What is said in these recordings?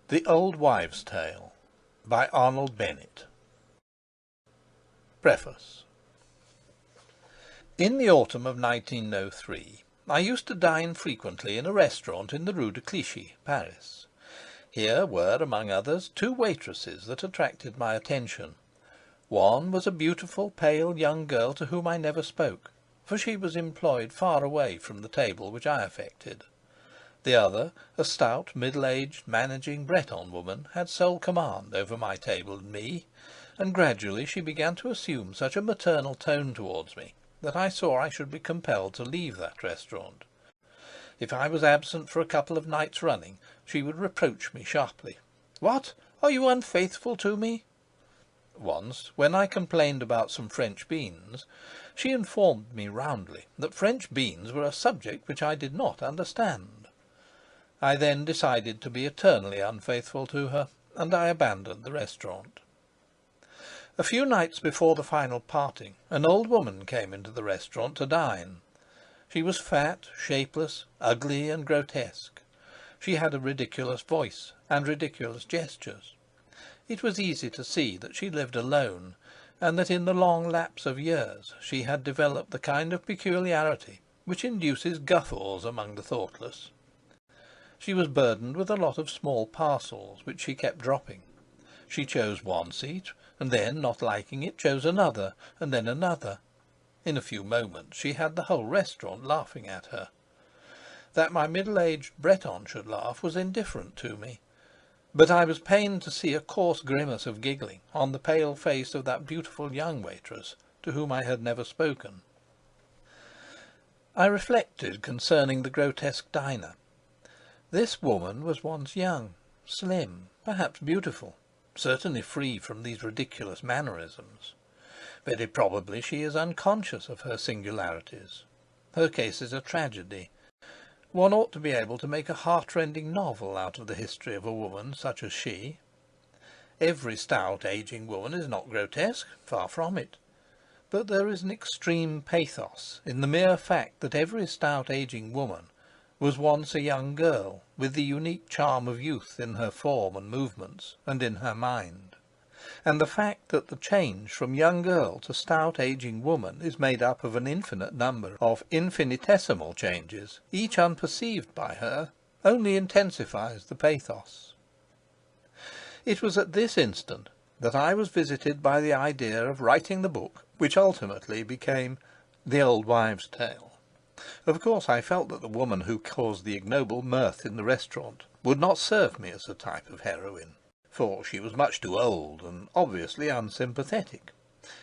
The Old Wives' Tale by Arnold Bennett. Preface. In the autumn of 1903, I used to dine frequently in a restaurant in the Rue de Clichy, Paris. Here were, among others, two waitresses that attracted my attention. One was a beautiful, pale young girl to whom I never spoke, for she was employed far away from the table which I affected. The other, a stout, middle-aged, managing Breton woman, had sole command over my table and me, and gradually she began to assume such a maternal tone towards me that I saw I should be compelled to leave that restaurant. If I was absent for a couple of nights running, she would reproach me sharply. "What? Are you unfaithful to me?" Once, when I complained about some French beans, she informed me roundly that French beans were a subject which I did not understand. I then decided to be eternally unfaithful to her, and I abandoned the restaurant. A few nights before the final parting, an old woman came into the restaurant to dine. She was fat, shapeless, ugly, and grotesque. She had a ridiculous voice and ridiculous gestures. It was easy to see that she lived alone, and that in the long lapse of years she had developed the kind of peculiarity which induces guffaws among the thoughtless. She was burdened with a lot of small parcels, which she kept dropping. She chose one seat, and then, not liking it, chose another, and then another. In a few moments she had the whole restaurant laughing at her. That my middle-aged Breton should laugh was indifferent to me, but I was pained to see a coarse grimace of giggling on the pale face of that beautiful young waitress to whom I had never spoken. I reflected concerning the grotesque diner. This woman was once young, slim, perhaps beautiful, certainly free from these ridiculous mannerisms. Very probably she is unconscious of her singularities. Her case is a tragedy. One ought to be able to make a heart-rending novel out of the history of a woman such as she. Every stout, ageing woman is not grotesque, far from it. But there is an extreme pathos in the mere fact that every stout, ageing woman was once a young girl, with the unique charm of youth in her form and movements, and in her mind. And the fact that the change from young girl to stout ageing woman is made up of an infinite number of infinitesimal changes, each unperceived by her, only intensifies the pathos. It was at this instant that I was visited by the idea of writing the book which ultimately became The Old Wives' Tale. Of course, I felt that the woman who caused the ignoble mirth in the restaurant would not serve me as a type of heroine, for she was much too old and obviously unsympathetic.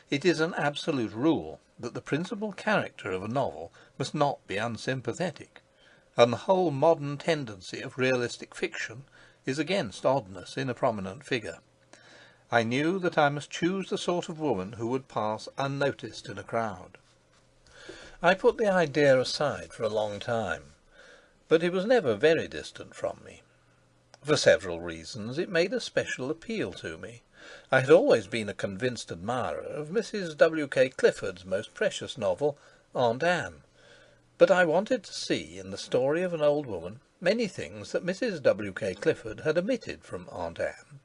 It is an absolute rule that the principal character of a novel must not be unsympathetic, and the whole modern tendency of realistic fiction is against oddness in a prominent figure. I knew that I must choose the sort of woman who would pass unnoticed in a crowd. I put the idea aside for a long time, but it was never very distant from me. For several reasons it made a special appeal to me. I had always been a convinced admirer of Mrs. W.K. Clifford's most precious novel, Aunt Anne, but I wanted to see in the story of an old woman many things that Mrs. W.K. Clifford had omitted from Aunt Anne.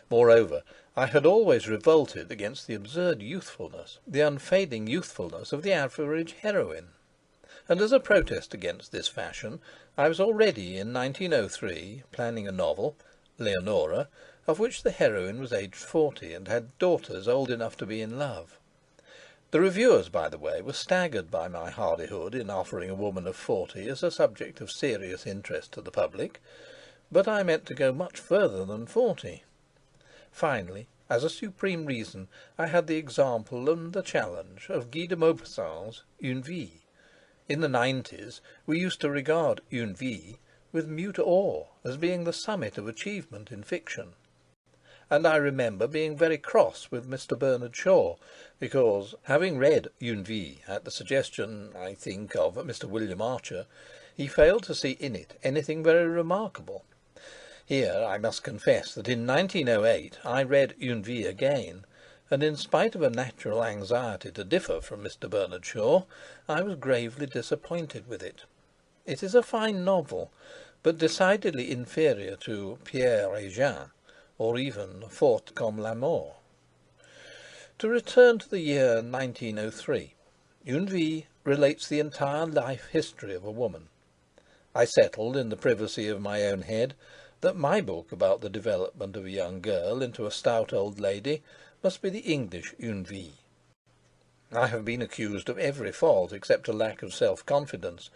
Moreover, I had always revolted against the absurd youthfulness, the unfading youthfulness of the average heroine, and as a protest against this fashion, I was already in 1903 planning a novel, Leonora, of which the heroine was aged 40 and had daughters old enough to be in love. The reviewers, by the way, were staggered by my hardihood in offering a woman of 40 as a subject of serious interest to the public, but I meant to go much further than 40. Finally, as a supreme reason, I had the example and the challenge of Guy de Maupassant's Une Vie. In the 90s we used to regard Une Vie with mute awe as being the summit of achievement in fiction. And I remember being very cross with Mr. Bernard Shaw because, having read Une Vie at the suggestion, I think, of Mr. William Archer, he failed to see in it anything very remarkable. Here I must confess that in 1908 I read Une Vie again, and in spite of a natural anxiety to differ from Mr. Bernard Shaw, I was gravely disappointed with it. It is a fine novel, but decidedly inferior to Pierre et Jean, or even Forte comme la mort. To return to the year 1903, Une Vie relates the entire life history of a woman. I settled in the privacy of my own head that my book about the development of a young girl into a stout old lady must be the English Une Vie. I have been accused of every fault except a lack of self-confidence,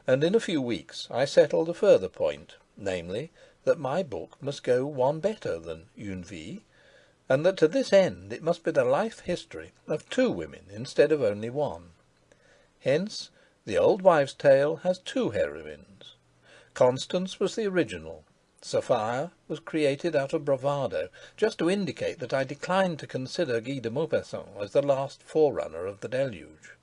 and in a few weeks I settled a further point, namely, that my book must go one better than Une Vie, and that to this end it must be the life history of two women instead of only one. Hence, The Old Wives' Tale has two heroines. Constance was the original. Sophia was created out of bravado, just to indicate that I declined to consider Guy de Maupassant as the last forerunner of the deluge.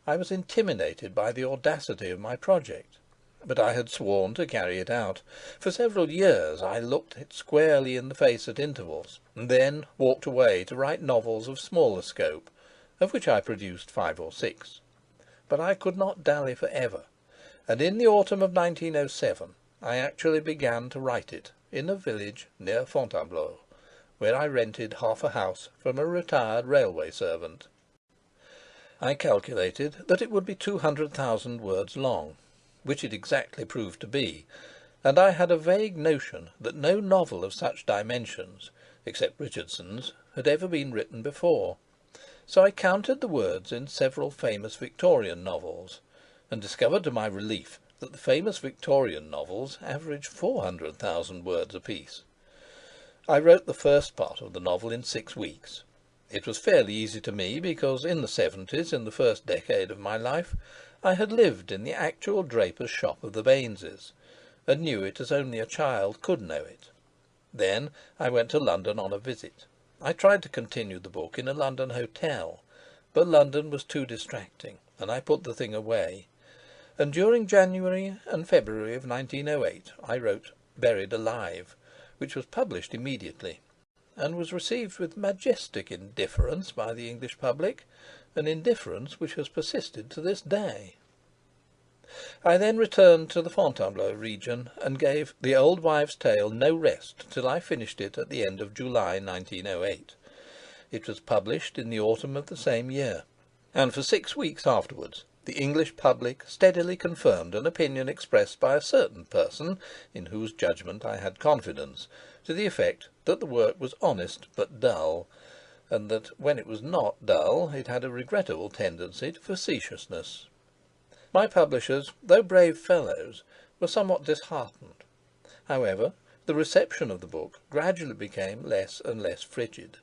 I was intimidated by the audacity of my project, but I had sworn to carry it out. For several years I looked it squarely in the face at intervals, and then walked away to write novels of smaller scope, of which I produced 5 or 6. But I could not dally for ever, and in the autumn of 1907 I actually began to write it in a village near Fontainebleau, where I rented half a house from a retired railway servant. I calculated that it would be 200,000 words long, which it exactly proved to be, and I had a vague notion that no novel of such dimensions, except Richardson's, had ever been written before. So I counted the words in several famous Victorian novels, and discovered to my relief that the famous Victorian novels averaged 400,000 words apiece. I wrote the first part of the novel in 6 weeks. It was fairly easy to me because in the 70s, in the first decade of my life, I had lived in the actual draper's shop of the Baineses, and knew it as only a child could know it. Then I went to London on a visit. I tried to continue the book in a London hotel, but London was too distracting, and I put the thing away. And during January and February of 1908 I wrote Buried Alive, which was published immediately, and was received with majestic indifference by the English public, an indifference which has persisted to this day. I then returned to the Fontainebleau region, and gave The Old Wives' Tale no rest till I finished it at the end of July 1908. It was published in the autumn of the same year, and for 6 weeks afterwards the English public steadily confirmed an opinion expressed by a certain person, in whose judgment I had confidence, to the effect that the work was honest but dull, and that when it was not dull it had a regrettable tendency to facetiousness. My publishers, though brave fellows, were somewhat disheartened. However, the reception of the book gradually became less and less frigid.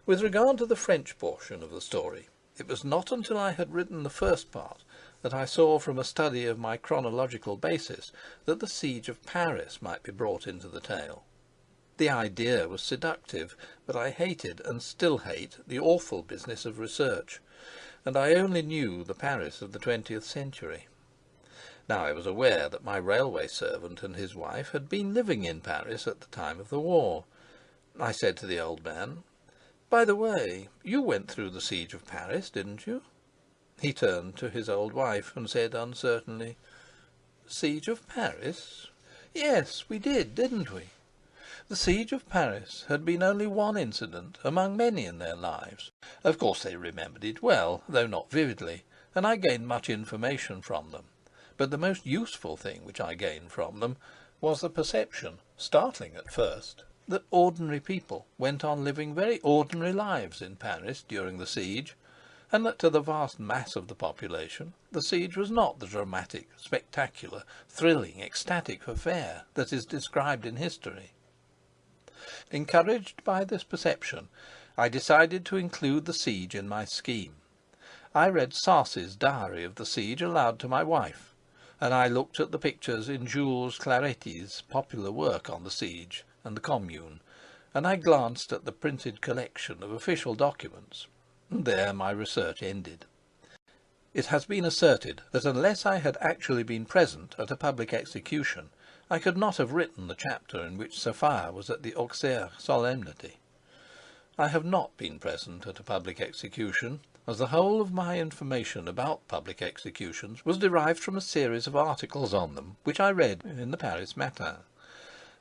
With regard to the French portion of the story, it was not until I had written the first part that I saw from a study of my chronological basis that the siege of Paris might be brought into the tale. The idea was seductive, but I hated and still hate the awful business of research, and I only knew the Paris of the 20th century. Now I was aware that my railway servant and his wife had been living in Paris at the time of the war. I said to the old man, "By the way, you went through the siege of Paris, didn't you?" He turned to his old wife and said uncertainly, "Siege of Paris? Yes, we did, didn't we?" The siege of Paris had been only one incident among many in their lives. Of course they remembered it well, though not vividly, and I gained much information from them. But the most useful thing which I gained from them was the perception, startling at first, that ordinary people went on living very ordinary lives in Paris during the siege, and that to the vast mass of the population the siege was not the dramatic, spectacular, thrilling, ecstatic affair that is described in history. Encouraged by this perception, I decided to include the siege in my scheme. I read Sarce's diary of the siege aloud to my wife, and I looked at the pictures in Jules Claretty's popular work on the siege and the Commune, and I glanced at the printed collection of official documents, and there my research ended. It has been asserted that unless I had actually been present at a public execution, I could not have written the chapter in which Sophia was at the Auxerre solemnity. I have not been present at a public execution, as the whole of my information about public executions was derived from a series of articles on them which I read in the Paris Matin.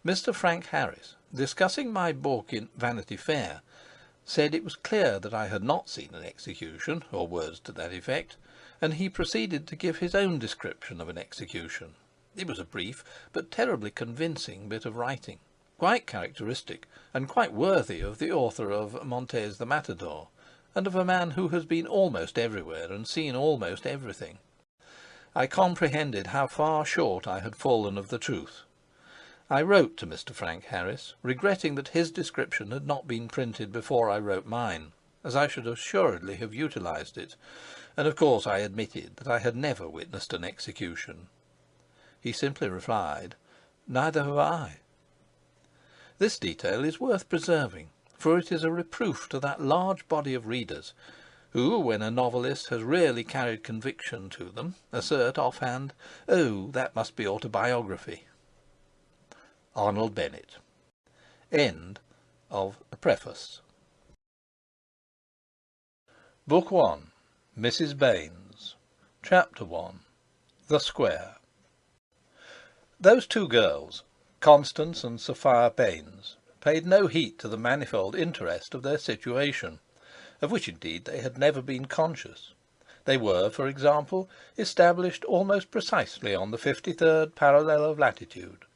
Mr. Frank Harris, discussing my book in Vanity Fair, said it was clear that I had not seen an execution, or words to that effect, and he proceeded to give his own description of an execution. It was a brief but terribly convincing bit of writing, quite characteristic and quite worthy of the author of Montez the Matador, and of a man who has been almost everywhere and seen almost everything. I comprehended how far short I had fallen of the truth. I wrote to Mr. Frank Harris, regretting that his description had not been printed before I wrote mine, as I should assuredly have utilized it, and of course I admitted that I had never witnessed an execution. He simply replied, "Neither have I." This detail is worth preserving, for it is a reproof to that large body of readers who, when a novelist has really carried conviction to them, assert offhand, "Oh, that must be autobiography." Arnold Bennett. End of a preface. Book 1. Mrs. Baines. Chapter 1. The Square. Those two girls, Constance and Sophia Baines, paid no heed to the manifold interest of their situation, of which indeed they had never been conscious. They were, for example, established almost precisely on the 53rd parallel of latitude.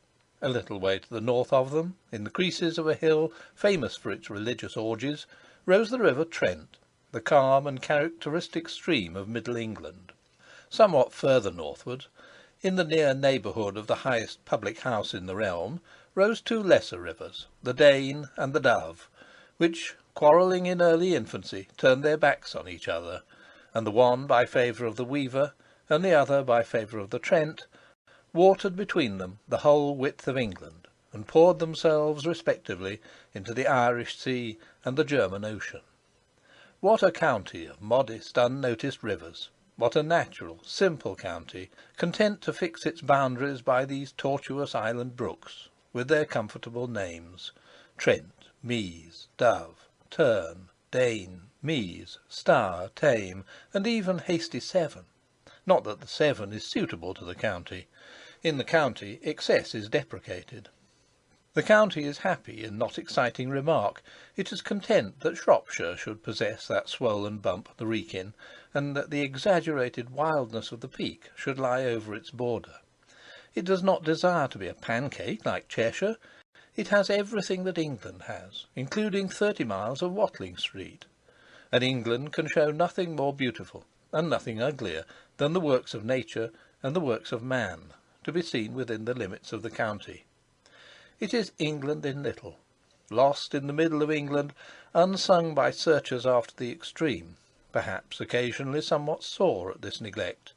A little way to the north of them, in the creases of a hill famous for its religious orgies, rose the river Trent, the calm and characteristic stream of Middle England. Somewhat further northward, in the near neighbourhood of the highest public house in the realm, rose two lesser rivers, the Dane and the Dove, which, quarrelling in early infancy, turned their backs on each other, and the one by favour of the Weaver, and the other by favour of the Trent, watered between them the whole width of England, and poured themselves respectively into the Irish Sea and the German Ocean. What a county of modest, unnoticed rivers! What a natural, simple county, content to fix its boundaries by these tortuous island brooks, with their comfortable names: Trent, Mease, Dove, Tern, Dane, Mease, Stour, Tame, and even hasty Severn. Not that the Severn is suitable to the county. In the county excess is deprecated. The county is happy in not exciting remark. It is content that Shropshire should possess that swollen bump, the Wrekin, and that the exaggerated wildness of the Peak should lie over its border. It does not desire to be a pancake like Cheshire. It has everything that England has, including 30 miles of Watling Street. And England can show nothing more beautiful and nothing uglier than the works of nature and the works of man, to be seen within the limits of the county. It is England in little, lost in the middle of England, unsung by searchers after the extreme, perhaps occasionally somewhat sore at this neglect,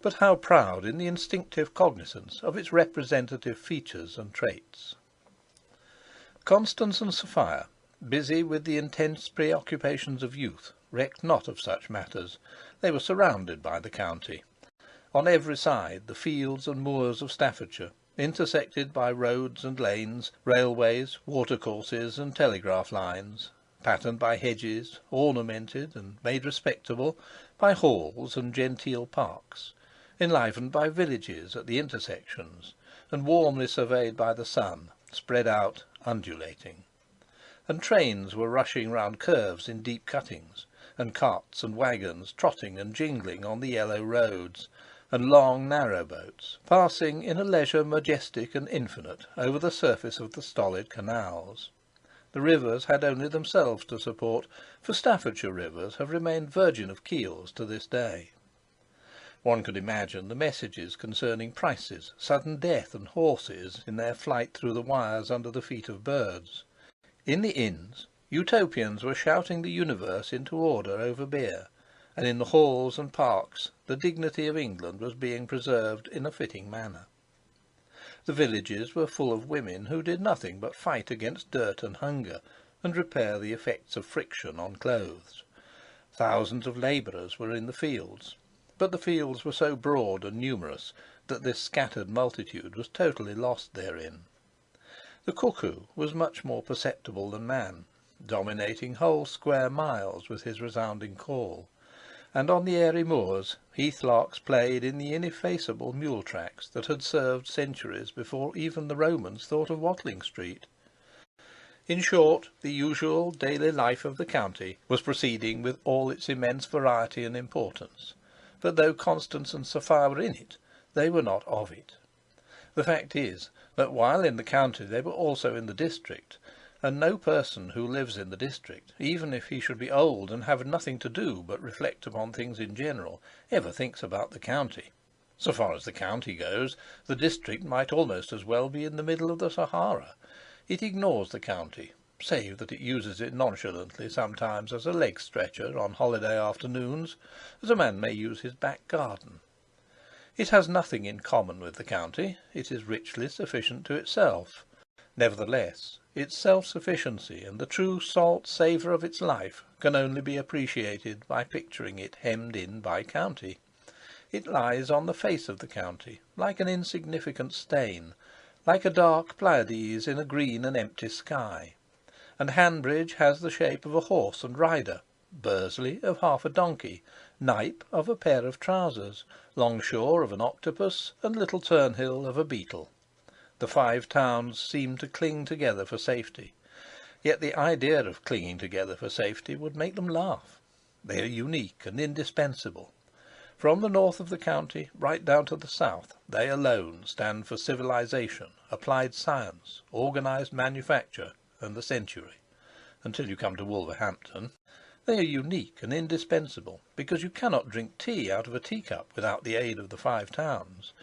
but how proud in the instinctive cognizance of its representative features and traits. Constance and Sophia, busy with the intense preoccupations of youth, recked not of such matters. They were surrounded by the county. On every side the fields and moors of Staffordshire, intersected by roads and lanes, railways, watercourses, and telegraph lines, patterned by hedges, ornamented and made respectable by halls and genteel parks, enlivened by villages at the intersections, and warmly surveyed by the sun, spread out, undulating. And trains were rushing round curves in deep cuttings, and carts and waggons trotting and jingling on the yellow roads, and long narrow boats passing in a leisure majestic and infinite over the surface of the stolid canals. The rivers had only themselves to support, for Staffordshire rivers have remained virgin of keels to this day. One could imagine the messages concerning prices, sudden death, and horses in their flight through the wires under the feet of birds. In the inns, Utopians were shouting the universe into order over beer, and in the halls and parks the dignity of England was being preserved in a fitting manner. The villages were full of women who did nothing but fight against dirt and hunger, and repair the effects of friction on clothes. Thousands of labourers were in the fields, but the fields were so broad and numerous that this scattered multitude was totally lost therein. The cuckoo was much more perceptible than man, dominating whole square miles with his resounding call, and on the airy moors heathlarks played in the ineffaceable mule tracks that had served centuries before even the Romans thought of Watling Street. In short, the usual daily life of the county was proceeding with all its immense variety and importance, but though Constance and Sophia were in it, they were not of it. The fact is that while in the county they were also in the district, and no person who lives in the district, even if he should be old and have nothing to do but reflect upon things in general, ever thinks about the county. So far as the county goes, the district might almost as well be in the middle of the Sahara. It ignores the county, save that it uses it nonchalantly sometimes as a leg stretcher on holiday afternoons, as a man may use his back garden. It has nothing in common with the county. It is richly sufficient to itself. Nevertheless, its self-sufficiency and the true salt savour of its life can only be appreciated by picturing it hemmed in by county. It lies on the face of the county, like an insignificant stain, like a dark Pleiades in a green and empty sky. And Hanbridge has the shape of a horse and rider, Bursley of half a donkey, Knype of a pair of trousers, Longshore of an octopus, and Little Turnhill of a beetle. The Five Towns seem to cling together for safety, yet the idea of clinging together for safety would make them laugh. They are unique and indispensable. From the north of the county right down to the south, they alone stand for civilization, applied science, organised manufacture, and the century. Until you come to Wolverhampton, they are unique and indispensable, because you cannot drink tea out of a teacup without the aid of the Five Towns,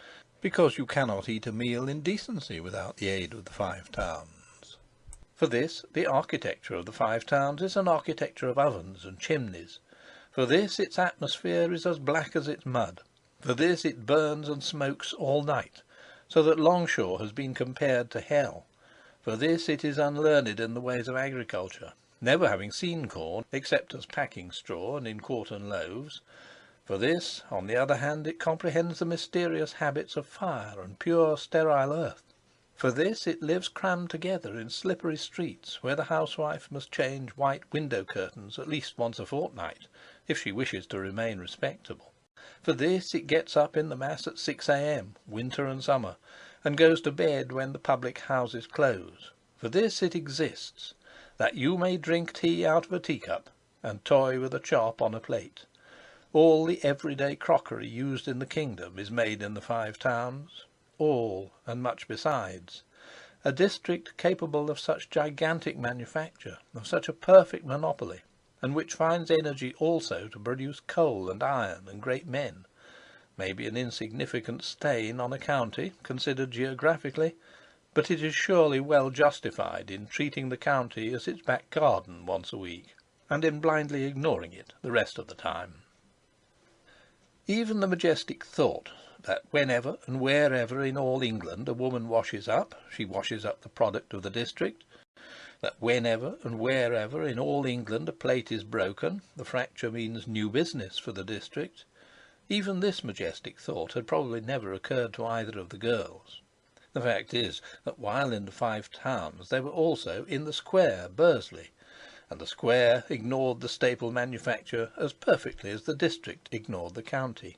because you cannot eat a meal in decency without the aid of the Five Towns. For this, the architecture of the Five Towns is an architecture of ovens and chimneys. For this, its atmosphere is as black as its mud. For this, it burns and smokes all night, so that Longshore has been compared to hell. For this, it is unlearned in the ways of agriculture, never having seen corn except as packing straw and in quartern loaves. For this, on the other hand, it comprehends the mysterious habits of fire and pure sterile earth. For this, it lives crammed together in slippery streets, where the housewife must change white window curtains at least once a fortnight, if she wishes to remain respectable. For this, it gets up in the mass at 6 a.m., winter and summer, and goes to bed when the public houses close. For this it exists, that you may drink tea out of a teacup, and toy with a chop on a plate. All the everyday crockery used in the kingdom is made in the Five Towns. All, and much besides. A district capable of such gigantic manufacture, of such a perfect monopoly, and which finds energy also to produce coal and iron and great men, may be an insignificant stain on a county, considered geographically, but it is surely well justified in treating the county as its back garden once a week, and in blindly ignoring it the rest of the time. Even the majestic thought that whenever and wherever in all England a woman washes up, she washes up the product of the district, that whenever and wherever in all England a plate is broken, the fracture means new business for the district, even this majestic thought had probably never occurred to either of the girls. The fact is that while in the Five Towns they were also in the square, Bursley, and the square ignored the staple manufacture as perfectly as the district ignored the county.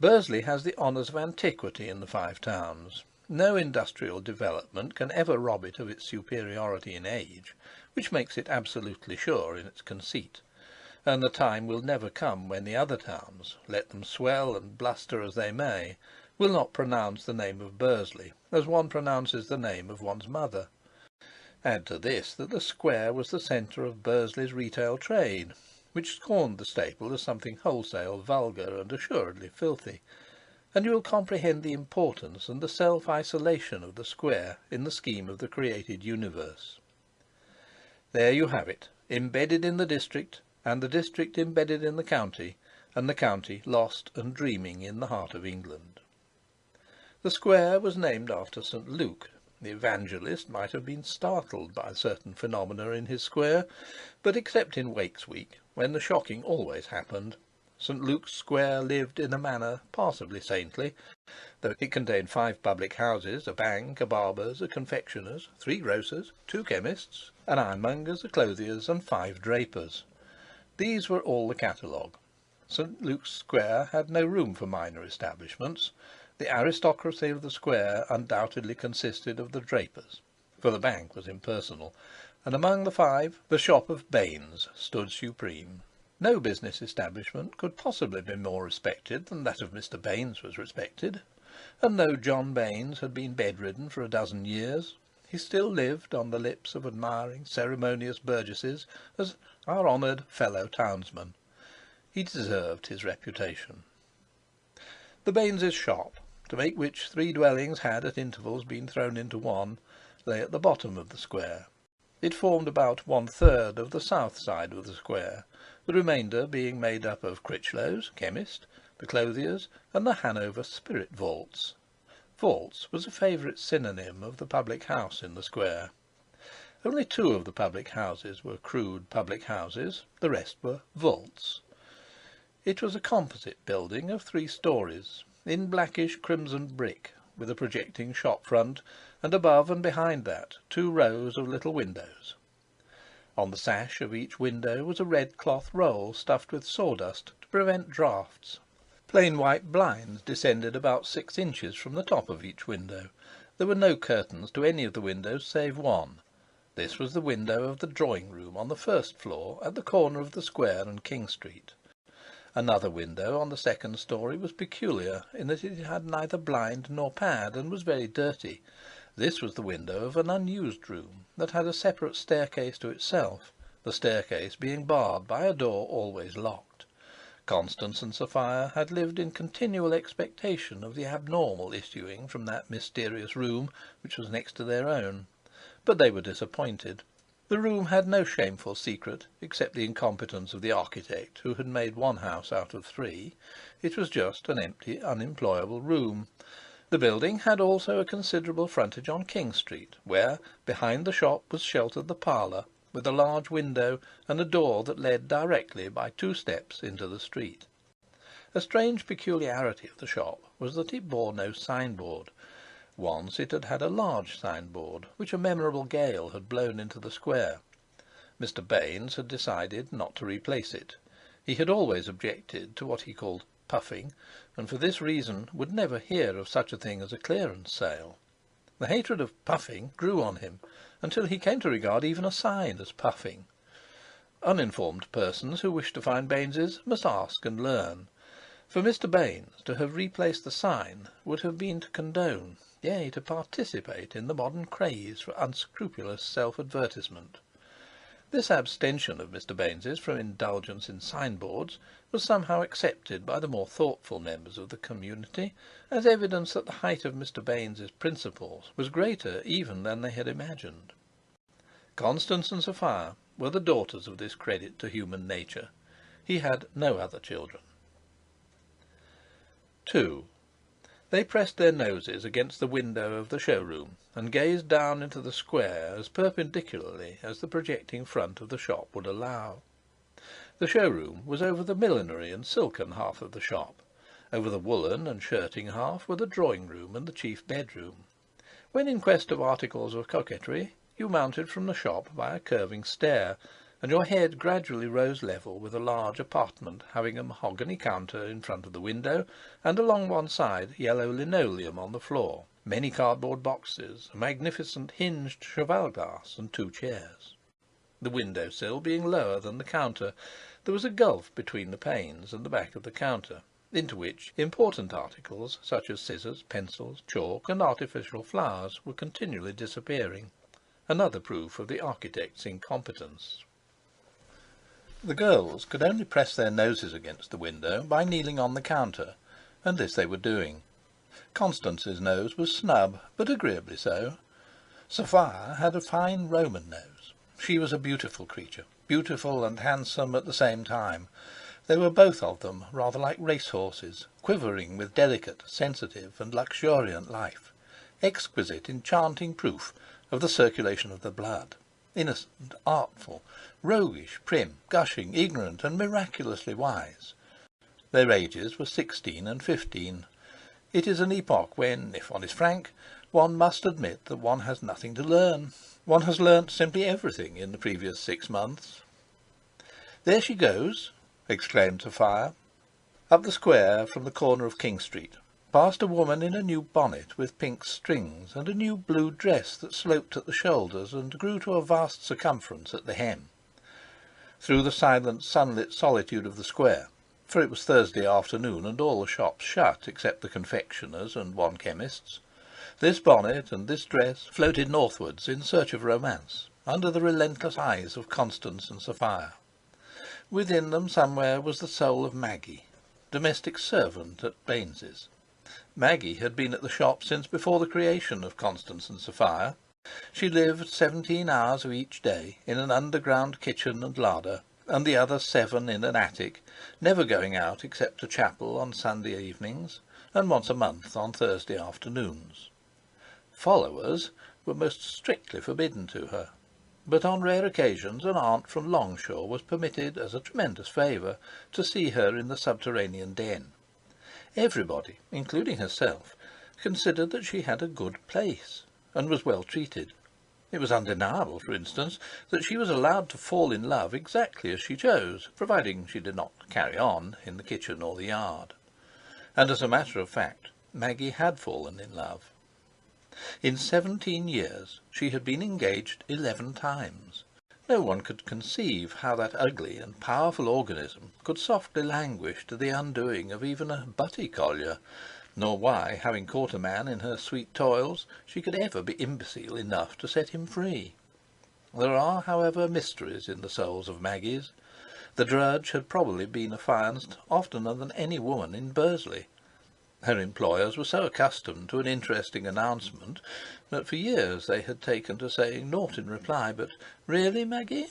Bursley has the honours of antiquity in the Five Towns. No industrial development can ever rob it of its superiority in age, which makes it absolutely sure in its conceit, and the time will never come when the other towns, let them swell and bluster as they may, will not pronounce the name of Bursley as one pronounces the name of one's mother. Add to this that the square was the centre of Bursley's retail trade, which scorned the staple as something wholesale, vulgar, and assuredly filthy, and you will comprehend the importance and the self-isolation of the square in the scheme of the created universe. There you have it, embedded in the district, and the district embedded in the county, and the county lost and dreaming in the heart of England. The square was named after St. Luke. The evangelist might have been startled by certain phenomena in his square, but except in Wakes Week, when the shocking always happened, St. Luke's square lived in a manner passably saintly, though it contained 5 public houses, a bank, a barber's, a confectioner's, 3 grocers, 2 chemists, an ironmonger's, a clothier's, and 5 drapers. These were all the catalogue. St. Luke's Square had no room for minor establishments. The aristocracy of the square undoubtedly consisted of the drapers, for the bank was impersonal, and among the five the shop of Baines stood supreme. No business establishment could possibly be more respected than that of Mr. Baines was respected, and though John Baines had been bedridden for a dozen years, he still lived on the lips of admiring, ceremonious burgesses as our honoured fellow townsman. He deserved his reputation. The Baineses' shop, to make which three dwellings had at intervals been thrown into one, lay at the bottom of the square. It formed about 1/3 of the south side of the square, the remainder being made up of Critchlow's, chemist, the clothiers, and the Hanover spirit vaults. Vaults was a favourite synonym of the public house in the square. Only two of the public houses were crude public houses, the rest were vaults. It was a composite building of 3 stories, in blackish crimson brick, with a projecting shop front, and above and behind that 2 rows of little windows. On the sash of each window was a red cloth roll stuffed with sawdust to prevent draughts. Plain white blinds descended about 6 inches from the top of each window. There were no curtains to any of the windows save one. This was the window of the drawing-room on the first floor at the corner of the Square and King Street. Another window on the second story was peculiar in that it had neither blind nor pad, and was very dirty. This was the window of an unused room that had a separate staircase to itself, the staircase being barred by a door always locked. Constance and Sophia had lived in continual expectation of the abnormal issuing from that mysterious room which was next to their own, but they were disappointed. The room had no shameful secret, except the incompetence of the architect who had made one house out of 3. It was just an empty, unemployable room. The building had also a considerable frontage on King Street, where, behind the shop, was sheltered the parlour, with a large window and a door that led directly by 2 steps into the street. A strange peculiarity of the shop was that it bore no signboard. Once it had had a large signboard, which a memorable gale had blown into the square. Mr. Baines had decided not to replace it. He had always objected to what he called puffing, and for this reason would never hear of such a thing as a clearance sale. The hatred of puffing grew on him, until he came to regard even a sign as puffing. Uninformed persons who wished to find Baineses must ask and learn. For Mr. Baines to have replaced the sign would have been to condone, yea, to participate in the modern craze for unscrupulous self-advertisement. This abstention of Mr. Baines's from indulgence in signboards was somehow accepted by the more thoughtful members of the community as evidence that the height of Mr. Baines's principles was greater even than they had imagined. Constance and Sophia were the daughters of this credit to human nature. He had no other children. 2. They pressed their noses against the window of the showroom and gazed down into the square as perpendicularly as the projecting front of the shop would allow. The showroom was over the millinery and silken half of the shop. Over the woollen and shirting half were the drawing-room and the chief bedroom. When in quest of articles of coquetry, you mounted from the shop by a curving stair, and your head gradually rose level with a large apartment having a mahogany counter in front of the window, and along one side yellow linoleum on the floor, many cardboard boxes, a magnificent hinged cheval-glass, and 2 chairs. The window-sill being lower than the counter, there was a gulf between the panes and the back of the counter, into which important articles such as scissors, pencils, chalk, and artificial flowers were continually disappearing, another proof of the architect's incompetence. The girls could only press their noses against the window by kneeling on the counter, and this they were doing. Constance's nose was snub, but agreeably so. Sophia had a fine Roman nose. She was a beautiful creature, beautiful and handsome at the same time. They were both of them rather like racehorses, quivering with delicate, sensitive, and luxuriant life, exquisite, enchanting proof of the circulation of the blood, innocent, artful, roguish, prim, gushing, ignorant, and miraculously wise. Their ages were 16 and 15. It is an epoch when, if one is frank, one must admit that one has nothing to learn. One has learnt simply everything in the previous 6 months. "There she goes!" exclaimed Sophia. Up the square from the corner of King Street, past a woman in a new bonnet with pink strings, and a new blue dress that sloped at the shoulders and grew to a vast circumference at the hem. Through the silent sunlit solitude of the square, for it was Thursday afternoon and all the shops shut except the confectioner's and one chemist's, this bonnet and this dress floated northwards in search of romance, under the relentless eyes of Constance and Sophia. Within them somewhere was the soul of Maggie, domestic servant at Baines's. Maggie had been at the shop since before the creation of Constance and Sophia. She lived 17 hours of each day in an underground kitchen and larder, and the other 7 in an attic, never going out except to chapel on Sunday evenings, and once a month on Thursday afternoons. Followers were most strictly forbidden to her, but on rare occasions an aunt from Longshore was permitted, as a tremendous favour, to see her in the subterranean den. Everybody, including herself, considered that she had a good place, and was well treated. It was undeniable, for instance, that she was allowed to fall in love exactly as she chose, providing she did not carry on in the kitchen or the yard. And as a matter of fact, Maggie had fallen in love. In 17 years she had been engaged 11 times. No one could conceive how that ugly and powerful organism could softly languish to the undoing of even a butty collier, nor why, having caught a man in her sweet toils, she could ever be imbecile enough to set him free. There are, however, mysteries in the souls of Maggies. The drudge had probably been affianced oftener than any woman in Bursley. Her employers were so accustomed to an interesting announcement that for years they had taken to saying naught in reply but "Really, Maggie?"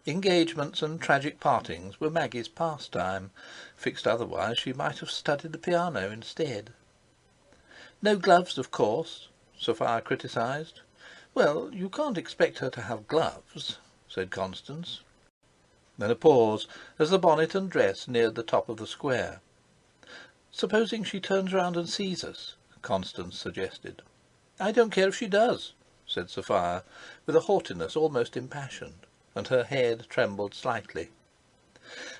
Engagements and tragic partings were Maggie's pastime. Fixed otherwise, she might have studied the piano instead. "No gloves, of course," Sophia criticised. "Well, you can't expect her to have gloves," said Constance. Then a pause, as the bonnet and dress neared the top of the square. "Supposing she turns round and sees us?" Constance suggested. "I don't care if she does," said Sophia, with a haughtiness almost impassioned, and her head trembled slightly.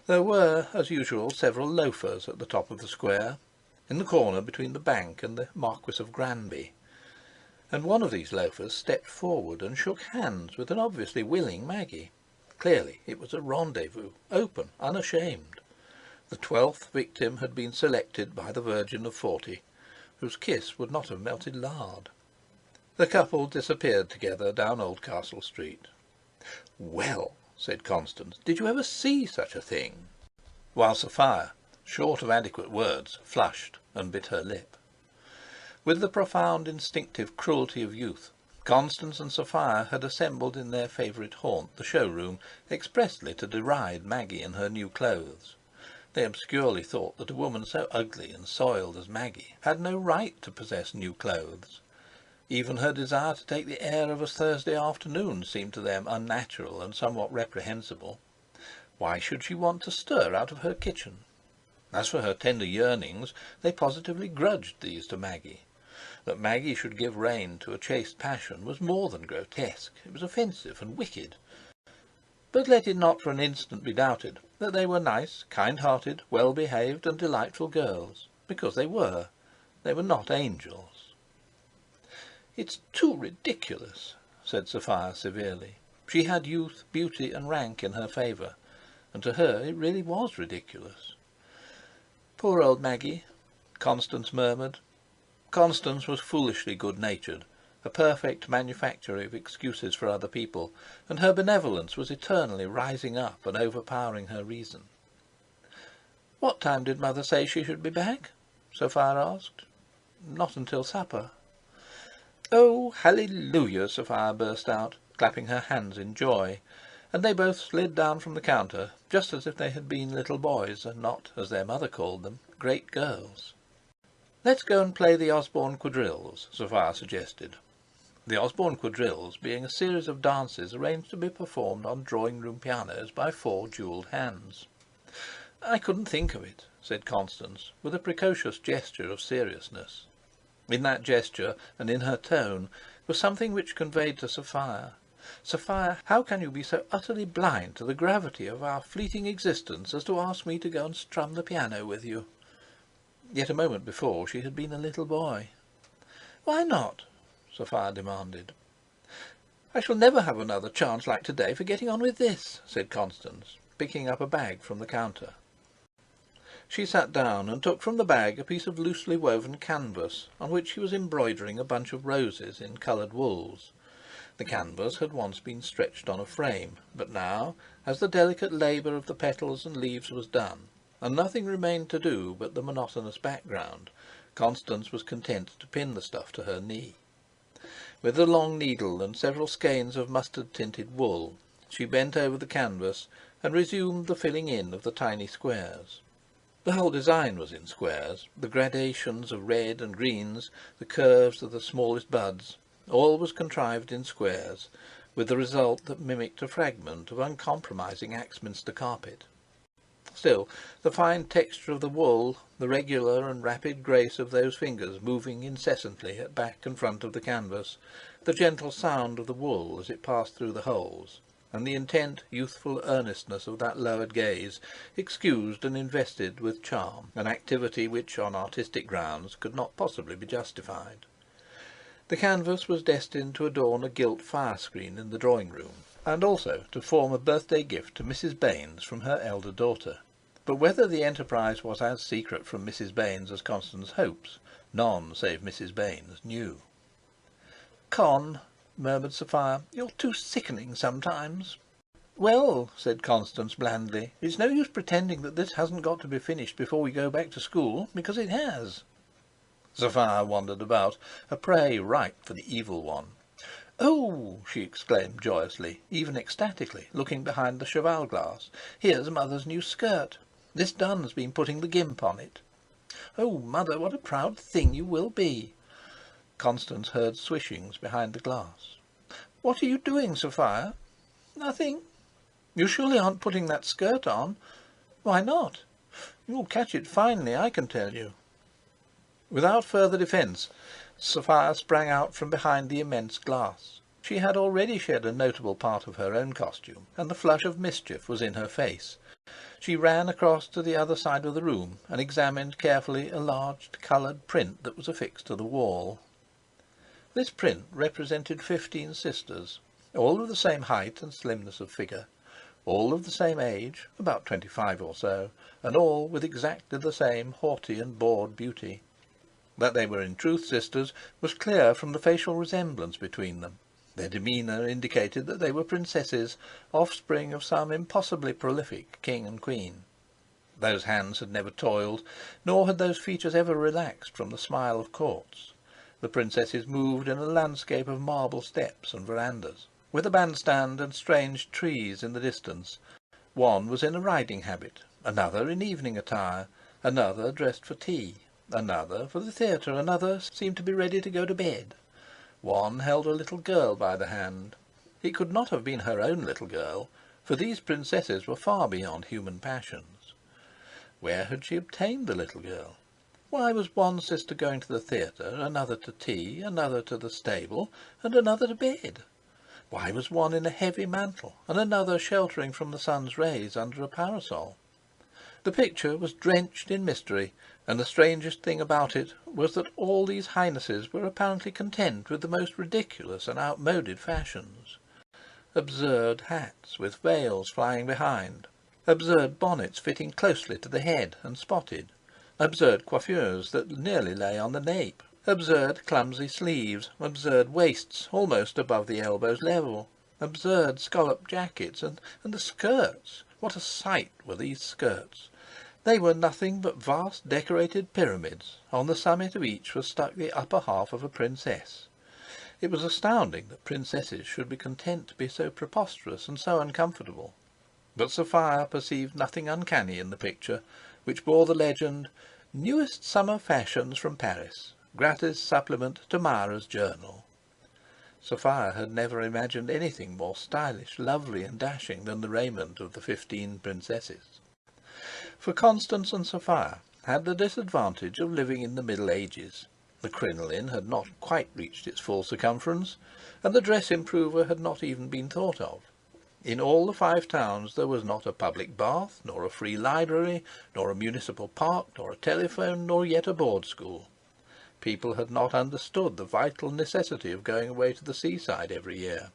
There were, as usual, several loafers at the top of the square, in the corner between the bank and the Marquis of Granby, and one of these loafers stepped forward and shook hands with an obviously willing Maggie. Clearly it was a rendezvous, open, unashamed. The 12th victim had been selected by the Virgin of 40, whose kiss would not have melted lard. The couple disappeared together down Oldcastle Street. "Well," said Constance, "did you ever see such a thing?" While Sophia, short of adequate words, flushed and bit her lip. With the profound instinctive cruelty of youth, Constance and Sophia had assembled in their favourite haunt, the show-room, expressly to deride Maggie in her new clothes. They obscurely thought that a woman so ugly and soiled as Maggie had no right to possess new clothes. Even her desire to take the air of a Thursday afternoon seemed to them unnatural and somewhat reprehensible. Why should she want to stir out of her kitchen? As for her tender yearnings, they positively grudged these to Maggie. That Maggie should give rein to a chaste passion was more than grotesque, it was offensive and wicked. But let it not for an instant be doubted that they were nice, kind-hearted, well-behaved, and delightful girls, because they were. They were not angels. "It's too ridiculous," said Sophia severely. She had youth, beauty, and rank in her favour, and to her it really was ridiculous. "Poor old Maggie," Constance murmured. Constance was foolishly good-natured, a perfect manufacturer of excuses for other people, and her benevolence was eternally rising up and overpowering her reason. "What time did Mother say she should be back?" Sophia asked. "Not until supper." "Oh, hallelujah!" Sophia burst out, clapping her hands in joy, and they both slid down from the counter, just as if they had been little boys, and not, as their mother called them, great girls. "Let's go and play the Osborne quadrilles," Sophia suggested. The Osborne quadrilles being a series of dances arranged to be performed on drawing-room pianos by 4 jewelled hands. "I couldn't think of it," said Constance, with a precocious gesture of seriousness. In that gesture and in her tone was something which conveyed to Sophia Sophia, how can you be so utterly blind to the gravity of our fleeting existence as to ask me to go and strum the piano with you?" Yet a moment before she had been a little boy. "Why not?" Sophia demanded. "I shall never have another chance like to-day for getting on with this," said Constance, picking up a bag from the counter. She sat down and took from the bag a piece of loosely woven canvas, on which she was embroidering a bunch of roses in coloured wools. The canvas had once been stretched on a frame, but now, as the delicate labour of the petals and leaves was done, and nothing remained to do but the monotonous background, Constance was content to pin the stuff to her knee. With a long needle and several skeins of mustard-tinted wool, she bent over the canvas and resumed the filling in of the tiny squares. The whole design was in squares, the gradations of red and greens, the curves of the smallest buds, all was contrived in squares, with the result that mimicked a fragment of uncompromising Axminster carpet. Still, the fine texture of the wool, the regular and rapid grace of those fingers moving incessantly at back and front of the canvas, the gentle sound of the wool as it passed through the holes, and the intent, youthful earnestness of that lowered gaze, excused and invested with charm an activity which, on artistic grounds, could not possibly be justified. The canvas was destined to adorn a gilt fire-screen in the drawing-room, and also to form a birthday gift to Mrs. Baines from her elder daughter. But whether the enterprise was as secret from Mrs. Baines as Constance hopes, none save Mrs. Baines knew. "Con," murmured Sophia, "you're too sickening sometimes." "Well," said Constance blandly, "it's no use pretending that this hasn't got to be finished before we go back to school, because it has." Sophia wandered about, a prey ripe for the evil one. "Oh!" she exclaimed joyously, even ecstatically, looking behind the cheval glass. "Here's Mother's new skirt. This Dunn's been putting the gimp on it. Oh, Mother, what a proud thing you will be!" Constance heard swishings behind the glass. "What are you doing, Sophia?" "Nothing." "You surely aren't putting that skirt on?" "Why not?" "You'll catch it finely, I can tell you." Without further defence, Sophia sprang out from behind the immense glass. She had already shed a notable part of her own costume, and the flush of mischief was in her face. She ran across to the other side of the room and examined carefully a large coloured print that was affixed to the wall. This print represented 15 sisters, all of the same height and slimness of figure, all of the same age, about 25 or so, and all with exactly the same haughty and bored beauty. That they were in truth sisters was clear from the facial resemblance between them. Their demeanour indicated that they were princesses, offspring of some impossibly prolific king and queen. Those hands had never toiled, nor had those features ever relaxed from the smile of courts. The princesses moved in a landscape of marble steps and verandahs, with a bandstand and strange trees in the distance. One was in a riding habit, another in evening attire, another dressed for tea, another for the theatre, another seemed to be ready to go to bed. One held a little girl by the hand. It could not have been her own little girl, for these princesses were far beyond human passions. Where had she obtained the little girl? Why was one sister going to the theatre, another to tea, another to the stable, and another to bed? Why was one in a heavy mantle, and another sheltering from the sun's rays under a parasol? The picture was drenched in mystery, and the strangest thing about it was that all these highnesses were apparently content with the most ridiculous and outmoded fashions. Absurd hats with veils flying behind, absurd bonnets fitting closely to the head and spotted, absurd coiffures that nearly lay on the nape, absurd clumsy sleeves, absurd waists almost above the elbows level, absurd scalloped jackets, and the skirts. What a sight were these skirts! They were nothing but vast decorated pyramids. On the summit of each was stuck the upper half of a princess. It was astounding that princesses should be content to be so preposterous and so uncomfortable. But Sophia perceived nothing uncanny in the picture, which bore the legend, "Newest summer fashions from Paris. Gratis supplement to Myra's journal." Sophia had never imagined anything more stylish, lovely, and dashing than the raiment of the 15 princesses. For Constance and Sophia had the disadvantage of living in the Middle Ages. The crinoline had not quite reached its full circumference, and the dress improver had not even been thought of. In all the Five Towns there was not a public bath, nor a free library, nor a municipal park, nor a telephone, nor yet a board school. People had not understood the vital necessity of going away to the seaside every year.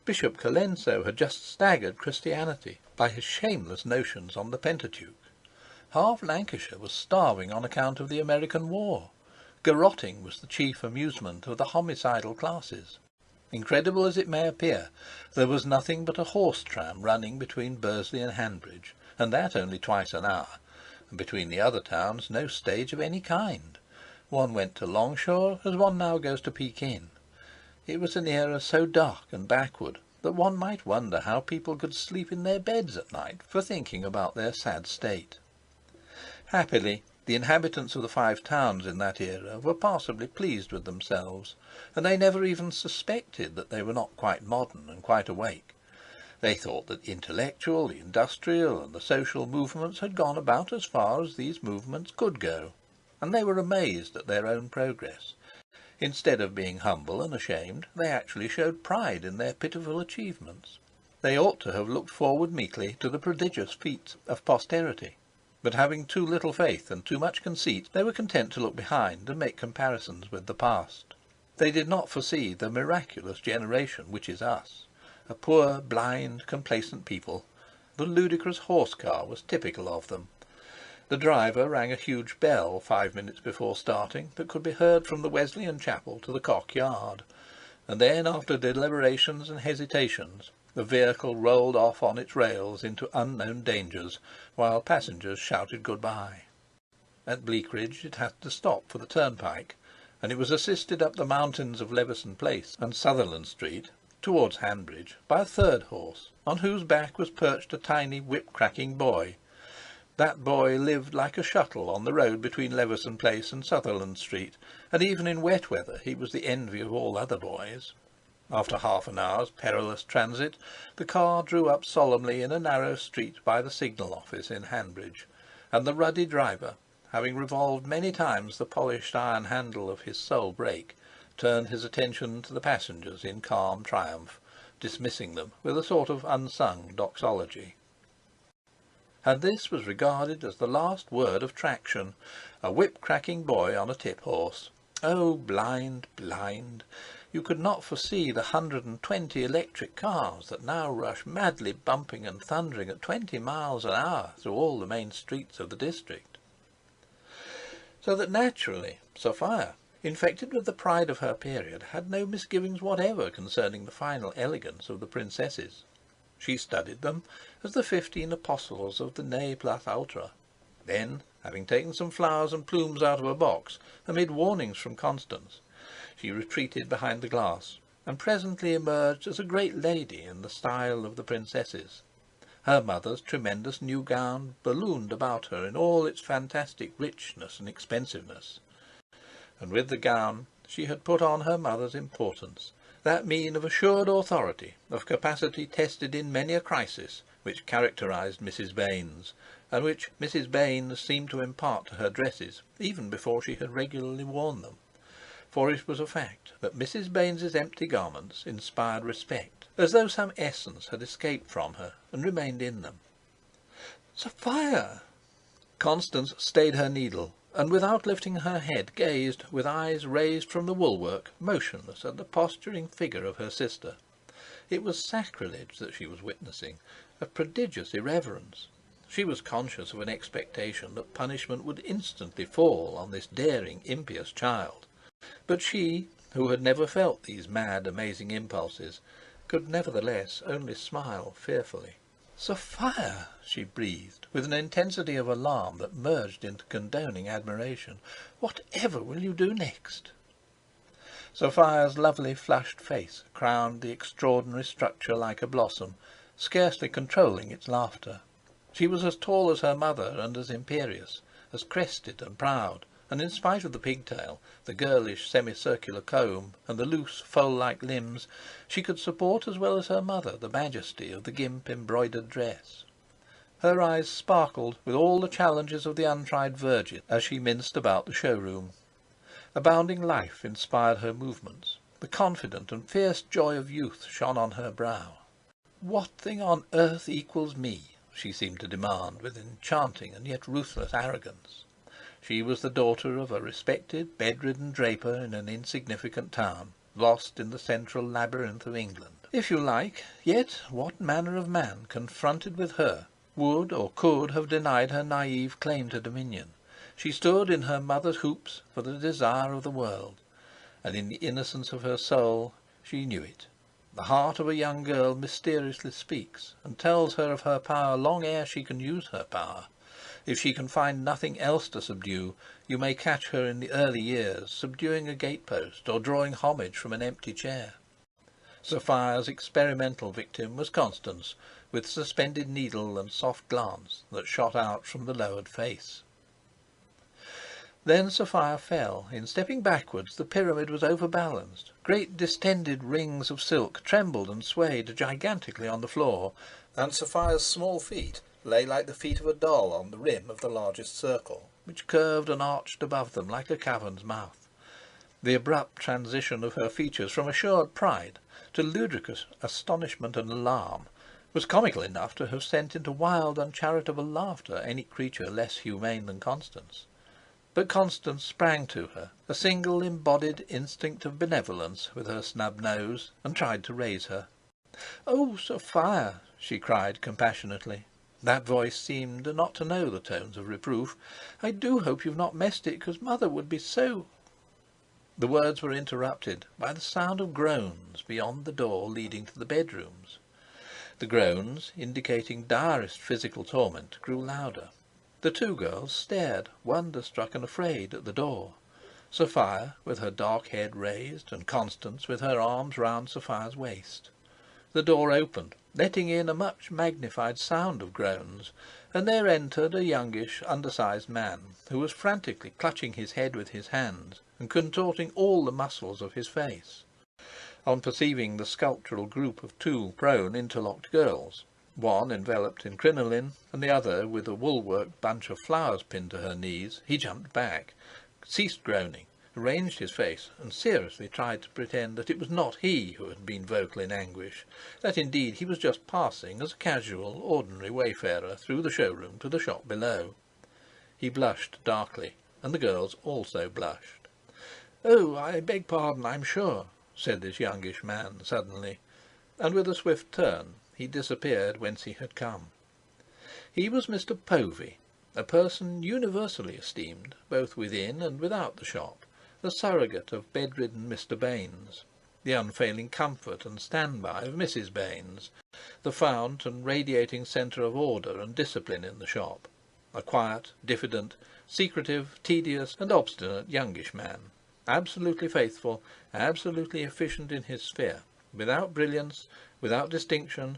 Bishop Colenso had just staggered Christianity by his shameless notions on the Pentateuch. Half Lancashire was starving on account of the American War. Garrotting was the chief amusement of the homicidal classes. Incredible as it may appear, there was nothing but a horse-tram running between Bursley and Hanbridge, and that only twice an hour, and between the other towns no stage of any kind. One went to Longshore as one now goes to Pekin. It was an era so dark and backward that one might wonder how people could sleep in their beds at night for thinking about their sad state. Happily, the inhabitants of the Five Towns in that era were passably pleased with themselves, and they never even suspected that they were not quite modern and quite awake. They thought that the intellectual, the industrial, and the social movements had gone about as far as these movements could go, and they were amazed at their own progress. Instead of being humble and ashamed, they actually showed pride in their pitiful achievements. They ought to have looked forward meekly to the prodigious feats of posterity, but having too little faith and too much conceit, they were content to look behind and make comparisons with the past. They did not foresee the miraculous generation which is us, a poor, blind, complacent people. The ludicrous horse-car was typical of them. The driver rang a huge bell 5 minutes before starting that could be heard from the Wesleyan Chapel to the Cock Yard, and then, after deliberations and hesitations, the vehicle rolled off on its rails into unknown dangers, while passengers shouted good-bye. At Bleakridge it had to stop for the turnpike, and it was assisted up the mountains of Leveson Place and Sutherland Street, towards Hanbridge, by a third horse, on whose back was perched a tiny whip-cracking boy. That boy lived like a shuttle on the road between Leveson Place and Sutherland Street, and even in wet weather he was the envy of all other boys. After half an hour's perilous transit, the car drew up solemnly in a narrow street by the signal office in Hanbridge, and the ruddy driver, having revolved many times the polished iron handle of his sole brake, turned his attention to the passengers in calm triumph, dismissing them with a sort of unsung doxology. And this was regarded as the last word of traction, a whip-cracking boy on a tip-horse. Oh, blind, blind! You could not foresee the 120 electric cars that now rush madly bumping and thundering at 20 miles an hour through all the main streets of the district. So that naturally Sophia, infected with the pride of her period, had no misgivings whatever concerning the final elegance of the princesses. She studied them as the 15 apostles of the ne plus ultra. Then, having taken some flowers and plumes out of a box, amid warnings from Constance, she retreated behind the glass, and presently emerged as a great lady in the style of the princesses. Her mother's tremendous new gown ballooned about her in all its fantastic richness and expensiveness, and with the gown she had put on her mother's importance, that mien of assured authority, of capacity tested in many a crisis, which characterized Mrs. Baines, and which Mrs. Baines seemed to impart to her dresses even before she had regularly worn them. For it was a fact that Mrs. Baines's empty garments inspired respect, as though some essence had escaped from her and remained in them. "Sophia!" Constance stayed her needle, and without lifting her head gazed, with eyes raised from the woolwork, motionless at the posturing figure of her sister. It was sacrilege that she was witnessing, a prodigious irreverence. She was conscious of an expectation that punishment would instantly fall on this daring, impious child. But she, who had never felt these mad, amazing impulses, could nevertheless only smile fearfully. "Sophia!" she breathed, with an intensity of alarm that merged into condoning admiration. "Whatever will you do next?" Sophia's lovely flushed face crowned the extraordinary structure like a blossom, scarcely controlling its laughter. She was as tall as her mother and as imperious, as crested and proud, and in spite of the pigtail, the girlish semicircular comb, and the loose foal-like limbs, she could support as well as her mother the majesty of the gimp embroidered dress. Her eyes sparkled with all the challenges of the untried virgin as she minced about the showroom. A bounding life inspired her movements. The confident and fierce joy of youth shone on her brow. "What thing on earth equals me?" she seemed to demand, with enchanting and yet ruthless arrogance. She was the daughter of a respected, bedridden draper in an insignificant town, lost in the central labyrinth of England, if you like. Yet what manner of man, confronted with her, would or could have denied her naive claim to dominion? She stood in her mother's hoops for the desire of the world, and in the innocence of her soul she knew it. The heart of a young girl mysteriously speaks, and tells her of her power long ere she can use her power. If she can find nothing else to subdue, you may catch her in the early years subduing a gatepost or drawing homage from an empty chair. Sophia's experimental victim was Constance, with suspended needle and soft glance that shot out from the lowered face. Then Sophia fell. In stepping backwards, the pyramid was overbalanced. Great distended rings of silk trembled and swayed gigantically on the floor, and Sophia's small feet lay like the feet of a doll on the rim of the largest circle, which curved and arched above them like a cavern's mouth. The abrupt transition of her features from assured pride to ludicrous astonishment and alarm was comical enough to have sent into wild, uncharitable laughter any creature less humane than Constance. But Constance sprang to her, a single embodied instinct of benevolence, with her snub nose, and tried to raise her. "Oh, Sophia!" she cried compassionately. That voice seemed not to know the tones of reproof. "I do hope you've not messed it, 'cause mother would be so—" The words were interrupted by the sound of groans beyond the door leading to the bedrooms. The groans, indicating direst physical torment, grew louder. The two girls stared, wonder-struck and afraid, at the door. Sophia, with her dark head raised, and Constance with her arms round Sophia's waist. The door opened, letting in a much magnified sound of groans, and there entered a youngish, undersized man, who was frantically clutching his head with his hands and contorting all the muscles of his face. On perceiving the sculptural group of two prone, interlocked girls, one enveloped in crinoline and the other with a wool-work bunch of flowers pinned to her knees, he jumped back, ceased groaning, arranged his face, and seriously tried to pretend that it was not he who had been vocal in anguish, that indeed he was just passing as a casual, ordinary wayfarer through the showroom to the shop below. He blushed darkly, and the girls also blushed. "Oh, I beg pardon, I'm sure," said this youngish man suddenly, and with a swift turn he disappeared whence he had come. He was Mr. Povey, a person universally esteemed both within and without the shop, the surrogate of bedridden Mr. Baines, the unfailing comfort and stand-by of Mrs. Baines, the fount and radiating centre of order and discipline in the shop, a quiet, diffident, secretive, tedious, and obstinate youngish man, absolutely faithful, absolutely efficient in his sphere, without brilliance, without distinction,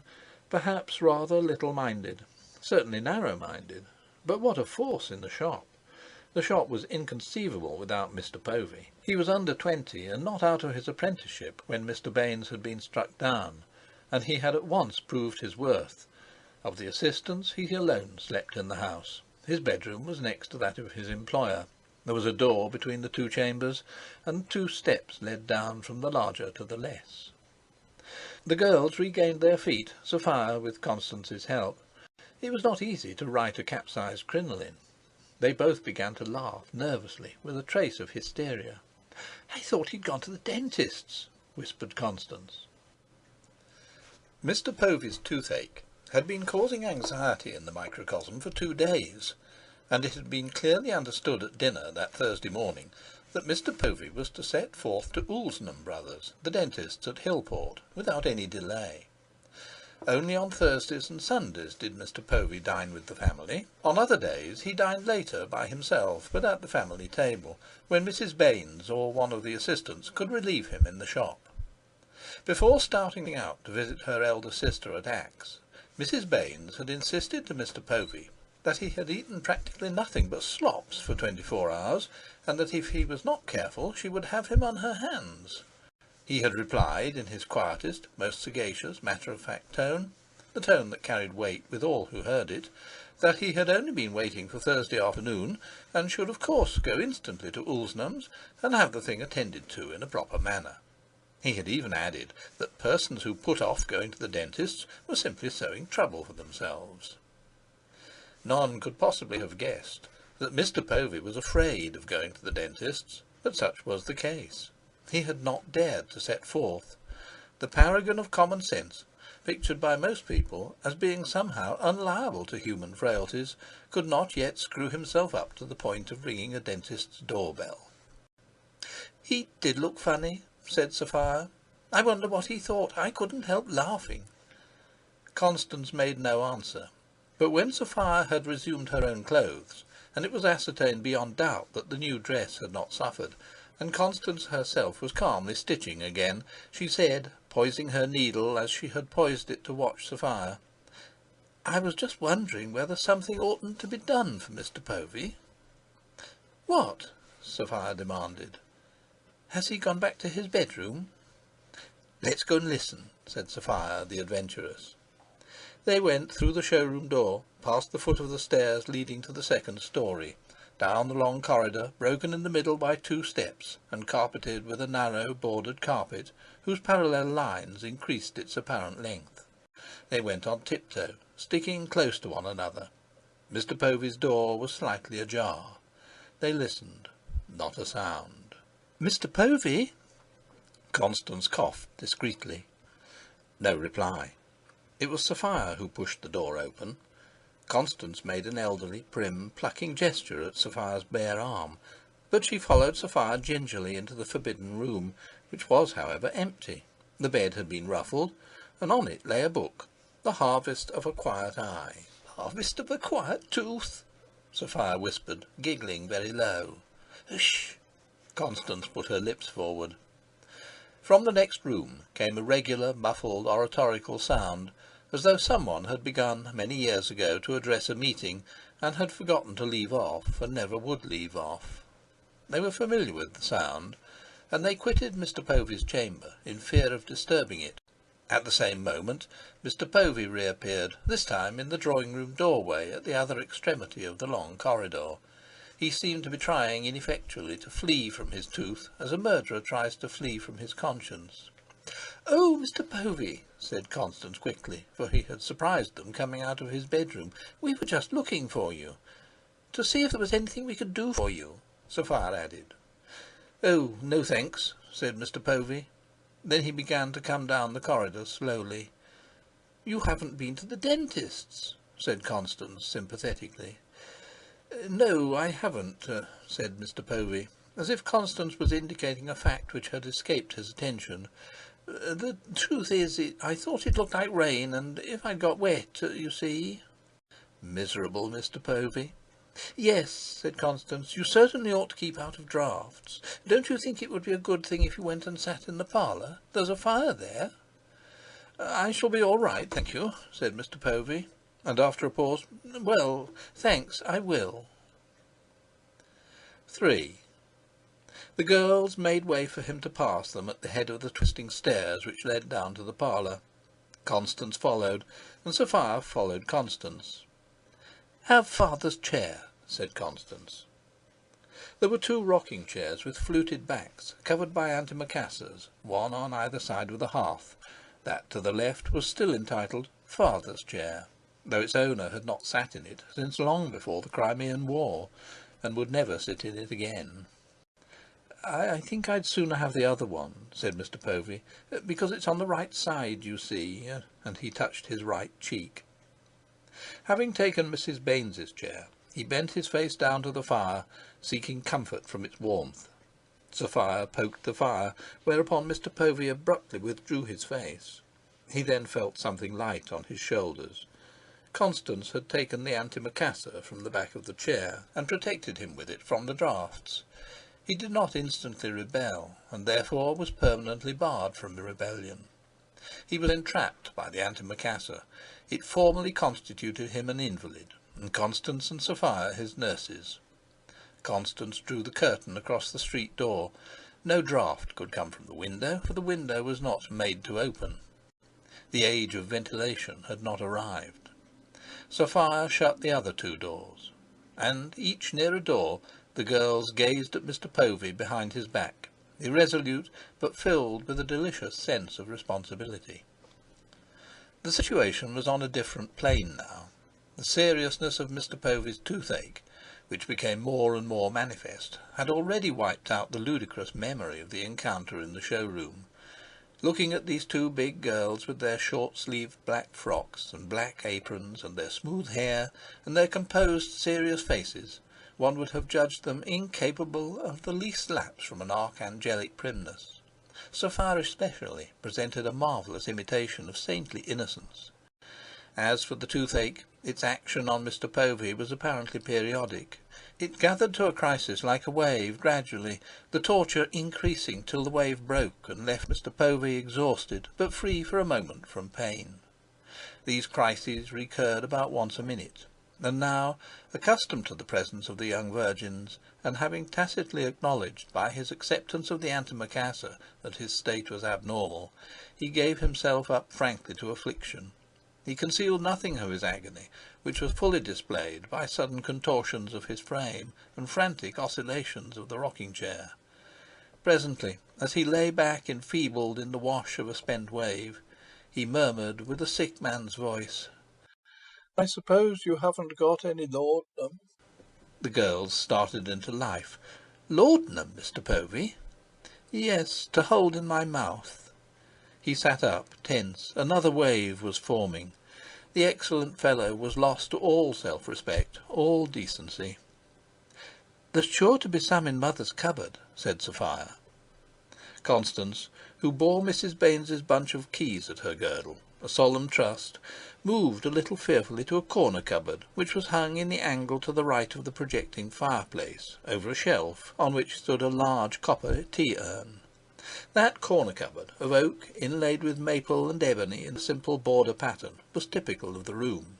perhaps rather little-minded, certainly narrow-minded, but what a force in the shop! The shop was inconceivable without Mr. Povey. He was under 20 and not out of his apprenticeship when Mr. Baines had been struck down, and he had at once proved his worth. Of the assistants, he alone slept in the house. His bedroom was next to that of his employer. There was a door between the two chambers, and 2 steps led down from the larger to the less. The girls regained their feet, Sophia with Constance's help. It was not easy to write a capsized crinoline. They both began to laugh nervously, with a trace of hysteria. "I thought he'd gone to the dentist's," whispered Constance. Mr. Povey's toothache had been causing anxiety in the microcosm for 2 days, and it had been clearly understood at dinner that Thursday morning that Mr. Povey was to set forth to Oulsnam Brothers, the dentists at Hillport, without any delay. Only on Thursdays and Sundays did Mr. Povey dine with the family. On other days he dined later by himself, but at the family table, when Mrs. Baines or one of the assistants could relieve him in the shop. Before starting out to visit her elder sister at Axe, Mrs. Baines had insisted to Mr. Povey that he had eaten practically nothing but slops for 24 hours, and that if he was not careful she would have him on her hands. He had replied in his quietest, most sagacious, matter-of-fact tone, the tone that carried weight with all who heard it, that he had only been waiting for Thursday afternoon, and should of course go instantly to Ulsnum's and have the thing attended to in a proper manner. He had even added that persons who put off going to the dentist's were simply sowing trouble for themselves. None could possibly have guessed that Mr. Povey was afraid of going to the dentist's, but such was the case. He had not dared to set forth. The paragon of common sense, pictured by most people as being somehow unliable to human frailties, could not yet screw himself up to the point of ringing a dentist's doorbell. "He did look funny," said Sophia. "I wonder what he thought. I couldn't help laughing." Constance made no answer, but when Sophia had resumed her own clothes, and it was ascertained beyond doubt that the new dress had not suffered, and Constance herself was calmly stitching again, she said, poising her needle as she had poised it to watch Sophia, "I was just wondering whether something oughtn't to be done for Mr. Povey." "What?" Sophia demanded. "Has he gone back to his bedroom?" "Let's go and listen," said Sophia, the adventuress. They went through the showroom door, past the foot of the stairs leading to the second story, down the long corridor, broken in the middle by 2 steps, and carpeted with a narrow bordered carpet, whose parallel lines increased its apparent length. They went on tiptoe, sticking close to one another. Mr. Povey's door was slightly ajar. They listened. Not a sound. "Mr. Povey?" Constance coughed discreetly. No reply. It was Sophia who pushed the door open. Constance made an elderly, prim, plucking gesture at Sophia's bare arm, but she followed Sophia gingerly into the forbidden room, which was, however, empty. The bed had been ruffled, and on it lay a book, The Harvest of a Quiet Eye. "Harvest of a Quiet Tooth," Sophia whispered, giggling very low. "Hush!" Constance put her lips forward. From the next room came a regular, muffled, oratorical sound, as though someone had begun many years ago to address a meeting, and had forgotten to leave off, and never would leave off. They were familiar with the sound, and they quitted Mr. Povey's chamber in fear of disturbing it. At the same moment Mr. Povey reappeared, this time in the drawing-room doorway at the other extremity of the long corridor. He seemed to be trying ineffectually to flee from his tooth, as a murderer tries to flee from his conscience. "Oh, Mr. Povey," said Constance quickly, for he had surprised them coming out of his bedroom, "we were just looking for you. To see if there was anything we could do for you," Sophia added. "Oh, no thanks," said Mr. Povey. Then he began to come down the corridor slowly. "You haven't been to the dentist's," said Constance sympathetically. "No, I haven't," said Mr. Povey, as if Constance was indicating a fact which had escaped his attention. "The truth is, I thought it looked like rain, and if I'd got wet, you see." Miserable Mr. Povey! "Yes," said Constance, "you certainly ought to keep out of draughts. Don't you think it would be a good thing if you went and sat in the parlour? There's a fire there." "I shall be all right, thank you," said Mr. Povey, and after a pause, "Well, thanks, I will." 3. The girls made way for him to pass them at the head of the twisting stairs which led down to the parlour. Constance followed, and Sophia followed Constance. "Have father's chair," said Constance. There were 2 rocking chairs with fluted backs, covered by antimacassars, one on either side of the hearth. That to the left was still entitled "Father's Chair," though its owner had not sat in it since long before the Crimean War, and would never sit in it again. I think I'd sooner have the other one," said Mr. Povey, "because it's on the right side, you see," and he touched his right cheek. Having taken Mrs. Baines's chair, he bent his face down to the fire, seeking comfort from its warmth. Sophia poked the fire, whereupon Mr. Povey abruptly withdrew his face. He then felt something light on his shoulders. Constance had taken the antimacassar from the back of the chair, and protected him with it from the draughts. He did not instantly rebel, and therefore was permanently barred from rebellion. He was entrapped by the antimacassar. It formally constituted him an invalid, and Constance and Sophia his nurses. Constance drew the curtain across the street door. No draught could come from the window, for the window was not made to open. The age of ventilation had not arrived. Sophia shut the other two doors, and, each near a door, the girls gazed at Mr. Povey behind his back, irresolute but filled with a delicious sense of responsibility. The situation was on a different plane now. The seriousness of Mr. Povey's toothache, which became more and more manifest, had already wiped out the ludicrous memory of the encounter in the show-room. Looking at these two big girls with their short-sleeved black frocks and black aprons and their smooth hair and their composed, serious faces, one would have judged them incapable of the least lapse from an archangelic primness. Sophia especially presented a marvellous imitation of saintly innocence. As for the toothache, its action on Mr. Povey was apparently periodic. It gathered to a crisis like a wave, gradually, the torture increasing till the wave broke and left Mr. Povey exhausted, but free for a moment from pain. These crises recurred about once a minute, and now, accustomed to the presence of the young virgins, and having tacitly acknowledged by his acceptance of the antimacassar that his state was abnormal, he gave himself up frankly to affliction. He concealed nothing of his agony, which was fully displayed by sudden contortions of his frame and frantic oscillations of the rocking-chair. Presently, as he lay back enfeebled in the wash of a spent wave, he murmured with a sick man's voice, "I suppose you haven't got any laudanum?" The girls started into life. "Laudanum, Mr. Povey?" "Yes, to hold in my mouth." He sat up, tense. Another wave was forming. The excellent fellow was lost to all self-respect, all decency. "There's sure to be some in Mother's cupboard," said Sophia. Constance, who bore Mrs. Baines's bunch of keys at her girdle, a solemn trust, moved a little fearfully to a corner cupboard, which was hung in the angle to the right of the projecting fireplace, over a shelf on which stood a large copper tea-urn. That corner cupboard, of oak inlaid with maple and ebony in a simple border pattern, was typical of the room.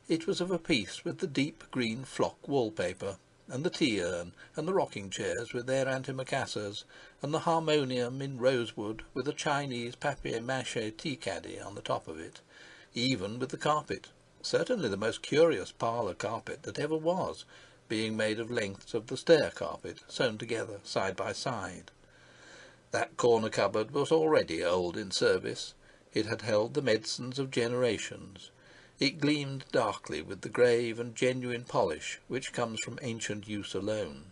It was of a piece with the deep green flock wallpaper, and the tea-urn, and the rocking-chairs with their antimacassars, and the harmonium in rosewood with a Chinese papier-mâché tea-caddy on the top of it, even with the carpet, certainly the most curious parlour carpet that ever was, being made of lengths of the stair carpet sewn together side by side. That corner cupboard was already old in service. It had held the medicines of generations. It gleamed darkly with the grave and genuine polish which comes from ancient use alone.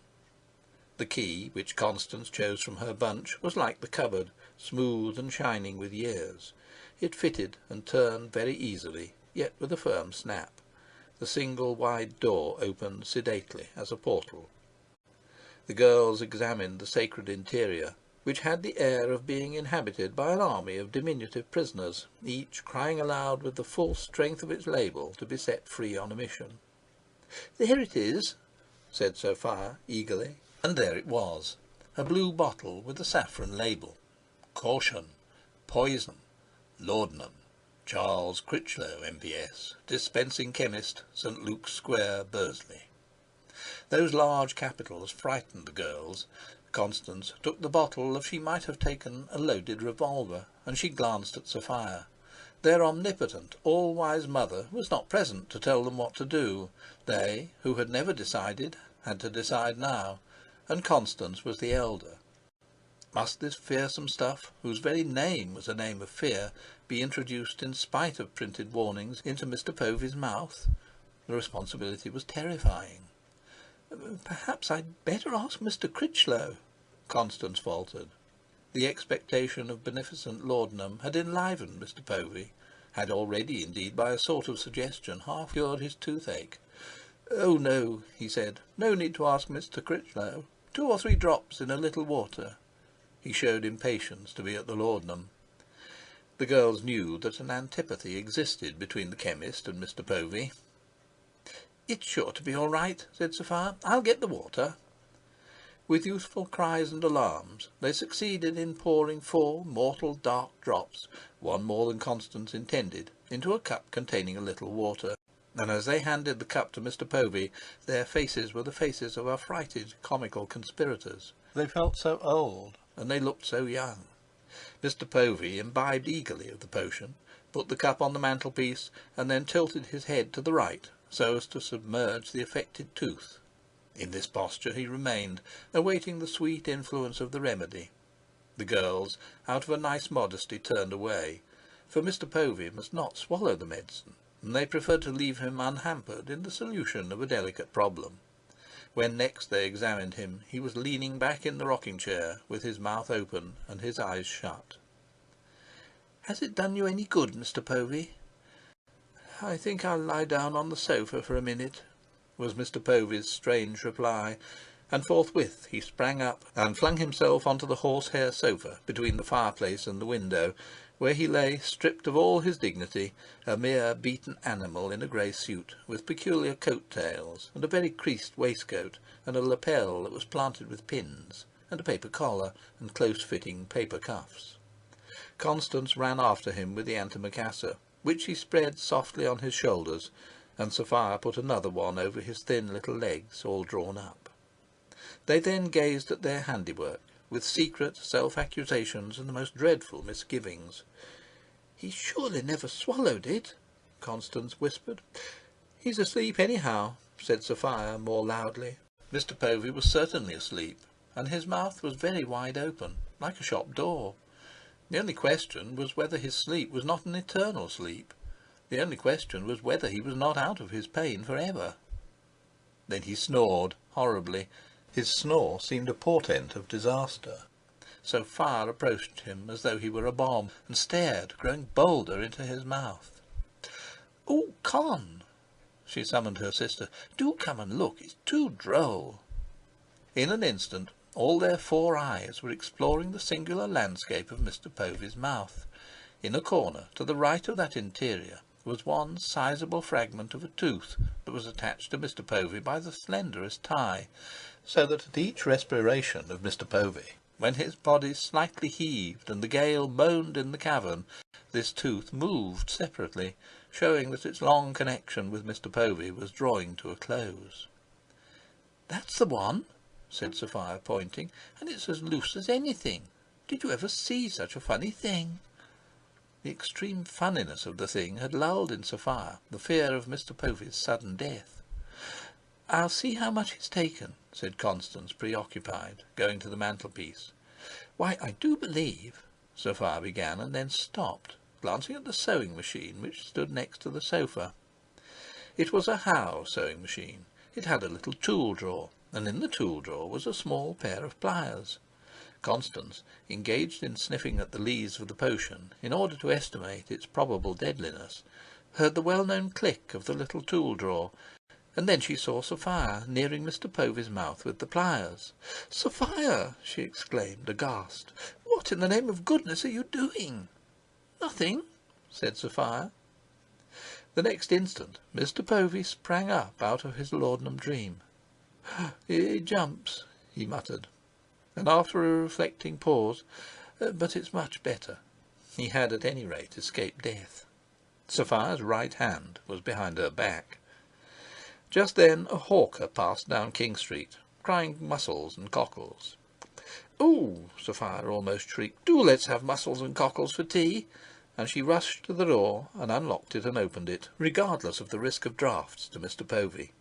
The key, which Constance chose from her bunch, was like the cupboard, smooth and shining with years. It fitted and turned very easily, yet with a firm snap. The single wide door opened sedately as a portal. The girls examined the sacred interior, which had the air of being inhabited by an army of diminutive prisoners, each crying aloud with the full strength of its label to be set free on a mission. "There it is," said Sophia eagerly. And there it was, a blue bottle with a saffron label. "Caution. Poison. Laudanum. Charles Critchlow, M.P.S., Dispensing Chemist, St. Luke's Square, Bursley." Those large capitals frightened the girls. Constance took the bottle as she might have taken a loaded revolver, and she glanced at Sophia. Their omnipotent, all-wise mother was not present to tell them what to do. They, who had never decided, had to decide now, and Constance was the elder. Must this fearsome stuff, whose very name was a name of fear, be introduced in spite of printed warnings into Mr. Povey's mouth? The responsibility was terrifying. "Perhaps I'd better ask Mr. Critchlow," Constance faltered. The expectation of beneficent laudanum had enlivened Mr. Povey, had already, indeed, by a sort of suggestion, half cured his toothache. "Oh, no," he said, "no need to ask Mr. Critchlow. 2 or 3 drops in a little water." He showed impatience to be at the laudanum. The girls knew that an antipathy existed between the chemist and Mr. Povey. "It's sure to be all right," said Sophia. "I'll get the water." With youthful cries and alarms, they succeeded in pouring 4 mortal dark drops, one more than Constance intended, into a cup containing a little water. And as they handed the cup to Mr. Povey, their faces were the faces of affrighted, comical conspirators. They felt so old, and they looked so young. Mr. Povey imbibed eagerly of the potion, put the cup on the mantelpiece, and then tilted his head to the right so as to submerge the affected tooth. In this posture he remained, awaiting the sweet influence of the remedy. The girls, out of a nice modesty, turned away, for Mr. Povey must not swallow the medicine, and they preferred to leave him unhampered in the solution of a delicate problem. When next they examined him, he was leaning back in the rocking-chair, with his mouth open and his eyes shut. "Has it done you any good, Mr. Povey?" "I think I'll lie down on the sofa for a minute," was Mr. Povey's strange reply, and forthwith he sprang up and flung himself onto the horsehair sofa between the fireplace and the window, where he lay stripped of all his dignity, a mere beaten animal in a grey suit, with peculiar coat-tails, and a very creased waistcoat, and a lapel that was planted with pins, and a paper collar, and close-fitting paper cuffs. Constance ran after him with the antimacassar, which she spread softly on his shoulders, and Sophia put another one over his thin little legs, all drawn up. They then gazed at their handiwork, with secret self-accusations and the most dreadful misgivings. "He surely never swallowed it," Constance whispered. "He's asleep anyhow," said Sophia more loudly. Mr. Povey was certainly asleep, and his mouth was very wide open, like a shop door. The only question was whether his sleep was not an eternal sleep. The only question was whether he was not out of his pain for ever. Then he snored horribly. His snore seemed a portent of disaster. Sophia approached him as though he were a bomb, and stared, growing bolder, into his mouth. "Oh, Con!" She summoned her sister. "Do come and look. It's too droll." In an instant all their 4 eyes were exploring the singular landscape of Mr. Povey's mouth. In a corner, to the right of that interior, was one sizable fragment of a tooth that was attached to Mr. Povey by the slenderest tie, so that at each respiration of Mr. Povey, when his body slightly heaved and the gale moaned in the cavern, this tooth moved separately, showing that its long connection with Mr. Povey was drawing to a close. "That's the one," said Sophia, pointing, "and it's as loose as anything. Did you ever see such a funny thing?" The extreme funniness of the thing had lulled in Sophia the fear of Mr. Povey's sudden death. "I'll see how much it's taken," said Constance, preoccupied, going to the mantelpiece. "Why, I do believe—" Sophia began, and then stopped, glancing at the sewing machine which stood next to the sofa. It was a Howe sewing machine. It had a little tool drawer, and in the tool drawer was a small pair of pliers. Constance, engaged in sniffing at the lees of the potion in order to estimate its probable deadliness, heard the well-known click of the little tool drawer, and then she saw Sophia nearing Mr. Povey's mouth with the pliers. "Sophia!" she exclaimed, aghast. "What in the name of goodness are you doing?" "Nothing," said Sophia. The next instant Mr. Povey sprang up out of his laudanum dream. "He jumps," he muttered, and after a reflecting pause, "but it's much better." He had at any rate escaped death. Sophia's right hand was behind her back. Just then a hawker passed down King Street, crying mussels and cockles. "Oh!" Sophia almost shrieked, "do let's have mussels and cockles for tea!" And she rushed to the door and unlocked it and opened it, regardless of the risk of draughts to Mr. Povey.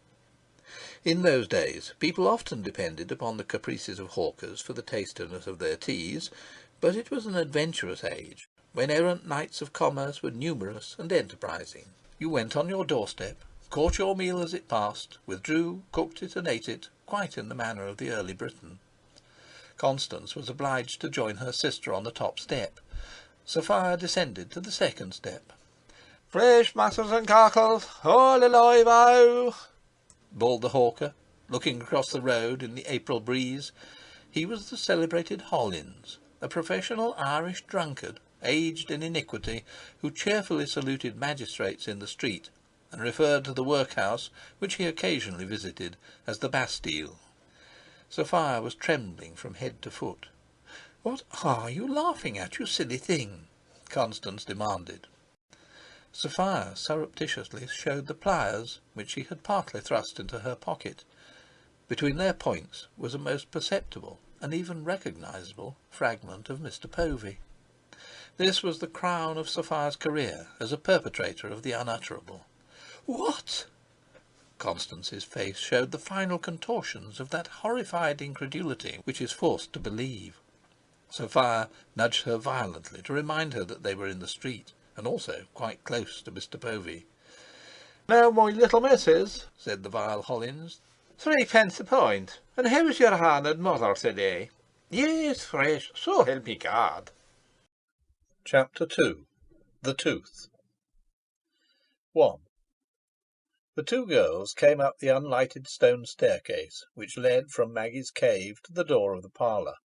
In those days people often depended upon the caprices of hawkers for the tastiness of their teas, but it was an adventurous age, when errant knights of commerce were numerous and enterprising. You went on your doorstep, caught your meal as it passed, withdrew, cooked it and ate it, quite in the manner of the early Briton. Constance was obliged to join her sister on the top step. Sophia descended to the second step. "Fresh mussels and cockles, all alive, oh!" bawled the hawker, looking across the road in the April breeze. He was the celebrated Hollins, a professional Irish drunkard, aged in iniquity, who cheerfully saluted magistrates in the street, and referred to the workhouse, which he occasionally visited, as the Bastille. Sophia was trembling from head to foot. "What are you laughing at, you silly thing?" Constance demanded. Sophia surreptitiously showed the pliers, which she had partly thrust into her pocket. Between their points was a most perceptible and even recognizable fragment of Mr. Povey. This was the crown of Sophia's career as a perpetrator of the unutterable. "What?" Constance's face showed the final contortions of that horrified incredulity which is forced to believe. Sophia nudged her violently to remind her that they were in the street, and also quite close to Mr. Povey. "Now, my little missus," said the vile Hollins, "threepence a pint. And how's your honoured mother today?" "Yes, fresh, so help me God." Chapter 2. The Tooth. 1. The two girls came up the unlighted stone staircase which led from Maggie's cave to the door of the parlour.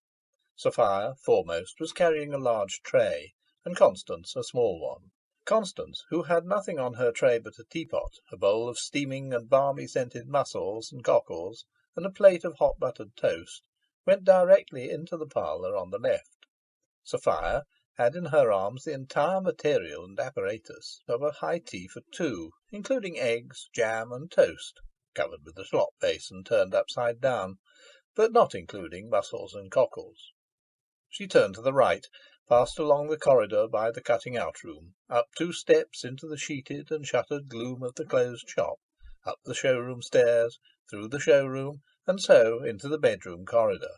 Sophia, foremost, was carrying a large tray, and Constance a small one. Constance, who had nothing on her tray but a teapot, a bowl of steaming and balmy-scented mussels and cockles, and a plate of hot buttered toast, went directly into the parlour on the left. Sophia had in her arms the entire material and apparatus of a high tea for two, including eggs, jam, and toast, covered with a slop basin turned upside down, but not including mussels and cockles. She turned to the right, passed along the corridor by the cutting-out room, up 2 steps into the sheeted and shuttered gloom of the closed shop, up the showroom stairs, through the showroom, and so into the bedroom corridor.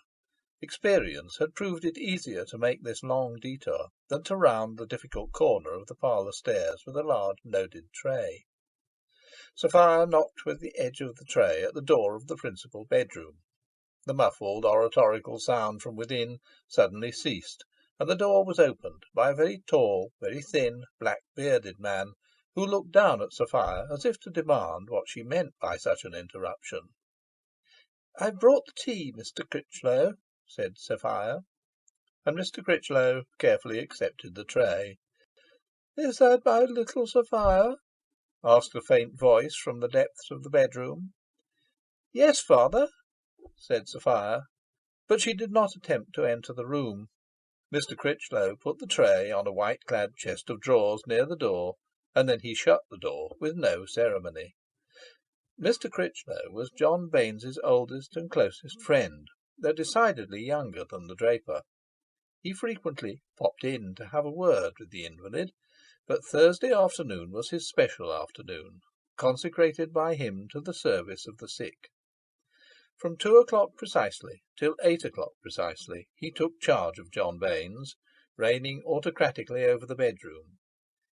Experience had proved it easier to make this long detour than to round the difficult corner of the parlour stairs with a large loaded tray. Sophia knocked with the edge of the tray at the door of the principal bedroom. The muffled oratorical sound from within suddenly ceased, and the door was opened by a very tall, very thin, black-bearded man, who looked down at Sophia as if to demand what she meant by such an interruption. "I've brought the tea, Mr. Critchlow," said Sophia, and Mr. Critchlow carefully accepted the tray. "Is that my little Sophia?" asked a faint voice from the depths of the bedroom. "Yes, father," said Sophia, but she did not attempt to enter the room. Mr. Critchlow put the tray on a white-clad chest of drawers near the door, and then he shut the door with no ceremony. Mr. Critchlow was John Baines's oldest and closest friend, though decidedly younger than the draper. He frequently popped in to have a word with the invalid, but Thursday afternoon was his special afternoon, consecrated by him to the service of the sick. From 2 o'clock precisely till 8 o'clock precisely he took charge of John Baines, reigning autocratically over the bedroom.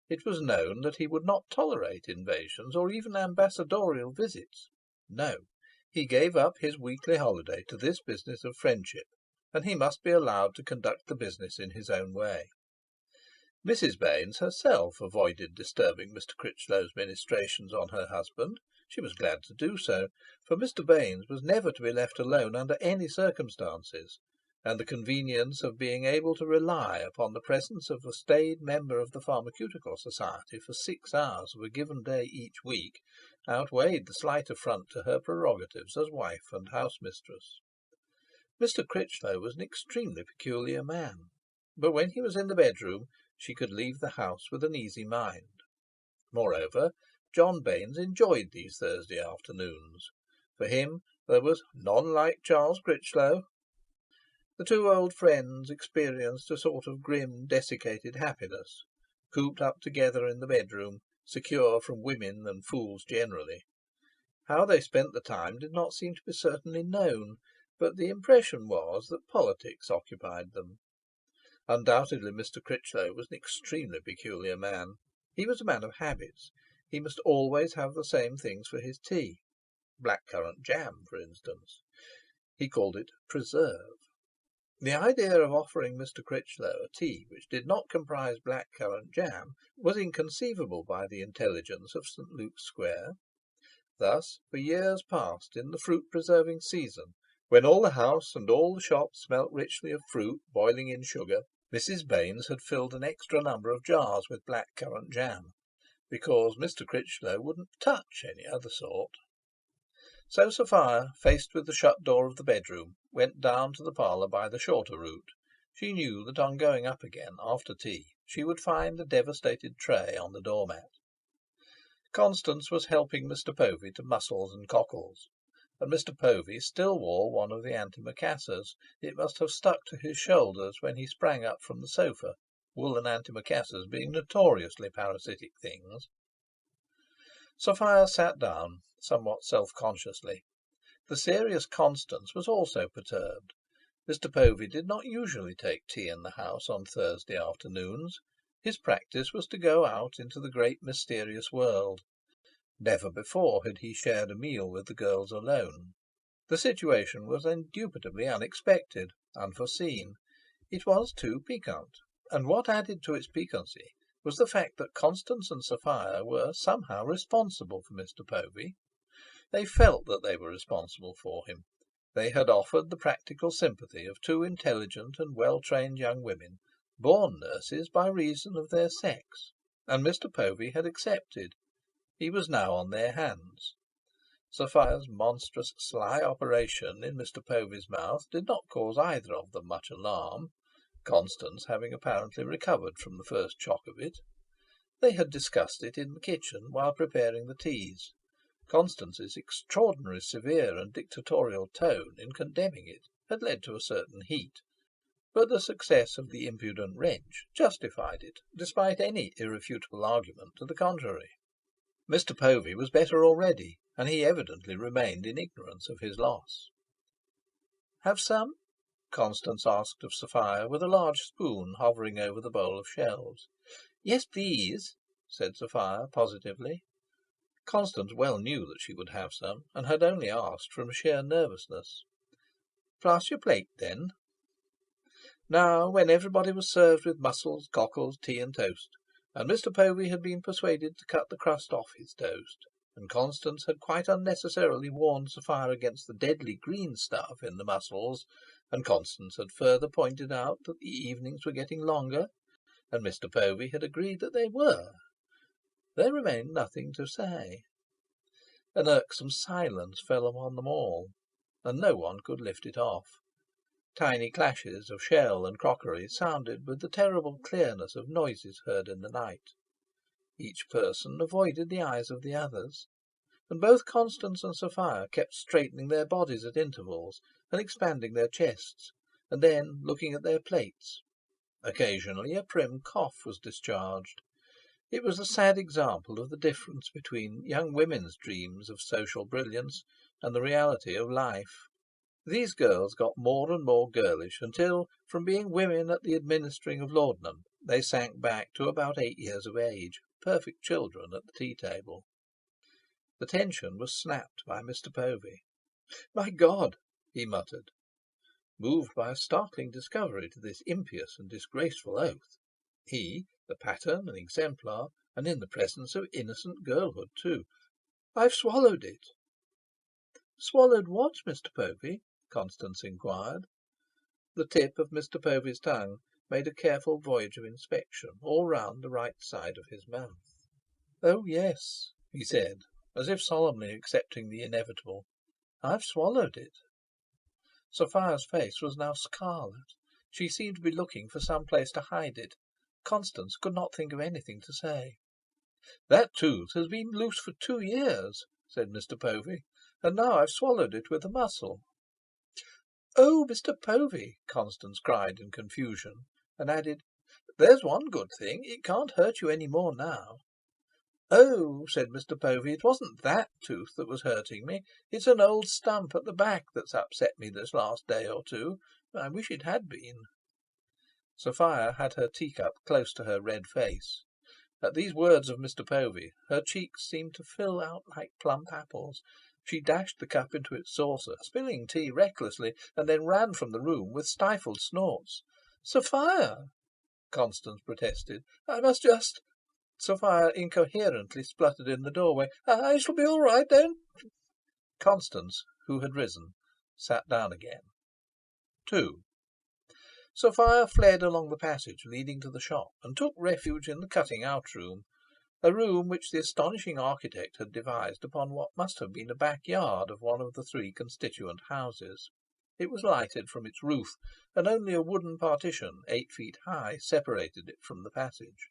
It was known that he would not tolerate invasions or even ambassadorial visits. No, he gave up his weekly holiday to this business of friendship, and he must be allowed to conduct the business in his own way. Mrs. Baines herself avoided disturbing Mr. Critchlow's ministrations on her husband. She was glad to do so, for Mr. Baines was never to be left alone under any circumstances, and the convenience of being able to rely upon the presence of a staid member of the Pharmaceutical Society for 6 hours of a given day each week outweighed the slight affront to her prerogatives as wife and housemistress. Mr. Critchlow was an extremely peculiar man, but when he was in the bedroom she could leave the house with an easy mind. Moreover, John Baines enjoyed these Thursday afternoons. For him there was none like Charles Critchlow. The two old friends experienced a sort of grim, desiccated happiness, cooped up together in the bedroom, secure from women and fools generally. How they spent the time did not seem to be certainly known, but the impression was that politics occupied them. Undoubtedly Mr. Critchlow was an extremely peculiar man. He was a man of habits. He must always have the same things for his tea. Black-currant jam, for instance. He called it preserve. The idea of offering Mr. Critchlow a tea which did not comprise black-currant jam was inconceivable by the intelligence of St. Luke's Square. Thus, for years past, in the fruit-preserving season, when all the house and all the shop smelt richly of fruit boiling in sugar, Mrs. Baines had filled an extra number of jars with black-currant jam, because Mr. Critchlow wouldn't touch any other sort. So Sophia, faced with the shut door of the bedroom, went down to the parlour by the shorter route. She knew that on going up again, after tea, she would find the devastated tray on the doormat. Constance was helping Mr. Povey to mussels and cockles, and Mr. Povey still wore one of the antimacassars. It must have stuck to his shoulders when he sprang up from the sofa, woolen antimacassars being notoriously parasitic things. Sophia sat down, somewhat self-consciously. The serious Constance was also perturbed. Mr. Povey did not usually take tea in the house on Thursday afternoons. His practice was to go out into the great mysterious world. Never before had he shared a meal with the girls alone. The situation was indubitably unexpected, unforeseen. It was too piquant, and what added to its piquancy was the fact that Constance and Sophia were somehow responsible for Mr. Povey. They felt that they were responsible for him. They had offered the practical sympathy of two intelligent and well-trained young women, born nurses by reason of their sex, and Mr. Povey had accepted. He was now on their hands. Sophia's monstrous sly operation in Mr. Povey's mouth did not cause either of them much alarm, Constance having apparently recovered from the first shock of it. They had discussed it in the kitchen while preparing the teas. Constance's extraordinary severe and dictatorial tone in condemning it had led to a certain heat, but the success of the impudent wrench justified it, despite any irrefutable argument to the contrary. Mr. Povey was better already, and he evidently remained in ignorance of his loss. "Have some?" Constance asked of Sophia, with a large spoon hovering over the bowl of shells. "Yes, please," said Sophia positively. Constance well knew that she would have some, and had only asked from sheer nervousness. "Pass your plate, then." Now, when everybody was served with mussels, cockles, tea and toast, and Mr. Povey had been persuaded to cut the crust off his toast, and Constance had quite unnecessarily warned Sophia against the deadly green stuff in the mussels, and Constance had further pointed out that the evenings were getting longer, and Mr. Povey had agreed that they were, there remained nothing to say. An irksome silence fell upon them all, and no one could lift it off. Tiny clashes of shell and crockery sounded with the terrible clearness of noises heard in the night. Each person avoided the eyes of the others, and both Constance and Sophia kept straightening their bodies at intervals and expanding their chests, and then looking at their plates. Occasionally a prim cough was discharged. It was a sad example of the difference between young women's dreams of social brilliance and the reality of life. These girls got more and more girlish until, from being women at the administering of laudanum, they sank back to about 8 years of age, perfect children at the tea-table. The tension was snapped by Mr. Povey. "My God!" he muttered, moved by a startling discovery to this impious and disgraceful oath. He, the pattern and exemplar, and in the presence of innocent girlhood too. "I've swallowed it." "Swallowed what, Mr. Povey?" Constance inquired. The tip of Mr. Povey's tongue made a careful voyage of inspection all round the right side of his mouth. "Oh, yes," he said, as if solemnly accepting the inevitable. "I've swallowed it." Sophia's face was now scarlet. She seemed to be looking for some place to hide it. Constance could not think of anything to say. "That tooth has been loose for 2 years," said Mr. Povey, "and now I've swallowed it with a mussel." "Oh, Mr. Povey!" Constance cried in confusion, and added, "There's one good thing, it can't hurt you any more now." "Oh," said Mr. Povey, "it wasn't that tooth that was hurting me. It's an old stump at the back that's upset me this last day or two. I wish it had been." Sophia had her teacup close to her red face. At these words of Mr. Povey, her cheeks seemed to fill out like plump apples. She dashed the cup into its saucer, spilling tea recklessly, and then ran from the room with stifled snorts. "Sophia!" Constance protested. "I must just—" Sophia incoherently spluttered in the doorway. "I shall be all right, don't—" Constance, who had risen, sat down again. 2. Sophia fled along the passage leading to the shop, and took refuge in the cutting-out room, a room which the astonishing architect had devised upon what must have been a backyard of one of the 3 constituent houses. It was lighted from its roof, and only a wooden partition 8 feet high separated it from the passage.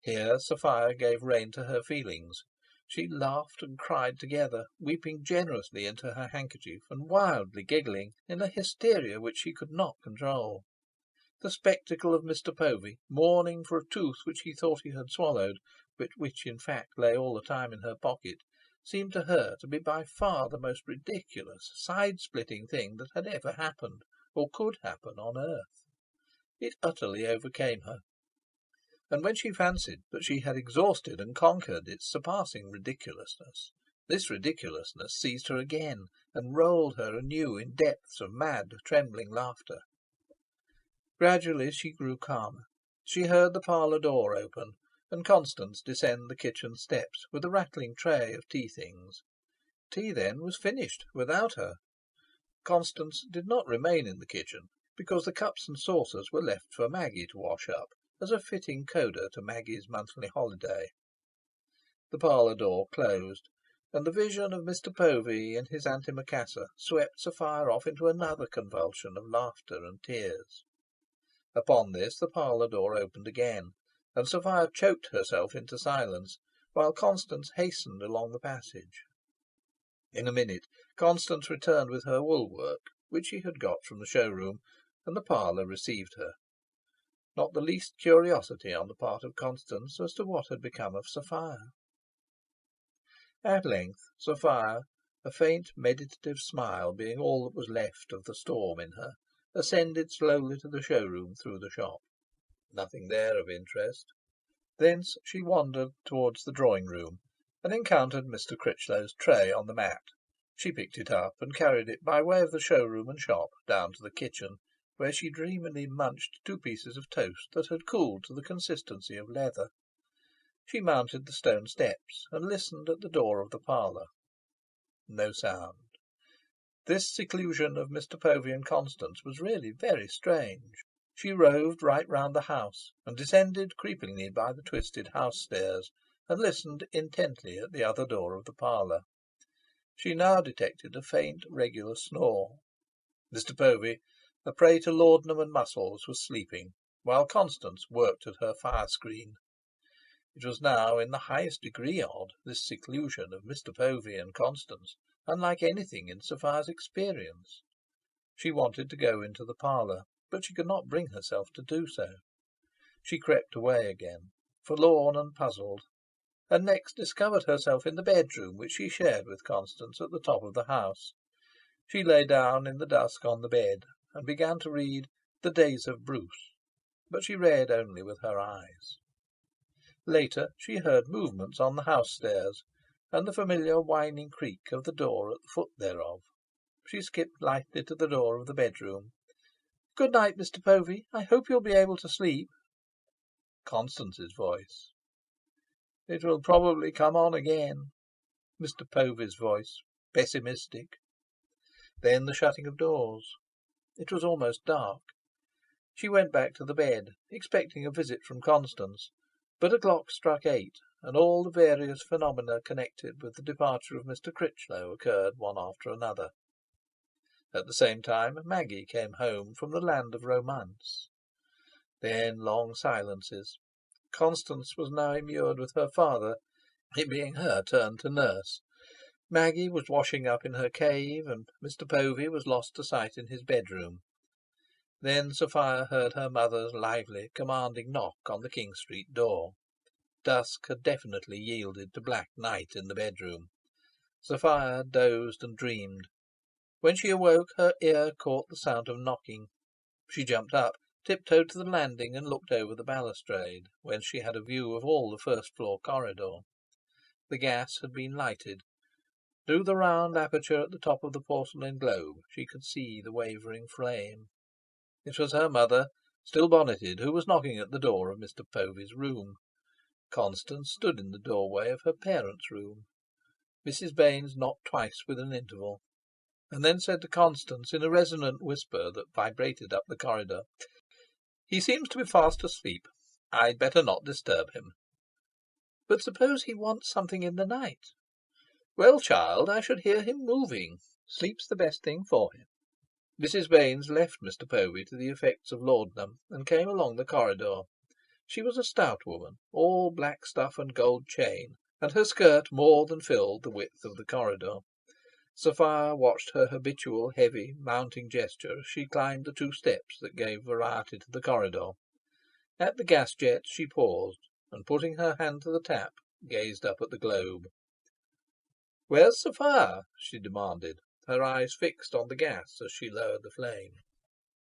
Here Sophia gave rein to her feelings. She laughed and cried together, weeping generously into her handkerchief, and wildly giggling, in a hysteria which she could not control. The spectacle of Mr. Povey mourning for a tooth which he thought he had swallowed, but which in fact lay all the time in her pocket, seemed to her to be by far the most ridiculous, side-splitting thing that had ever happened, or could happen, on earth. It utterly overcame her. And when she fancied that she had exhausted and conquered its surpassing ridiculousness, this ridiculousness seized her again, and rolled her anew in depths of mad, trembling laughter. Gradually she grew calmer. She heard the parlour door open, and Constance descend the kitchen steps with a rattling tray of tea things. Tea, then, was finished without her. Constance did not remain in the kitchen, because the cups and saucers were left for Maggie to wash up, as a fitting coda to Maggie's monthly holiday. The parlour door closed, and the vision of Mr. Povey in his antimacassar swept Sophia off into another convulsion of laughter and tears. Upon this the parlour door opened again, and Sophia choked herself into silence, while Constance hastened along the passage. In a minute Constance returned with her wool work, which she had got from the showroom, and the parlour received her. Not the least curiosity on the part of Constance as to what had become of Sophia. At length Sophia, a faint meditative smile being all that was left of the storm in her, ascended slowly to the showroom through the shop. Nothing there of interest. Thence she wandered towards the drawing-room, and encountered Mr. Critchlow's tray on the mat. She picked it up, and carried it by way of the showroom and shop down to the kitchen, where she dreamily munched 2 pieces of toast that had cooled to the consistency of leather. She mounted the stone steps, and listened at the door of the parlour. No sound. This seclusion of Mr. Povey and Constance was really very strange. She roved right round the house, and descended creepingly by the twisted house stairs, and listened intently at the other door of the parlour. She now detected a faint, regular snore. Mr. Povey, a prey to laudanum and muscles, was sleeping, while Constance worked at her fire-screen. It was now in the highest degree odd, this seclusion of Mr. Povey and Constance, unlike anything in Sophia's experience. She wanted to go into the parlour, but she could not bring herself to do so. She crept away again, forlorn and puzzled, and next discovered herself in the bedroom which she shared with Constance at the top of the house. She lay down in the dusk on the bed, and began to read The Days of Bruce, but she read only with her eyes. Later she heard movements on the house stairs, and the familiar whining creak of the door at the foot thereof. She skipped lightly to the door of the bedroom. "Good night, Mr. Povey. I hope you'll be able to sleep." Constance's voice. "It will probably come on again." Mr. Povey's voice, pessimistic. Then the shutting of doors. It was almost dark. She went back to the bed, expecting a visit from Constance, but a clock struck 8, and all the various phenomena connected with the departure of Mr. Critchlow occurred one after another. At the same time Maggie came home from the land of romance. Then long silences. Constance was now immured with her father, it being her turn to nurse. Maggie was washing up in her cave, and Mr. Povey was lost to sight in his bedroom. Then Sophia heard her mother's lively, commanding knock on the King Street door. Dusk had definitely yielded to black night in the bedroom. Sophia dozed and dreamed. When she awoke, her ear caught the sound of knocking. She jumped up, tiptoed to the landing, and looked over the balustrade, whence she had a view of all the first-floor corridor. The gas had been lighted. Through the round aperture at the top of the porcelain globe she could see the wavering flame. It was her mother, still bonneted, who was knocking at the door of Mr. Povey's room. Constance stood in the doorway of her parents' room. Mrs. Baines knocked twice with an interval, and then said to Constance in a resonant whisper that vibrated up the corridor, "He seems to be fast asleep. I'd better not disturb him." "But suppose he wants something in the night?" "Well, child, I should hear him moving. Sleep's the best thing for him." Mrs. Baines left Mr. Povey to the effects of laudanum, and came along the corridor. She was a stout woman, all black stuff and gold chain, and her skirt more than filled the width of the corridor. Sophia watched her habitual heavy mounting gesture as she climbed the 2 steps that gave variety to the corridor. At the gas jet she paused, and putting her hand to the tap, gazed up at the globe. "Where's Sophia?" she demanded, her eyes fixed on the gas as she lowered the flame.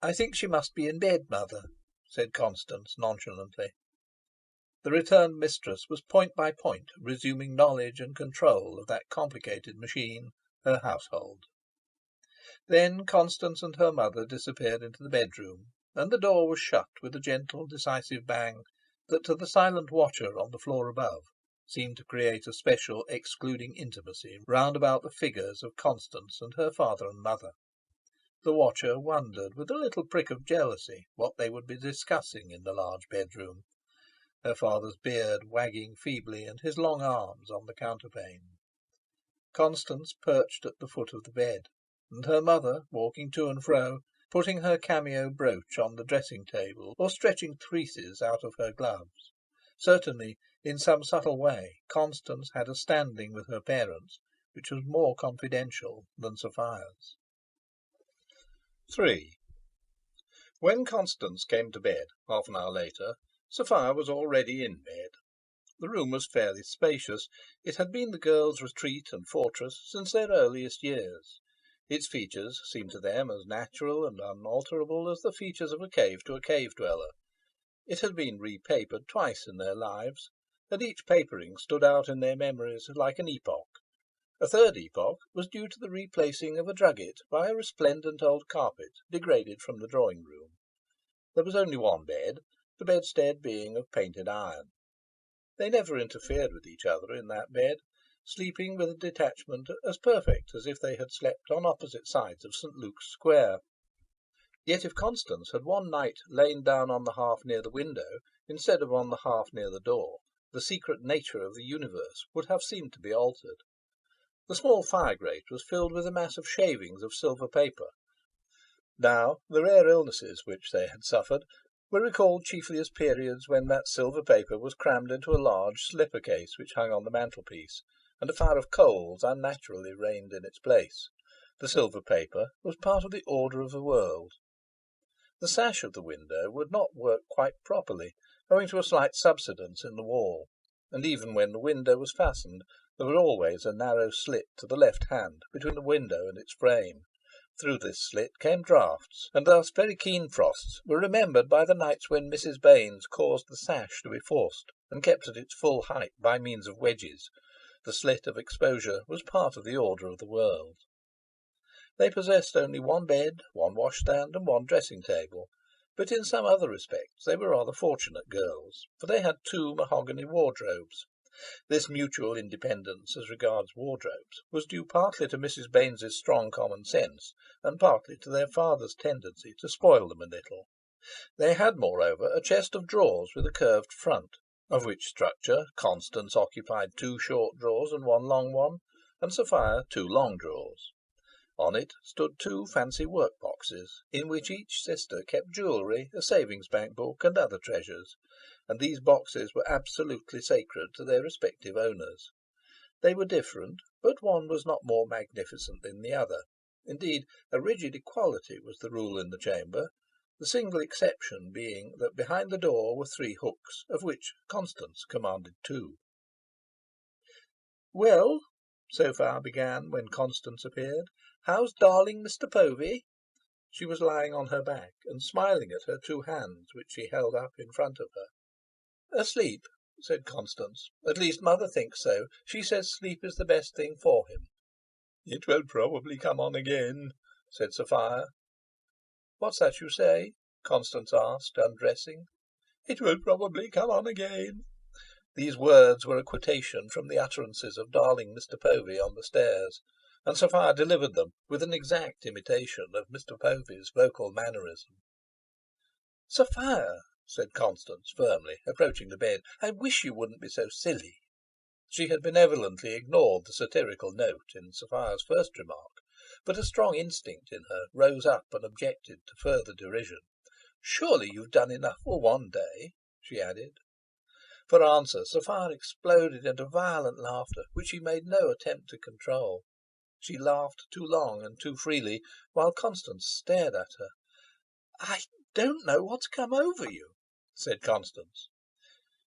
"I think she must be in bed, mother," said Constance nonchalantly. The returned mistress was point by point resuming knowledge and control of that complicated machine, her household. Then Constance and her mother disappeared into the bedroom, and the door was shut with a gentle, decisive bang that, to the silent watcher on the floor above, seemed to create a special excluding intimacy round about the figures of Constance and her father and mother. The watcher wondered with a little prick of jealousy what they would be discussing in the large bedroom, her father's beard wagging feebly and his long arms on the counterpane. Constance perched at the foot of the bed, and her mother walking to and fro, putting her cameo brooch on the dressing-table or stretching creases out of her gloves. Certainly, in some subtle way, Constance had a standing with her parents which was more confidential than Sophia's. 3. When Constance came to bed, half an hour later, Sophia was already in bed. The room was fairly spacious. It had been the girls' retreat and fortress since their earliest years. Its features seemed to them as natural and unalterable as the features of a cave to a cave-dweller. It had been repapered twice in their lives, and each papering stood out in their memories like an epoch. A third epoch was due to the replacing of a drugget by a resplendent old carpet degraded from the drawing-room. There was only one bed, the bedstead being of painted iron. They never interfered with each other in that bed, sleeping with a detachment as perfect as if they had slept on opposite sides of St. Luke's Square. Yet if Constance had one night lain down on the half near the window instead of on the half near the door, the secret nature of the universe would have seemed to be altered. The small fire-grate was filled with a mass of shavings of silver paper. Now, the rare illnesses which they had suffered were recalled chiefly as periods when that silver paper was crammed into a large slipper-case which hung on the mantelpiece, and a fire of coals unnaturally reigned in its place. The silver paper was part of the order of the world. The sash of the window would not work quite properly, owing to a slight subsidence in the wall, and even when the window was fastened, there was always a narrow slit to the left hand between the window and its frame. Through this slit came draughts, and thus very keen frosts were remembered by the nights when Mrs. Baines caused the sash to be forced and kept at its full height by means of wedges. The slit of exposure was part of the order of the world. They possessed only one bed, one washstand, and one dressing-table, but in some other respects they were rather fortunate girls, for they had 2 mahogany wardrobes. This mutual independence as regards wardrobes was due partly to Mrs. Baines's strong common sense, and partly to their father's tendency to spoil them a little. They had, moreover, a chest of drawers with a curved front, of which structure Constance occupied 2 short drawers and 1 long one, and Sophia 2 long drawers. On it stood 2 fancy work-boxes, in which each sister kept jewellery, a savings-bank book, and other treasures, and these boxes were absolutely sacred to their respective owners. They were different, but one was not more magnificent than the other. Indeed, a rigid equality was the rule in the chamber, the single exception being that behind the door were 3 hooks, of which Constance commanded 2. "Well," Sophia began when Constance appeared, "how's darling Mr. Povey?" She was lying on her back and smiling at her 2 hands, which she held up in front of her. "Asleep," said Constance. "At least mother thinks so. She says sleep is the best thing for him." "It will probably come on again," said Sophia. "What's that you say?" Constance asked, undressing. "It will probably come on again." These words were a quotation from the utterances of darling Mr. Povey on the stairs, and Sophia delivered them with an exact imitation of Mr. Povey's vocal mannerism. "Sophia," said Constance firmly, approaching the bed, "I wish you wouldn't be so silly." She had benevolently ignored the satirical note in Sophia's first remark, but a strong instinct in her rose up and objected to further derision. "Surely you've done enough for one day," she added. For answer, Sophia exploded into violent laughter, which she made no attempt to control. She laughed too long and too freely, while Constance stared at her. "I don't know what's come over you," said Constance.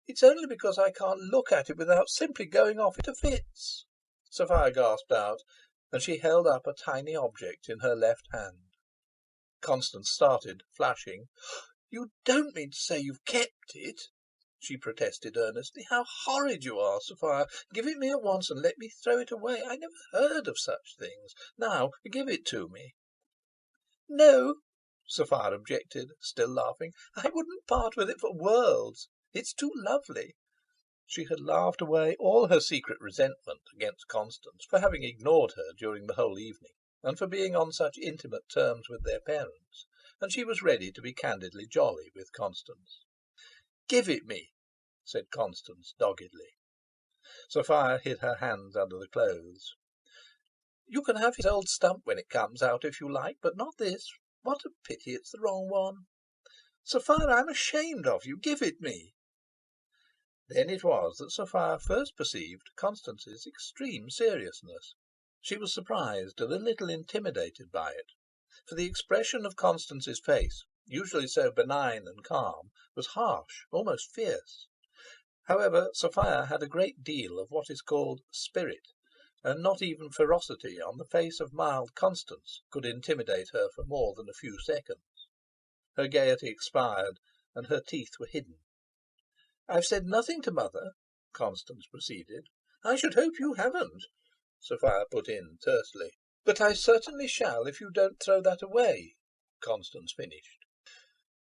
"It's only because I can't look at it without simply going off into fits," Sophia gasped out, and she held up a tiny object in her left hand. Constance started, flushing. "You don't mean to say you've kept it?" she protested earnestly. "How horrid you are, Sophia! Give it me at once and let me throw it away. I never heard of such things. Now, give it to me." "No," Sophia objected, still laughing. "I wouldn't part with it for worlds. It's too lovely." She had laughed away all her secret resentment against Constance for having ignored her during the whole evening, and for being on such intimate terms with their parents, and she was ready to be candidly jolly with Constance. "Give it me," said Constance doggedly. Sophia hid her hands under the clothes. "You can have his old stump when it comes out if you like, but not this. What a pity it's the wrong one. Sophia, I'm ashamed of you. Give it me." Then it was that Sophia first perceived Constance's extreme seriousness. She was surprised and a little intimidated by it, for the expression of Constance's face, usually so benign and calm, was harsh, almost fierce. However, Sophia had a great deal of what is called spirit, and not even ferocity on the face of mild Constance could intimidate her for more than a few seconds. Her gaiety expired, and her teeth were hidden. "I've said nothing to Mother," Constance proceeded. "I should hope you haven't," Sophia put in tersely. "But I certainly shall if you don't throw that away," Constance finished.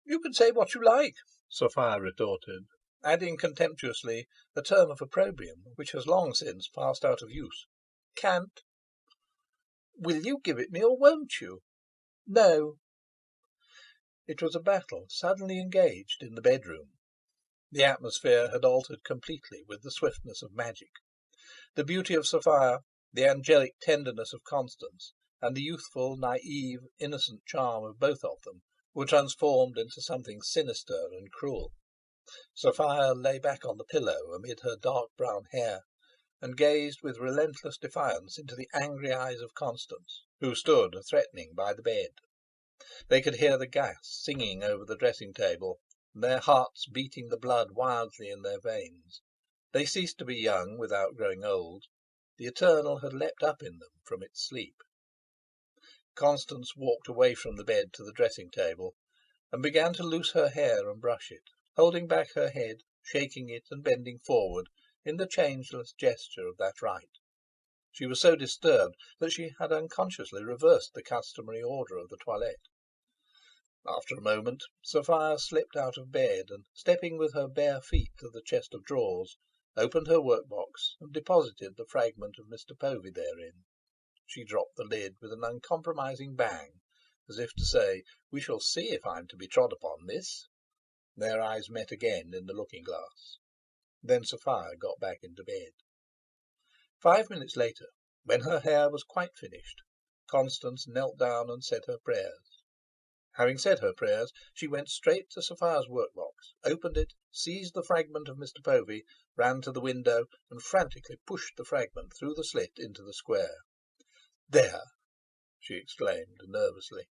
"You can say what you like," Sophia retorted, adding contemptuously a term of opprobrium which has long since passed out of use. "Can't." "Will you give it me or won't you?" "No." It was a battle suddenly engaged in the bedroom. The atmosphere had altered completely with the swiftness of magic. The beauty of Sophia, the angelic tenderness of Constance, and the youthful, naive, innocent charm of both of them were transformed into something sinister and cruel. Sophia lay back on the pillow amid her dark brown hair, and gazed with relentless defiance into the angry eyes of Constance, who stood threatening by the bed. They could hear the gas singing over the dressing table, and their hearts beating the blood wildly in their veins. They ceased to be young without growing old. The eternal had leapt up in them from its sleep. Constance walked away from the bed to the dressing table, and began to loose her hair and brush it, holding back her head, shaking it and bending forward in the changeless gesture of that rite. She was so disturbed that she had unconsciously reversed the customary order of the toilette. After a moment, Sophia slipped out of bed, and stepping with her bare feet to the chest of drawers, opened her workbox and deposited the fragment of Mr. Povey therein. She dropped the lid with an uncompromising bang, as if to say, "We shall see if I'm to be trod upon, miss." Their eyes met again in the looking-glass. Then Sophia got back into bed. 5 minutes later, when her hair was quite finished, Constance knelt down and said her prayers. Having said her prayers, she went straight to Sophia's workbox, opened it, seized the fragment of Mr. Povey, ran to the window, and frantically pushed the fragment through the slit into the square. "There!" she exclaimed nervously.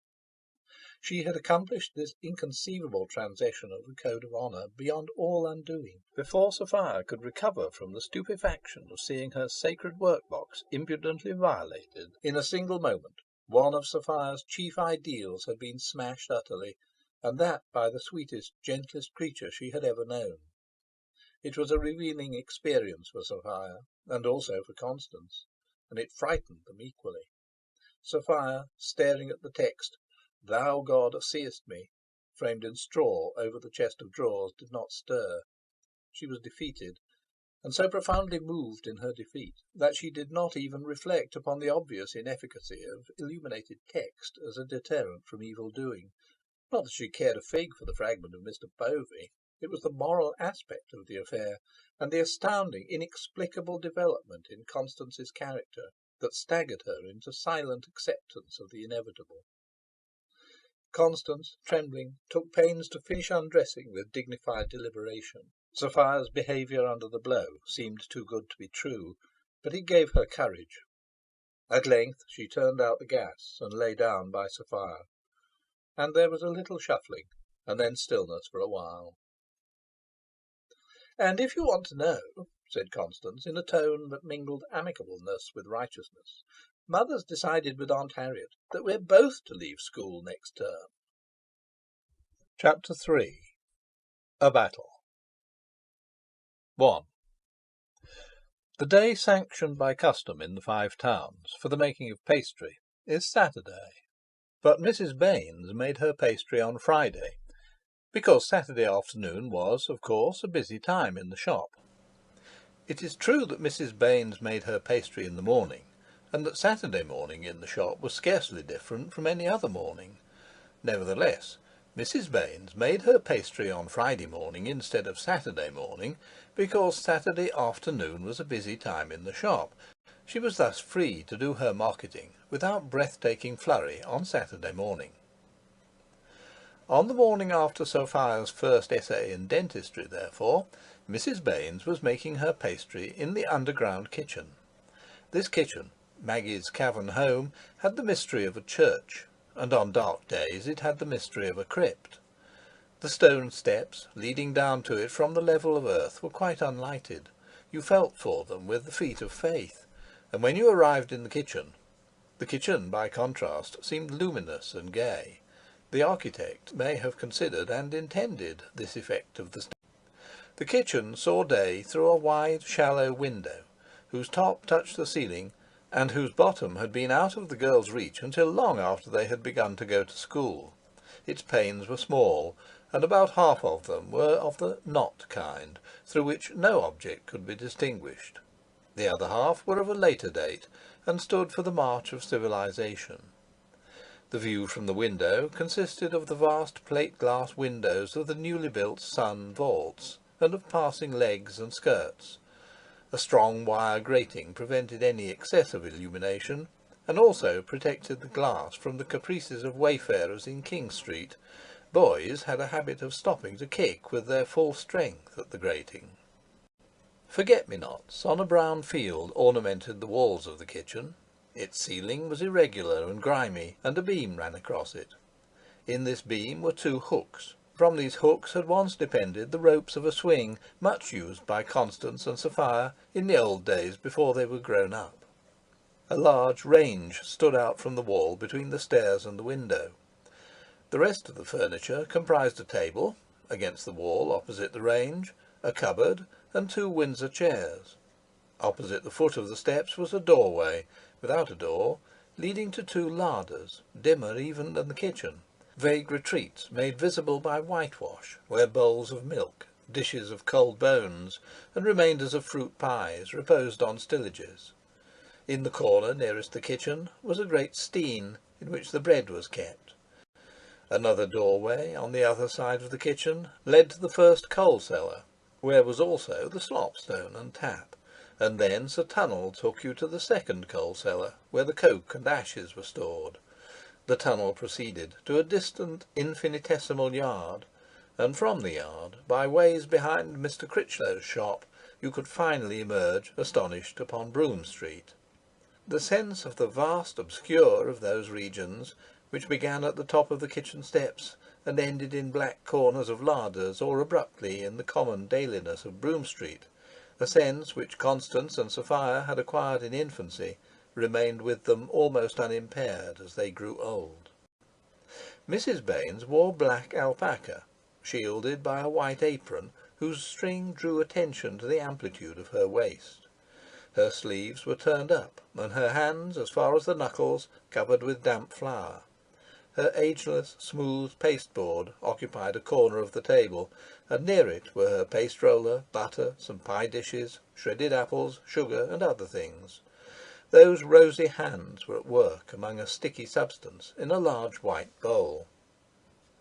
She had accomplished this inconceivable transgression of the code of honour beyond all undoing, before Sophia could recover from the stupefaction of seeing her sacred workbox impudently violated. In a single moment one of Sophia's chief ideals had been smashed utterly, and that by the sweetest, gentlest creature she had ever known. It was a revealing experience for Sophia, and also for Constance, and it frightened them equally. Sophia, staring at the text, "Thou, God, seest me," framed in straw over the chest of drawers, did not stir. She was defeated, and so profoundly moved in her defeat that she did not even reflect upon the obvious inefficacy of illuminated text as a deterrent from evil doing. Not that she cared a fig for the fragment of Mr. Povey. It was the moral aspect of the affair, and the astounding, inexplicable development in Constance's character, that staggered her into silent acceptance of the inevitable. Constance, trembling, took pains to finish undressing with dignified deliberation. Sophia's behaviour under the blow seemed too good to be true, but it gave her courage. At length she turned out the gas and lay down by Sophia, and there was a little shuffling, and then stillness for a while. "And if you want to know," said Constance, in a tone that mingled amicableness with righteousness, "Mother's decided with Aunt Harriet that we're both to leave school next term." Chapter 3. A Battle. 1. The day sanctioned by custom in the Five Towns for the making of pastry is Saturday, but Mrs. Baines made her pastry on Friday, because Saturday afternoon was, of course, a busy time in the shop. It is true that Mrs. Baines made her pastry in the morning, and that Saturday morning in the shop was scarcely different from any other morning. Nevertheless, Mrs. Baines made her pastry on Friday morning instead of Saturday morning, because Saturday afternoon was a busy time in the shop. She was thus free to do her marketing without breathtaking flurry on Saturday morning. On the morning after Sophia's first essay in dentistry, therefore, Mrs. Baines was making her pastry in the underground kitchen. This kitchen, Maggie's cavern home, had the mystery of a church, and on dark days it had the mystery of a crypt. The stone steps leading down to it from the level of earth were quite unlighted. You felt for them with the feet of faith, and when you arrived in the kitchen, by contrast, seemed luminous and gay. The architect may have considered and intended this effect of the steps. The kitchen saw day through a wide, shallow window, whose top touched the ceiling, and whose bottom had been out of the girls' reach until long after they had begun to go to school. Its panes were small, and about half of them were of the knot kind, through which no object could be distinguished. The other half were of a later date, and stood for the march of civilization. The view from the window consisted of the vast plate-glass windows of the newly built sun vaults, and of passing legs and skirts. A strong wire grating prevented any excess of illumination, and also protected the glass from the caprices of wayfarers in King Street. Boys had a habit of stopping to kick with their full strength at the grating. Forget-me-nots on a brown field ornamented the walls of the kitchen. Its ceiling was irregular and grimy, and a beam ran across it. In this beam were two hooks. From these hooks had once depended the ropes of a swing, much used by Constance and Sophia in the old days before they were grown up. A large range stood out from the wall between the stairs and the window. The rest of the furniture comprised a table, against the wall opposite the range, a cupboard, and two Windsor chairs. Opposite the foot of the steps was a doorway, without a door, leading to two larders, dimmer even than the kitchen, vague retreats made visible by whitewash, where bowls of milk, dishes of cold bones, and remainders of fruit pies reposed on stillages. In the corner nearest the kitchen was a great stein, in which the bread was kept. Another doorway, on the other side of the kitchen, led to the first coal cellar, where was also the slopstone and tap, and thence a tunnel took you to the second coal cellar, where the coke and ashes were stored. The tunnel proceeded to a distant infinitesimal yard, and from the yard, by ways behind Mr. Critchlow's shop, you could finally emerge, astonished, upon Broom Street. The sense of the vast obscure of those regions, which began at the top of the kitchen steps and ended in black corners of larders, or abruptly in the common dailiness of Broom Street, a sense which Constance and Sophia had acquired in infancy, remained with them almost unimpaired as they grew old. Mrs. Baines wore black alpaca, shielded by a white apron whose string drew attention to the amplitude of her waist. Her sleeves were turned up, and her hands, as far as the knuckles, covered with damp flour. Her ageless, smooth pasteboard occupied a corner of the table, and near it were her paste roller, butter, some pie dishes, shredded apples, sugar, and other things. Those rosy hands were at work among a sticky substance in a large white bowl.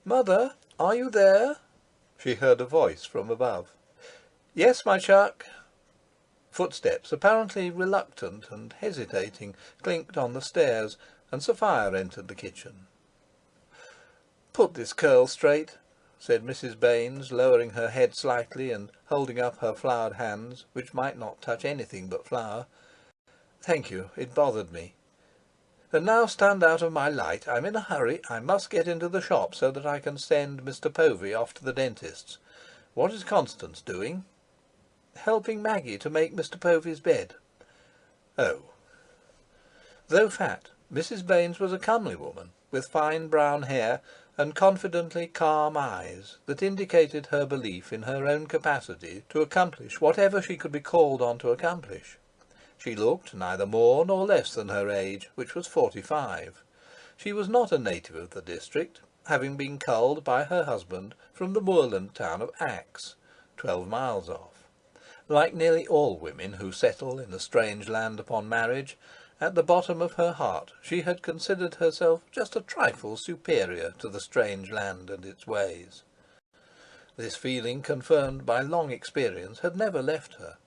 "Mother, are you there?" she heard a voice from above. "Yes, my chuck." Footsteps, apparently reluctant and hesitating, clinked on the stairs, and Sophia entered the kitchen. "Put this curl straight," said Mrs. Baines, lowering her head slightly and holding up her floured hands, which might not touch anything but flour. "Thank you, it bothered me." And now stand out of my light. I'm in a hurry. I must get into the shop so that I can send Mr. Povey off to the dentist's. What is Constance doing? Helping Maggie to make Mr. Povey's bed. Oh. Though fat, Mrs. Baines was a comely woman, with fine brown hair and confidently calm eyes that indicated her belief in her own capacity to accomplish whatever she could be called on to accomplish. She looked neither more nor less than her age, which was 45. She was not a native of the district, having been culled by her husband from the moorland town of Axe, 12 miles off. Like nearly all women who settle in a strange land upon marriage, at the bottom of her heart she had considered herself just a trifle superior to the strange land and its ways. This feeling, confirmed by long experience, had never left her.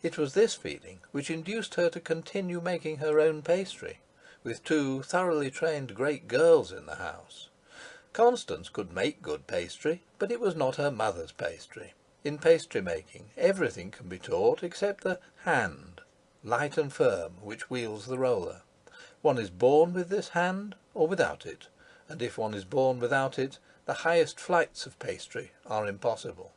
It was this feeling which induced her to continue making her own pastry, with 2 thoroughly trained great girls in the house. Constance could make good pastry, but it was not her mother's pastry. In pastry making everything can be taught except the hand, light and firm, which wields the roller. One is born with this hand or without it, and if one is born without it, the highest flights of pastry are impossible.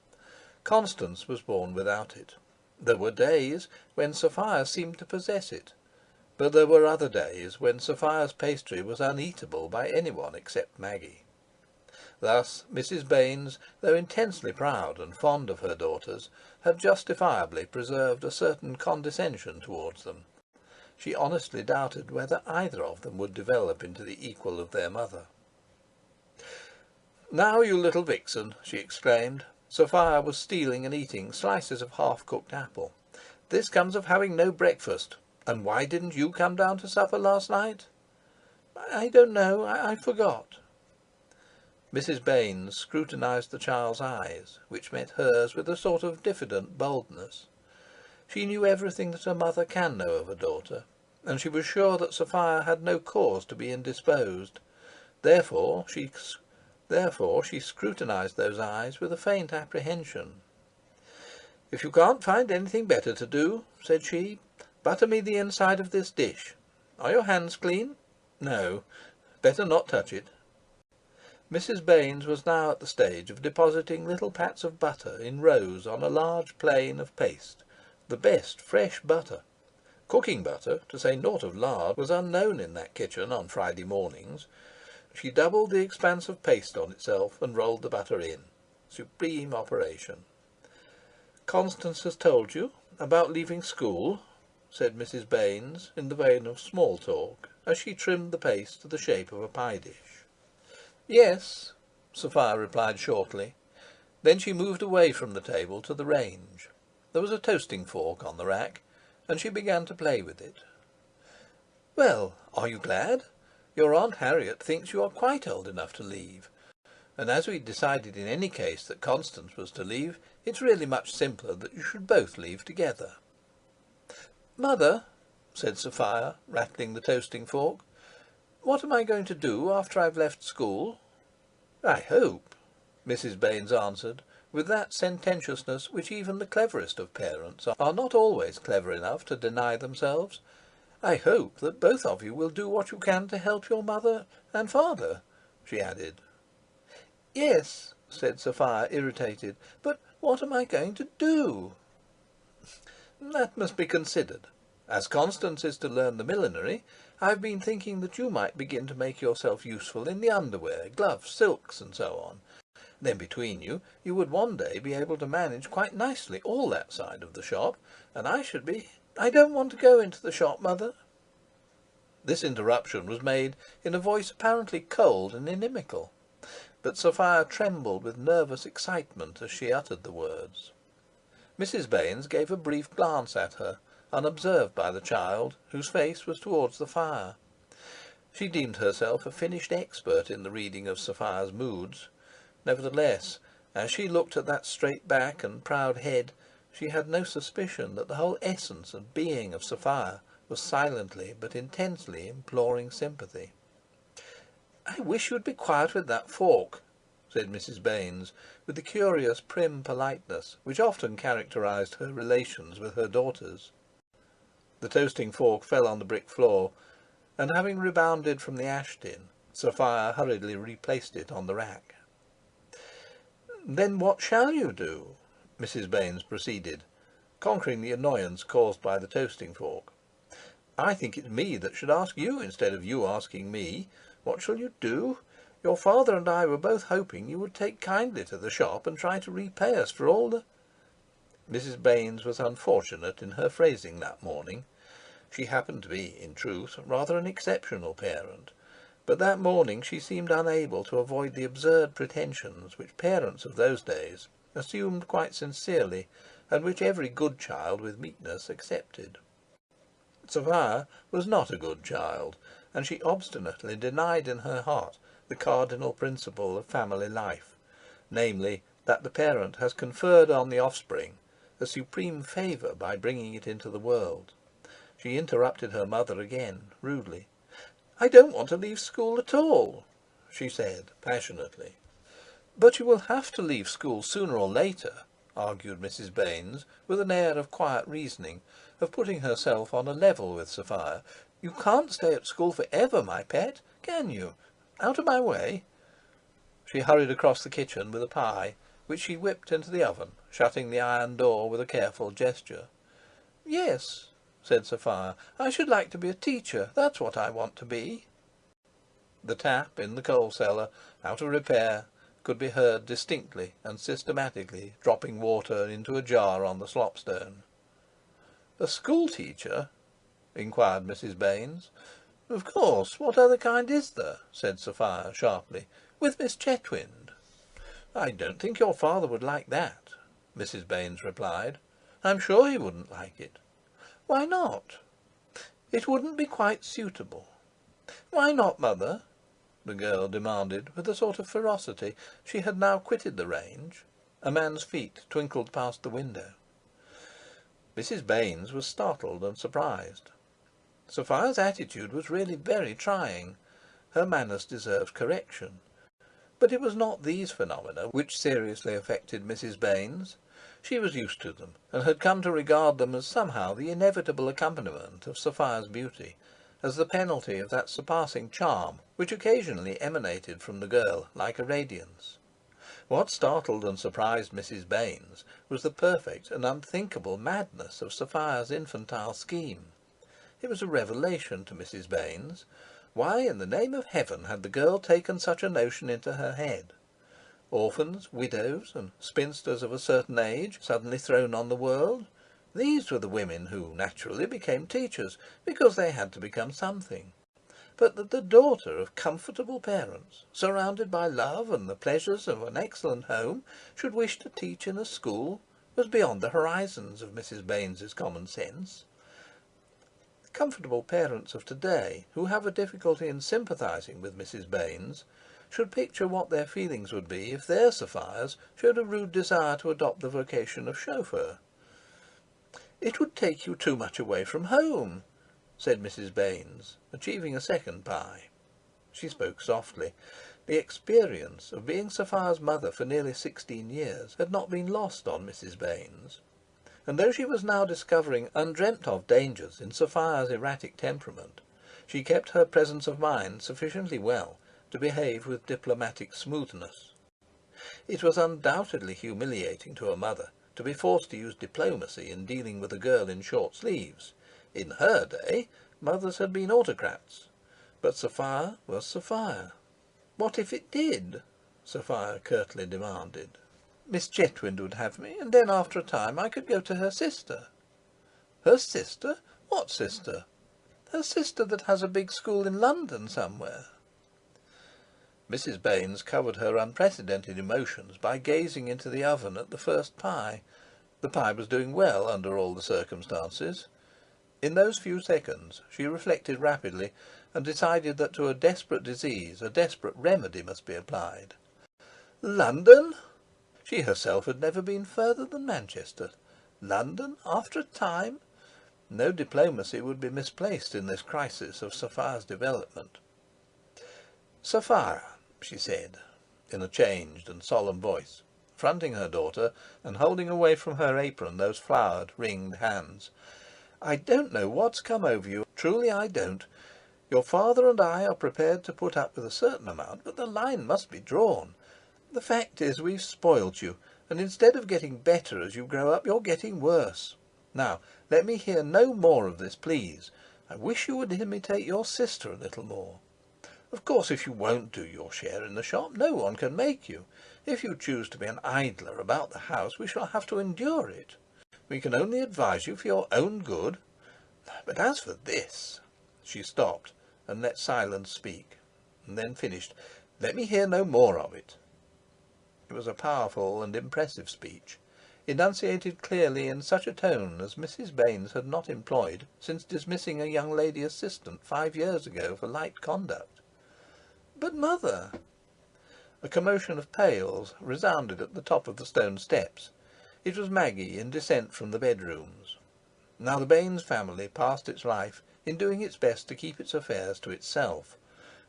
Constance was born without it. There were days when Sophia seemed to possess it, but there were other days when Sophia's pastry was uneatable by anyone except Maggie. Thus Mrs. Baines, though intensely proud and fond of her daughters, had justifiably preserved a certain condescension towards them. She honestly doubted whether either of them would develop into the equal of their mother. "Now, you little vixen!" she exclaimed. Sophia was stealing and eating slices of half-cooked apple. "This comes of having no breakfast. And why didn't you come down to supper last night?" "I don't know. I forgot." Mrs. Baines scrutinized the child's eyes, which met hers with a sort of diffident boldness. She knew everything that a mother can know of a daughter, and she was sure that Sophia had no cause to be indisposed. Therefore she scrutinized those eyes with a faint apprehension. "If you can't find anything better to do," said she, "butter me the inside of this dish. Are your hands clean? No. Better not touch it." Mrs. Baines was now at the stage of depositing little pats of butter in rows on a large plane of paste, the best fresh butter. Cooking butter, to say naught of lard, was unknown in that kitchen on Friday mornings. She doubled the expanse of paste on itself and rolled the butter in. Supreme operation. "Constance has told you about leaving school?" said Mrs. Baines, in the vein of small talk, as she trimmed the paste to the shape of a pie dish. "Yes," Sophia replied shortly. Then she moved away from the table to the range. There was a toasting fork on the rack, and she began to play with it. "Well, are you glad? Your Aunt Harriet thinks you are quite old enough to leave. And as we'd decided in any case that Constance was to leave, it's really much simpler that you should both leave together." "Mother," said Sophia, rattling the toasting fork, "what am I going to do after I've left school?" "I hope," Mrs. Baines answered, with that sententiousness which even the cleverest of parents are not always clever enough to deny themselves, "I hope that both of you will do what you can to help your mother and father," she added. "Yes," said Sophia, irritated, "but what am I going to do?" "That must be considered. As Constance is to learn the millinery, I've been thinking that you might begin to make yourself useful in the underwear, gloves, silks, and so on. Then between you, you would one day be able to manage quite nicely all that side of the shop, and I should be—" "I don't want to go into the shop, mother." This interruption was made in a voice apparently cold and inimical, but Sophia trembled with nervous excitement as she uttered the words. Mrs. Baines gave a brief glance at her, unobserved by the child, whose face was towards the fire. She deemed herself a finished expert in the reading of Sophia's moods. Nevertheless, as she looked at that straight back and proud head, she had no suspicion that the whole essence and being of Sophia was silently but intensely imploring sympathy. "I wish you'd be quiet with that fork," said Mrs. Baines, with the curious prim politeness which often characterized her relations with her daughters. The toasting fork fell on the brick floor, and having rebounded from the ash-tin, Sophia hurriedly replaced it on the rack. "Then what shall you do?" Mrs. Baines proceeded, conquering the annoyance caused by the toasting fork. "I think it's me that should ask you instead of you asking me. What shall you do? Your father and I were both hoping you would take kindly to the shop and try to repay us for all the—" Mrs. Baines was unfortunate in her phrasing that morning. She happened to be, in truth, rather an exceptional parent, but that morning she seemed unable to avoid the absurd pretensions which parents of those days assumed quite sincerely, and which every good child with meekness accepted. Sophia was not a good child, and she obstinately denied in her heart the cardinal principle of family life, namely, that the parent has conferred on the offspring a supreme favour by bringing it into the world. She interrupted her mother again, rudely. "I don't want to leave school at all," she said, passionately. "But you will have to leave school sooner or later," argued Mrs. Baines, with an air of quiet reasoning, of putting herself on a level with Sophia. "You can't stay at school for ever, my pet, can you? Out of my way." She hurried across the kitchen with a pie, which she whipped into the oven, shutting the iron door with a careful gesture. "Yes," said Sophia, "I should like to be a teacher. That's what I want to be." The tap in the coal cellar, out of repair, could be heard distinctly and systematically dropping water into a jar on the slopstone. "A school teacher?" inquired Mrs. Baines. "Of course. What other kind is there?" said Sophia sharply. "With Miss Chetwynd." "I don't think your father would like that," Mrs. Baines replied. "I'm sure he wouldn't like it." "Why not?" "It wouldn't be quite suitable." "Why not, mother?" the girl demanded, with a sort of ferocity. She had now quitted the range. A man's feet twinkled past the window. Mrs. Baines was startled and surprised. Sophia's attitude was really very trying. Her manners deserved correction. But it was not these phenomena which seriously affected Mrs. Baines. She was used to them, and had come to regard them as somehow the inevitable accompaniment of Sophia's beauty, as the penalty of that surpassing charm which occasionally emanated from the girl like a radiance. What startled and surprised Mrs. Baines was the perfect and unthinkable madness of Sophia's infantile scheme. It was a revelation to Mrs. Baines. Why, in the name of heaven, had the girl taken such a notion into her head? Orphans, widows, and spinsters of a certain age suddenly thrown on the world, these were the women who naturally became teachers, because they had to become something. But that the daughter of comfortable parents, surrounded by love and the pleasures of an excellent home, should wish to teach in a school, was beyond the horizons of Mrs. Baines's common sense. The comfortable parents of to-day, who have a difficulty in sympathizing with Mrs. Baines, should picture what their feelings would be if their Sophias showed a rude desire to adopt the vocation of chauffeur. "It would take you too much away from home," said Mrs. Baines, achieving a second pie. She spoke softly. The experience of being Sophia's mother for nearly 16 years had not been lost on Mrs. Baines, and though she was now discovering undreamt-of dangers in Sophia's erratic temperament, she kept her presence of mind sufficiently well to behave with diplomatic smoothness. It was undoubtedly humiliating to a mother to be forced to use diplomacy in dealing with a girl in short sleeves. In her day, mothers had been autocrats. But Sophia was Sophia. "What if it did?" Sophia curtly demanded. "Miss Chetwynd would have me, and then after a time I could go to her sister." "Her sister? What sister?" "Her sister that has a big school in London somewhere." Mrs. Baines covered her unprecedented emotions by gazing into the oven at the first pie. The pie was doing well under all the circumstances. In those few seconds she reflected rapidly, and decided that to a desperate disease a desperate remedy must be applied. London? She herself had never been further than Manchester. London, after a time? No diplomacy would be misplaced in this crisis of Sophia's development. "Sophia," she said, in a changed and solemn voice, fronting her daughter, and holding away from her apron those floured, ringed hands, "I don't know what's come over you, truly I don't. Your father and I are prepared to put up with a certain amount, but the line must be drawn. The fact is, we've spoilt you, and instead of getting better as you grow up, you're getting worse. Now, let me hear no more of this, please. I wish you would imitate your sister a little more. Of course, if you won't do your share in the shop, no one can make you. If you choose to be an idler about the house, we shall have to endure it. We can only advise you for your own good. But as for this—" She stopped, and let silence speak, and then finished, "Let me hear no more of it." It was a powerful and impressive speech, enunciated clearly in such a tone as Mrs. Baines had not employed since dismissing a young lady assistant 5 years ago for light conduct. "But, mother—" A commotion of pails resounded at the top of the stone steps. It was Maggie in descent from the bedrooms. Now the Baines family passed its life in doing its best to keep its affairs to itself,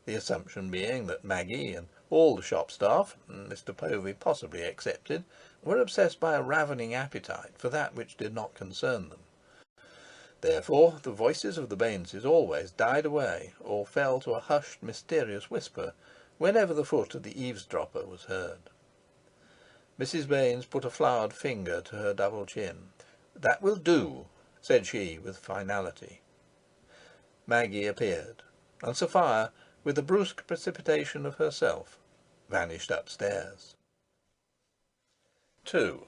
the assumption being that Maggie and all the shop staff, Mr. Povey possibly excepted, were obsessed by a ravening appetite for that which did not concern them. Therefore the voices of the Baineses always died away, or fell to a hushed, mysterious whisper, whenever the foot of the eavesdropper was heard. Mrs. Baines put a floured finger to her double chin. "That will do," said she with finality. Maggie appeared, and Sophia, with a brusque precipitation of herself, vanished upstairs. 2.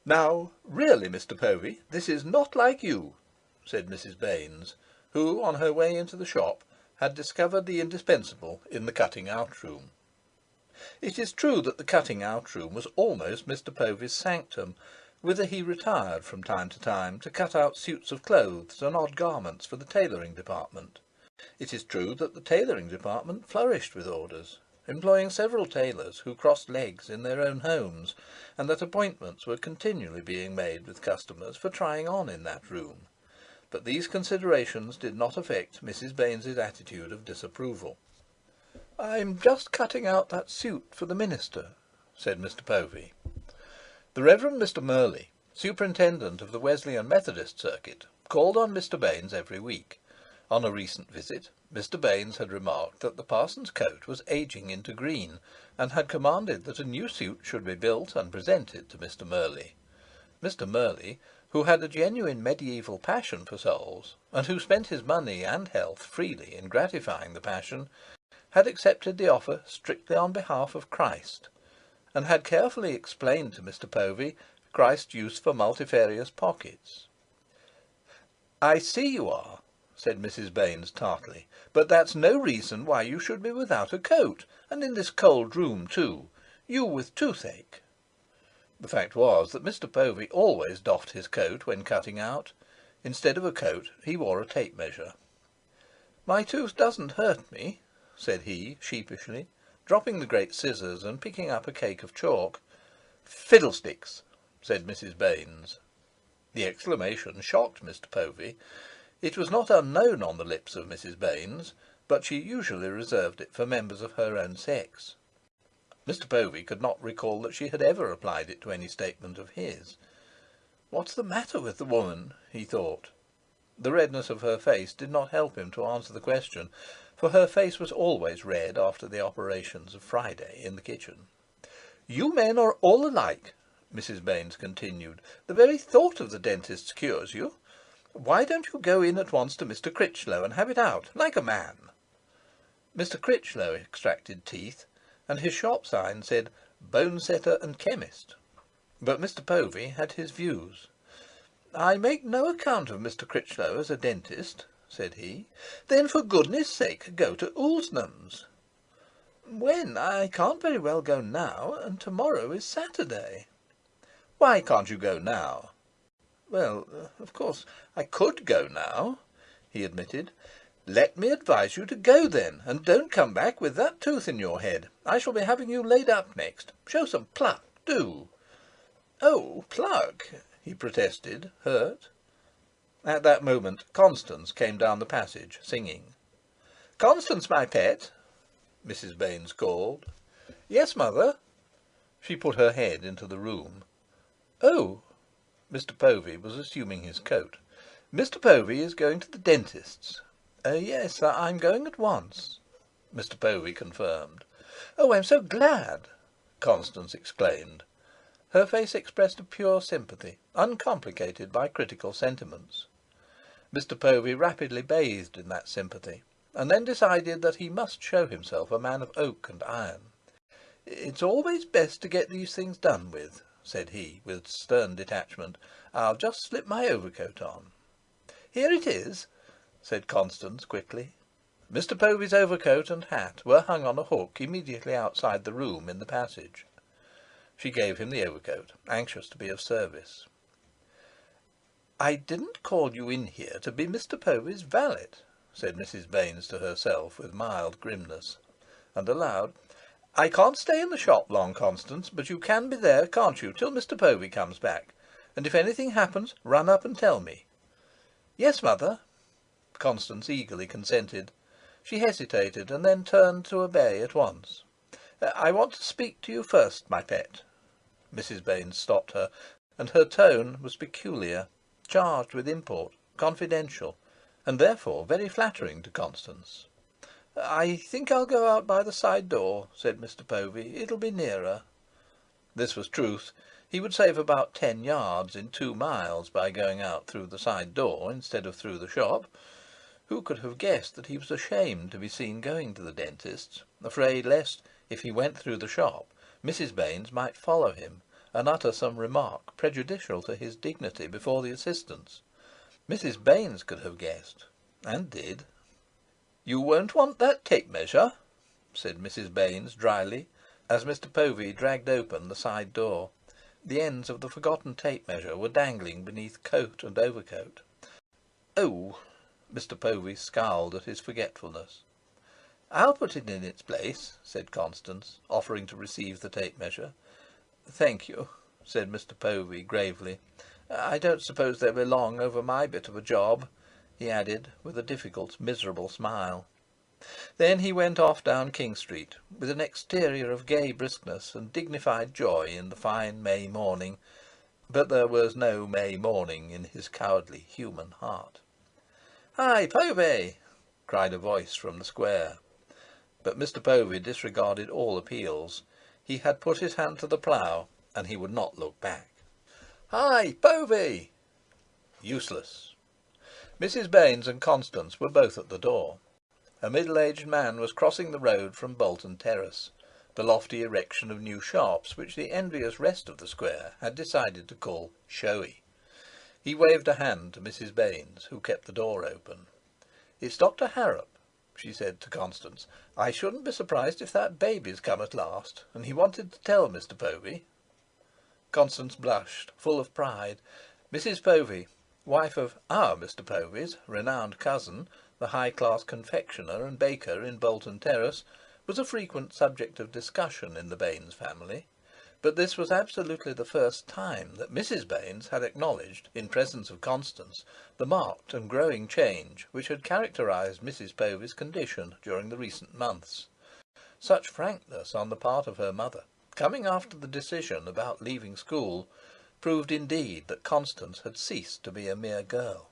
"Now, really, Mr. Povey, this is not like you," said Mrs. Baines, who, on her way into the shop, had discovered the indispensable in the cutting-out room. It is true that the cutting-out room was almost Mr. Povey's sanctum, whither he retired from time to cut out suits of clothes and odd garments for the tailoring department. It is true that the tailoring department flourished with orders, employing several tailors who crossed legs in their own homes, and that appointments were continually being made with customers for trying on in that room. But these considerations did not affect Mrs. Baines's attitude of disapproval. "I'm just cutting out that suit for the minister," said Mr. Povey. The Reverend Mr. Merley, superintendent of the Wesleyan Methodist circuit, called on Mr. Baines every week. On a recent visit, Mr. Baines had remarked that the parson's coat was ageing into green, and had commanded that a new suit should be built and presented to Mr. Merley. Mr. Merley, who had a genuine mediaeval passion for souls, and who spent his money and health freely in gratifying the passion, had accepted the offer strictly on behalf of Christ, and had carefully explained to Mr. Povey Christ's use for multifarious pockets. "I see you are," said Mrs. Baines tartly, "but that's no reason why you should be without a coat, and in this cold room too, you with toothache." The fact was that Mr. Povey always doffed his coat when cutting out. Instead of a coat he wore a tape measure. "My tooth doesn't hurt me," said he sheepishly, dropping the great scissors and picking up a cake of chalk. "Fiddlesticks!" said Mrs. Baines. The exclamation shocked Mr. Povey. It was not unknown on the lips of Mrs. Baines, but she usually reserved it for members of her own sex. Mr. Povey could not recall that she had ever applied it to any statement of his. "What's the matter with the woman?" he thought. The redness of her face did not help him to answer the question, for her face was always red after the operations of Friday in the kitchen. "You men are all alike," Mrs. Baines continued. "The very thought of the dentist cures you. Why don't you go in at once to Mr. Critchlow and have it out, like a man?" Mr. Critchlow extracted teeth, and his shop sign said "Bone setter and chemist." But Mr. Povey had his views. "I make no account of Mr. Critchlow as a dentist," said he. "Then for goodness' sake go to Oulsnam's." "When? I can't very well go now, and tomorrow is Saturday." "Why can't you go now?" "Well, of course I could go now," he admitted. "Let me advise you to go then, and don't come back with that tooth in your head. I shall be having you laid up next. Show some pluck, do." "Oh, pluck!" he protested, hurt. At that moment Constance came down the passage, singing. "Constance, my pet," Mrs. Baines called. "Yes, mother." She put her head into the room. "Oh!" Mr. Povey was assuming his coat. "Mr. Povey is going to the dentist's." Yes, I'm going at once," Mr. Povey confirmed. "Oh, I'm so glad!" Constance exclaimed. Her face expressed a pure sympathy, uncomplicated by critical sentiments. Mr. Povey rapidly bathed in that sympathy, and then decided that he must show himself a man of oak and iron. "It's always best to get these things done with," said he, with stern detachment. "I'll just slip my overcoat on." "Here it is," said Constance quickly. Mr. Povey's overcoat and hat were hung on a hook immediately outside the room in the passage. She gave him the overcoat, anxious to be of service. "I didn't call you in here to be Mr. Povey's valet," said Mrs. Baines to herself with mild grimness, and aloud, "I can't stay in the shop long, Constance, but you can be there, can't you, till Mr. Povey comes back? And if anything happens, run up and tell me." "Yes, mother." Constance eagerly consented. She hesitated, and then turned to obey at once. "I want to speak to you first, my pet." Mrs. Baines stopped her, and her tone was peculiar, charged with import, confidential, and therefore very flattering to Constance. "I think I'll go out by the side door," said Mr. Povey. "It'll be nearer." This was truth. He would save about 10 yards in 2 miles by going out through the side door instead of through the shop. Who could have guessed that he was ashamed to be seen going to the dentist's, afraid lest, if he went through the shop, Mrs. Baines might follow him and utter some remark prejudicial to his dignity before the assistants? Mrs. Baines could have guessed, and did. "You won't want that tape measure," said Mrs. Baines dryly, as Mr. Povey dragged open the side door. The ends of the forgotten tape measure were dangling beneath coat and overcoat. "Oh!" Mr. Povey scowled at his forgetfulness. "I'll put it in its place," said Constance, offering to receive the tape measure. "Thank you," said Mr. Povey gravely. "I don't suppose they'll be long over my bit of a job," he added, with a difficult, miserable smile. Then he went off down King Street, with an exterior of gay briskness and dignified joy in the fine May morning, but there was no May morning in his cowardly human heart. "Hi, Povey!" cried a voice from the square. But Mr. Povey disregarded all appeals. He had put his hand to the plough, and he would not look back. "Hi, Povey!" Useless. Mrs. Baines and Constance were both at the door. A middle-aged man was crossing the road from Bolton Terrace, the lofty erection of new shops which the envious rest of the square had decided to call showy. He waved a hand to Mrs. Baines, who kept the door open. "It's Dr. Harrop," she said to Constance. "I shouldn't be surprised if that baby's come at last, and he wanted to tell Mr. Povey." Constance blushed, full of pride. Mrs. Povey, wife of our Mr. Povey's renowned cousin, the high-class confectioner and baker in Bolton Terrace, was a frequent subject of discussion in the Baines family. But this was absolutely the first time that Mrs. Baines had acknowledged, in presence of Constance, the marked and growing change which had characterised Mrs. Povey's condition during the recent months. Such frankness on the part of her mother, coming after the decision about leaving school, proved indeed that Constance had ceased to be a mere girl.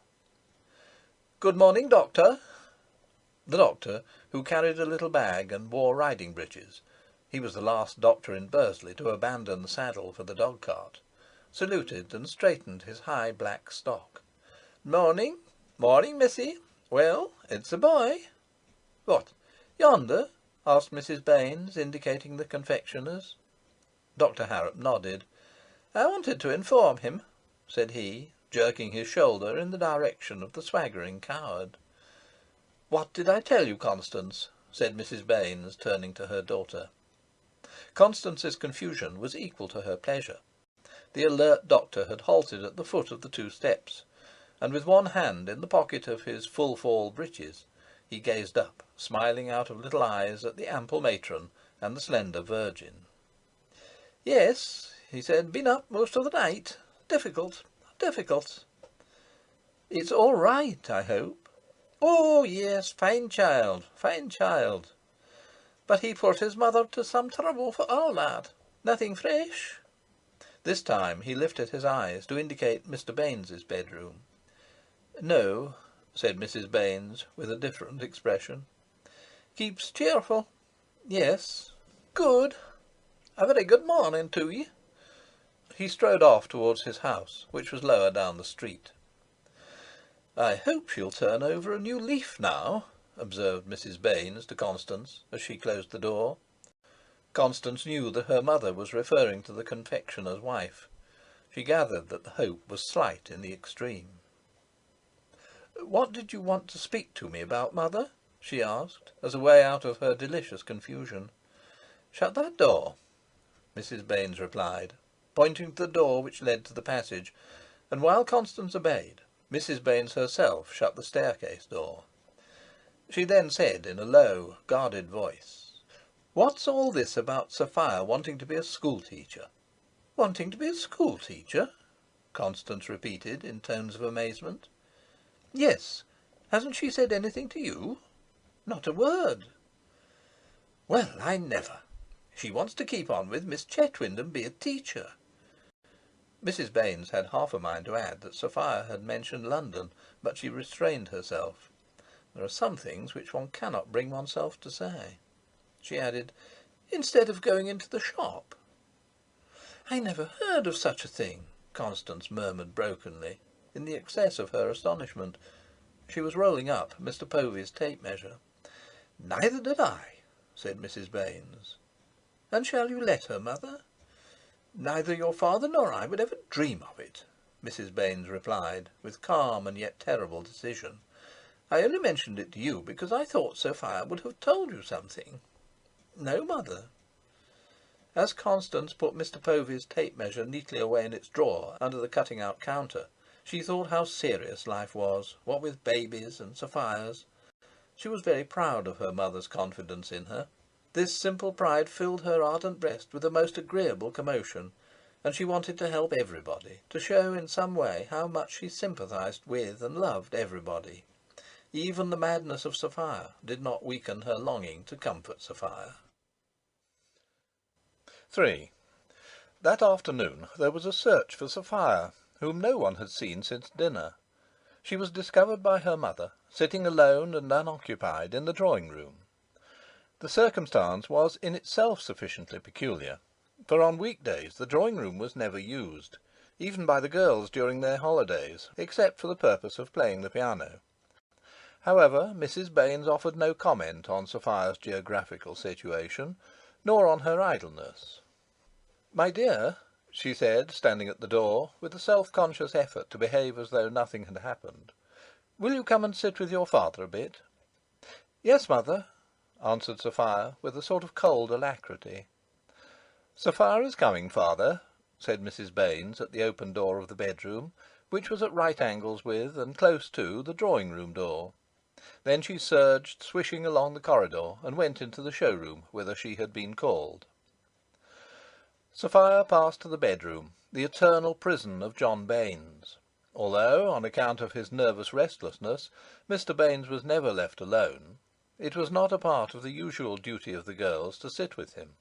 "Good morning, Doctor." The doctor, who carried a little bag and wore riding breeches, he was the last doctor in Bursley to abandon the saddle for the dog-cart, saluted and straightened his high black stock. "Morning. Morning, missy. Well, it's a boy." "What, yonder?" asked Mrs. Baines, indicating the confectioner's. Dr. Harrop nodded. "I wanted to inform him," said he, jerking his shoulder in the direction of the swaggering coward. "What did I tell you, Constance?" said Mrs. Baines, turning to her daughter. Constance's confusion was equal to her pleasure. The alert doctor had halted at the foot of the 2 steps, and with one hand in the pocket of his full-fall breeches, he gazed up, smiling out of little eyes, at the ample matron and the slender virgin. "Yes," he said, "been up most of the night. Difficult. It's all right, I hope?" "Oh, yes, fine child. But he put his mother to some trouble for all that. Nothing fresh?" This time he lifted his eyes to indicate Mr. Baines's bedroom. "No," said Mrs. Baines, with a different expression. "Keeps cheerful." "Yes." "Good. A very good morning to ye." He strode off towards his house, which was lower down the street. "I hope she'll turn over a new leaf now," observed Mrs. Baines to Constance, as she closed the door. Constance knew that her mother was referring to the confectioner's wife. She gathered that the hope was slight in the extreme. "What did you want to speak to me about, mother?" she asked, as a way out of her delicious confusion. "Shut that door," Mrs. Baines replied, pointing to the door which led to the passage, and while Constance obeyed, Mrs. Baines herself shut the staircase door. She then said in a low, guarded voice: "What's all this about Sophia wanting to be a schoolteacher?" "Wanting to be a schoolteacher?" Constance repeated in tones of amazement. "Yes. Hasn't she said anything to you?" "Not a word." "Well, I never! She wants to keep on with Miss Chetwynd and be a teacher." Mrs. Baines had half a mind to add that Sophia had mentioned London, but she restrained herself. There are some things which one cannot bring oneself to say. She added, "Instead of going into the shop." "I never heard of such a thing," Constance murmured brokenly, in the excess of her astonishment. She was rolling up Mr. Povey's tape measure. "Neither did I," said Mrs. Baines. "And shall you let her, mother?" "Neither your father nor I would ever dream of it," Mrs. Baines replied, with calm and yet terrible decision. "I only mentioned it to you because I thought Sophia would have told you something." "No, mother." As Constance put Mr. Povey's tape measure neatly away in its drawer under the cutting-out counter, she thought how serious life was, what with babies and Sophias. She was very proud of her mother's confidence in her. This simple pride filled her ardent breast with a most agreeable commotion, and she wanted to help everybody, to show in some way how much she sympathized with and loved everybody. Even the madness of Sophia did not weaken her longing to comfort Sophia. 3. That afternoon there was a search for Sophia, whom no one had seen since dinner. She was discovered by her mother, sitting alone and unoccupied in the drawing-room. The circumstance was in itself sufficiently peculiar, for on weekdays the drawing-room was never used, even by the girls during their holidays, except for the purpose of playing the piano. However, Mrs. Baines offered no comment on Sophia's geographical situation, nor on her idleness. "My dear," she said, standing at the door, with a self-conscious effort to behave as though nothing had happened, "will you come and sit with your father a bit?" "Yes, mother," answered Sophia, with a sort of cold alacrity. "Sophia is coming, father," said Mrs. Baines at the open door of the bedroom, which was at right angles with, and close to, the drawing-room door. Then she surged swishing along the corridor and went into the show-room, whither she had been called. Sophia passed to the bedroom, the eternal prison of John Baines. Although, on account of his nervous restlessness, Mr. Baines was never left alone, it was not a part of the usual duty of the girls to sit with him.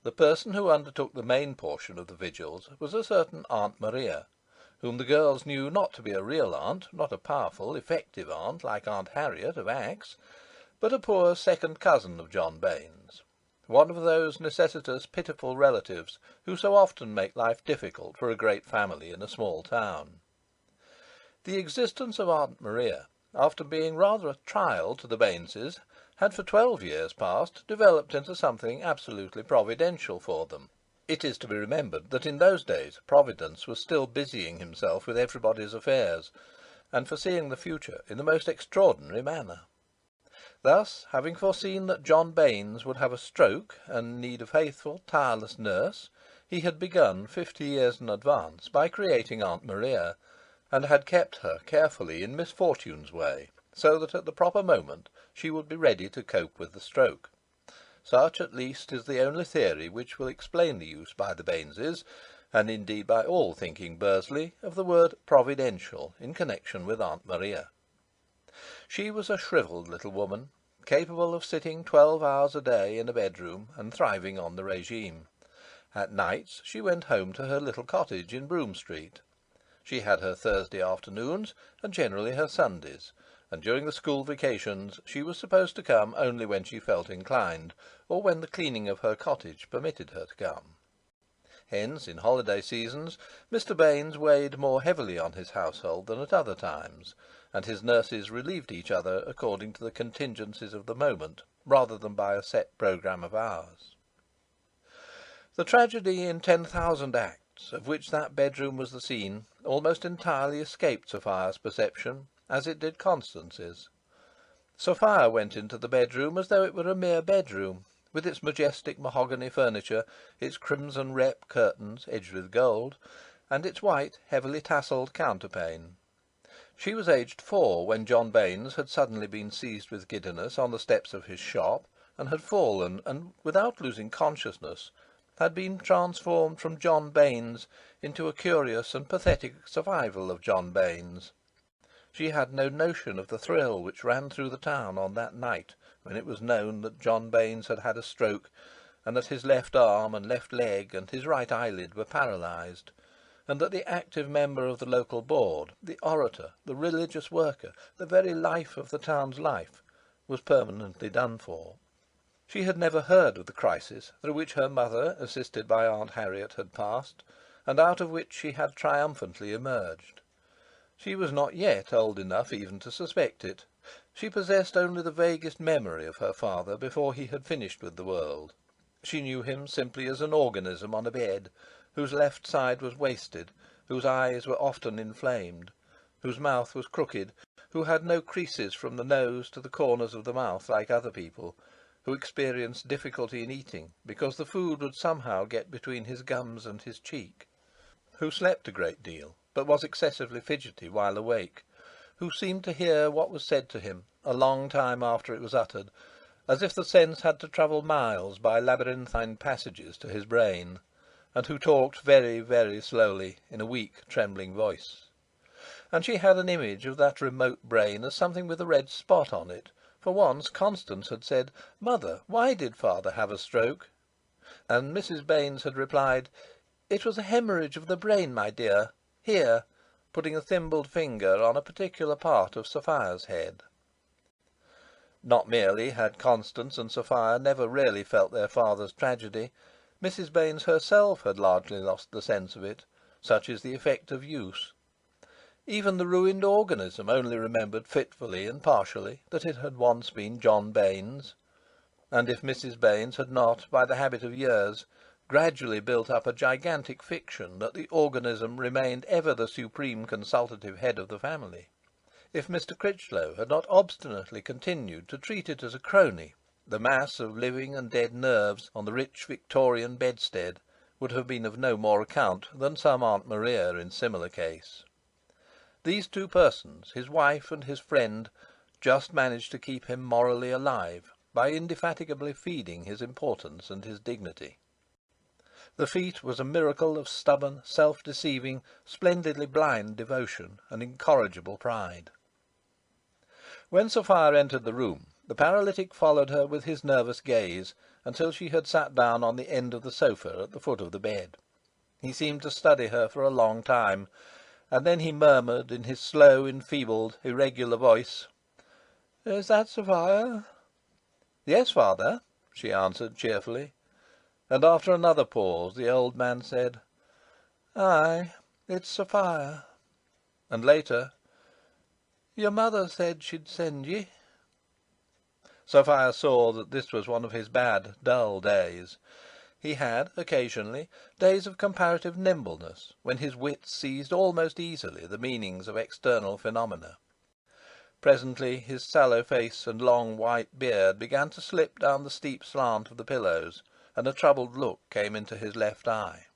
The person who undertook the main portion of the vigils was a certain Aunt Maria, whom the girls knew not to be a real aunt, not a powerful, effective aunt like Aunt Harriet of Axe, but a poor second cousin of John Baines, one of those necessitous, pitiful relatives who so often make life difficult for a great family in a small town. The existence of Aunt Maria, after being rather a trial to the Baineses, had for 12 years past developed into something absolutely providential for them. It is to be remembered that in those days Providence was still busying himself with everybody's affairs, and foreseeing the future in the most extraordinary manner. Thus, having foreseen that John Baines would have a stroke and need a faithful, tireless nurse, he had begun 50 years in advance by creating Aunt Maria, and had kept her carefully in misfortune's way, so that at the proper moment she would be ready to cope with the stroke. Such, at least, is the only theory which will explain the use by the Baineses, and indeed by all thinking Bursley, of the word providential in connection with Aunt Maria. She was a shrivelled little woman, capable of sitting 12 hours a day in a bedroom and thriving on the regime. At nights she went home to her little cottage in Broome Street. She had her Thursday afternoons, and generally her Sundays, and during the school vacations she was supposed to come only when she felt inclined, or when the cleaning of her cottage permitted her to come. Hence, in holiday seasons, Mr. Baines weighed more heavily on his household than at other times, and his nurses relieved each other according to the contingencies of the moment, rather than by a set programme of hours. The tragedy in 10,000 acts, of which that bedroom was the scene, almost entirely escaped Sophia's perception, as it did Constance's. Sophia went into the bedroom as though it were a mere bedroom, with its majestic mahogany furniture, its crimson rep curtains edged with gold, and its white, heavily tasselled counterpane. She was aged 4 when John Baines had suddenly been seized with giddiness on the steps of his shop, and had fallen, and, without losing consciousness, had been transformed from John Baines into a curious and pathetic survival of John Baines. She had no notion of the thrill which ran through the town on that night when it was known that John Baines had had a stroke, and that his left arm and left leg and his right eyelid were paralysed, and that the active member of the local board, the orator, the religious worker, the very life of the town's life, was permanently done for. She had never heard of the crisis through which her mother, assisted by Aunt Harriet, had passed, and out of which she had triumphantly emerged. She was not yet old enough even to suspect it. She possessed only the vaguest memory of her father before he had finished with the world. She knew him simply as an organism on a bed, whose left side was wasted, whose eyes were often inflamed, whose mouth was crooked, who had no creases from the nose to the corners of the mouth like other people, who experienced difficulty in eating because the food would somehow get between his gums and his cheek, who slept a great deal, but was excessively fidgety while awake, who seemed to hear what was said to him a long time after it was uttered, as if the sense had to travel miles by labyrinthine passages to his brain, and who talked very, very slowly in a weak, trembling voice. And she had an image of that remote brain as something with a red spot on it, for once Constance had said, "Mother, why did father have a stroke?" And Mrs. Baines had replied, "It was a hemorrhage of the brain, my dear, here," putting a thimbled finger on a particular part of Sophia's head. Not merely had Constance and Sophia never really felt their father's tragedy, Mrs. Baines herself had largely lost the sense of it, such is the effect of use. Even the ruined organism only remembered fitfully and partially that it had once been John Baines, and if Mrs. Baines had not, by the habit of years, gradually built up a gigantic fiction that the organism remained ever the supreme consultative head of the family, if Mr. Critchlow had not obstinately continued to treat it as a crony, the mass of living and dead nerves on the rich Victorian bedstead would have been of no more account than some Aunt Maria in similar case. These two persons, his wife and his friend, just managed to keep him morally alive by indefatigably feeding his importance and his dignity. The feat was a miracle of stubborn, self-deceiving, splendidly blind devotion and incorrigible pride. When Sophia entered the room, the paralytic followed her with his nervous gaze until she had sat down on the end of the sofa at the foot of the bed. He seemed to study her for a long time, and then he murmured in his slow, enfeebled, irregular voice, "Is that Sophia?" "Yes, father," she answered cheerfully. And after another pause the old man said, "Aye, it's Sophia." And later, "Your mother said she'd send ye." Sophia saw that this was one of his bad, dull days. He had, occasionally, days of comparative nimbleness, when his wits seized almost easily the meanings of external phenomena. Presently his sallow face and long white beard began to slip down the steep slant of the pillows, and a troubled look came into his left eye.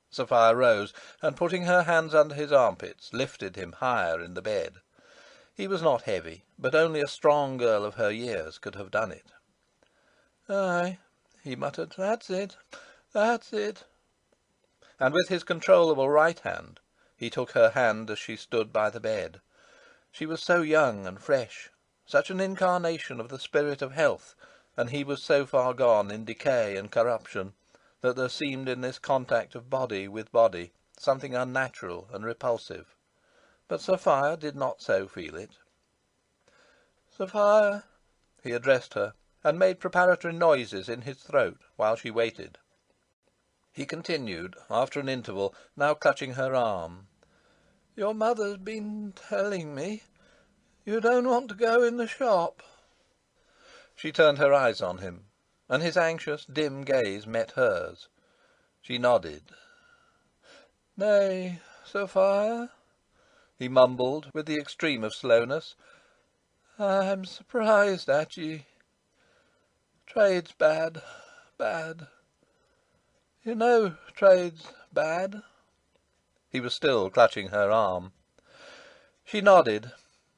Sophia rose, and putting her hands under his armpits, lifted him higher in the bed. He was not heavy, but only a strong girl of her years could have done it. "Aye," he muttered, "that's it, that's it." And with his controllable right hand he took her hand as she stood by the bed. She was so young and fresh, such an incarnation of the spirit of health, and he was so far gone in decay and corruption, that there seemed in this contact of body with body something unnatural and repulsive. But Sophia did not so feel it. "Sophia," he addressed her, and made preparatory noises in his throat while she waited. He continued, after an interval, now clutching her arm. "Your mother's been telling me you don't want to go in the shop." She turned her eyes on him, and his anxious, dim gaze met hers. She nodded. "Nay, Sophia," he mumbled, with the extreme of slowness, "I'm surprised at ye. Trade's bad, bad. You know trade's bad." He was still clutching her arm. She nodded.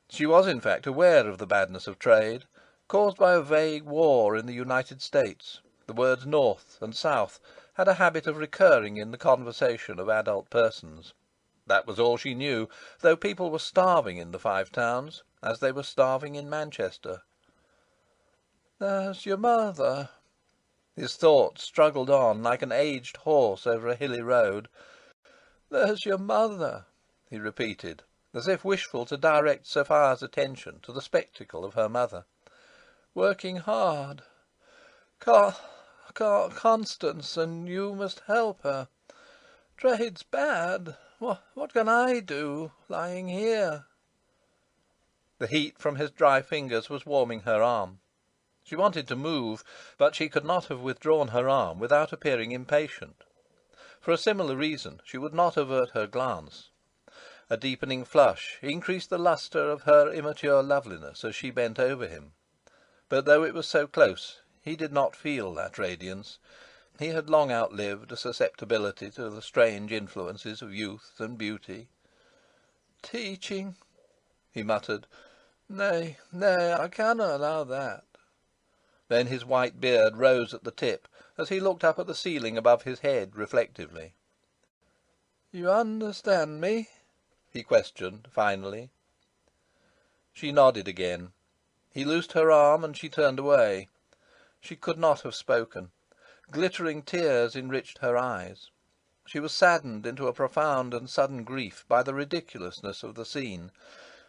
She was, in fact, aware of the badness of trade, caused by a vague war in the United States. The words North and South had a habit of recurring in the conversation of adult persons. That was all she knew, though people were starving in the Five Towns, as they were starving in Manchester. "There's your mother." His thoughts struggled on like an aged horse over a hilly road. "There's your mother," he repeated, as if wishful to direct Sophia's attention to the spectacle of her mother. "Working hard. Constance, and you must help her. Trade's bad. What can I do, lying here?" The heat from his dry fingers was warming her arm. She wanted to move, but she could not have withdrawn her arm without appearing impatient. For a similar reason, she would not avert her glance. A deepening flush increased the lustre of her immature loveliness as she bent over him. But though it was so close, he did not feel that radiance. He had long outlived a susceptibility to the strange influences of youth and beauty. "Teaching," he muttered. Nay, I cannot allow that." Then his white beard rose at the tip, as he looked up at the ceiling above his head reflectively. "You understand me?" he questioned finally. She nodded again. He loosed her arm, and she turned away. She could not have spoken. Glittering tears enriched her eyes. She was saddened into a profound and sudden grief by the ridiculousness of the scene.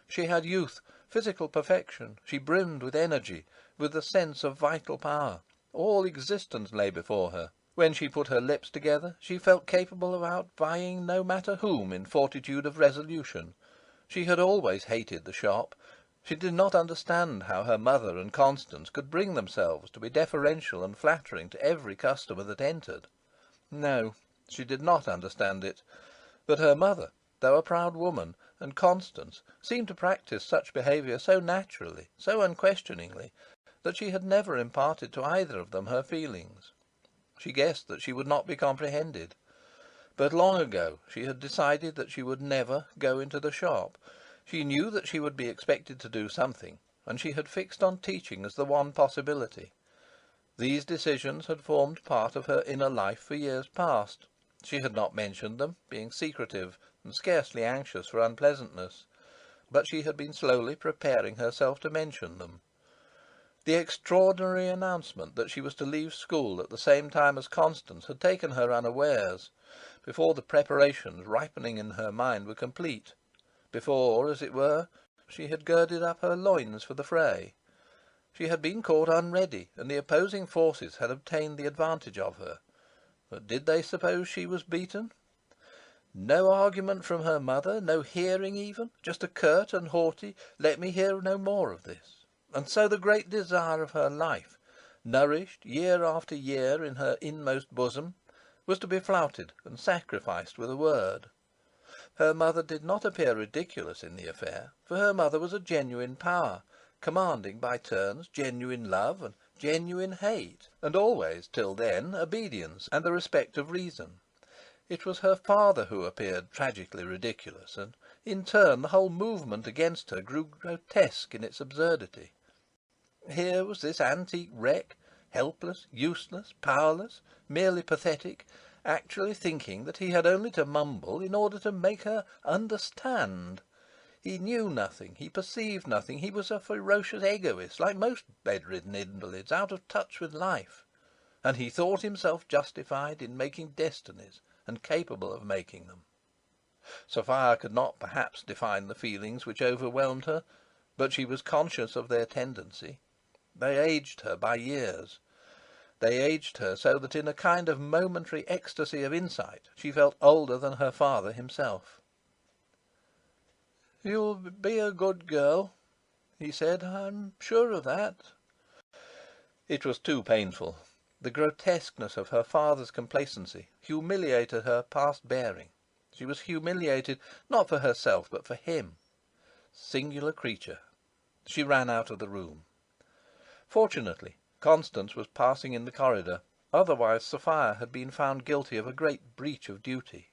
She had youth, physical perfection. She brimmed with energy, with the sense of vital power. All existence lay before her. When she put her lips together, she felt capable of outvieing no matter whom in fortitude of resolution. She had always hated the shop. She did not understand how her mother and Constance could bring themselves to be deferential and flattering to every customer that entered. No, she did not understand it. But her mother, though a proud woman, and Constance, seemed to practise such behaviour so naturally, so unquestioningly, that she had never imparted to either of them her feelings. She guessed that she would not be comprehended. But long ago she had decided that she would never go into the shop. She knew that she would be expected to do something, and she had fixed on teaching as the one possibility. These decisions had formed part of her inner life for years past. She had not mentioned them, being secretive and scarcely anxious for unpleasantness, but she had been slowly preparing herself to mention them. The extraordinary announcement that she was to leave school at the same time as Constance had taken her unawares, before the preparations ripening in her mind were complete, before, as it were, she had girded up her loins for the fray. She had been caught unready, and the opposing forces had obtained the advantage of her. But did they suppose she was beaten? No argument from her mother, no hearing even, just a curt and haughty "let me hear no more of this." And so the great desire of her life, nourished year after year in her inmost bosom, was to be flouted and sacrificed with a word. Her mother did not appear ridiculous in the affair, for her mother was a genuine power, commanding by turns genuine love and genuine hate, and always, till then, obedience and the respect of reason. It was her father who appeared tragically ridiculous, and in turn the whole movement against her grew grotesque in its absurdity. Here was this antique wreck, helpless, useless, powerless, merely pathetic, actually thinking that he had only to mumble in order to make her understand. He knew nothing, he perceived nothing, he was a ferocious egoist, like most bedridden invalids, out of touch with life. And he thought himself justified in making destinies, and capable of making them. Sophia could not perhaps define the feelings which overwhelmed her, but she was conscious of their tendency. They aged her by years. They aged her so that in a kind of momentary ecstasy of insight she felt older than her father himself. "You'll be a good girl," he said. "I'm sure of that." It was too painful. The grotesqueness of her father's complacency humiliated her past bearing. She was humiliated, not for herself, but for him. Singular creature! She ran out of the room. Fortunately, Constance was passing in the corridor, otherwise Sophia had been found guilty of a great breach of duty.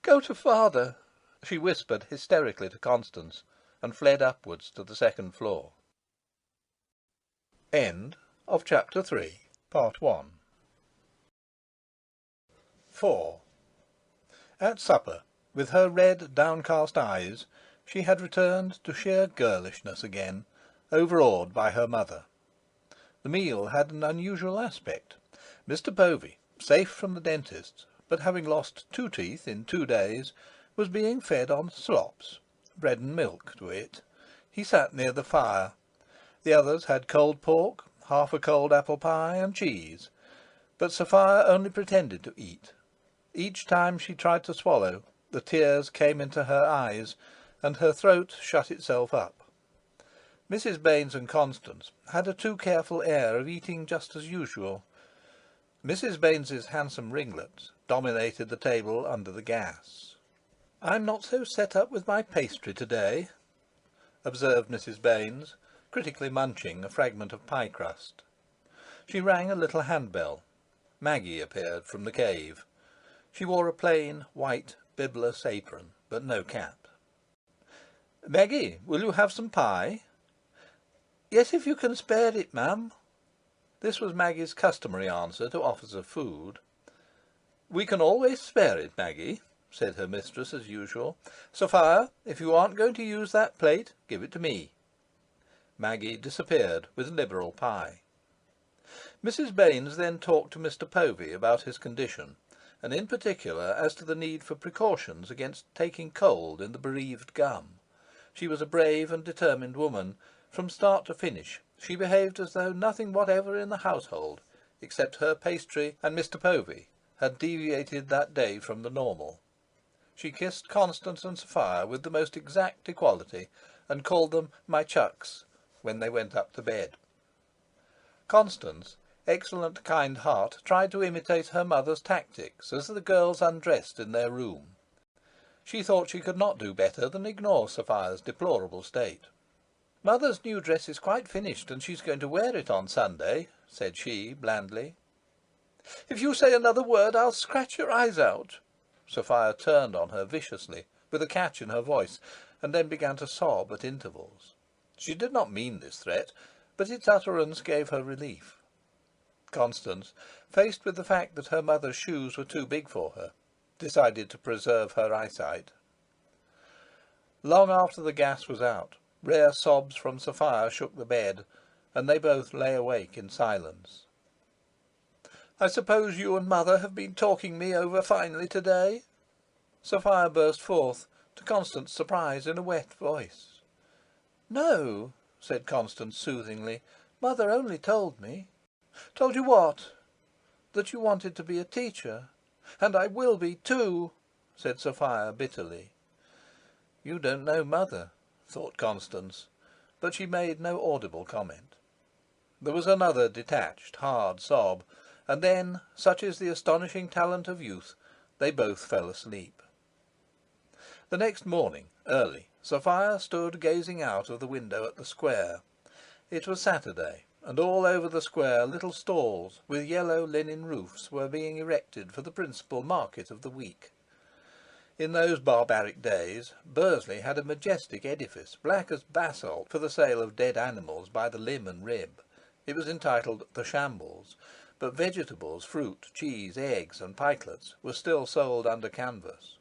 "Go to father," she whispered hysterically to Constance, and fled upwards to the second floor. End of Chapter 3, Part 1. 4. At supper, with her red, downcast eyes, she had returned to sheer girlishness again, overawed by her mother. The meal had an unusual aspect. Mr. Povey, safe from the dentist, but having lost 2 teeth in 2 days, was being fed on slops, bread and milk to wit. He sat near the fire. The others had cold pork, half a cold apple pie, and cheese, but Sophia only pretended to eat. Each time she tried to swallow, the tears came into her eyes, and her throat shut itself up. Mrs. Baines and Constance had a too careful air of eating just as usual. Mrs. Baines's handsome ringlets dominated the table under the gas. "I'm not so set up with my pastry to-day," observed Mrs. Baines, critically munching a fragment of pie crust. She rang a little handbell. Maggie appeared from the cave. She wore a plain, white, bibless apron, but no cap. "Maggie, will you have some pie?" "Yes, if you can spare it, ma'am." This was Maggie's customary answer to offers of food. "We can always spare it, Maggie," said her mistress as usual. "Sophia, if you aren't going to use that plate, give it to me." Maggie disappeared with liberal pie. Mrs. Baines then talked to Mr. Povey about his condition, and in particular as to the need for precautions against taking cold in the bereaved gum. She was a brave and determined woman. From start to finish she behaved as though nothing whatever in the household, except her pastry and Mr. Povey, had deviated that day from the normal. She kissed Constance and Sophia with the most exact equality, and called them "my chucks" when they went up to bed. Constance, excellent kind heart, tried to imitate her mother's tactics as the girls undressed in their room. She thought she could not do better than ignore Sophia's deplorable state. "Mother's new dress is quite finished, and she's going to wear it on Sunday," said she, blandly. "If you say another word, I'll scratch your eyes out." Sophia turned on her viciously, with a catch in her voice, and then began to sob at intervals. She did not mean this threat, but its utterance gave her relief. Constance, faced with the fact that her mother's shoes were too big for her, decided to preserve her eyesight. Long after the gas was out, rare sobs from Sophia shook the bed, and they both lay awake in silence. "I suppose you and mother have been talking me over finely to-day?" Sophia burst forth, to Constance's surprise, in a wet voice. "No," said Constance soothingly. "Mother only told me." "Told you what?" "That you wanted to be a teacher. And I will be too," said Sophia bitterly. "You don't know mother," thought Constance, but she made no audible comment. There was another detached, hard sob, and then, such is the astonishing talent of youth, they both fell asleep. The next morning, early, Sophia stood gazing out of the window at the square. It was Saturday, and all over the square little stalls with yellow linen roofs were being erected for the principal market of the week. In those barbaric days, Bursley had a majestic edifice, black as basalt, for the sale of dead animals by the limb and rib. It was entitled the Shambles, but vegetables, fruit, cheese, eggs, and pikelets were still sold under canvas.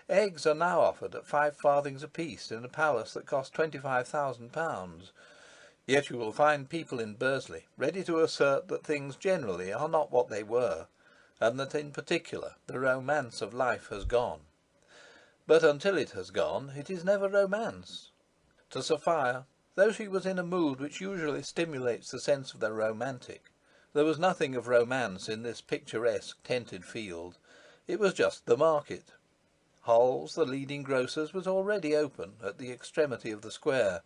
Eggs are now offered at 5 farthings apiece in a palace that cost £25,000. Yet you will find people in Bursley ready to assert that things generally are not what they were, and that in particular the romance of life has gone. But until it has gone, it is never romance. To Sophia, though she was in a mood which usually stimulates the sense of the romantic, there was nothing of romance in this picturesque tented field. It was just the market. Hull's, the leading grocer's, was already open at the extremity of the square,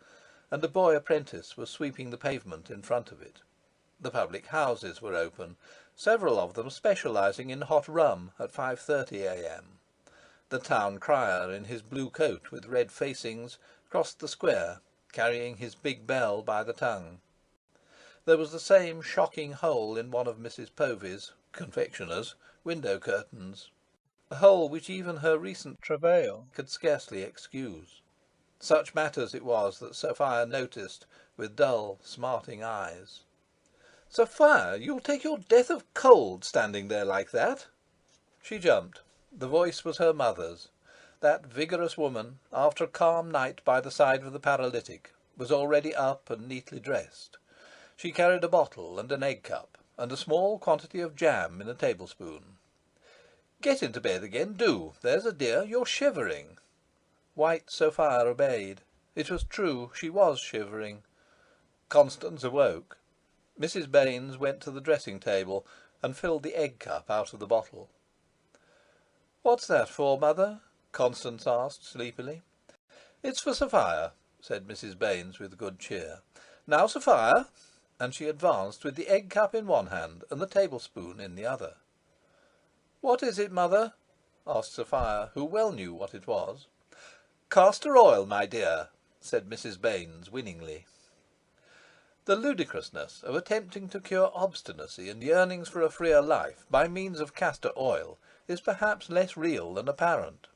and a boy apprentice was sweeping the pavement in front of it. The public houses were open, several of them specialising in hot rum at 5:30 a.m. The town crier, in his blue coat with red facings, crossed the square, carrying his big bell by the tongue. There was the same shocking hole in one of Mrs. Povey's, confectioner's, window curtains, a hole which even her recent travail could scarcely excuse. Such matters it was that Sophia noticed with dull, smarting eyes. "Sophia, you'll take your death of cold standing there like that." She jumped. The voice was her mother's. That vigorous woman, after a calm night by the side of the paralytic, was already up and neatly dressed. She carried a bottle and an egg cup, and a small quantity of jam in a tablespoon. "Get into bed again, do, there's a dear. You're shivering." White Sophia obeyed. It was true, she was shivering. Constance awoke. Mrs. Baines went to the dressing-table and filled the egg cup out of the bottle. "What's that for, mother?" Constance asked sleepily. "It's for Sophia," said Mrs. Baines with good cheer. "Now, Sophia," and she advanced with the egg cup in one hand and the tablespoon in the other. "What is it, mother?" asked Sophia, who well knew what it was. "Castor oil, my dear," said Mrs. Baines winningly. The ludicrousness of attempting to cure obstinacy and yearnings for a freer life by means of castor oil is perhaps less real than apparent.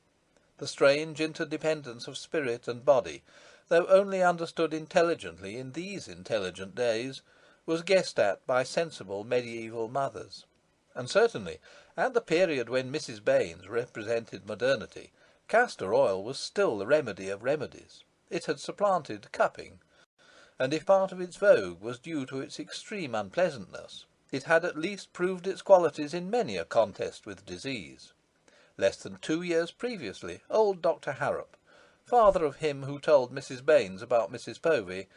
The strange interdependence of spirit and body, though only understood intelligently in these intelligent days, was guessed at by sensible mediaeval mothers. And certainly, at the period when Mrs. Baines represented modernity, castor oil was still the remedy of remedies. It had supplanted cupping, and if part of its vogue was due to its extreme unpleasantness, it had at least proved its qualities in many a contest with disease. Less than 2 years previously, old Dr. Harrop, father of him who told Mrs. Baines about Mrs. Povey,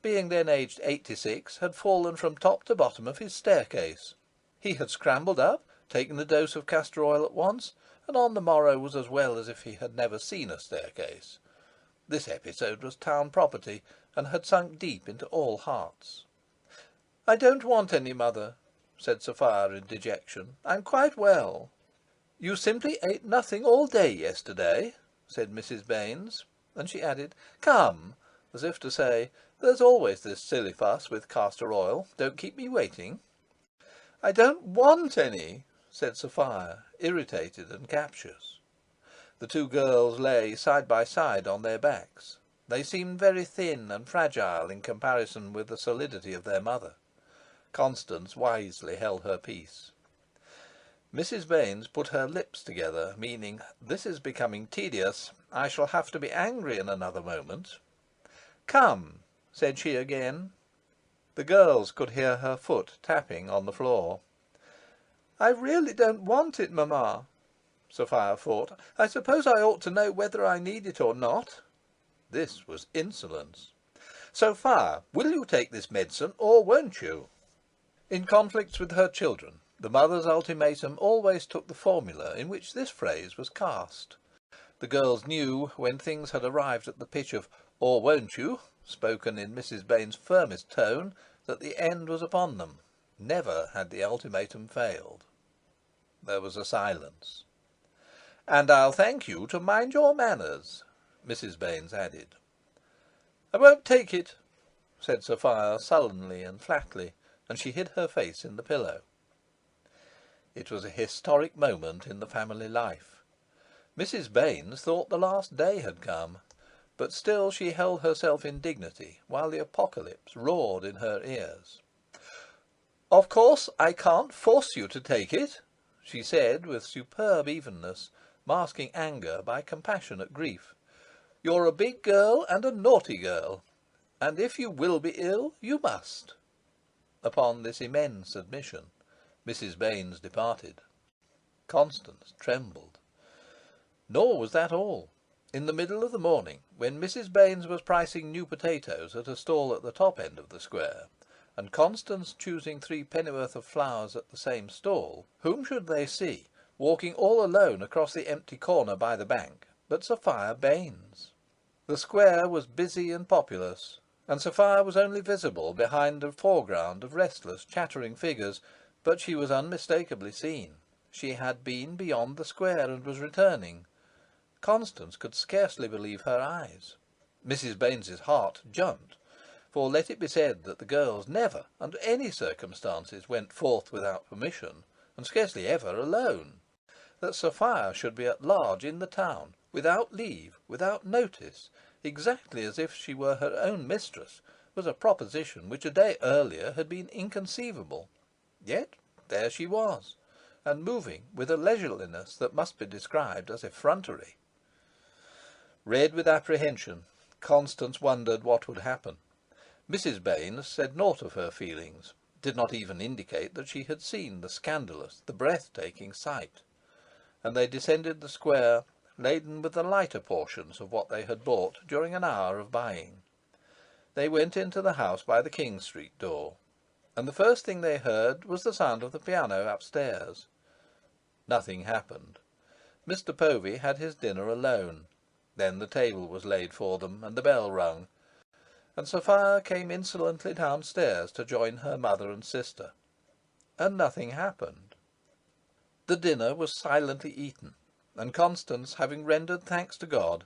being then aged 86, had fallen from top to bottom of his staircase. He had scrambled up, taken a dose of castor oil at once, and on the morrow was as well as if he had never seen a staircase. This episode was town property, and had sunk deep into all hearts. "I don't want any, mother," said Sophia in dejection. "I'm quite well." "You simply ate nothing all day yesterday," said Mrs. Baines, and she added, "Come," as if to say, "There's always this silly fuss with castor oil. Don't keep me waiting." "I don't want any," said Sophia, irritated and captious. The two girls lay side by side on their backs. They seemed very thin and fragile in comparison with the solidity of their mother. Constance wisely held her peace. Mrs. Baines put her lips together, meaning, "This is becoming tedious. I shall have to be angry in another moment." "Come," said she again. The girls could hear her foot tapping on the floor. "I really don't want it, mamma," Sophia thought. "I suppose I ought to know whether I need it or not." This was insolence. "Sophia, will you take this medicine, or won't you?" In conflicts with her children, the mother's ultimatum always took the formula in which this phrase was cast. The girls knew, when things had arrived at the pitch of "or won't you," spoken in Mrs. Baines' firmest tone, that the end was upon them. Never had the ultimatum failed. There was a silence. "And I'll thank you to mind your manners," Mrs. Baines added. "I won't take it," said Sophia sullenly and flatly, and she hid her face in the pillow. It was a historic moment in the family life. Mrs. Baines thought the last day had come, but still she held herself in dignity while the apocalypse roared in her ears. "Of course I can't force you to take it," she said with superb evenness, masking anger by compassionate grief. "You're a big girl and a naughty girl, and if you will be ill, you must." Upon this immense admission, Mrs. Baines departed. Constance trembled. Nor was that all. In the middle of the morning, when Mrs. Baines was pricing new potatoes at a stall at the top end of the square, and Constance choosing three pennyworth of flowers at the same stall, whom should they see, walking all alone across the empty corner by the bank, but Sophia Baines? The square was busy and populous, and Sophia was only visible behind a foreground of restless, chattering figures, but she was unmistakably seen. She had been beyond the square and was returning. Constance could scarcely believe her eyes. Mrs. Baines's heart jumped, for let it be said that the girls never, under any circumstances, went forth without permission, and scarcely ever alone. That Sophia should be at large in the town, without leave, without notice, exactly as if she were her own mistress, was a proposition which a day earlier had been inconceivable. Yet there she was, and moving with a leisureliness that must be described as effrontery. Red with apprehension, Constance wondered what would happen. Mrs. Baines said naught of her feelings, did not even indicate that she had seen the scandalous, the breathtaking sight, and they descended the square, laden with the lighter portions of what they had bought during an hour of buying. They went into the house by the King Street door, and the first thing they heard was the sound of the piano upstairs. Nothing happened. Mr. Povey had his dinner alone. Then the table was laid for them, and the bell rung, and Sophia came insolently downstairs to join her mother and sister, and nothing happened. The dinner was silently eaten, and Constance having rendered thanks to God,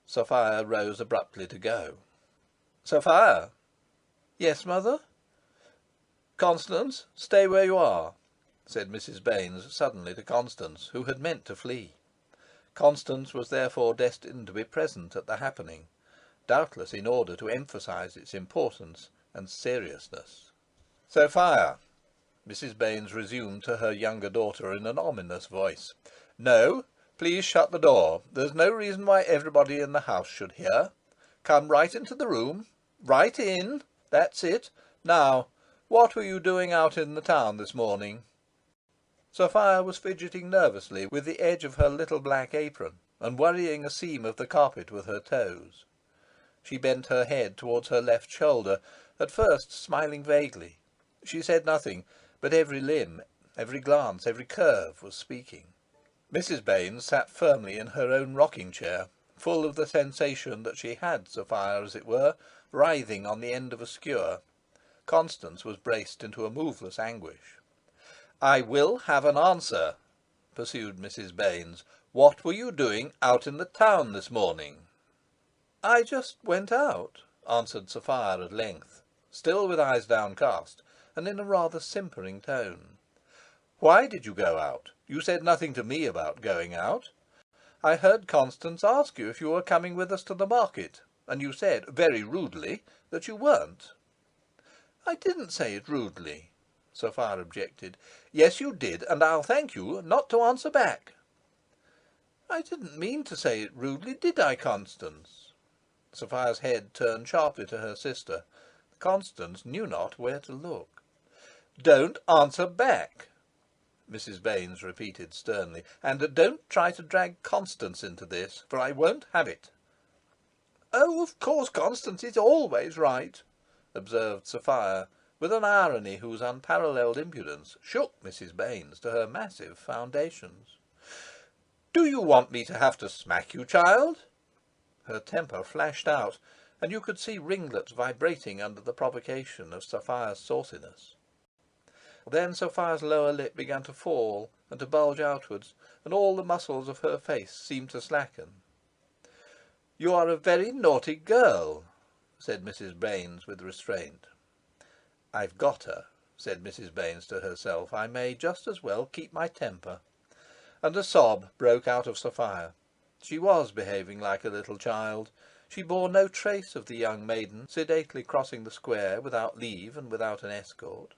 Sophia rose abruptly to go. "Sophia!" "Yes, mother?" "Constance, stay where you are," said Mrs. Baines suddenly to Constance, who had meant to flee. Constance was therefore destined to be present at the happening, doubtless in order to emphasise its importance and seriousness. "Sophia," Mrs. Baines resumed to her younger daughter in an ominous voice. "No, please shut the door. There's no reason why everybody in the house should hear. Come right into the room. Right in. That's it. Now, what were you doing out in the town this morning?" Sophia was fidgeting nervously with the edge of her little black apron, and worrying a seam of the carpet with her toes. She bent her head towards her left shoulder, at first smiling vaguely. She said nothing, but every limb, every glance, every curve was speaking. Mrs. Baines sat firmly in her own rocking chair, full of the sensation that she had Sophia, as it were, writhing on the end of a skewer. Constance was braced into a moveless anguish. "I will have an answer," pursued Mrs. Baines. "What were you doing out in the town this morning?" "I just went out," answered Sophia at length, still with eyes downcast, and in a rather simpering tone. "Why did you go out? You said nothing to me about going out. I heard Constance ask you if you were coming with us to the market, and you said, very rudely, that you weren't." "I didn't say it rudely," Sophia objected. "Yes, you did, and I'll thank you not to answer back." "I didn't mean to say it rudely, did I, Constance?" Sophia's head turned sharply to her sister. Constance knew not where to look. "Don't answer back," Mrs. Baines repeated sternly, "and don't try to drag Constance into this, for I won't have it." "Oh, of course Constance is always right," observed Sophia, with an irony whose unparalleled impudence shook Mrs. Baines to her massive foundations. "Do you want me to have to smack you, child?" Her temper flashed out, and you could see ringlets vibrating under the provocation of Sophia's sauciness. Then Sophia's lower lip began to fall and to bulge outwards, and all the muscles of her face seemed to slacken. "You are a very naughty girl," said Mrs. Baines with restraint. "I've got her," said Mrs. Baines to herself. "I may just as well keep my temper." And a sob broke out of Sophia. She was behaving like a little child. She bore no trace of the young maiden sedately crossing the square without leave and without an escort.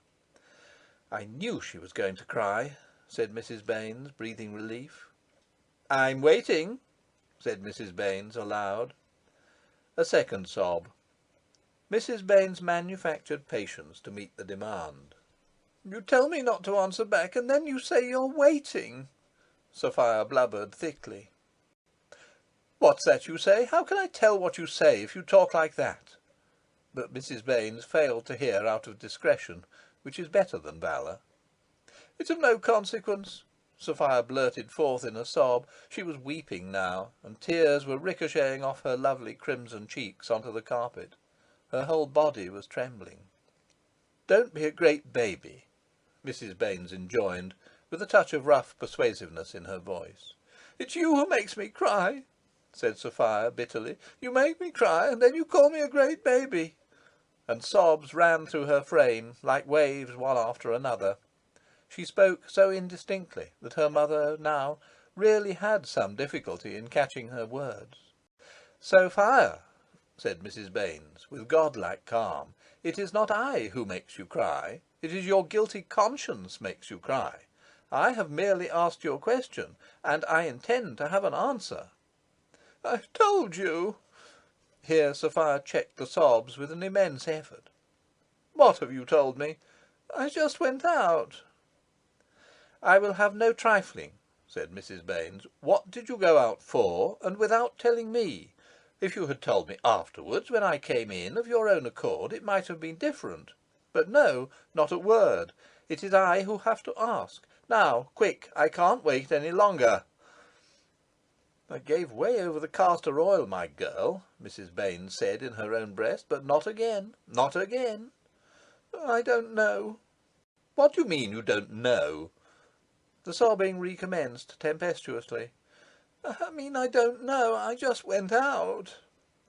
"I knew she was going to cry," said Mrs. Baines, breathing relief. "I'm waiting," said Mrs. Baines aloud. A second sob. Mrs. Baines manufactured patience to meet the demand. "You tell me not to answer back, and then you say you're waiting," Sophia blubbered thickly. What's that you say? How can I tell what you say if you talk like that? But Mrs. Baines failed to hear out of discretion, which is better than valour. It's of no consequence, Sophia blurted forth in a sob. She was weeping now, and tears were ricocheting off her lovely crimson cheeks onto the carpet. Her whole body was trembling. Don't be a great baby, Mrs. Baines enjoined, with a touch of rough persuasiveness in her voice. It's you who makes me cry, said Sophia bitterly. You make me cry, and then you call me a great baby. And sobs ran through her frame like waves one after another. She spoke so indistinctly that her mother now really had some difficulty in catching her words. Sophia, said Mrs. Baines, with godlike calm, it is not I who makes you cry. It is your guilty conscience makes you cry. I have merely asked you a question, and I intend to have an answer. I've told you. Here Sophia checked the sobs with an immense effort. What have you told me? I just went out. I will have no trifling, said Mrs. Baines. What did you go out for, and without telling me? If you had told me afterwards, when I came in, of your own accord, it might have been different. But no, not a word. It is I who have to ask. Now, quick, I can't wait any longer. I gave way over the castor oil, my girl, Mrs. Baines said in her own breast, but not again, not again. I don't know. What do you mean you don't know? The sobbing recommenced tempestuously. I mean, I don't know. I just went out.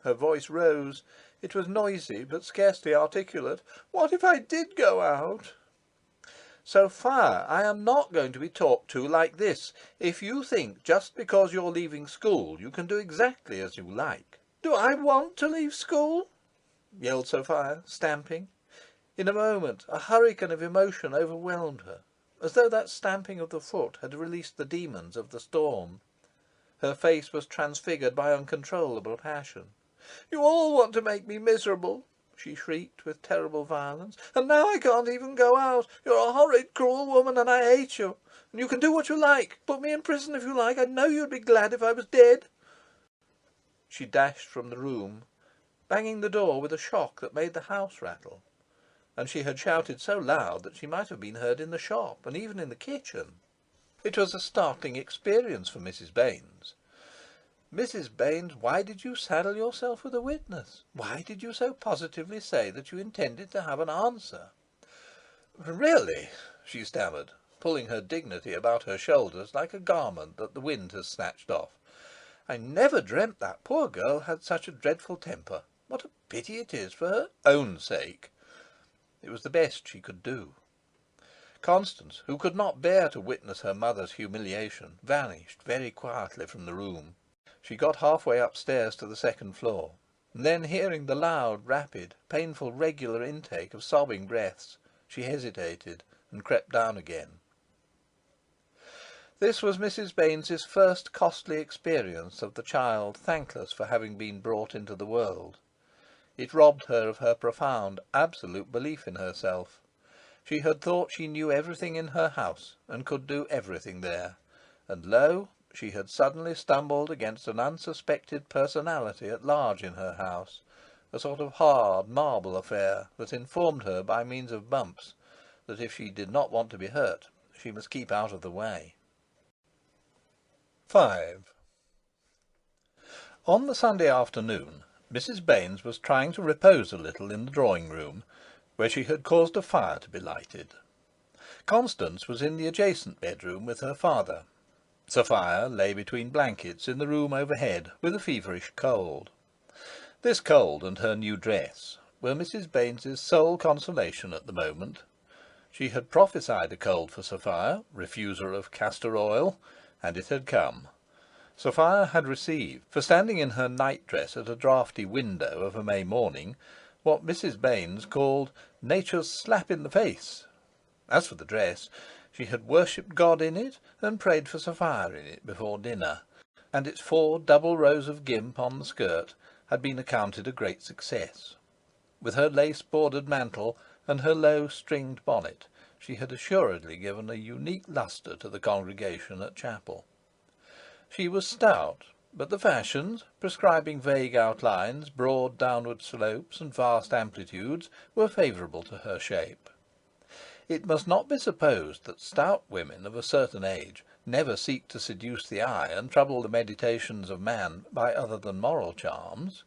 Her voice rose. It was noisy, but scarcely articulate. What if I did go out? Sophia, I am not going to be talked to like this. If you think just because you're leaving school you can do exactly as you like. Do I want to leave school? Yelled Sophia, stamping. In a moment a hurricane of emotion overwhelmed her, as though that stamping of the foot had released the demons of the storm. Her face was transfigured by uncontrollable passion. You all want to make me miserable, she shrieked with terrible violence, and now I can't even go out. You're a horrid, cruel woman, and I hate you. And you can do what you like. Put me in prison if you like. I know you'd be glad if I was dead. She dashed from the room, banging the door with a shock that made the house rattle. And she had shouted so loud that she might have been heard in the shop, and even in the kitchen. It was a startling experience for Mrs. Baines. Mrs. Baines, why did you saddle yourself with a witness? Why did you so positively say that you intended to have an answer? Really, she stammered, pulling her dignity about her shoulders like a garment that the wind has snatched off. I never dreamt that poor girl had such a dreadful temper. What a pity it is for her own sake. It was the best she could do. Constance, who could not bear to witness her mother's humiliation, vanished very quietly from the room. She got halfway upstairs to the second floor, and then, hearing the loud, rapid, painful, regular intake of sobbing breaths, she hesitated and crept down again. This was Mrs. Baines's first costly experience of the child thankless for having been brought into the world. It robbed her of her profound, absolute belief in herself. She had thought she knew everything in her house, and could do everything there, and lo, she had suddenly stumbled against an unsuspected personality at large in her house, a sort of hard marble affair that informed her by means of bumps that if she did not want to be hurt she must keep out of the way. 5. On the Sunday afternoon Mrs. Baines was trying to repose a little in the drawing-room, where she had caused a fire to be lighted. Constance was in the adjacent bedroom with her father. Sophia lay between blankets in the room overhead with a feverish cold. This cold and her new dress were Mrs. Baines's sole consolation at the moment. She had prophesied a cold for Sophia, refuser of castor oil, and it had come. Sophia had received, for standing in her night-dress at a draughty window of a May morning, what Mrs. Baines called nature's slap in the face. As for the dress, she had worshipped God in it, and prayed for Sophia in it before dinner, and its 4 double rows of gimp on the skirt had been accounted a great success. With her lace-bordered mantle and her low stringed bonnet, she had assuredly given a unique lustre to the congregation at chapel. She was stout, but the fashions, prescribing vague outlines, broad downward slopes, and vast amplitudes, were favourable to her shape. It must not be supposed that stout women of a certain age never seek to seduce the eye and trouble the meditations of man by other than moral charms.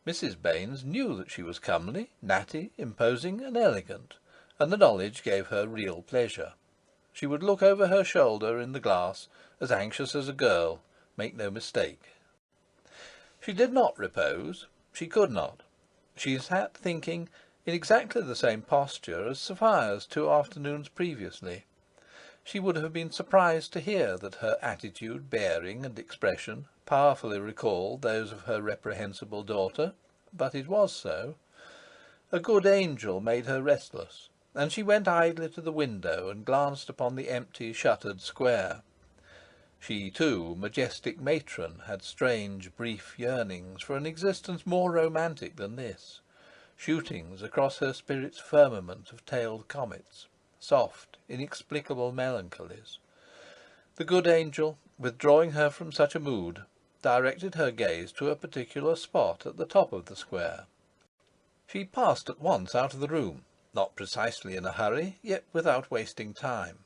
Mrs. Baines knew that she was comely, natty, imposing, and elegant, and the knowledge gave her real pleasure. She would look over her shoulder in the glass, as anxious as a girl, make no mistake. She did not repose. She could not. She sat thinking, in exactly the same posture as Sophia's 2 afternoons previously. She would have been surprised to hear that her attitude, bearing, and expression powerfully recalled those of her reprehensible daughter, but it was so. A good angel made her restless, and she went idly to the window and glanced upon the empty shuttered square. She, too, majestic matron, had strange, brief yearnings for an existence more romantic than this, shootings across her spirit's firmament of tailed comets, soft, inexplicable melancholies. The good angel, withdrawing her from such a mood, directed her gaze to a particular spot at the top of the square. She passed at once out of the room, not precisely in a hurry, yet without wasting time.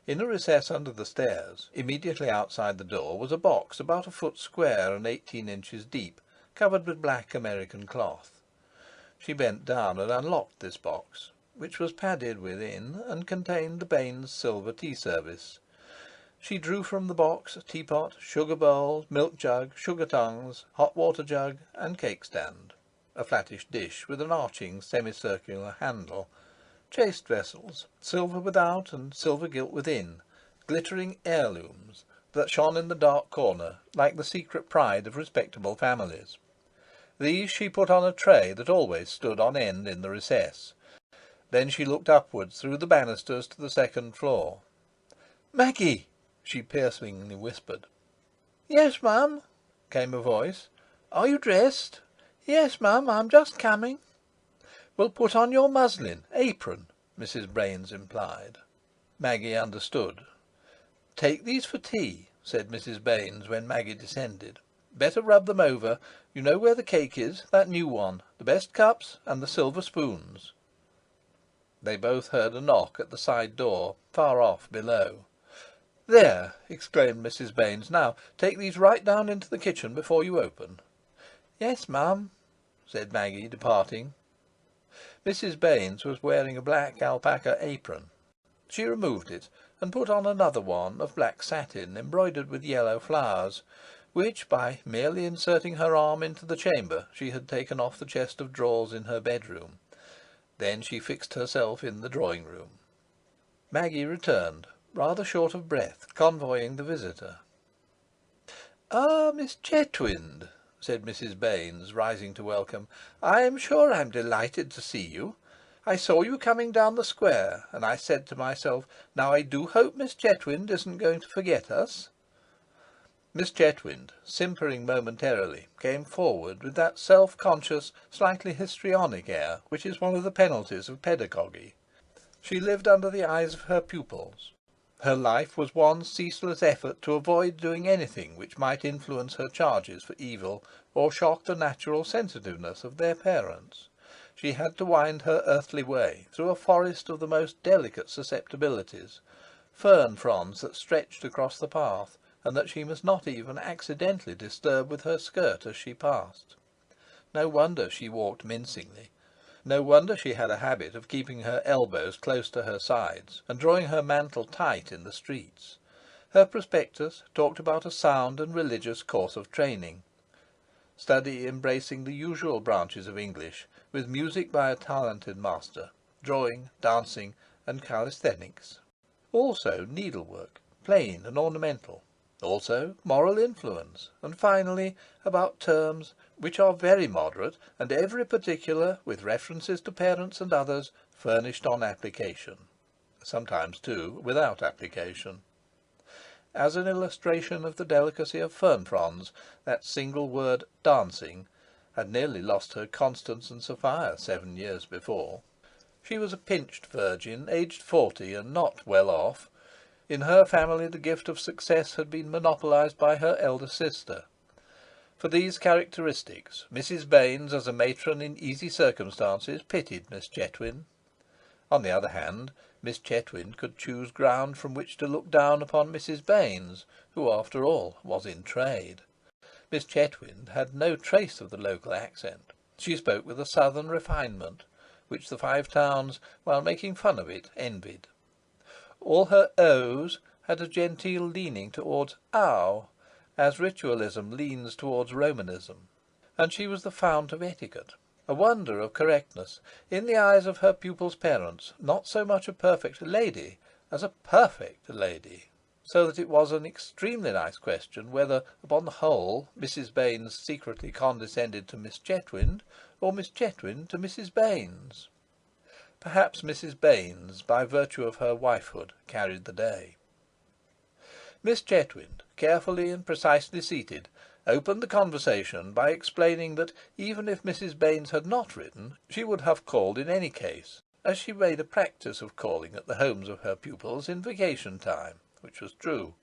In a recess under the stairs, immediately outside the door, was a box about a foot square and 18 inches deep, covered with black American cloth. She bent down and unlocked this box, which was padded within and contained the Baines silver tea service. She drew from the box teapot, sugar bowl, milk jug, sugar tongs, hot water jug, and cake stand, a flattish dish with an arching semicircular handle, chased vessels, silver without and silver gilt within, glittering heirlooms that shone in the dark corner like the secret pride of respectable families. These she put on a tray that always stood on end in the recess. Then she looked upwards through the banisters to the second floor. "Maggie!" she piercingly whispered. "Yes, ma'am," came a voice. "Are you dressed?" "Yes, ma'am, I'm just coming." "Well, put on your muslin apron," Mrs. Baines implied. Maggie understood. "Take these for tea," said Mrs. Baines when Maggie descended. "Better rub them over. You know where the cake is, that new one, the best cups, and the silver spoons." They both heard a knock at the side door, far off below. "There!" exclaimed Mrs. Baines. "Now take these right down into the kitchen before you open." "Yes, ma'am," said Maggie, departing. Mrs. Baines was wearing a black alpaca apron. She removed it and put on another one of black satin embroidered with yellow flowers, which, by merely inserting her arm into the chamber, she had taken off the chest of drawers in her bedroom. Then she fixed herself in the drawing-room. Maggie returned, rather short of breath, convoying the visitor. "Ah, Miss Chetwynd," said Mrs. Baines, rising to welcome. "I am sure I'm delighted to see you. I saw you coming down the square, and I said to myself, now I do hope Miss Chetwynd isn't going to forget us." Miss Chetwynd, simpering momentarily, came forward with that self-conscious, slightly histrionic air which is one of the penalties of pedagogy. She lived under the eyes of her pupils. Her life was one ceaseless effort to avoid doing anything which might influence her charges for evil or shock the natural sensitiveness of their parents. She had to wind her earthly way through a forest of the most delicate susceptibilities, fern fronds that stretched across the path, and that she must not even accidentally disturb with her skirt as she passed. No wonder she walked mincingly. No wonder she had a habit of keeping her elbows close to her sides and drawing her mantle tight in the streets. Her prospectus talked about a sound and religious course of training, study embracing the usual branches of English, with music by a talented master, drawing, dancing, and calisthenics. Also needlework, plain and ornamental. Also moral influence, and finally about terms, which are very moderate, and every particular, with references to parents and others, furnished on application. Sometimes, too, without application. As an illustration of the delicacy of fern fronds, that single word "dancing" had nearly lost her Constance and Sophia 7 years before. She was a pinched virgin, aged 40, and not well off. In her family the gift of success had been monopolised by her elder sister, For these characteristics, Mrs. Baines, as a matron in easy circumstances, pitied Miss Chetwynd. On the other hand, Miss Chetwynd could choose ground from which to look down upon Mrs. Baines, who, after all, was in trade. Miss Chetwynd had no trace of the local accent. She spoke with a southern refinement, which the Five Towns, while making fun of it, envied. All her O's had a genteel leaning towards ow, as ritualism leans towards Romanism, and she was the fount of etiquette, a wonder of correctness, in the eyes of her pupils' parents, not so much a perfect lady as a perfect lady, so that it was an extremely nice question whether, upon the whole, Mrs. Baines secretly condescended to Miss Chetwynd, or Miss Chetwynd to Mrs. Baines. Perhaps Mrs. Baines, by virtue of her wifehood, carried the day. Miss Chetwynd, carefully and precisely seated, opened the conversation by explaining that even if Mrs. Baines had not written, she would have called in any case, as she made a practice of calling at the homes of her pupils in vacation time, which was true.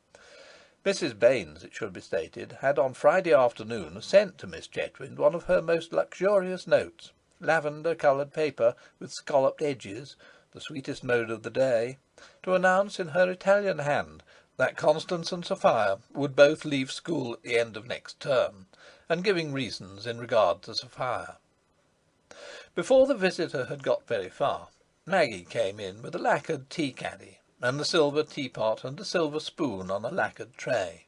Mrs. Baines, it should be stated, had on Friday afternoon sent to Miss Chetwynd one of her most luxurious notes, lavender-coloured paper with scalloped edges, the sweetest mode of the day, to announce in her Italian hand that Constance and Sophia would both leave school at the end of next term, and giving reasons in regard to Sophia. Before the visitor had got very far, Maggie came in with a lacquered tea-caddy, and the silver teapot and a silver spoon on a lacquered tray.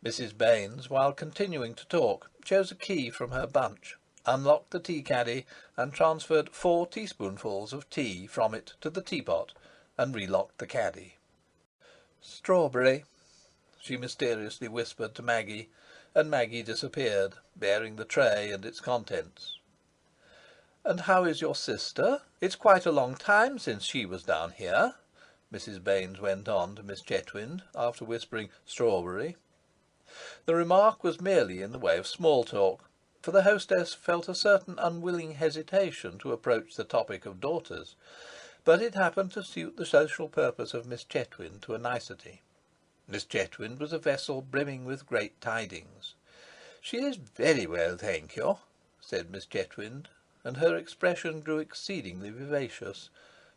Mrs. Baines, while continuing to talk, chose a key from her bunch, unlocked the tea-caddy, and transferred 4 teaspoonfuls of tea from it to the teapot, and relocked the caddy. "Strawberry," she mysteriously whispered to Maggie, and Maggie disappeared, bearing the tray and its contents. "And how is your sister? It's quite a long time since she was down here," Mrs. Baines went on to Miss Chetwynd, after whispering "strawberry." The remark was merely in the way of small talk, for the hostess felt a certain unwilling hesitation to approach the topic of daughters, but it happened to suit the social purpose of Miss Chetwynd to a nicety. Miss Chetwynd was a vessel brimming with great tidings. "She is very well, thank you," said Miss Chetwynd, and her expression grew exceedingly vivacious.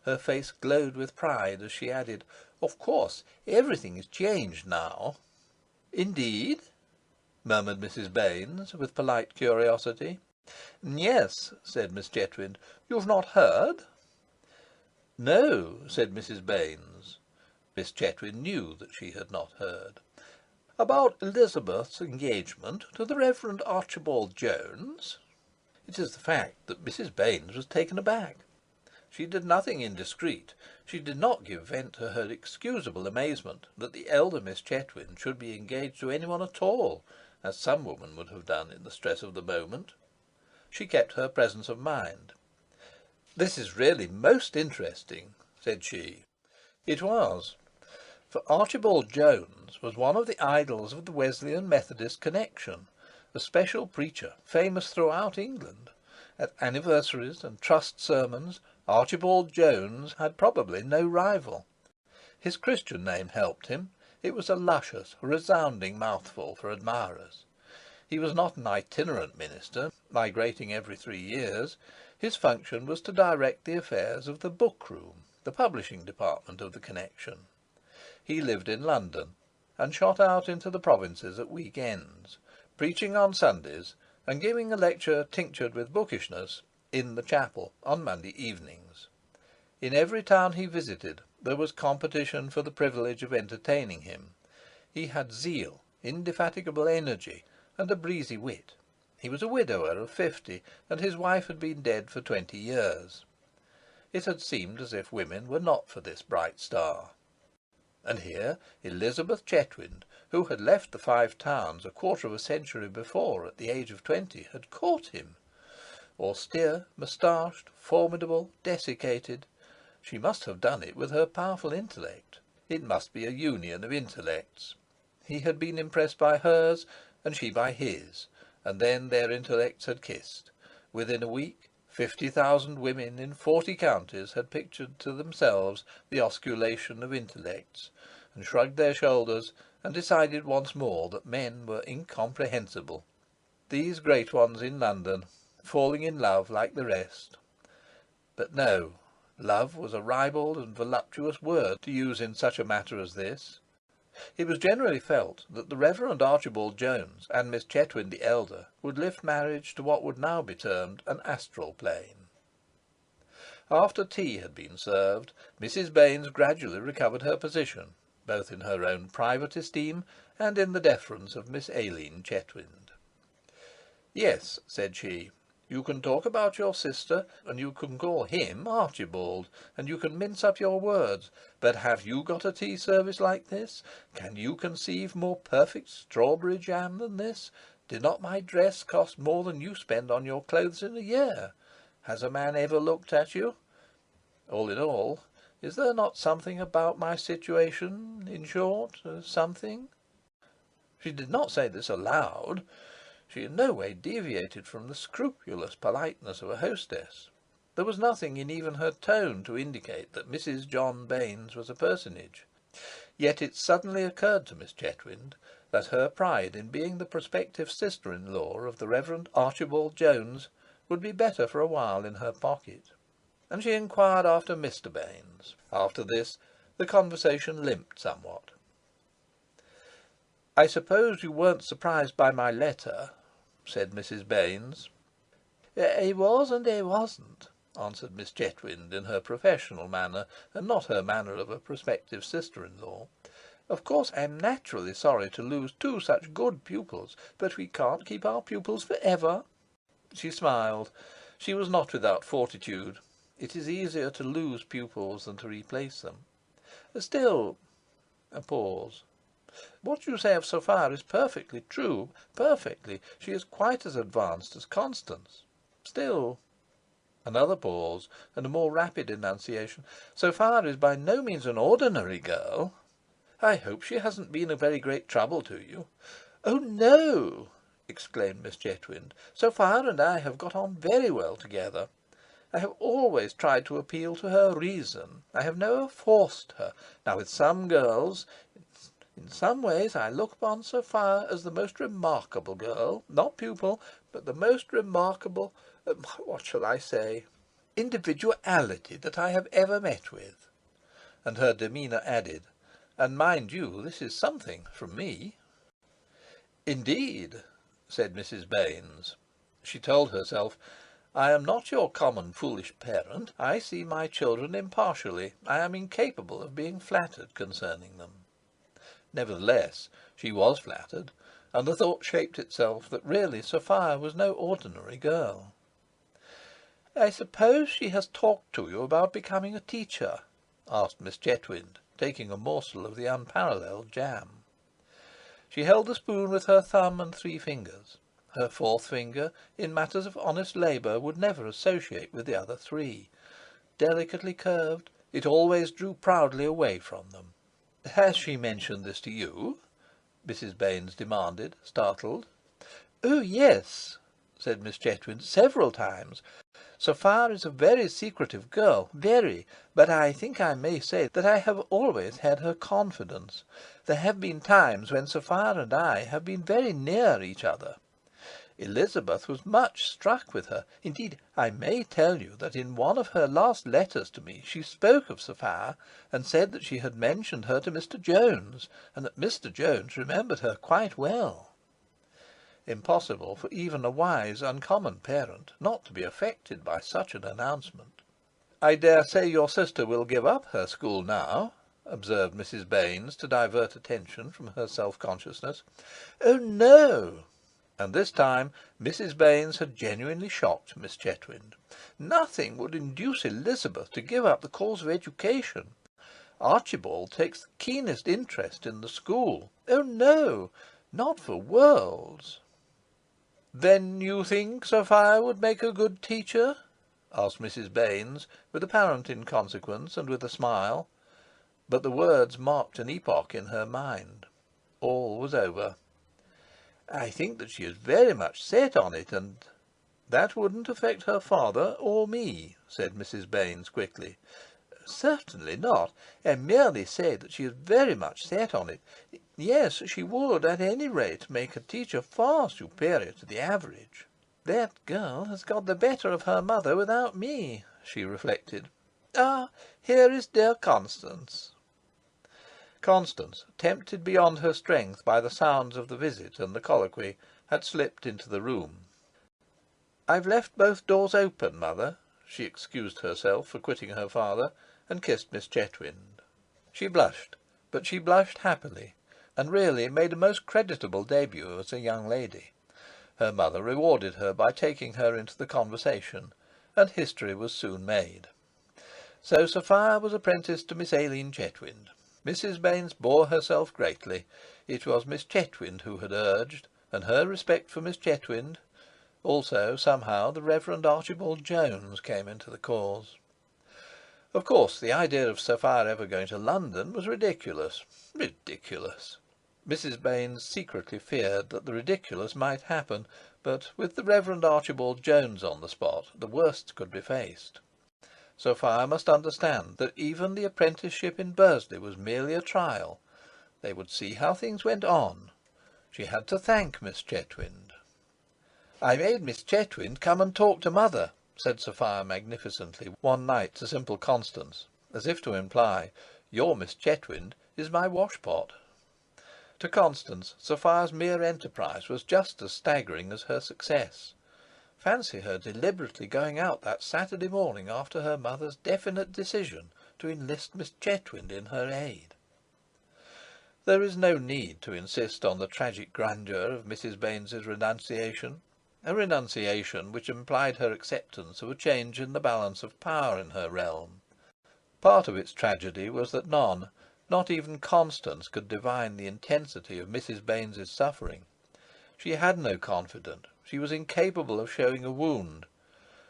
Her face glowed with pride as she added, "Of course, everything is changed now." "Indeed?" murmured Mrs. Baines, with polite curiosity. "Yes," said Miss Chetwynd. "You've not heard?" "No," said Mrs. Baines. Miss Chetwynd knew that she had not heard. "About Elizabeth's engagement to the Reverend Archibald Jones?" It is the fact that Mrs. Baines was taken aback. She did nothing indiscreet. She did not give vent to her excusable amazement that the elder Miss Chetwynd should be engaged to anyone at all, as some woman would have done in the stress of the moment. She kept her presence of mind. "This is really most interesting," said she. It was, for Archibald Jones was one of the idols of the Wesleyan Methodist connection, a special preacher famous throughout England. At anniversaries and trust sermons, Archibald Jones had probably no rival. His Christian name helped him. It was a luscious, resounding mouthful for admirers. He was not an itinerant minister, migrating every 3 years. His function was to direct the affairs of the book-room, the publishing department of the connection. He lived in London, and shot out into the provinces at week-ends, preaching on Sundays, and giving a lecture tinctured with bookishness in the chapel on Monday evenings. In every town he visited there was competition for the privilege of entertaining him. He had zeal, indefatigable energy, and a breezy wit. He was a widower of 50, and his wife had been dead for 20 years. It had seemed as if women were not for this bright star. And here Elizabeth Chetwynd, who had left the Five Towns a quarter of a century before at the age of 20, had caught him. Austere, moustached, formidable, desiccated, she must have done it with her powerful intellect. It must be a union of intellects. He had been impressed by hers, and she by his, and then their intellects had kissed. Within a week, 50,000 women in 40 counties had pictured to themselves the osculation of intellects, and shrugged their shoulders, and decided once more that men were incomprehensible. These great ones in London, falling in love like the rest. But no, love was a ribald and voluptuous word to use in such a matter as this. It was generally felt that the Reverend Archibald Jones and Miss Chetwynd the elder would lift marriage to what would now be termed an astral plane. After tea had been served, Mrs. Baines gradually recovered her position, both in her own private esteem and in the deference of Miss Aileen Chetwynd. "Yes," said she, "you can talk about your sister, and you can call him Archibald, and you can mince up your words, but have you got a tea service like this? Can you conceive more perfect strawberry jam than this? Did not my dress cost more than you spend on your clothes in a year? Has a man ever looked at you? All in all, is there not something about my situation, in short, something?" She did not say this aloud. She in no way deviated from the scrupulous politeness of a hostess. There was nothing in even her tone to indicate that Mrs. John Baines was a personage. Yet it suddenly occurred to Miss Chetwynd that her pride in being the prospective sister-in-law of the Reverend Archibald Jones would be better for a while in her pocket, and she inquired after Mr. Baines. After this, the conversation limped somewhat. "I suppose you weren't surprised by my letter?" said Mrs. Baines. "I was and I wasn't," answered Miss Chetwynd in her professional manner, and not her manner of a prospective sister-in-law. "Of course I'm naturally sorry to lose two such good pupils, but we can't keep our pupils for ever." She smiled. She was not without fortitude. It is easier to lose pupils than to replace them. "Still—" A pause. "What you say of Sophia is perfectly true, perfectly. She is quite as advanced as Constance. Still—" Another pause, and a more rapid enunciation. "Sophia is by no means an ordinary girl. I hope she hasn't been a very great trouble to you." "Oh no!" exclaimed Miss Chetwynd. "Sophia and I have got on very well together. I have always tried to appeal to her reason. I have never forced her. Now, with some girls, in some ways I look upon Sophia as the most remarkable girl, not pupil, but the most remarkable, what shall I say, individuality that I have ever met with." And her demeanour added, "And mind you, this is something from me." "Indeed," said Mrs. Baines. She told herself, "I am not your common foolish parent. I see my children impartially. I am incapable of being flattered concerning them." Nevertheless, she was flattered, and the thought shaped itself that really Sophia was no ordinary girl. "I suppose she has talked to you about becoming a teacher?" asked Miss Chetwynd, taking a morsel of the unparalleled jam. She held the spoon with her thumb and three fingers. Her fourth finger, in matters of honest labour, would never associate with the other three. Delicately curved, it always drew proudly away from them. "Has she mentioned this to you?" Mrs. Baines demanded, startled. "Oh yes," said Miss Chetwynd, "several times. Sophia is a very secretive girl, very, but I think I may say that I have always had her confidence. There have been times when Sophia and I have been very near each other. Elizabeth was much struck with her. Indeed, I may tell you that in one of her last letters to me she spoke of Sophia, and said that she had mentioned her to Mr. Jones, and that Mr. Jones remembered her quite well." Impossible for even a wise, uncommon parent not to be affected by such an announcement. "I dare say your sister will give up her school now," observed Mrs. Baines, to divert attention from her self-consciousness. "Oh no!" And this time Mrs. Baines had genuinely shocked Miss Chetwynd. "Nothing would induce Elizabeth to give up the cause of education. Archibald takes the keenest interest in the school. Oh no, not for worlds." "Then you think Sophia would make a good teacher?" asked Mrs. Baines, with apparent inconsequence and with a smile. But the words marked an epoch in her mind. All was over. "I think that she is very much set on it, and—" "That wouldn't affect her father or me," said Mrs. Baines quickly. Certainly not. I merely say that she is very much set on it. Yes, she would, at any rate, make a teacher far superior to the average. That girl has got the better of her mother without me, she reflected. Ah, here is dear Constance. Constance, tempted beyond her strength by the sounds of the visit and the colloquy, had slipped into the room. "I've left both doors open, mother," she excused herself for quitting her father, and kissed Miss Chetwynd. She blushed, but she blushed happily, and really made a most creditable debut as a young lady. Her mother rewarded her by taking her into the conversation, and history was soon made. So Sophia was apprenticed to Miss Aileen Chetwynd. Mrs. Baines bore herself greatly. It was Miss Chetwynd who had urged, and her respect for Miss Chetwynd. Also, somehow, the Reverend Archibald Jones came into the cause. Of course, the idea of Sophia ever going to London was ridiculous. Ridiculous! Mrs. Baines secretly feared that the ridiculous might happen, but with the Reverend Archibald Jones on the spot, the worst could be faced. Sophia must understand that even the apprenticeship in Bursley was merely a trial. They would see how things went on. She had to thank Miss Chetwynd. "I made Miss Chetwynd come and talk to mother," said Sophia magnificently one night to simple Constance, as if to imply, "Your Miss Chetwynd is my washpot." To Constance, Sophia's mere enterprise was just as staggering as her success. Fancy her deliberately going out that Saturday morning after her mother's definite decision to enlist Miss Chetwynd in her aid. There is no need to insist on the tragic grandeur of Mrs. Baines's renunciation, a renunciation which implied her acceptance of a change in the balance of power in her realm. Part of its tragedy was that none, not even Constance, could divine the intensity of Mrs. Baines's suffering. She had no confidant, she was incapable of showing a wound.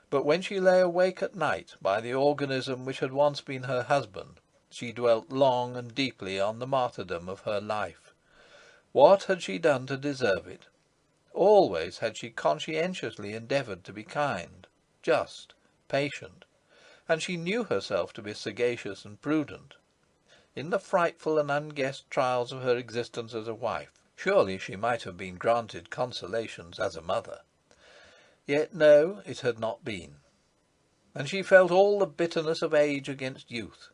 But when she lay awake at night by the organism which had once been her husband, she dwelt long and deeply on the martyrdom of her life. What had she done to deserve it? Always had she conscientiously endeavoured to be kind, just, patient, and she knew herself to be sagacious and prudent. In the frightful and unguessed trials of her existence as a wife, surely she might have been granted consolations as a mother. Yet no, it had not been. And she felt all the bitterness of age against youth.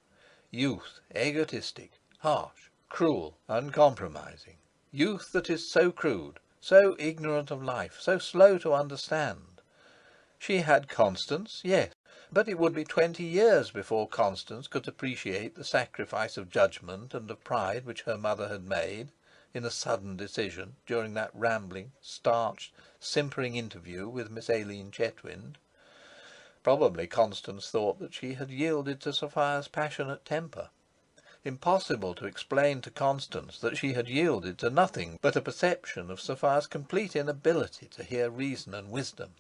Youth, egotistic, harsh, cruel, uncompromising. Youth that is so crude, so ignorant of life, so slow to understand. She had Constance, yes, but it would be 20 years before Constance could appreciate the sacrifice of judgment and of pride which her mother had made, in a sudden decision, during that rambling, starched, simpering interview with Miss Aileen Chetwynd. Probably Constance thought that she had yielded to Sophia's passionate temper. Impossible to explain to Constance that she had yielded to nothing but a perception of Sophia's complete inability to hear reason and wisdom.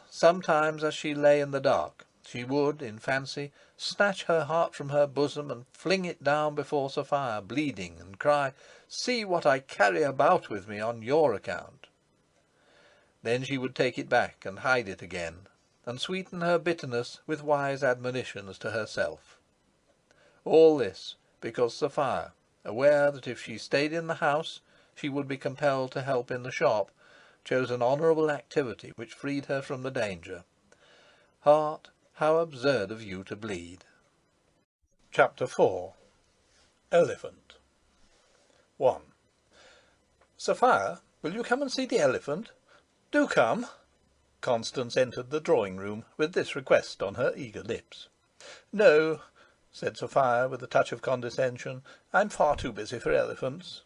Sometimes as she lay in the dark, she would, in fancy, snatch her heart from her bosom and fling it down before Sophia, bleeding, and cry, "See what I carry about with me on your account." Then she would take it back and hide it again, and sweeten her bitterness with wise admonitions to herself. All this because Sophia, aware that if she stayed in the house she would be compelled to help in the shop, chose an honourable activity which freed her from the danger. Heart, how absurd of you to bleed. Chapter 4. Elephant. 1. "Sophia, will you come and see the elephant? Do come." Constance entered the drawing-room with this request on her eager lips. "No," said Sophia with a touch of condescension. "I'm far too busy for elephants."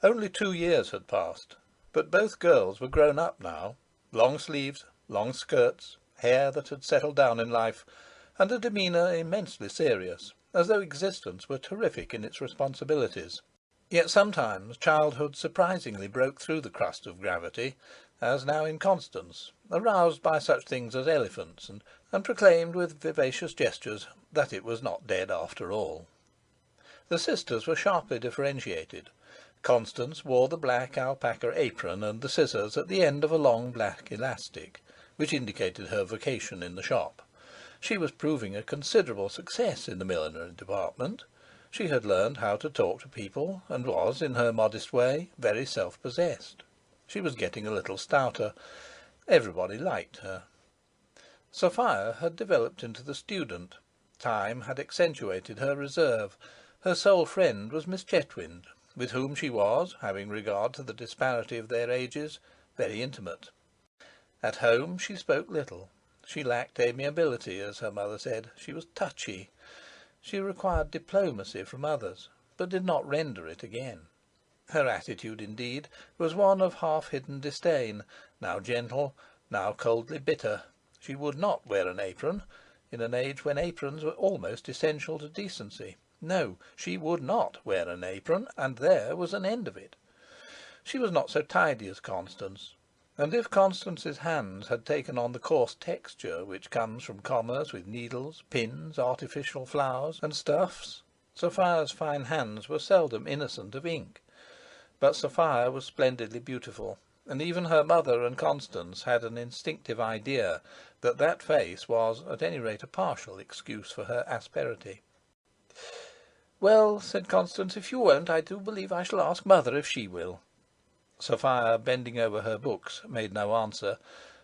Only 2 years had passed, but both girls were grown up now. Long sleeves, long skirts, hair that had settled down in life, and a demeanour immensely serious, as though existence were terrific in its responsibilities. Yet sometimes childhood surprisingly broke through the crust of gravity, as now in Constance, aroused by such things as elephants, and proclaimed with vivacious gestures that it was not dead after all. The sisters were sharply differentiated. Constance wore the black alpaca apron and the scissors at the end of a long black elastic, which indicated her vocation in the shop. She was proving a considerable success in the millinery department. She had learned how to talk to people, and was, in her modest way, very self-possessed. She was getting a little stouter. Everybody liked her. Sophia had developed into the student. Time had accentuated her reserve. Her sole friend was Miss Chetwynd, with whom she was, having regard to the disparity of their ages, very intimate. At home she spoke little. She lacked amiability, as her mother said. She was touchy. She required diplomacy from others, but did not render it again. Her attitude, indeed, was one of half-hidden disdain, now gentle, now coldly bitter. She would not wear an apron, in an age when aprons were almost essential to decency. No, she would not wear an apron, and there was an end of it. She was not so tidy as Constance, and if Constance's hands had taken on the coarse texture which comes from commerce with needles, pins, artificial flowers, and stuffs, Sophia's fine hands were seldom innocent of ink. But Sophia was splendidly beautiful, and even her mother and Constance had an instinctive idea that that face was, at any rate, a partial excuse for her asperity. "Well," said Constance, "if you won't, I do believe I shall ask mother if she will." Sophia, bending over her books, made no answer,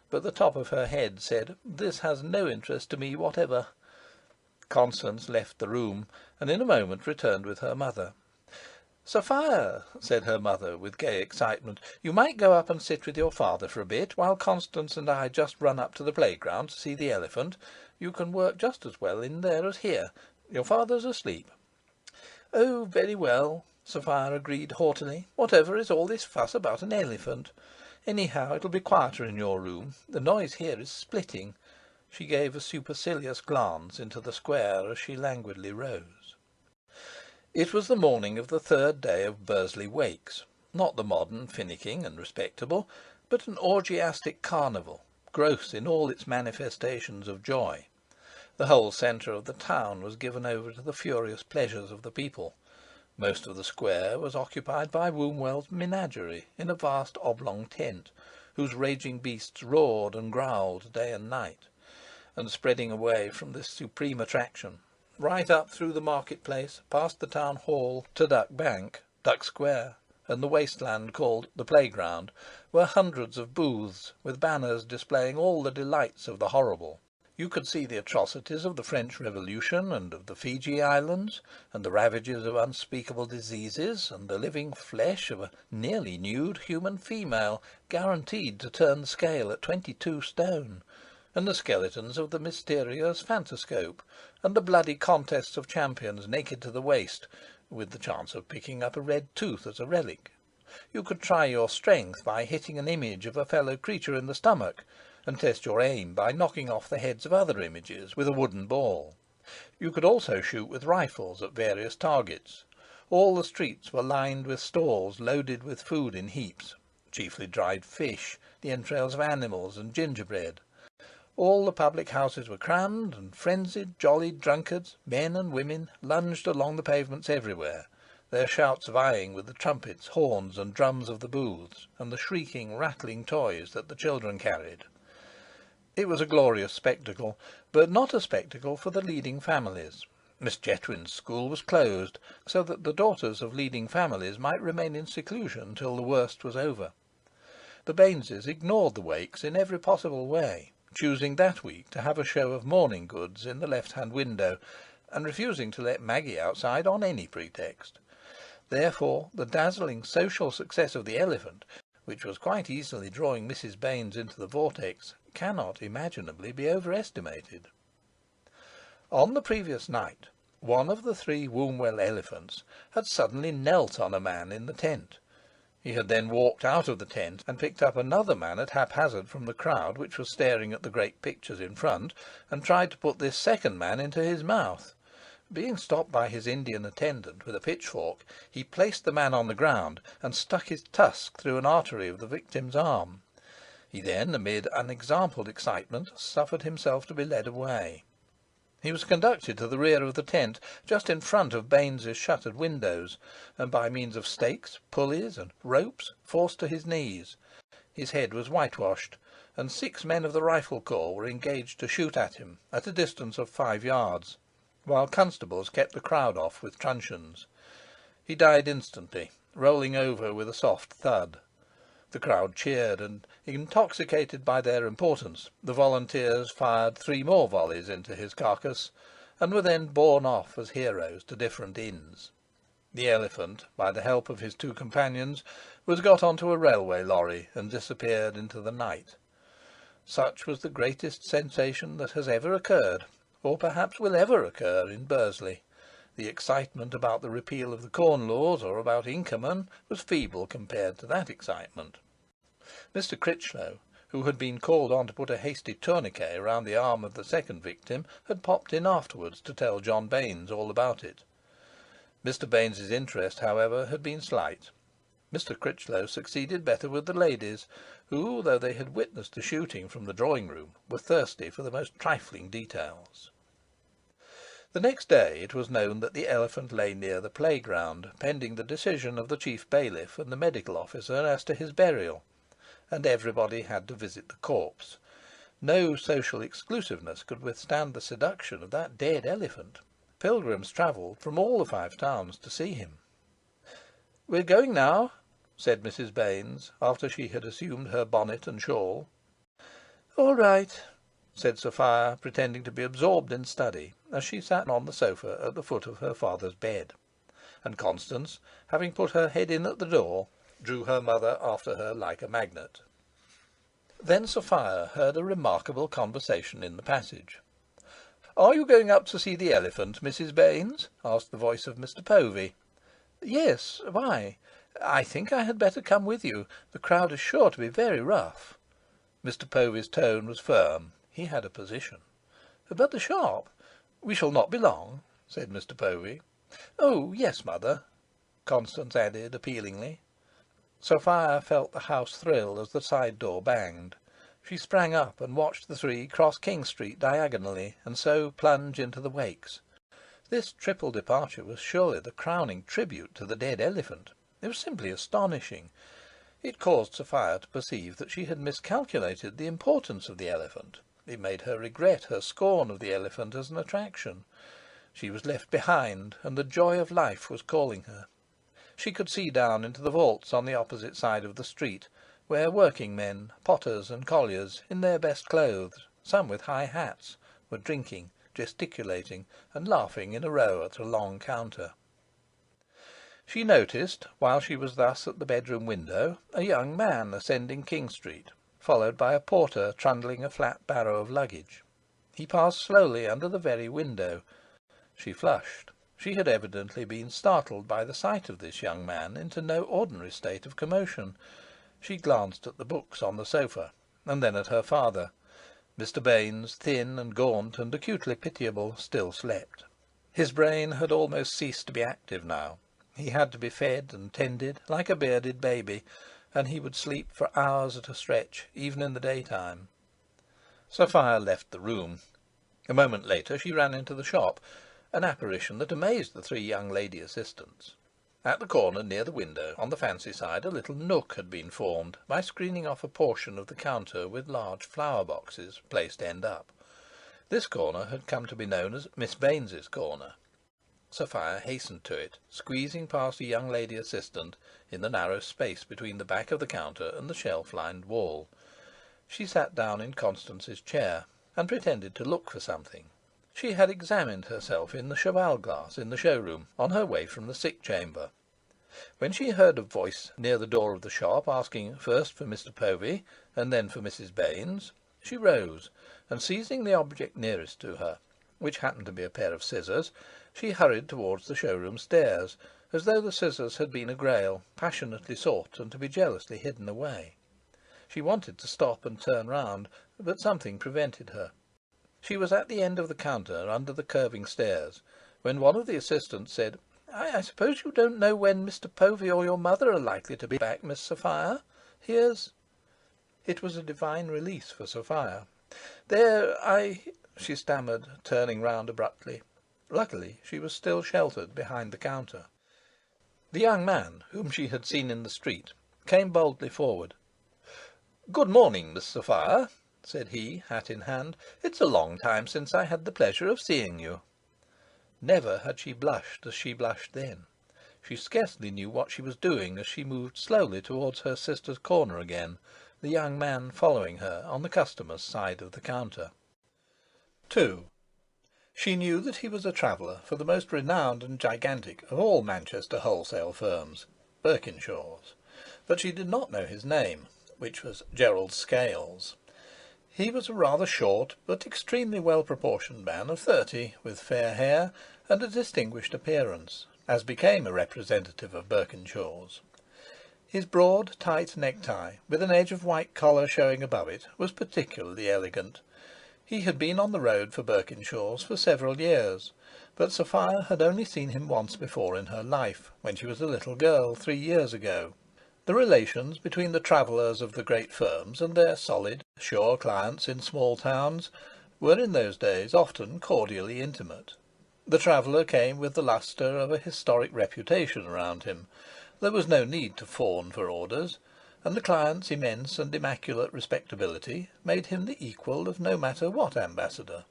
but the top of her head said, "This has no interest to me whatever." Constance left the room, and in a moment returned with her mother. "Sophia," said her mother, with gay excitement, "you might go up and sit with your father for a bit, while Constance and I just run up to the playground to see the elephant. You can work just as well in there as here. Your father's asleep." "Oh, very well," Sophia agreed haughtily. "Whatever is all this fuss about an elephant? Anyhow, it'll be quieter in your room. The noise here is splitting." She gave a supercilious glance into the square as she languidly rose. It was the morning of the third day of Bursley Wakes, not the modern finicking and respectable, but an orgiastic carnival, gross in all its manifestations of joy. The whole centre of the town was given over to the furious pleasures of the people. Most of the square was occupied by Wombwell's menagerie in a vast oblong tent, whose raging beasts roared and growled day and night. And spreading away from this supreme attraction, right up through the market-place, past the town hall, to Duck Bank, Duck Square, and the wasteland called the playground, were hundreds of booths, with banners displaying all the delights of the horrible. You could see the atrocities of the French Revolution and of the Fiji Islands, and the ravages of unspeakable diseases, and the living flesh of a nearly nude human female, guaranteed to turn the scale at 22 stone, and the skeletons of the mysterious Phantascope, and the bloody contests of champions naked to the waist, with the chance of picking up a red tooth as a relic. You could try your strength by hitting an image of a fellow creature in the stomach, and test your aim by knocking off the heads of other images with a wooden ball. You could also shoot with rifles at various targets. All the streets were lined with stalls loaded with food in heaps, chiefly dried fish, the entrails of animals, and gingerbread. All the public houses were crammed, and frenzied, jolly drunkards, men and women, lunged along the pavements everywhere, their shouts vying with the trumpets, horns, and drums of the booths, and the shrieking, rattling toys that the children carried. It was a glorious spectacle, but not a spectacle for the leading families. Miss Chetwynd's school was closed, so that the daughters of leading families might remain in seclusion till the worst was over. The Baineses ignored the Wakes in every possible way, choosing that week to have a show of mourning goods in the left-hand window, and refusing to let Maggie outside on any pretext. Therefore the dazzling social success of the elephant, which was quite easily drawing Mrs. Baines into the vortex, cannot imaginably be overestimated. On the previous night, one of the 3 Wombwell elephants had suddenly knelt on a man in the tent. He had then walked out of the tent and picked up another man at haphazard from the crowd which was staring at the great pictures in front, and tried to put this second man into his mouth. Being stopped by his Indian attendant with a pitchfork, he placed the man on the ground and stuck his tusk through an artery of the victim's arm. He then, amid unexampled excitement, suffered himself to be led away. He was conducted to the rear of the tent, just in front of Baines's shuttered windows, and by means of stakes, pulleys, and ropes, forced to his knees. His head was whitewashed, and 6 men of the Rifle Corps were engaged to shoot at him at a distance of 5 yards, while constables kept the crowd off with truncheons. He died instantly, rolling over with a soft thud. The crowd cheered, and, intoxicated by their importance, the volunteers fired 3 more volleys into his carcass, and were then borne off as heroes to different inns. The elephant, by the help of his 2 companions, was got on to a railway lorry and disappeared into the night. Such was the greatest sensation that has ever occurred, or perhaps will ever occur, in Bursley. The excitement about the repeal of the Corn Laws, or about Inkerman, was feeble compared to that excitement. Mr. Critchlow, who had been called on to put a hasty tourniquet round the arm of the second victim, had popped in afterwards to tell John Baines all about it. Mr. Baines's interest, however, had been slight. Mr. Critchlow succeeded better with the ladies, who, though they had witnessed the shooting from the drawing-room, were thirsty for the most trifling details. The next day it was known that the elephant lay near the playground, pending the decision of the chief bailiff and the medical officer as to his burial, and everybody had to visit the corpse. No social exclusiveness could withstand the seduction of that dead elephant. Pilgrims travelled from all the 5 towns to see him. "We're going now," said Mrs. Baines, after she had assumed her bonnet and shawl. "All right," said Sophia, pretending to be absorbed in study, as she sat on the sofa at the foot of her father's bed; and Constance, having put her head in at the door, drew her mother after her like a magnet. Then Sophia heard a remarkable conversation in the passage. "Are you going up to see the elephant, Mrs. Baines?" asked the voice of Mr. Povey. "Yes. Why? I think I had better come with you. The crowd is sure to be very rough." Mr. Povey's tone was firm. He had a position. "But the shop? We shall not be long," said Mr. Povey. "Oh, yes, mother," Constance added appealingly. Sophia felt the house thrill as the side door banged. She sprang up and watched the 3 cross King Street diagonally, and so plunge into the Wakes. This triple departure was surely the crowning tribute to the dead elephant. It was simply astonishing. It caused Sophia to perceive that she had miscalculated the importance of the elephant. It made her regret her scorn of the elephant as an attraction. She was left behind, and the joy of life was calling her. She could see down into the vaults on the opposite side of the street, where working men, potters and colliers, in their best clothes, some with high hats, were drinking, gesticulating, and laughing in a row at a long counter. She noticed, while she was thus at the bedroom window, a young man ascending King Street, followed by a porter trundling a flat barrow of luggage. He passed slowly under the very window. She flushed. She had evidently been startled by the sight of this young man into no ordinary state of commotion. She glanced at the books on the sofa, and then at her father. Mr. Baines, thin and gaunt and acutely pitiable, still slept. His brain had almost ceased to be active now. He had to be fed and tended like a bearded baby, and he would sleep for hours at a stretch, even in the daytime. Sophia left the room. A moment later she ran into the shop, an apparition that amazed the 3 young lady assistants. At the corner near the window, on the fancy side, a little nook had been formed by screening off a portion of the counter with large flower boxes placed end up. This corner had come to be known as Miss Baines's corner. Sophia hastened to it, squeezing past a young lady assistant in the narrow space between the back of the counter and the shelf-lined wall. She sat down in Constance's chair, and pretended to look for something. She had examined herself in the cheval-glass in the showroom on her way from the sick-chamber. When she heard a voice near the door of the shop asking first for Mr. Povey and then for Mrs. Baines, she rose, and seizing the object nearest to her, which happened to be a pair of scissors, she hurried towards the showroom stairs, as though the scissors had been a grail, passionately sought and to be jealously hidden away. She wanted to stop and turn round, but something prevented her. She was at the end of the counter, under the curving stairs, when one of the assistants said, I suppose you don't know when Mr. Povey or your mother are likely to be back, Miss Sophia? Here's—" It was a divine release for Sophia. She stammered, turning round abruptly. Luckily she was still sheltered behind the counter. The young man, whom she had seen in the street, came boldly forward. "Good morning, Miss Sophia," said he, hat in hand. "It's a long time since I had the pleasure of seeing you." Never had she blushed as she blushed then. She scarcely knew what she was doing as she moved slowly towards her sister's corner again, the young man following her on the customers' side of the counter. 2. She knew that he was a traveller for the most renowned and gigantic of all Manchester wholesale firms, Birkinshaw's, but she did not know his name, which was Gerald Scales. He was a rather short but extremely well-proportioned man of 30, with fair hair and a distinguished appearance, as became a representative of Birkinshaw's. His broad, tight necktie, with an edge of white collar showing above it, was particularly elegant. He had been on the road for Birkinshaw's for several years, but Sophia had only seen him once before in her life, when she was a little girl, 3 years ago. The relations between the travellers of the great firms and their solid, sure clients in small towns were in those days often cordially intimate. The traveller came with the lustre of a historic reputation around him. There was no need to fawn for orders, and the client's immense and immaculate respectability made him the equal of no matter what ambassador.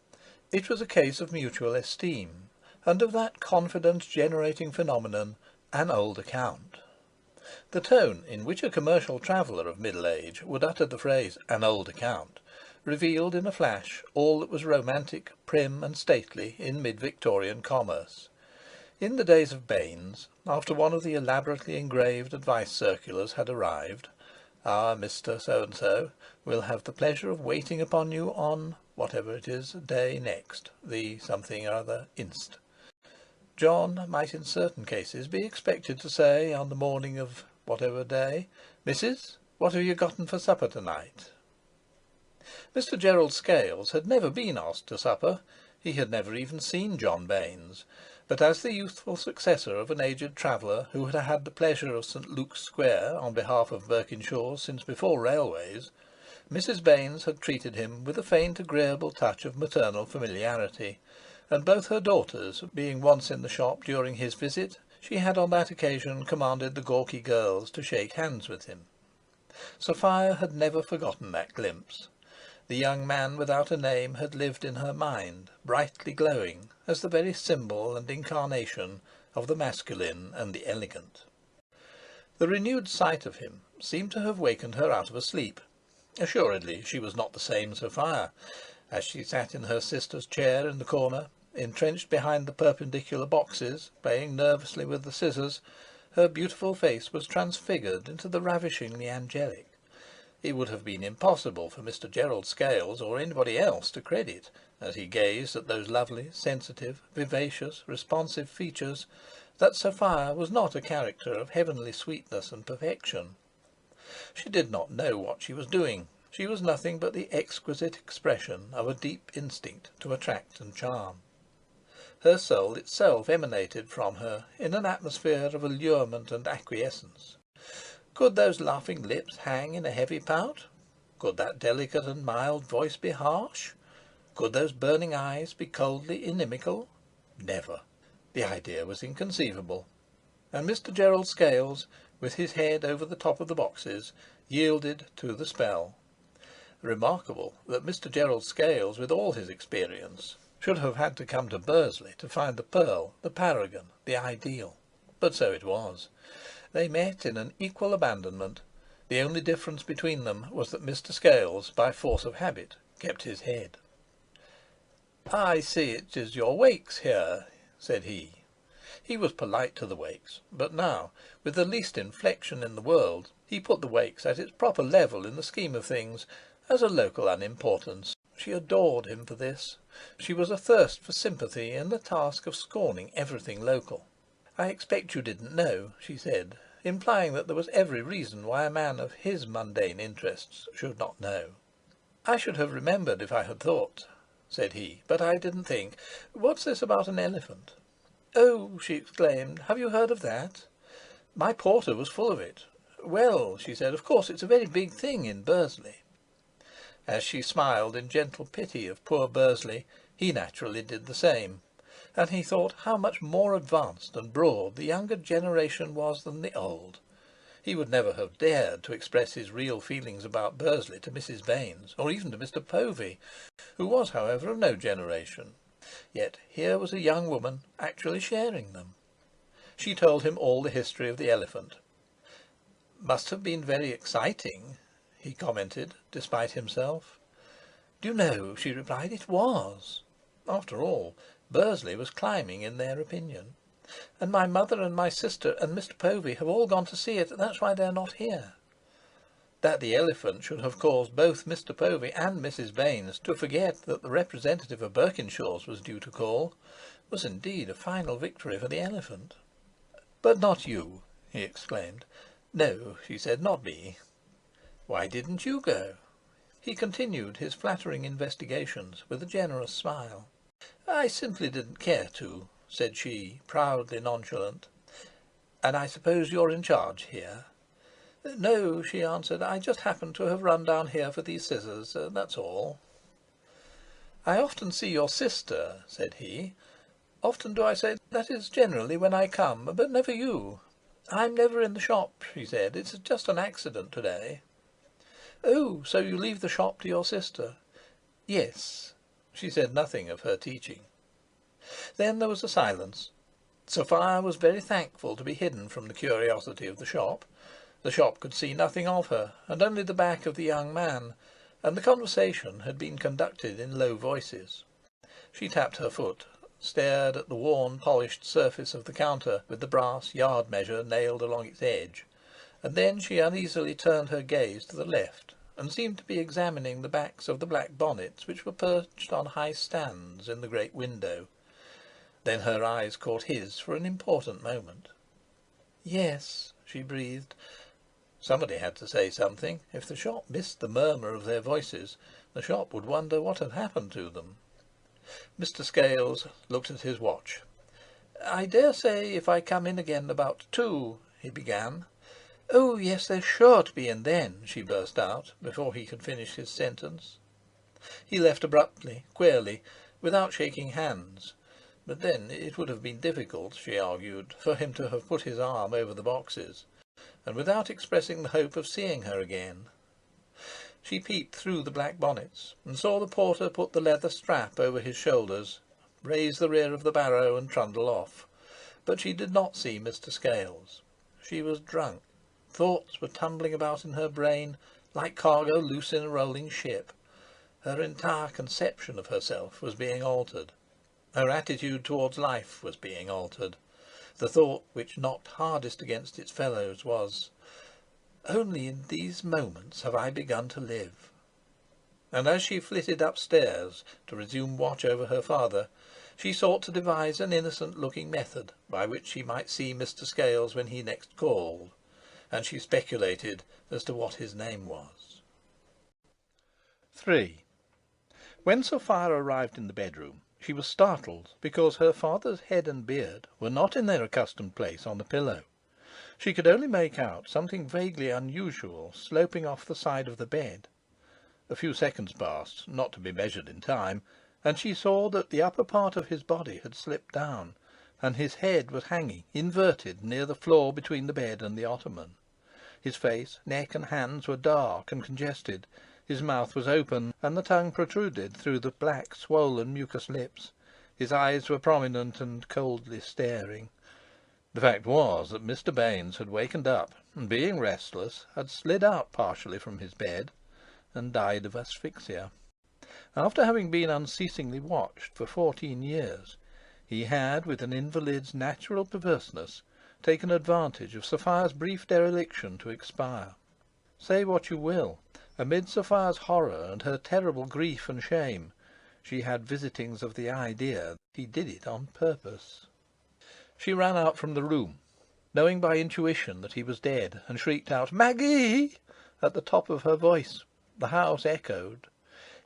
It was a case of mutual esteem, and of that confidence-generating phenomenon, an old account. The tone in which a commercial traveller of middle age would utter the phrase "an old account" revealed in a flash all that was romantic, prim, and stately in mid-Victorian commerce. In the days of Baines, after one of the elaborately engraved advice circulars had arrived, "Our Mr. So-and-so will have the pleasure of waiting upon you on whatever it is day next, the something or other inst." John might in certain cases be expected to say on the morning of whatever day, "Missus, what have you gotten for supper tonight?" Mr. Gerald Scales had never been asked to supper. He had never even seen John Baines, but as the youthful successor of an aged traveller who had had the pleasure of St. Luke's Square on behalf of Birkinshaw's since before railways, Mrs. Baines had treated him with a faint agreeable touch of maternal familiarity, and both her daughters being once in the shop during his visit, she had on that occasion commanded the gawky girls to shake hands with him. Sophia had never forgotten that glimpse. The young man without a name had lived in her mind, brightly glowing, as the very symbol and incarnation of the masculine and the elegant. The renewed sight of him seemed to have wakened her out of a sleep. Assuredly she was not the same Sophia. As she sat in her sister's chair in the corner, entrenched behind the perpendicular boxes, playing nervously with the scissors, her beautiful face was transfigured into the ravishingly angelic. It would have been impossible for Mr. Gerald Scales or anybody else to credit, as he gazed at those lovely, sensitive, vivacious, responsive features, that Sophia was not a character of heavenly sweetness and perfection. She did not know what she was doing. She was nothing but the exquisite expression of a deep instinct to attract and charm. Her soul itself emanated from her in an atmosphere of allurement and acquiescence. Could those laughing lips hang in a heavy pout? Could that delicate and mild voice be harsh? Could those burning eyes be coldly inimical? Never. The idea was inconceivable. And Mr. Gerald Scales, with his head over the top of the boxes, yielded to the spell. Remarkable that Mr. Gerald Scales, with all his experience, should have had to come to Bursley to find the pearl, the paragon, the ideal. But so it was. They met in an equal abandonment. The only difference between them was that Mr. Scales, by force of habit, kept his head. "I see it is your Wakes here," said he. He was polite to the Wakes, but now, with the least inflection in the world, he put the Wakes at its proper level in the scheme of things, as a local unimportance. She adored him for this. She was athirst for sympathy in the task of scorning everything local. "I expect you didn't know," she said, implying that there was every reason why a man of his mundane interests should not know. "I should have remembered if I had thought," said he, "but I didn't think. What's this about an elephant?" "Oh," she exclaimed, "have you heard of that? My porter was full of it. Well," she said, "of course it's a very big thing in Bursley." As she smiled in gentle pity of poor Bursley, he naturally did the same, and he thought how much more advanced and broad the younger generation was than the old. He would never have dared to express his real feelings about Bursley to Mrs. Baines, or even to Mr. Povey, who was, however, of no generation. Yet here was a young woman actually sharing them. She told him all the history of the elephant. "Must have been very exciting," he commented, despite himself. "Do you know," she replied, "it was." After all, Bursley was climbing in their opinion. "And my mother and my sister and Mr. Povey have all gone to see it. That's why they're not here." That the elephant should have caused both Mr. Povey and Mrs. Baines to forget that the representative of Berkinshaws was due to call was indeed a final victory for the elephant. "But not you!" he exclaimed. "No," she said, "not me." "Why didn't you go?" He continued his flattering investigations with a generous smile. "I simply didn't care to," said she, proudly nonchalant. "And I suppose you're in charge here?" "No," she answered, "I just happened to have run down here for these scissors, that's all." "I often see your sister," said he. "Often do I say? That is, generally when I come, but never you." "I'm never in the shop," she said. "It's just an accident to-day." "Oh, so you leave the shop to your sister?" "Yes." She said nothing of her teaching. Then there was a silence. Sophia was very thankful to be hidden from the curiosity of the shop. The shop could see nothing of her, and only the back of the young man, and the conversation had been conducted in low voices. She tapped her foot, stared at the worn, polished surface of the counter with the brass yard measure nailed along its edge, and then she uneasily turned her gaze to the left, and seemed to be examining the backs of the black bonnets which were perched on high stands in the great window. Then her eyes caught his for an important moment. "Yes," she breathed. Somebody had to say something. If the shop missed the murmur of their voices, the shop would wonder what had happened to them. Mr. Scales looked at his watch. "I dare say if I come in again about 2, he began. "Oh yes, they're sure to be in then," she burst out, before he could finish his sentence. He left abruptly, queerly, without shaking hands. But then it would have been difficult, she argued, for him to have put his arm over the boxes, and without expressing the hope of seeing her again. She peeped through the black bonnets, and saw the porter put the leather strap over his shoulders, raise the rear of the barrow, and trundle off. But she did not see Mr. Scales. She was drunk. Thoughts were tumbling about in her brain like cargo loose in a rolling ship. Her entire conception of herself was being altered. Her attitude towards life was being altered. The thought which knocked hardest against its fellows was, "Only in these moments have I begun to live." And as she flitted upstairs to resume watch over her father, she sought to devise an innocent-looking method by which she might see Mr. Scales when he next called, and she speculated as to what his name was. 3. When Sophia arrived in the bedroom, she was startled because her father's head and beard were not in their accustomed place on the pillow. She could only make out something vaguely unusual sloping off the side of the bed. A few seconds passed, not to be measured in time, and she saw that the upper part of his body had slipped down, and his head was hanging inverted near the floor between the bed and the ottoman. His face, neck, and hands were dark and congested. His mouth was open, and the tongue protruded through the black, swollen, mucous lips. His eyes were prominent and coldly staring. The fact was that Mr. Baines had wakened up, and, being restless, had slid out partially from his bed, and died of asphyxia. After having been unceasingly watched for 14 years, he had, with an invalid's natural perverseness, taken advantage of Sophia's brief dereliction to expire. Say what you will, amid Sophia's horror and her terrible grief and shame, she had visitings of the idea that he did it on purpose. She ran out from the room, knowing by intuition that he was dead, and shrieked out, "Maggie!" at the top of her voice. The house echoed.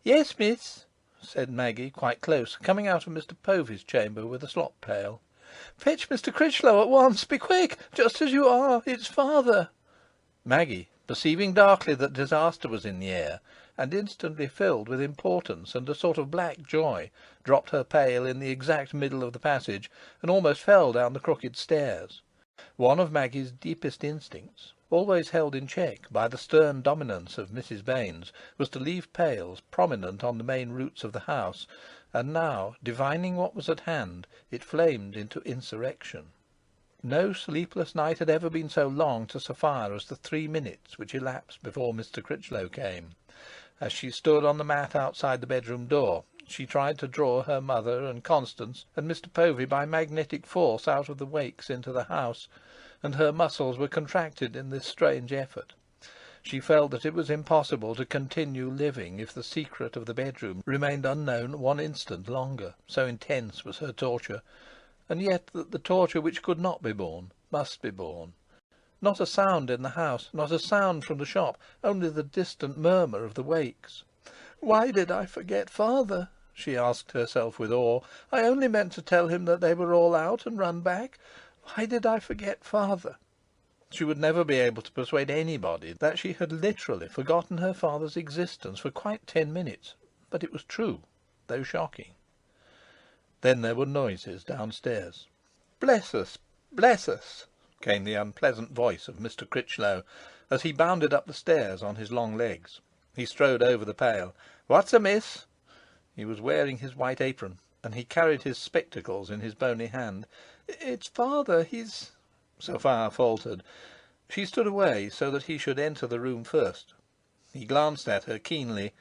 "Yes, miss," said Maggie, quite close, coming out of Mr. Povey's chamber with a slop pail. "Fetch Mr. Critchlow at once. Be quick, just as you are. It's father." Maggie, perceiving darkly that disaster was in the air, and instantly filled with importance and a sort of black joy, dropped her pail in the exact middle of the passage, and almost fell down the crooked stairs. One of Maggie's deepest instincts always held in check by the stern dominance of Mrs. Baines, was to leave pails prominent on the main roots of the house, and now, divining what was at hand, it flamed into insurrection. No sleepless night had ever been so long to Sophia as the 3 minutes which elapsed before Mr. Critchlow came. As she stood on the mat outside the bedroom door, she tried to draw her mother and Constance and Mr. Povey by magnetic force out of the Wakes into the house, and her muscles were contracted in this strange effort. She felt that it was impossible to continue living if the secret of the bedroom remained unknown 1 instant longer, so intense was her torture, and yet that the torture which could not be borne must be borne. Not a sound in the house, not a sound from the shop, only the distant murmur of the Wakes. "Why did I forget father?" she asked herself with awe. "I only meant to tell him that they were all out and run back. Why did I forget father?" She would never be able to persuade anybody that she had literally forgotten her father's existence for quite 10 minutes, but it was true, though shocking. Then there were noises downstairs. "Bless us, bless us!" came the unpleasant voice of Mr. Critchlow, as he bounded up the stairs on his long legs. He strode over the pail. "What's amiss?" He was wearing his white apron, and he carried his spectacles in his bony hand. "It's father, he's—" Sophia faltered. She stood away so that he should enter the room first. He glanced at her keenly,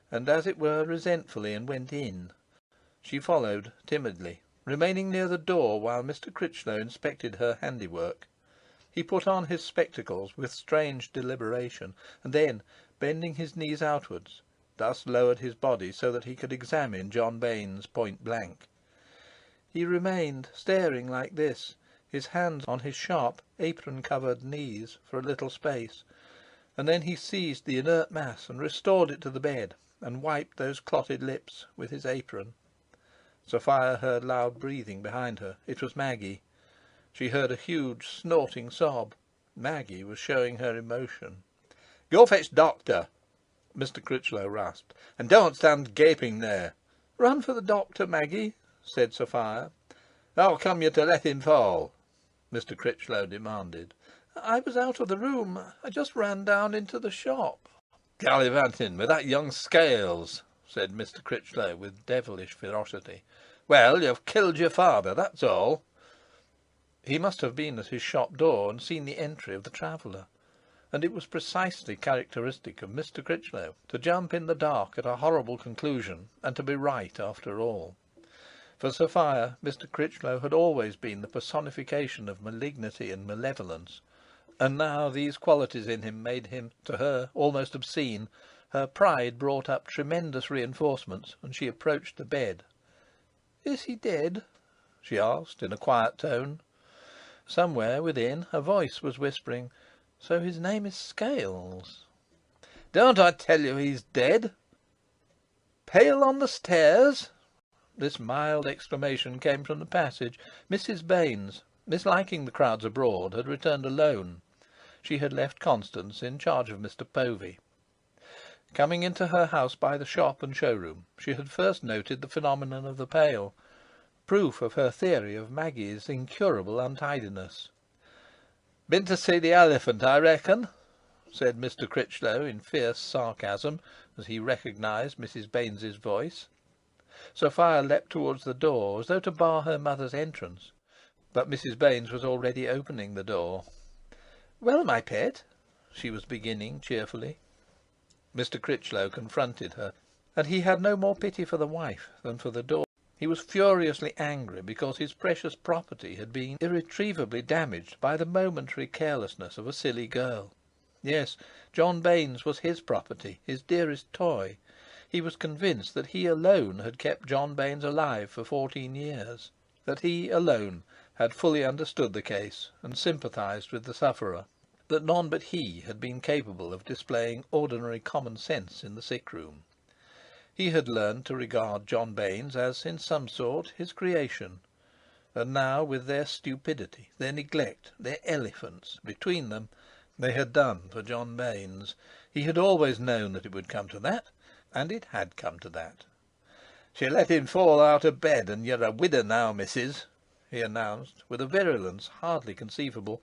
and as it were resentfully, and went in. She followed timidly, remaining near the door while Mr. Critchlow inspected her handiwork. He put on his spectacles with strange deliberation, and then, bending his knees outwards, thus lowered his body so that he could examine John Baines point blank. He remained staring like this, his hands on his sharp, apron-covered knees, for a little space, and then he seized the inert mass and restored it to the bed, and wiped those clotted lips with his apron. Sophia heard loud breathing behind her. It was Maggie. She heard a huge snorting sob. Maggie was showing her emotion. "Go fetch doctor," Mr. Critchlow rasped, "and don't stand gaping there." "Run for the doctor, Maggie," said Sophia. "How come you to let him fall?" Mr. Critchlow demanded. "I was out of the room. I just ran down into the shop." "Gallivanting with that young Scales," said Mr. Critchlow with devilish ferocity. "Well, you've killed your father, that's all." He must have been at his shop door and seen the entry of the traveller, and it was precisely characteristic of Mr. Critchlow to jump in the dark at a horrible conclusion, and to be right after all. For Sophia, Mr. Critchlow had always been the personification of malignity and malevolence, and now these qualities in him made him, to her, almost obscene. Her pride brought up tremendous reinforcements, and she approached the bed. "Is he dead?" she asked in a quiet tone. Somewhere within a voice was whispering, "So his name is Scales." "Don't I tell you he's dead?" "Pale on the stairs?" This mild exclamation came from the passage. Mrs. Baines, misliking the crowds abroad, had returned alone. She had left Constance in charge of Mr. Povey. Coming into her house by the shop and showroom, she had first noted the phenomenon of the pail, proof of her theory of Maggie's incurable untidiness. "Been to see the elephant, I reckon?" said Mr. Critchlow in fierce sarcasm, as he recognised Mrs. Baines's voice. Sophia leapt towards the door, as though to bar her mother's entrance, but Mrs. Baines was already opening the door. "Well, my pet," she was beginning cheerfully. Mr. Critchlow confronted her, and he had no more pity for the wife than for the door. He was furiously angry because his precious property had been irretrievably damaged by the momentary carelessness of a silly girl. Yes, John Baines was his property, his dearest toy. He was convinced that he alone had kept John Baines alive for 14 years, that he alone had fully understood the case and sympathised with the sufferer, that none but he had been capable of displaying ordinary common sense in the sick-room. He had learned to regard John Baines as, in some sort, his creation, and now, with their stupidity, their neglect, their elephants between them, they had done for John Baines. He had always known that it would come to that, and it had come to that. "She let him fall out of bed, and you're a widow now, missus," he announced, with a virulence hardly conceivable.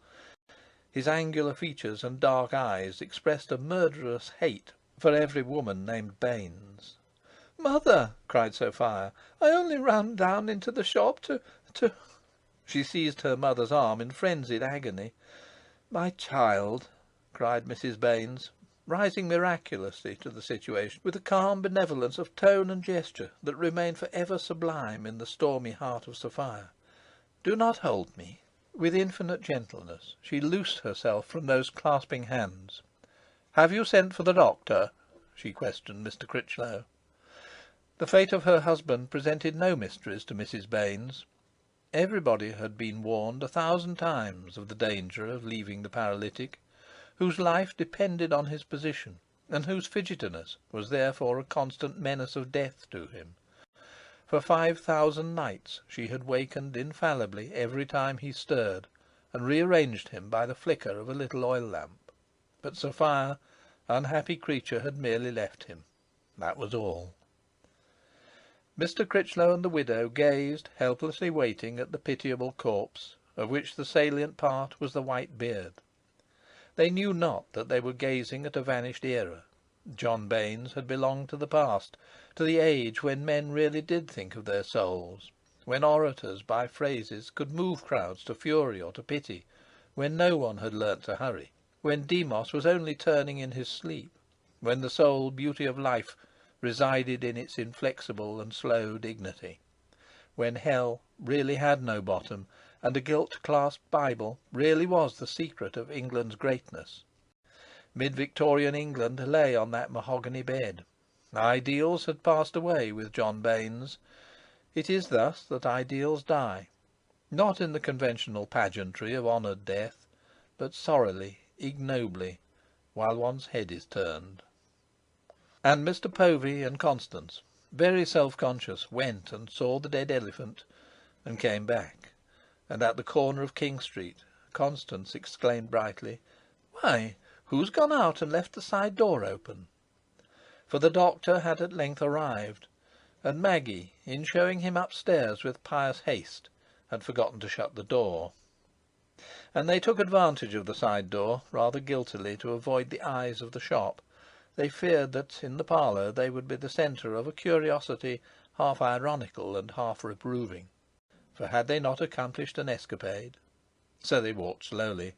His angular features and dark eyes expressed a murderous hate for every woman named Baines. "Mother!" cried Sophia, "I only ran down into the shop to—" She seized her mother's arm in frenzied agony. "My child!" cried Mrs. Baines, rising miraculously to the situation, with a calm benevolence of tone and gesture that remained for ever sublime in the stormy heart of Sophia. "Do not hold me." With infinite gentleness she loosed herself from those clasping hands. "Have you sent for the doctor?" she questioned Mr. Critchlow. The fate of her husband presented no mysteries to Mrs. Baines. Everybody had been warned 1,000 times of the danger of leaving the paralytic, whose life depended on his position, and whose fidgetiness was therefore a constant menace of death to him. For 5,000 nights she had wakened infallibly every time he stirred, and rearranged him by the flicker of a little oil lamp. But Sophia, unhappy creature, had merely left him. That was all. Mr. Critchlow and the widow gazed, helplessly waiting, at the pitiable corpse, of which the salient part was the white beard. They knew not that they were gazing at a vanished era. John Baines had belonged to the past, to the age when men really did think of their souls, when orators by phrases could move crowds to fury or to pity, when no one had learnt to hurry, when Demos was only turning in his sleep, when the sole beauty of life resided in its inflexible and slow dignity, when hell really had no bottom, and a gilt-clasped Bible really was the secret of England's greatness. Mid-Victorian England lay on that mahogany bed. Ideals had passed away with John Baines. It is thus that ideals die, not in the conventional pageantry of honoured death, but sorrily, ignobly, while one's head is turned. And Mr. Povey and Constance, very self-conscious, went and saw the dead elephant, and came back. And at the corner of King Street, Constance exclaimed brightly, "Why, who's gone out and left the side door open?" For the doctor had at length arrived, and Maggie, in showing him upstairs with pious haste, had forgotten to shut the door. And they took advantage of the side door, rather guiltily, to avoid the eyes of the shop. They feared that in the parlour they would be the centre of a curiosity half ironical and half reproving. For had they not accomplished an escapade? So they walked slowly.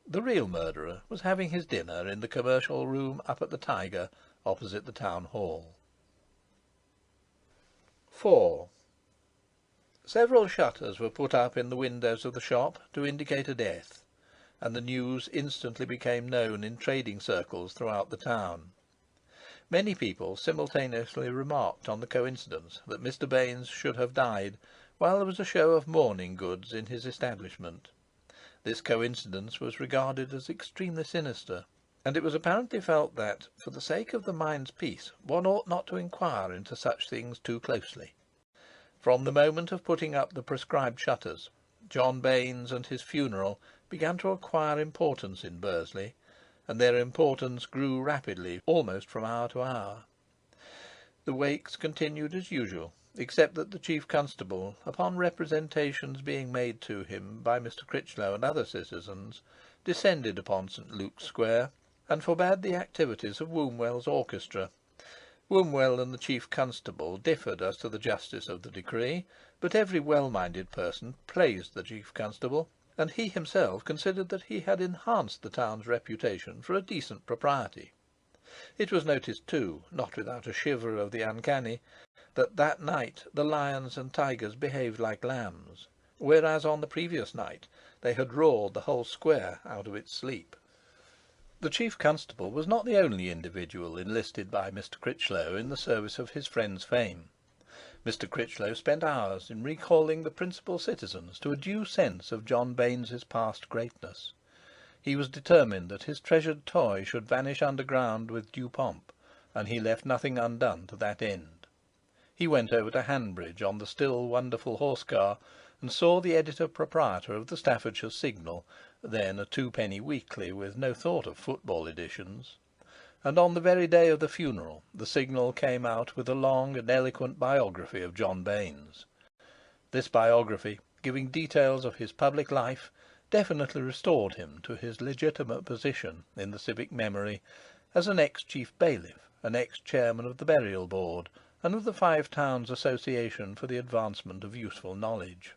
The real murderer was having his dinner in the commercial room up at the Tiger, opposite the town hall. 4. Several shutters were put up in the windows of the shop to indicate a death, and the news instantly became known in trading circles throughout the town. Many people simultaneously remarked on the coincidence that Mr. Baines should have died while there was a show of mourning goods in his establishment. This coincidence was regarded as extremely sinister, and it was apparently felt that, for the sake of the mind's peace, one ought not to inquire into such things too closely. From the moment of putting up the prescribed shutters, John Baines and his funeral began to acquire importance in Bursley, and their importance grew rapidly, almost from hour to hour. The wakes continued as usual, except that the chief constable, upon representations being made to him by Mr. Critchlow and other citizens, descended upon St. Luke's Square, and forbade the activities of Wombwell's orchestra. Wombwell and the chief constable differed as to the justice of the decree, but every well-minded person praised the chief constable, and he himself considered that he had enhanced the town's reputation for a decent propriety. It was noticed, too, not without a shiver of the uncanny, that night the lions and tigers behaved like lambs, whereas on the previous night they had roared the whole square out of its sleep. The chief constable was not the only individual enlisted by Mr. Critchlow in the service of his friend's fame. Mr. Critchlow spent hours in recalling the principal citizens to a due sense of John Baines's past greatness. He was determined that his treasured toy should vanish underground with due pomp, and he left nothing undone to that end. He went over to Hanbridge on the still wonderful horse-car, and saw the editor-proprietor of the Staffordshire Signal, then a twopenny weekly with no thought of football editions. And on the very day of the funeral the Signal came out with a long and eloquent biography of John Baines. This biography, giving details of his public life, definitely restored him to his legitimate position in the civic memory as an ex-chief bailiff, an ex-chairman of the burial board, and of the Five Towns Association for the Advancement of Useful Knowledge,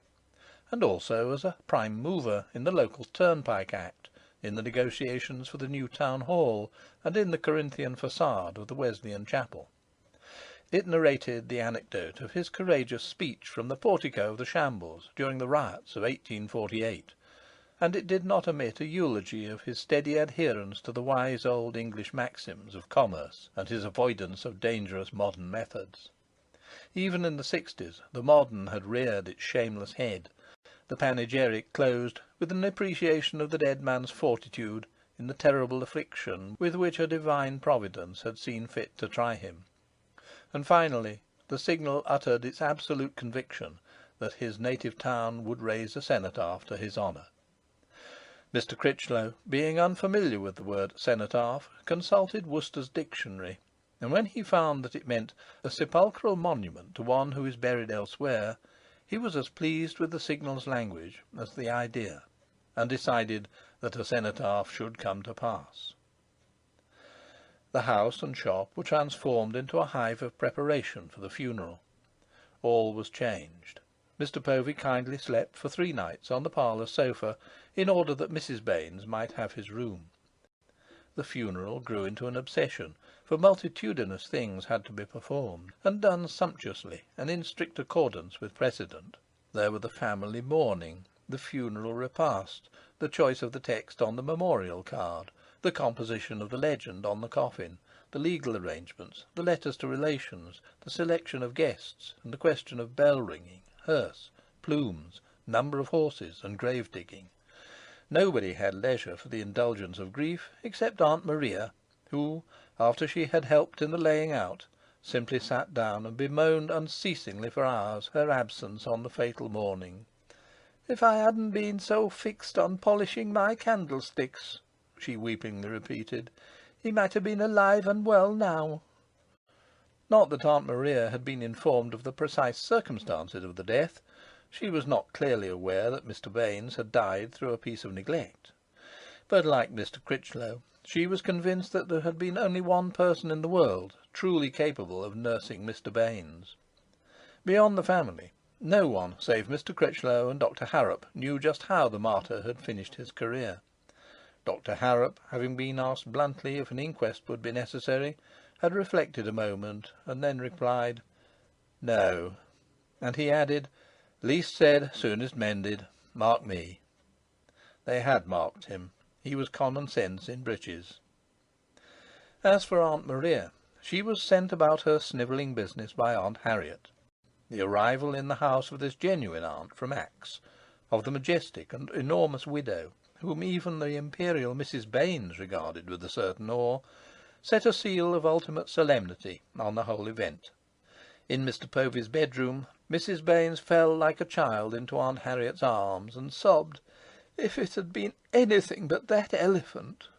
and also as a prime mover in the Local Turnpike Act, in the negotiations for the new town hall, and in the Corinthian facade of the Wesleyan chapel. It narrated the anecdote of his courageous speech from the portico of the Shambles during the riots of 1848, and it did not omit a eulogy of his steady adherence to the wise old English maxims of commerce and his avoidance of dangerous modern methods. Even in the 60s the modern had reared its shameless head. The panegyric closed with an appreciation of the dead man's fortitude in the terrible affliction with which a divine providence had seen fit to try him. And finally the Signal uttered its absolute conviction that his native town would raise a cenotaph to his honour. Mr. Critchlow, being unfamiliar with the word cenotaph, consulted Worcester's dictionary, and when he found that it meant a sepulchral monument to one who is buried elsewhere, he was as pleased with the Signal's language as the idea, and decided that a cenotaph should come to pass. The house and shop were transformed into a hive of preparation for the funeral. All was changed. Mr. Povey kindly slept for 3 nights on the parlour sofa, in order that Mrs. Baines might have his room. The funeral grew into an obsession, for multitudinous things had to be performed, and done sumptuously and in strict accordance with precedent. There were the family mourning, the funeral repast, the choice of the text on the memorial card, the composition of the legend on the coffin, the legal arrangements, the letters to relations, the selection of guests, and the question of bell-ringing, hearse, plumes, number of horses, and grave-digging. Nobody had leisure for the indulgence of grief except Aunt Maria, who, after she had helped in the laying out, simply sat down and bemoaned unceasingly for hours her absence on the fatal morning. "If I hadn't been so fixed on polishing my candlesticks," she weepingly repeated, "he might have been alive and well now." Not that Aunt Maria had been informed of the precise circumstances of the death. She was not clearly aware that Mr. Baines had died through a piece of neglect. But, like Mr. Critchlow, she was convinced that there had been only one person in the world truly capable of nursing Mr. Baines. Beyond the family, no one save Mr. Critchlow and Dr. Harrop knew just how the martyr had finished his career. Dr. Harrop, having been asked bluntly if an inquest would be necessary, had reflected a moment, and then replied, "No," and he added, "Least said, soonest mended. Mark me." They had marked him. He was common sense in breeches. As for Aunt Maria, she was sent about her snivelling business by Aunt Harriet. The arrival in the house of this genuine aunt from Axe, of the majestic and enormous widow, whom even the imperial Mrs. Baines regarded with a certain awe, set a seal of ultimate solemnity on the whole event. In Mr. Povey's bedroom, Mrs. Baines fell like a child into Aunt Harriet's arms, and sobbed, "If it had been anything but that elephant!"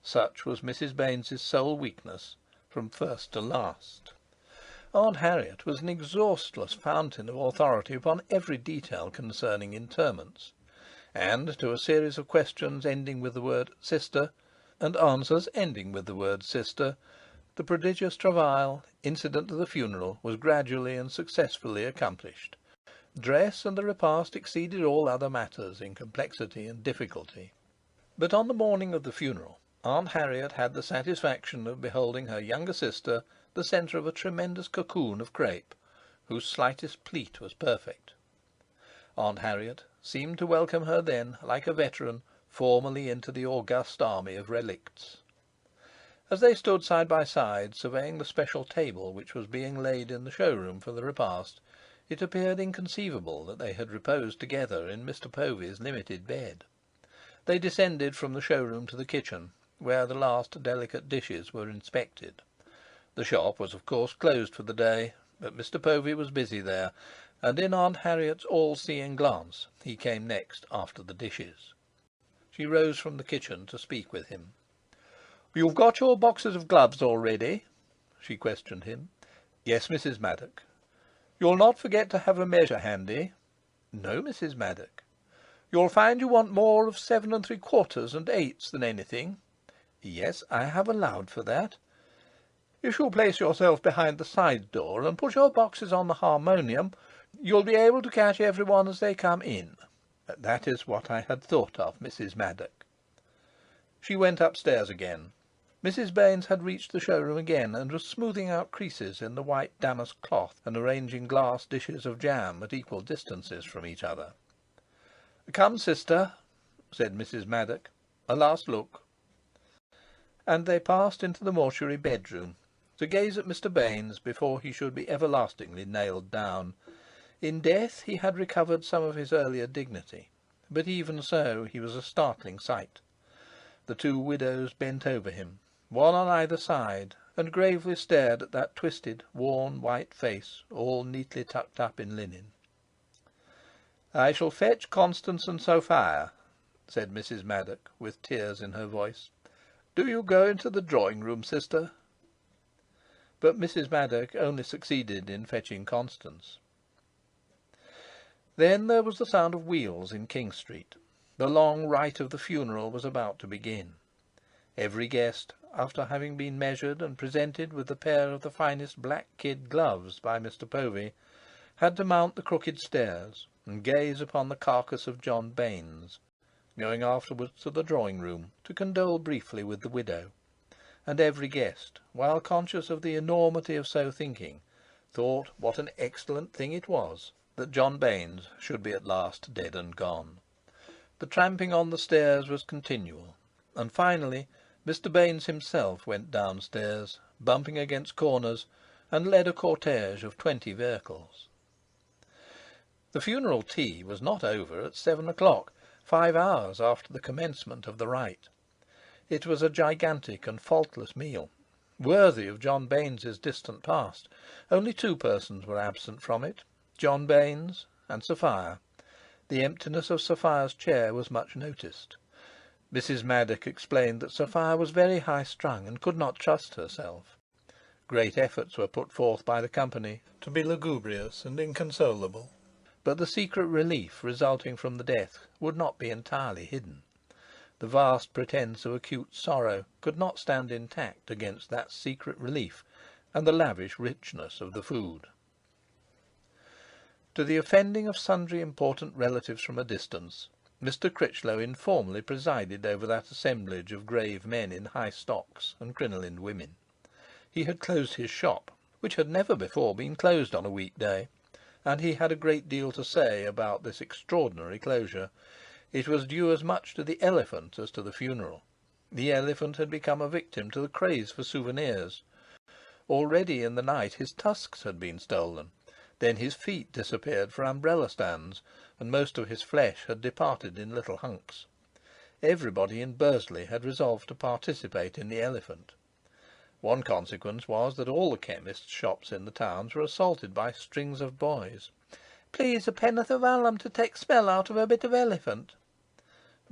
Such was Mrs. Baines's sole weakness, from first to last. Aunt Harriet was an exhaustless fountain of authority upon every detail concerning interments, and to a series of questions ending with the word "sister," and answers ending with the word "sister," the prodigious travail incident to the funeral was gradually and successfully accomplished. Dress and the repast exceeded all other matters in complexity and difficulty. But on the morning of the funeral, Aunt Harriet had the satisfaction of beholding her younger sister the centre of a tremendous cocoon of crape, whose slightest pleat was perfect. Aunt Harriet seemed to welcome her then, like a veteran, formally into the august army of relicts. As they stood side by side, surveying the special table which was being laid in the showroom for the repast, it appeared inconceivable that they had reposed together in Mr. Povey's limited bed. They descended from the showroom to the kitchen, where the last delicate dishes were inspected. The shop was of course closed for the day, but Mr. Povey was busy there, and in Aunt Harriet's all-seeing glance he came next after the dishes. She rose from the kitchen to speak with him. "You've got your boxes of gloves all ready?" she questioned him. "Yes, Mrs. Maddock." "You'll not forget to have a measure handy?" "No, Mrs. Maddock." You'll find you want more of 7 3/4 and 8s than anything. Yes, I have allowed for that. If you'll place yourself behind the side door and put your boxes on the harmonium, you'll be able to catch every one as they come in. That is what I had thought of, Mrs. Maddock. She went upstairs again. Mrs. Baines had reached the showroom again, and was smoothing out creases in the white damask cloth and arranging glass dishes of jam at equal distances from each other. "Come, sister," said Mrs. Maddock. "A last look." And they passed into the mortuary bedroom, to gaze at Mr. Baines before he should be everlastingly nailed down. In death he had recovered some of his earlier dignity, but even so he was a startling sight. The two widows bent over him, one on either side, and gravely stared at that twisted, worn, white face, all neatly tucked up in linen. "I shall fetch Constance and Sophia," said Mrs. Maddock, with tears in her voice. "Do you go into the drawing-room, sister?" But Mrs. Maddock only succeeded in fetching Constance. Then there was the sound of wheels in King Street. The long rite of the funeral was about to begin. Every guest, after having been measured and presented with a pair of the finest black kid gloves by Mr. Povey, had to mount the crooked stairs and gaze upon the carcass of John Baines, going afterwards to the drawing-room to condole briefly with the widow. And every guest, while conscious of the enormity of so thinking, thought what an excellent thing it was that John Baines should be at last dead and gone. The tramping on the stairs was continual, and finally Mr. Baines himself went downstairs, bumping against corners, and led a cortège of 20 vehicles. The funeral tea was not over at 7 o'clock, 5 hours after the commencement of the rite. It was a gigantic and faultless meal, worthy of John Baines's distant past. Only 2 persons were absent from it, John Baines and Sophia. The emptiness of Sophia's chair was much noticed. Mrs. Maddock explained that Sophia was very high-strung and could not trust herself. Great efforts were put forth by the company to be lugubrious and inconsolable, but the secret relief resulting from the death would not be entirely hidden. The vast pretence of acute sorrow could not stand intact against that secret relief and the lavish richness of the food. To the offending of sundry important relatives from a distance, Mr. Critchlow informally presided over that assemblage of grave men in high stocks and crinolined women. He had closed his shop, which had never before been closed on a weekday, and he had a great deal to say about this extraordinary closure. It was due as much to the elephant as to the funeral. The elephant had become a victim to the craze for souvenirs. Already in the night his tusks had been stolen, then his feet disappeared for umbrella stands, and most of his flesh had departed in little hunks. Everybody in Bursley had resolved to participate in the elephant. One consequence was that all the chemists' shops in the towns were assaulted by strings of boys. "Please, a penn'orth of alum to take smell out of a bit of elephant."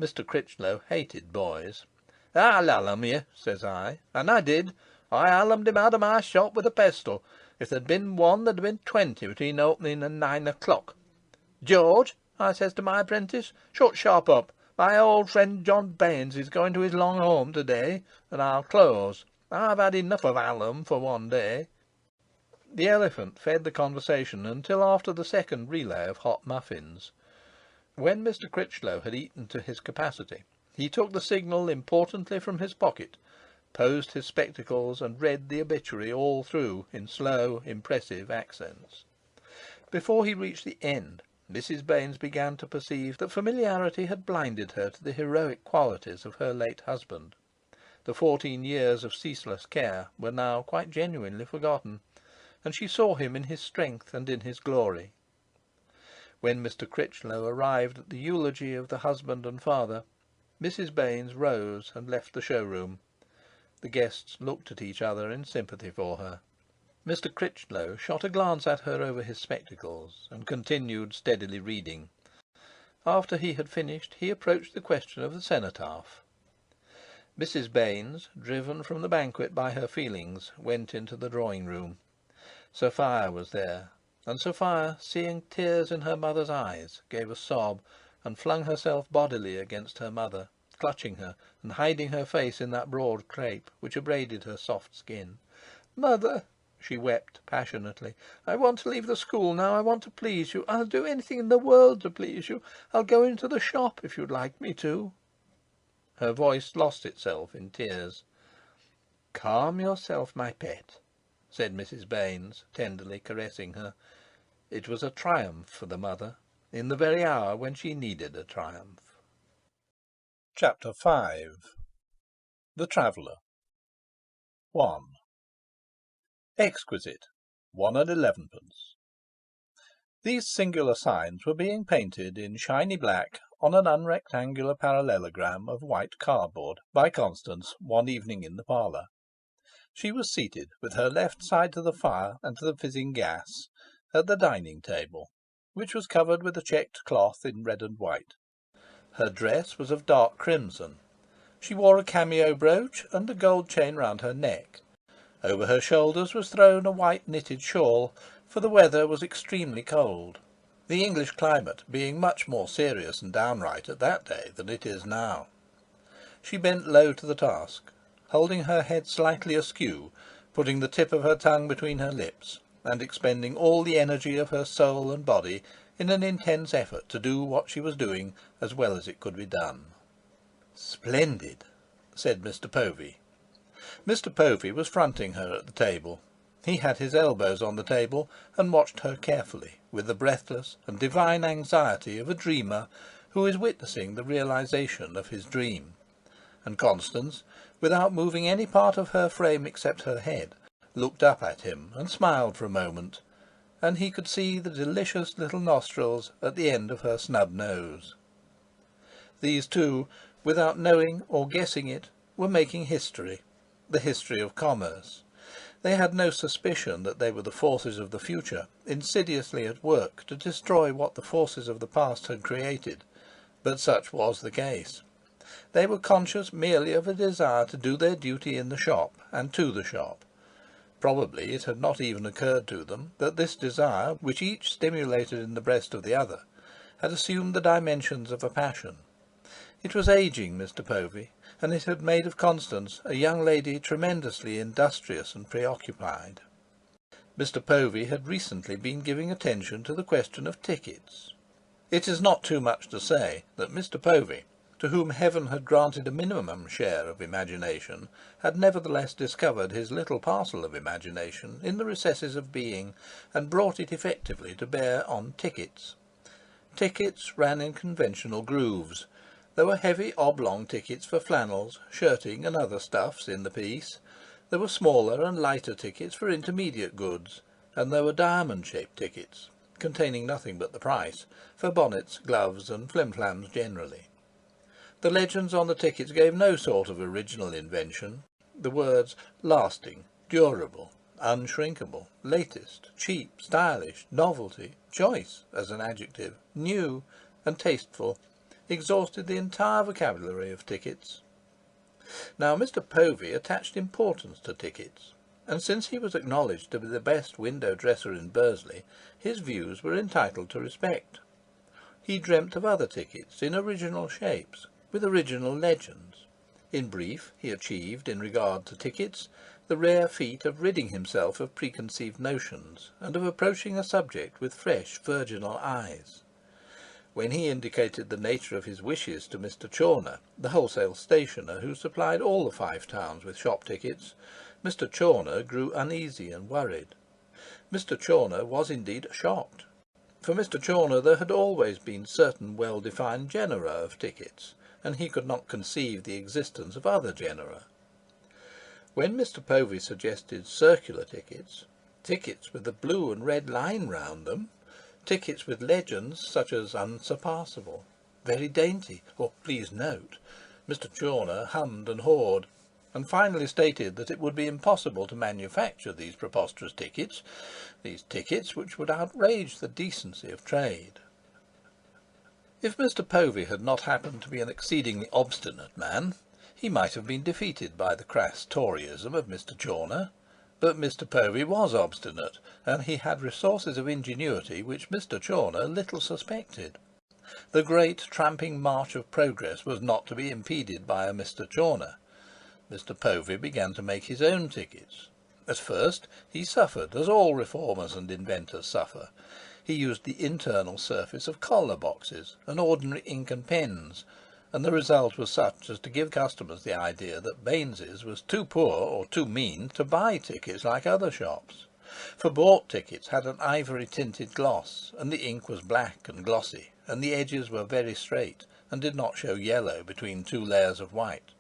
Mr. Critchlow hated boys. "I'll alum ye," says I, and I did. I allumed him out of my shop with a pestle. If there'd been one, there'd have been 20 between opening and 9 o'clock. "George," I says to my apprentice, "shut sharp up. My old friend John Baines is going to his long home to-day, and I'll close. I've had enough of alum for one day." The elephant fed the conversation until after the second relay of hot muffins. When Mr. Critchlow had eaten to his capacity, he took the signal importantly from his pocket, posed his spectacles, and read the obituary all through in slow, impressive accents. Before he reached the end, Mrs. Baines began to perceive that familiarity had blinded her to the heroic qualities of her late husband. The 14 years of ceaseless care were now quite genuinely forgotten, and she saw him in his strength and in his glory. When Mr. Critchlow arrived at the eulogy of the husband and father, Mrs. Baines rose and left the showroom. The guests looked at each other in sympathy for her. Mr. Critchlow shot a glance at her over his spectacles, and continued steadily reading. After he had finished, he approached the question of the cenotaph. Mrs. Baines, driven from the banquet by her feelings, went into the drawing-room. Sophia was there, and Sophia, seeing tears in her mother's eyes, gave a sob, and flung herself bodily against her mother, clutching her and hiding her face in that broad crape which abraded her soft skin. "Mother," she wept passionately, "I want to leave the school now. I want to please you. I'll do anything in the world to please you. I'll go into the shop if you'd like me to." Her voice lost itself in tears. "Calm yourself, my pet," said Mrs. Baines, tenderly caressing her. It was a triumph for the mother, in the very hour when she needed a triumph. Chapter 5. The Traveller. 1. Exquisite, 1 and 11pence. These singular signs were being painted in shiny black on an unrectangular parallelogram of white cardboard by Constance one evening in the parlour. She was seated, with her left side to the fire and to the fizzing gas, at the dining table, which was covered with a checked cloth in red and white. Her dress was of dark crimson. She wore a cameo brooch and a gold chain round her neck. Over her shoulders was thrown a white knitted shawl, for the weather was extremely cold, the English climate being much more serious and downright at that day than it is now. She bent low to the task, holding her head slightly askew, putting the tip of her tongue between her lips, and expending all the energy of her soul and body in an intense effort to do what she was doing as well as it could be done. "Splendid," said Mr. Povey. Mr. Povey was fronting her at the table. He had his elbows on the table and watched her carefully, with the breathless and divine anxiety of a dreamer who is witnessing the realization of his dream. And Constance, without moving any part of her frame except her head, looked up at him and smiled for a moment, and he could see the delicious little nostrils at the end of her snub nose. These two, without knowing or guessing it, were making history, the history of commerce. They had no suspicion that they were the forces of the future, insidiously at work to destroy what the forces of the past had created, but such was the case. They were conscious merely of a desire to do their duty in the shop and to the shop. Probably it had not even occurred to them that this desire, which each stimulated in the breast of the other, had assumed the dimensions of a passion. It was ageing Mr. Povey, and it had made of Constance a young lady tremendously industrious and preoccupied. Mr. Povey had recently been giving attention to the question of tickets. It is not too much to say that Mr. Povey, to whom heaven had granted a minimum share of imagination, had nevertheless discovered his little parcel of imagination in the recesses of being, and brought it effectively to bear on tickets. Tickets ran in conventional grooves. There were heavy oblong tickets for flannels, shirting, and other stuffs in the piece. There were smaller and lighter tickets for intermediate goods, and there were diamond-shaped tickets, containing nothing but the price, for bonnets, gloves, and flimflams generally. The legends on the tickets gave no sort of original invention. The words lasting, durable, unshrinkable, latest, cheap, stylish, novelty, choice as an adjective, new, and tasteful exhausted the entire vocabulary of tickets. Now Mr. Povey attached importance to tickets, and since he was acknowledged to be the best window dresser in Bursley, his views were entitled to respect. He dreamt of other tickets in original shapes, with original legends. In brief, he achieved, in regard to tickets, the rare feat of ridding himself of preconceived notions, and of approaching a subject with fresh, virginal eyes. When he indicated the nature of his wishes to Mr. Chawner, the wholesale stationer who supplied all the Five Towns with shop tickets, Mr. Chawner grew uneasy and worried. Mr. Chawner was indeed shocked. For Mr. Chawner there had always been certain well-defined genera of tickets, and he could not conceive the existence of other genera. When Mr. Povey suggested circular tickets, tickets with a blue and red line round them, tickets with legends such as unsurpassable, very dainty, or please note, Mr. Chawner hummed and hawed, and finally stated that it would be impossible to manufacture these preposterous tickets, these tickets which would outrage the decency of trade. If Mr. Povey had not happened to be an exceedingly obstinate man, he might have been defeated by the crass Toryism of Mr. Chawner. But Mr. Povey was obstinate, and he had resources of ingenuity which Mr. Chawner little suspected. The great tramping march of progress was not to be impeded by a Mr. Chawner. Mr. Povey began to make his own tickets. At first he suffered, as all reformers and inventors suffer. He used the internal surface of collar boxes and ordinary ink and pens, and the result was such as to give customers the idea that Baines's was too poor or too mean to buy tickets like other shops. For bought tickets had an ivory-tinted gloss, and the ink was black and glossy, and the edges were very straight, and did not show yellow between two layers of white.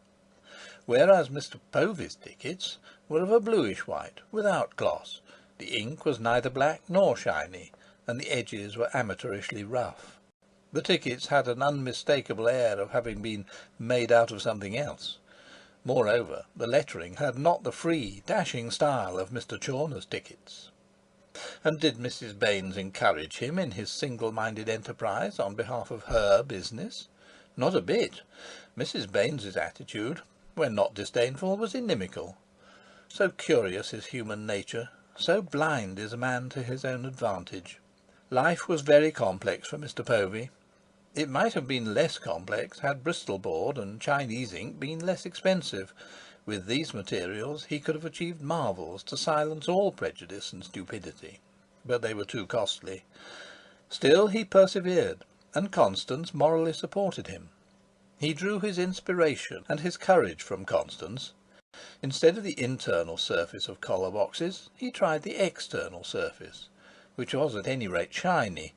Whereas Mr. Povey's tickets were of a bluish white, without gloss. The ink was neither black nor shiny, and the edges were amateurishly rough. The tickets had an unmistakable air of having been made out of something else. Moreover, the lettering had not the free, dashing style of Mr. Chawner's tickets. And did Mrs. Baines encourage him in his single-minded enterprise on behalf of her business? Not a bit. Mrs. Baines's attitude, when not disdainful, was inimical. So curious is human nature, so blind is a man to his own advantage. Life was very complex for Mr. Povey. It might have been less complex had Bristol board and Chinese ink been less expensive. With these materials he could have achieved marvels to silence all prejudice and stupidity, but they were too costly. Still he persevered, and Constance morally supported him. He drew his inspiration and his courage from Constance. Instead of the internal surface of collar boxes, he tried the external surface, which was at any rate shiny,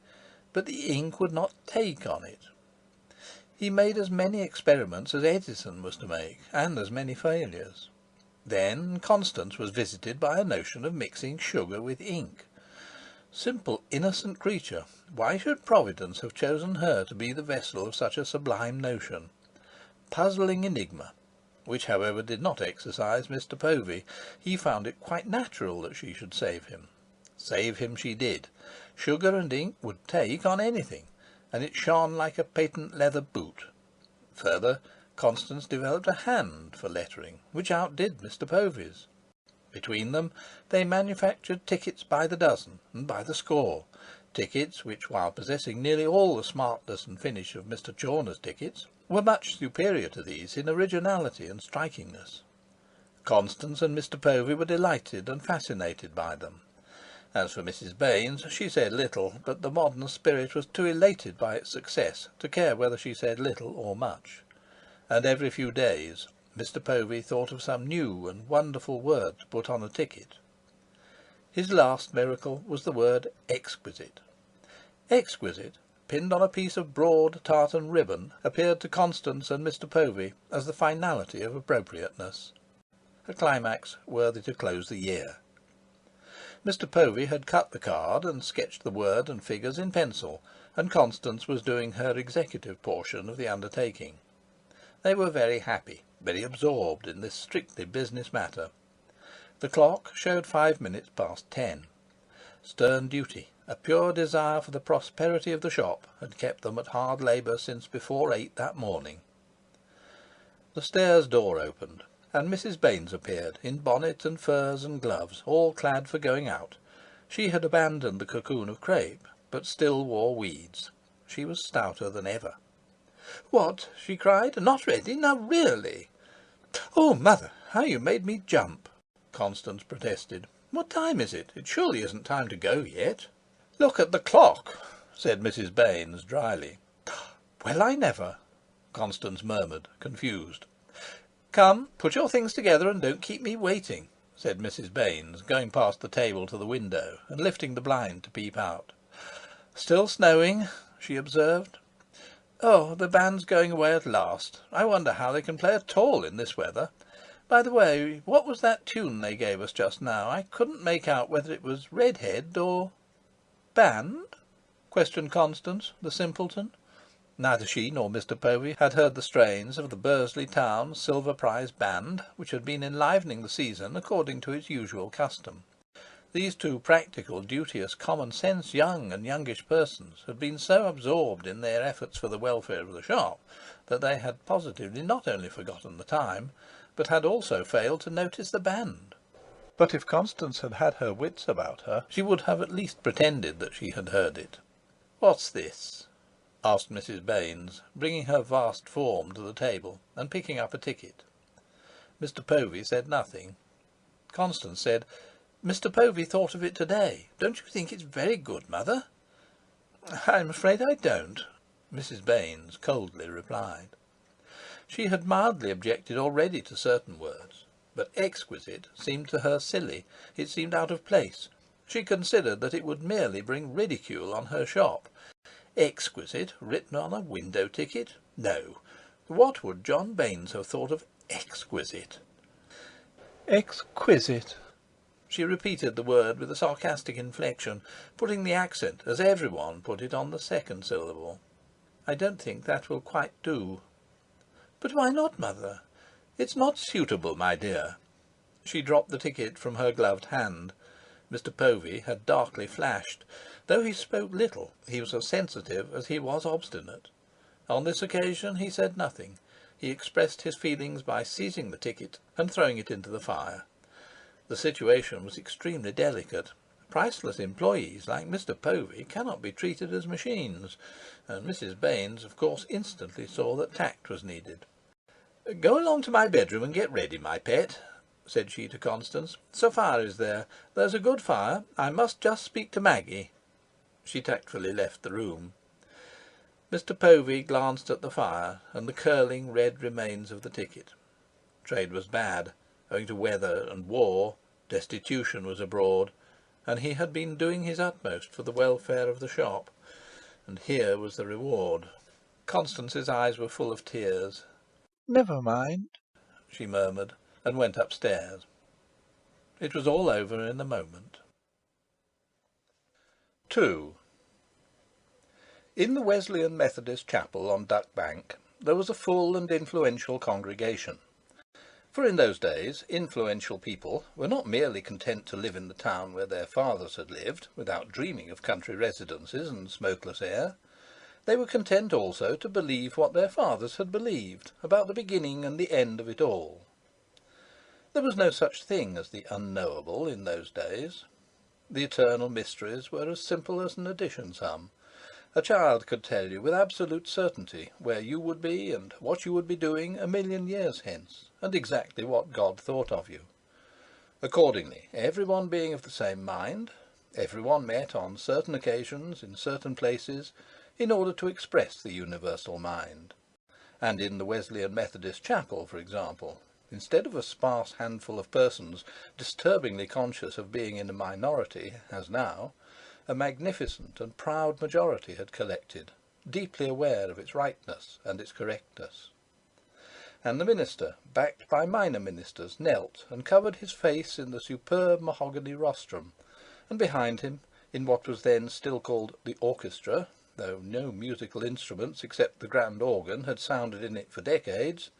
but the ink would not take on it. He made as many experiments as Edison was to make, and as many failures. Then Constance was visited by a notion of mixing sugar with ink. Simple, innocent creature, why should Providence have chosen her to be the vessel of such a sublime notion? Puzzling enigma, which, however, did not exercise Mr. Povey. He found it quite natural that she should save him. Save him she did. Sugar and ink would take on anything, and it shone like a patent leather boot. Further, Constance developed a hand for lettering, which outdid Mr. Povey's. Between them, they manufactured tickets by the dozen and by the score, tickets which, while possessing nearly all the smartness and finish of Mr. Chawner's tickets, were much superior to these in originality and strikingness. Constance and Mr. Povey were delighted and fascinated by them. As for Mrs. Baines, she said little, but the modern spirit was too elated by its success to care whether she said little or much. And every few days Mr. Povey thought of some new and wonderful word to put on a ticket. His last miracle was the word exquisite. Exquisite, pinned on a piece of broad tartan ribbon, appeared to Constance and Mr. Povey as the finality of appropriateness, a climax worthy to close the year. Mr. Povey had cut the card and sketched the word and figures in pencil, and Constance was doing her executive portion of the undertaking. They were very happy, very absorbed in this strictly business matter. The clock showed 5 minutes past 10. Stern duty, a pure desire for the prosperity of the shop, had kept them at hard labour since before 8 that morning. The stairs door opened, and Mrs. Baines appeared, in bonnet and furs and gloves, all clad for going out. She had abandoned the cocoon of crape, but still wore weeds. She was stouter than ever. "What?" she cried. "Not ready? Now, really?" "Oh, mother, how you made me jump!" Constance protested. "What time is it? It surely isn't time to go yet." "Look at the clock," said Mrs. Baines dryly. "Well, I never!" Constance murmured, confused. "Come, put your things together and don't keep me waiting," said Mrs. Baines, going past the table to the window and lifting the blind to peep out. "Still snowing," she observed. "Oh, the band's going away at last. I wonder how they can play at all in this weather. By the way, what was that tune they gave us just now? I couldn't make out whether it was Redhead or—" "Band?" questioned Constance, the simpleton. Neither she nor Mr. Povey had heard the strains of the Bursley Town Silver Prize Band, which had been enlivening the season according to its usual custom. These two practical, duteous, common-sense young and youngish persons had been so absorbed in their efforts for the welfare of the shop that they had positively not only forgotten the time, but had also failed to notice the band. But if Constance had had her wits about her, she would have at least pretended that she had heard it. "What's this?" asked Mrs. Baines, bringing her vast form to the table and picking up a ticket. Mr. Povey said nothing. Constance said, "Mr. Povey thought of it today. Don't you think it's very good, Mother?" "I'm afraid I don't," Mrs. Baines coldly replied. She had mildly objected already to certain words, but exquisite seemed to her silly. It seemed out of place. She considered that it would merely bring ridicule on her shop. Exquisite written on a window ticket? No. What would John Baines have thought of exquisite? Exquisite. She repeated the word with a sarcastic inflection, putting the accent, as everyone put it, on the second syllable. "I don't think that will quite do." "But why not, Mother?" "It's not suitable, my dear." She dropped the ticket from her gloved hand. Mr. Povey had darkly flashed. Though he spoke little, he was as sensitive as he was obstinate. On this occasion he said nothing. He expressed his feelings by seizing the ticket and throwing it into the fire. The situation was extremely delicate. Priceless employees like Mr. Povey cannot be treated as machines, and Mrs. Baines, of course, instantly saw that tact was needed. "Go along to my bedroom and get ready, my pet," said she to Constance. "Sophia is there. There's a good fire. I must just speak to Maggie." She tactfully left the room. Mr. Povey glanced at the fire and the curling red remains of the ticket. Trade was bad, owing to weather and war. Destitution was abroad, and he had been doing his utmost for the welfare of the shop. And here was the reward. Constance's eyes were full of tears. "Never mind," she murmured, and went upstairs. It was all over in a moment. 2. In the Wesleyan Methodist Chapel on Duck Bank there was a full and influential congregation. For in those days influential people were not merely content to live in the town where their fathers had lived, without dreaming of country residences and smokeless air. They were content also to believe what their fathers had believed about the beginning and the end of it all. There was no such thing as the unknowable in those days. The eternal mysteries were as simple as an addition sum. A child could tell you with absolute certainty where you would be and what you would be doing 1,000,000 years hence, and exactly what God thought of you. Accordingly, everyone being of the same mind, everyone met on certain occasions in certain places in order to express the universal mind. And in the Wesleyan Methodist Chapel, for example, instead of a sparse handful of persons disturbingly conscious of being in a minority, as now, a magnificent and proud majority had collected, deeply aware of its rightness and its correctness. And the minister, backed by minor ministers, knelt and covered his face in the superb mahogany rostrum, and behind him, in what was then still called the orchestra, though no musical instruments except the grand organ had sounded in it for decades,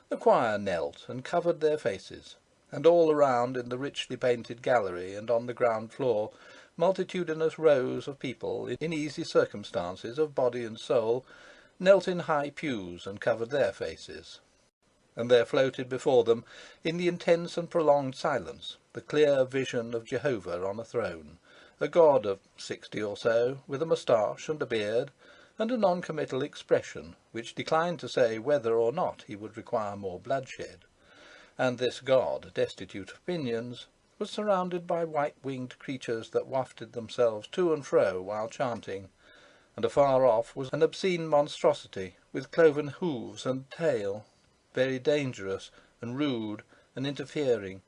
the choir knelt and covered their faces, and all around in the richly painted gallery and on the ground floor multitudinous rows of people in easy circumstances of body and soul knelt in high pews and covered their faces. And there floated before them, in the intense and prolonged silence, the clear vision of Jehovah on a throne, a god of 60 or so, with a moustache and a beard, and a non-committal expression which declined to say whether or not he would require more bloodshed. And this god, destitute of pinions, was surrounded by white-winged creatures that wafted themselves to and fro while chanting, and afar off was an obscene monstrosity with cloven hoofs and tail, very dangerous and rude and interfering,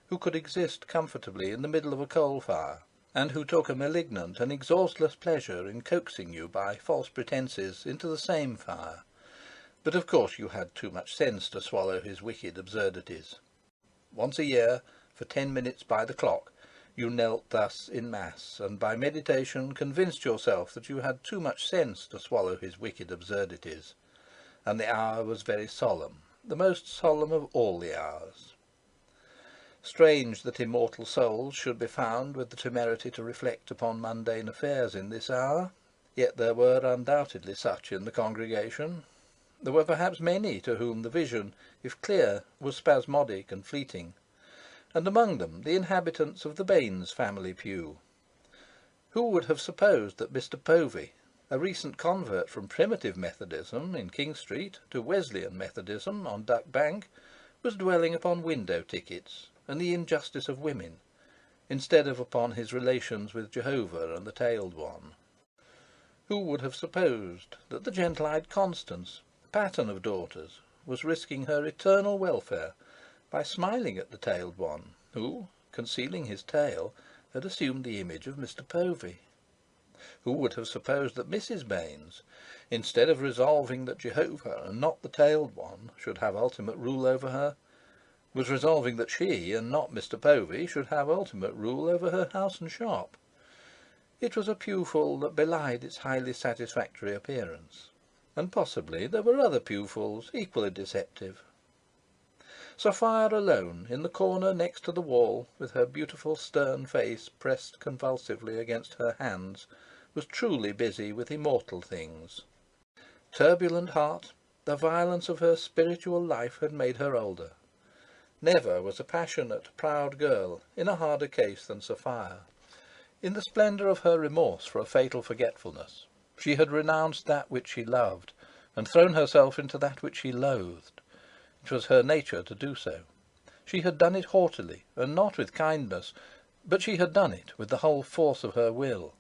who could exist comfortably in the middle of a coal fire, and who took a malignant and exhaustless pleasure in coaxing you by false pretences into the same fire. But of course you had too much sense to swallow his wicked absurdities. Once a year, for 10 minutes by the clock, you knelt thus in mass, and by meditation convinced yourself that you had too much sense to swallow his wicked absurdities. And the hour was very solemn, the most solemn of all the hours. Strange that immortal souls should be found with the temerity to reflect upon mundane affairs in this hour, yet there were undoubtedly such in the congregation. There were perhaps many to whom the vision, if clear, was spasmodic and fleeting, and among them the inhabitants of the Baines family pew. Who would have supposed that Mr. Povey, A recent convert from Primitive Methodism in King Street to Wesleyan Methodism on Duck Bank was dwelling upon window tickets and the injustice of women, instead of upon his relations with Jehovah and the Tailed One. Who would have supposed that the gentle-eyed Constance, pattern of daughters, was risking her eternal welfare by smiling at the Tailed One, who, concealing his tail, had assumed the image of Mr. Povey? Who would have supposed that Mrs. Baines, instead of resolving that Jehovah and not the Tailed One should have ultimate rule over her, was resolving that she and not Mr. Povey should have ultimate rule over her house and shop? It was a pewful that belied its highly satisfactory appearance, and possibly there were other pewfuls equally deceptive. Sophia alone, in the corner next to the wall, with her beautiful stern face pressed convulsively against her hands, was truly busy with immortal things. Turbulent heart, the violence of her spiritual life had made her older. Never was a passionate, proud girl in a harder case than Sophia. In the splendour of her remorse for a fatal forgetfulness, she had renounced that which she loved, and thrown herself into that which she loathed. It was her nature to do so. She had done it haughtily, and not with kindness, but she had done it with the whole force of her will.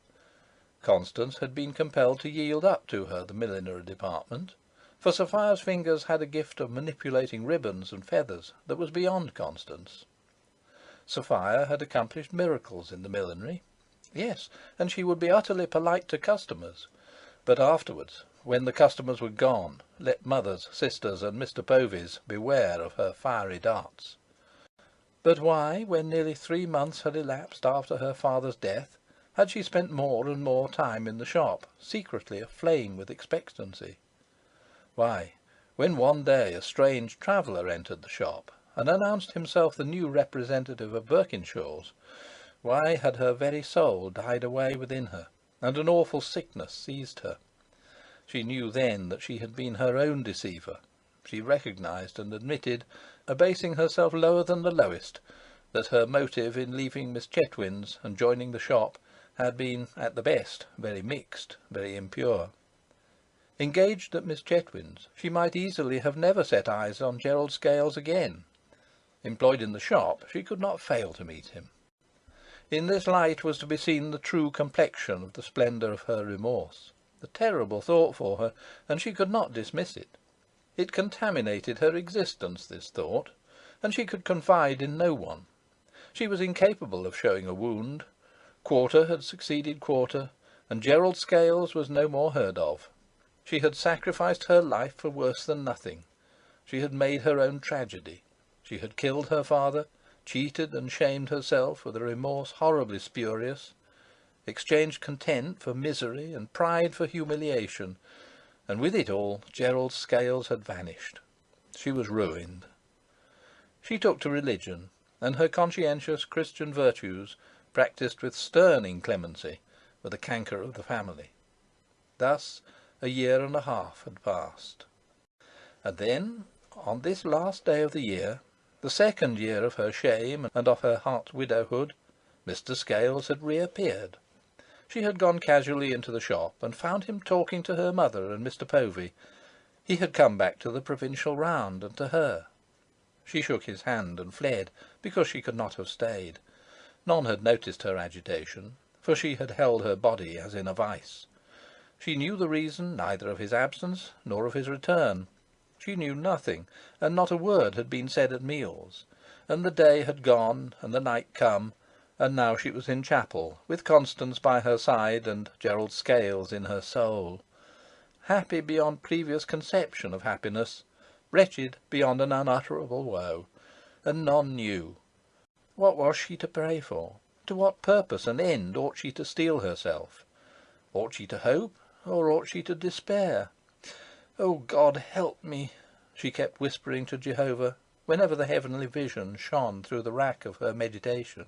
Constance had been compelled to yield up to her the millinery department, for Sophia's fingers had a gift of manipulating ribbons and feathers that was beyond Constance. Sophia had accomplished miracles in the millinery. Yes, and she would be utterly polite to customers, but afterwards, when the customers were gone, let mothers, sisters, and Mr. Poveys beware of her fiery darts. But why, when nearly 3 months had elapsed after her father's death, had she spent more and more time in the shop, secretly aflame with expectancy? Why, when one day a strange traveller entered the shop, and announced himself the new representative of Birkinshaw's, why had her very soul died away within her, and an awful sickness seized her? She knew then that she had been her own deceiver. She recognised and admitted, abasing herself lower than the lowest, that her motive in leaving Miss Chetwynd's and joining the shop had been, at the best, very mixed, very impure. Engaged at Miss Chetwynd's, she might easily have never set eyes on Gerald Scales again. Employed in the shop, she could not fail to meet him. In this light was to be seen the true complexion of the splendour of her remorse, a terrible thought for her, and she could not dismiss it. It contaminated her existence, this thought, and she could confide in no one. She was incapable of showing a wound. Quarter had succeeded quarter, and Gerald Scales was no more heard of. She had sacrificed her life for worse than nothing. She had made her own tragedy. She had killed her father, cheated and shamed herself with a remorse horribly spurious, exchanged content for misery and pride for humiliation, and with it all Gerald Scales had vanished. She was ruined. She took to religion, and her conscientious Christian virtues, practised with stern inclemency, were the canker of the family. Thus 1.5 years had passed. And then, on this last day of the year, the 2nd year of her shame and of her hot widowhood, Mr. Scales had reappeared. She had gone casually into the shop, and found him talking to her mother and Mr. Povey. He had come back to the provincial round and to her. She shook his hand and fled, because she could not have stayed. None had noticed her agitation, for she had held her body as in a vice. She knew the reason neither of his absence nor of his return. She knew nothing, and not a word had been said at meals. And the day had gone, and the night come, and now she was in chapel, with Constance by her side and Gerald Scales in her soul. Happy beyond previous conception of happiness, wretched beyond an unutterable woe, and none knew. What was she to pray for? To what purpose and end ought she to steel herself? Ought she to hope, or ought she to despair? "O God, help me!" she kept whispering to Jehovah, whenever the heavenly vision shone through the rack of her meditation.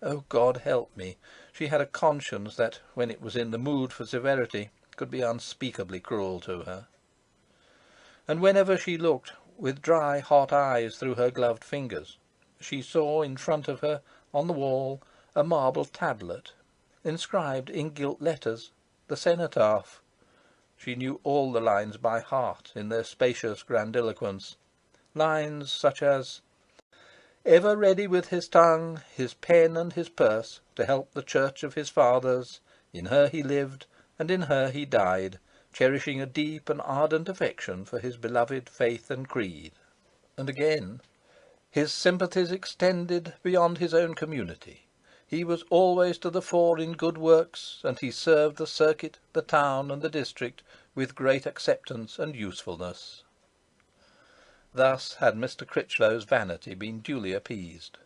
"O God, help me!" She had a conscience that, when it was in the mood for severity, could be unspeakably cruel to her. And whenever she looked with dry, hot eyes through her gloved fingers, she saw in front of her, on the wall, a marble tablet, inscribed in gilt letters, the cenotaph. She knew all the lines by heart in their spacious grandiloquence. Lines such as: "Ever ready with his tongue, his pen, and his purse, to help the church of his fathers, in her he lived, and in her he died, cherishing a deep and ardent affection for his beloved faith and creed." And again: "His sympathies extended beyond his own community. He was always to the fore in good works, and he served the circuit, the town, and the district with great acceptance and usefulness." Thus had Mr. Critchlow's vanity been duly appeased.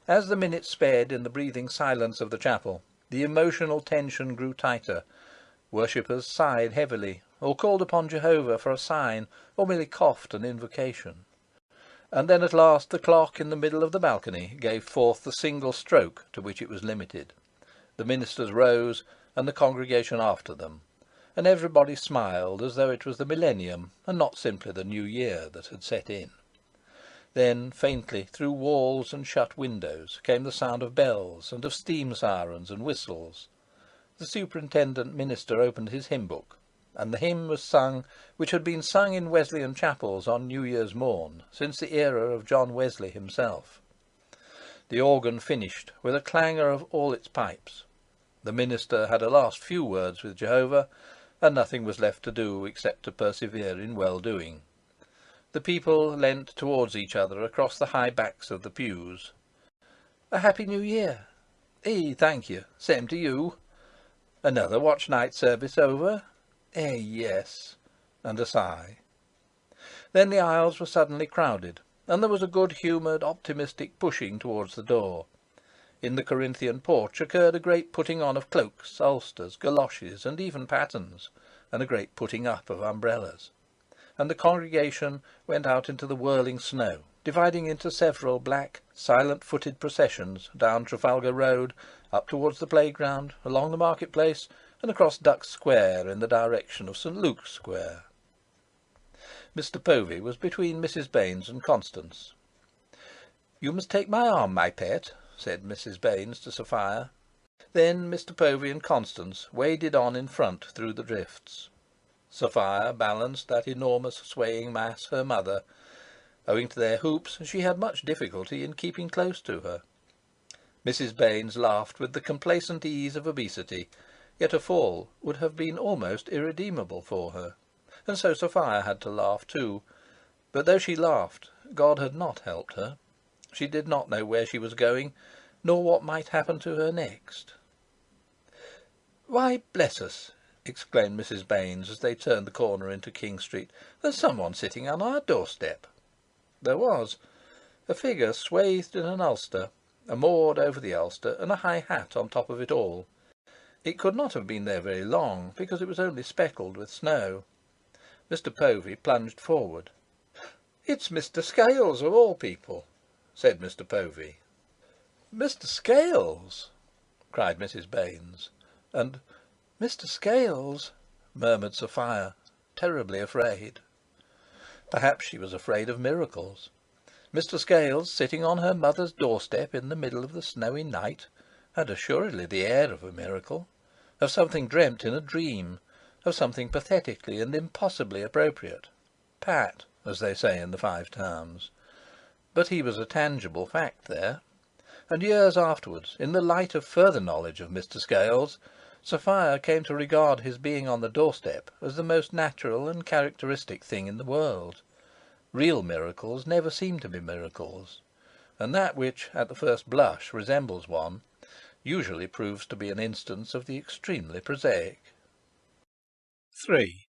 As the minutes sped in the breathing silence of the chapel, the emotional tension grew tighter. Worshippers sighed heavily, or called upon Jehovah for a sign, or merely coughed an invocation. And then at last the clock in the middle of the balcony gave forth the single stroke to which it was limited. The ministers rose, and the congregation after them, and everybody smiled as though it was the millennium, and not simply the new year, that had set in. Then, faintly, through walls and shut windows, came the sound of bells, and of steam sirens and whistles. The superintendent minister opened his hymn book, and the hymn was sung which had been sung in Wesleyan chapels on New Year's morn since the era of John Wesley himself. The organ finished with a clangour of all its pipes. The minister had a last few words with Jehovah, and nothing was left to do except to persevere in well-doing. The people leant towards each other across the high backs of the pews. "A happy New Year!" Thank you. Same to you." "Another watch-night service over?" Yes." And a sigh. Then the aisles were suddenly crowded, and there was a good-humoured, optimistic pushing towards the door. In the Corinthian porch occurred a great putting on of cloaks, ulsters, galoshes, and even pattens, and a great putting up of umbrellas. And the congregation went out into the whirling snow, dividing into several black, silent-footed processions down Trafalgar Road, up towards the playground, along the market-place, and across Duck Square in the direction of St. Luke's Square. Mr. Povey was between Mrs. Baines and Constance. "You must take my arm, my pet," said Mrs. Baines to Sophia. Then Mr. Povey and Constance waded on in front through the drifts. Sophia balanced that enormous swaying mass, her mother. Owing to their hoops, she had much difficulty in keeping close to her. Mrs. Baines laughed with the complacent ease of obesity, yet a fall would have been almost irredeemable for her, and so Sophia had to laugh too. But though she laughed, God had not helped her. She did not know where she was going, nor what might happen to her next. "Why, bless us!" exclaimed Mrs. Baines, as they turned the corner into King Street. "There's someone sitting on our doorstep." There was. A figure swathed in an ulster, a maud over the ulster, and a high hat on top of it all. It could not have been there very long, because it was only speckled with snow. Mr. Povey plunged forward. "It's Mr. Scales, of all people," said Mr. Povey. "Mr. Scales!" cried Mrs. Baines. And "Mr. Scales!" murmured Sophia, terribly afraid. Perhaps she was afraid of miracles. Mr. Scales, sitting on her mother's doorstep in the middle of the snowy night, had assuredly the air of a miracle, of something dreamt in a dream, of something pathetically and impossibly appropriate, pat, as they say in the Five Towns. But he was a tangible fact there, and years afterwards, in the light of further knowledge of Mr. Scales, Sophia came to regard his being on the doorstep as the most natural and characteristic thing in the world. Real miracles never seem to be miracles, and that which, at the first blush, resembles one, usually proves to be an instance of the extremely prosaic. 3.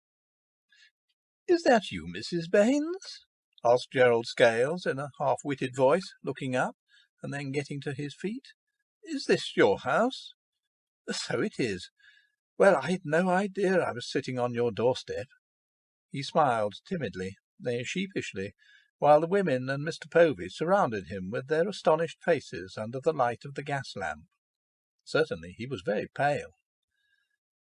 "Is that you, Mrs. Baines?" asked Gerald Scales in a half-witted voice, looking up, and then getting to his feet. "Is this your house?" "So it is. Well, I'd no idea I was sitting on your doorstep." He smiled timidly, nay, sheepishly, while the women and Mr. Povey surrounded him with their astonished faces under the light of the gas lamp. Certainly he was very pale.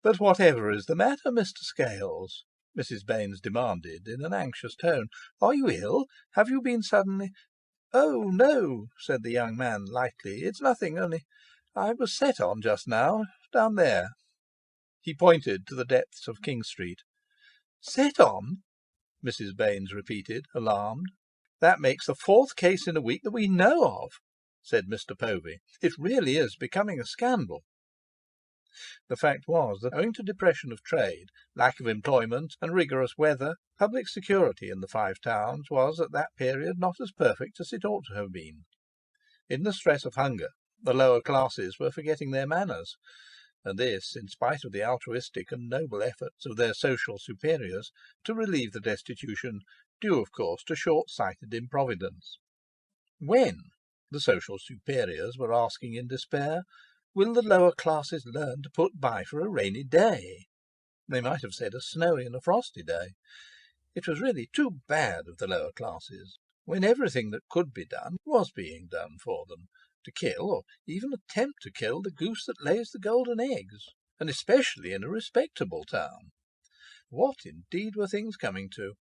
"But whatever is the matter, Mr. Scales?" Mrs. Baines demanded in an anxious tone. "Are you ill? Have you been suddenly—" "Oh, no," said the young man lightly. "It's nothing, only I was set on just now, down there." He pointed to the depths of King Street. "Set on?" Mrs. Baines repeated, alarmed. "That makes the fourth case in a week that we know of," said Mr. Povey. "It really is becoming a scandal." The fact was that, owing to depression of trade, lack of employment, and rigorous weather, public security in the Five Towns was at that period not as perfect as it ought to have been. In the stress of hunger, the lower classes were forgetting their manners, and this in spite of the altruistic and noble efforts of their social superiors to relieve the destitution, due of course to short-sighted improvidence. When, the social superiors were asking in despair, will the lower classes learn to put by for a rainy day? They might have said a snowy and a frosty day. It was really too bad of the lower classes, when everything that could be done was being done for them, to kill, or even attempt to kill, the goose that lays the golden eggs, and especially in a respectable town. What indeed were things coming to?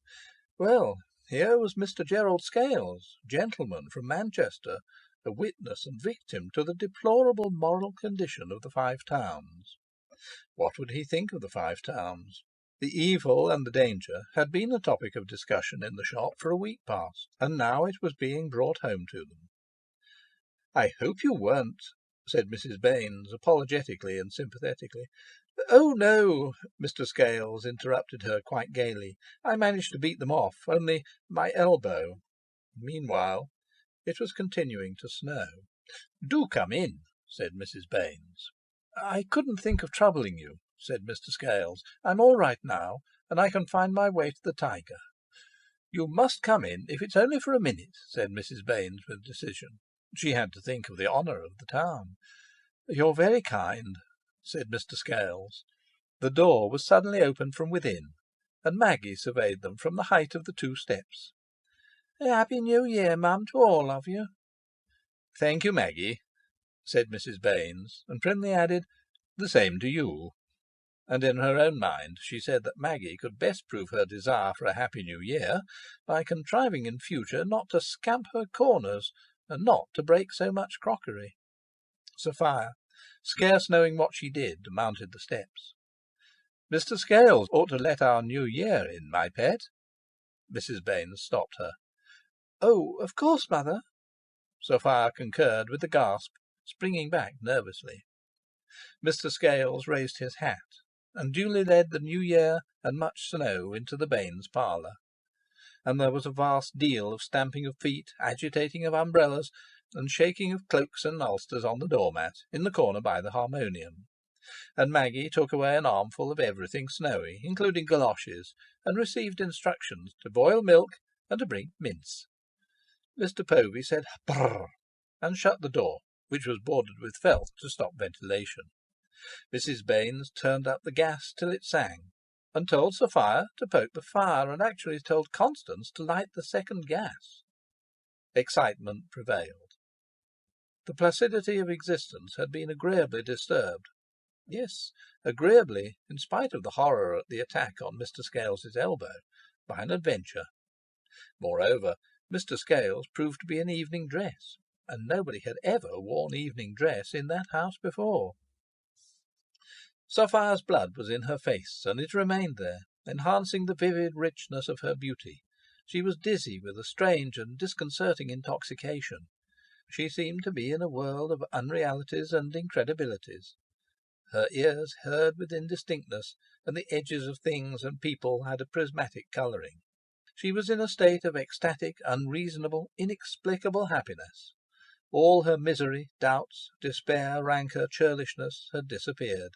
Well, here was Mr. Gerald Scales, gentleman from Manchester, a witness and victim to the deplorable moral condition of the Five Towns. What would he think of the Five Towns? The evil and the danger had been a topic of discussion in the shop for a week past, and now it was being brought home to them. "I hope you weren't," said Mrs. Baines, apologetically and sympathetically. "Oh no," Mr. Scales interrupted her quite gaily. "I managed to beat them off, only my elbow." Meanwhile it was continuing to snow. "Do come in," said Mrs. Baines. "I couldn't think of troubling you," said Mr. Scales. "I'm all right now, and I can find my way to the Tiger." "You must come in, if it's only for a minute," said Mrs. Baines with decision. She had to think of the honour of the town. "You're very kind," said Mr. Scales. The door was suddenly opened from within, and Maggie surveyed them from the height of the 2 steps. "A Happy New Year, mum, to all of you." "Thank you, Maggie," said Mrs. Baines, and primly added, "The same to you." And in her own mind she said that Maggie could best prove her desire for a Happy New Year by contriving in future not to scamp her corners, and not to break so much crockery. Sophia, scarce knowing what she did, mounted the steps. "Mr. Scales ought to let our New Year in, my pet." Mrs. Baines stopped her. "Oh, of course, mother." Sophia concurred with a gasp, springing back nervously. Mr. Scales raised his hat, and duly led the New Year and much snow into the Baines' parlour. And there was a vast deal of stamping of feet, agitating of umbrellas, and shaking of cloaks and ulsters on the doormat, in the corner by the harmonium. And Maggie took away an armful of everything snowy, including galoshes, and received instructions to boil milk and to bring mince. Mr. Povey said "brrr," and shut the door, which was bordered with felt to stop ventilation. Mrs. Baines turned up the gas till it sang, and told Sophia to poke the fire, and actually told Constance to light the second gas. Excitement prevailed. The placidity of existence had been agreeably disturbed. Yes, agreeably, in spite of the horror at the attack on Mr. Scales's elbow, by an adventure. Moreover, Mr. Scales proved to be in evening dress, and nobody had ever worn evening dress in that house before. Sophia's blood was in her face, and it remained there, enhancing the vivid richness of her beauty. She was dizzy with a strange and disconcerting intoxication. She seemed to be in a world of unrealities and incredibilities. Her ears heard with indistinctness, and the edges of things and people had a prismatic colouring. She was in a state of ecstatic, unreasonable, inexplicable happiness. All her misery, doubts, despair, rancour, churlishness had disappeared.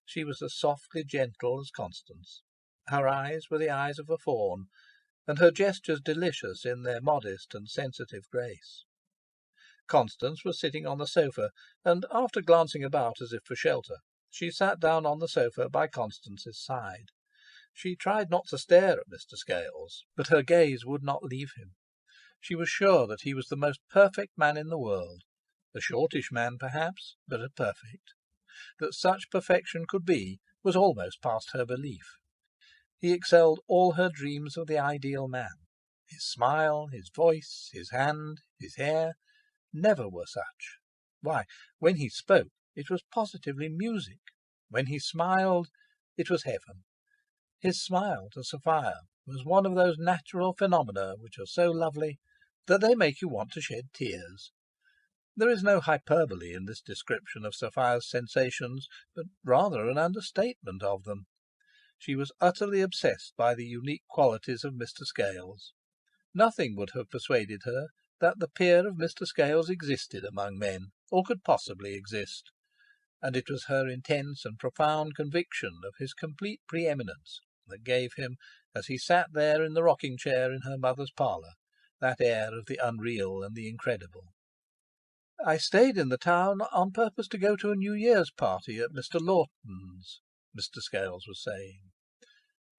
She was as softly gentle as Constance. Her eyes were the eyes of a fawn, and her gestures delicious in their modest and sensitive grace. Constance was sitting on the sofa, and, after glancing about as if for shelter, she sat down on the sofa by Constance's side. She tried not to stare at Mr. Scales, but her gaze would not leave him. She was sure that he was the most perfect man in the world, a shortish man perhaps, but a perfect. That such perfection could be was almost past her belief. He excelled all her dreams of the ideal man. His smile, his voice, his hand, his hair, never were such. Why, when he spoke, it was positively music. When he smiled, It was heaven. His smile to Sophia was one of those natural phenomena which are so lovely that they make you want to shed tears. There is no hyperbole in this description of Sophia's sensations, but rather an understatement of them. She was utterly obsessed by the unique qualities of Mr. Scales. Nothing would have persuaded her that the peer of Mr. Scales existed among men, or could possibly exist, and it was her intense and profound conviction of his complete pre-eminence that gave him, as he sat there in the rocking-chair in her mother's parlour, that air of the unreal and the incredible. "I stayed in the town on purpose to go to a New Year's party at Mr. Lawton's," Mr. Scales was saying.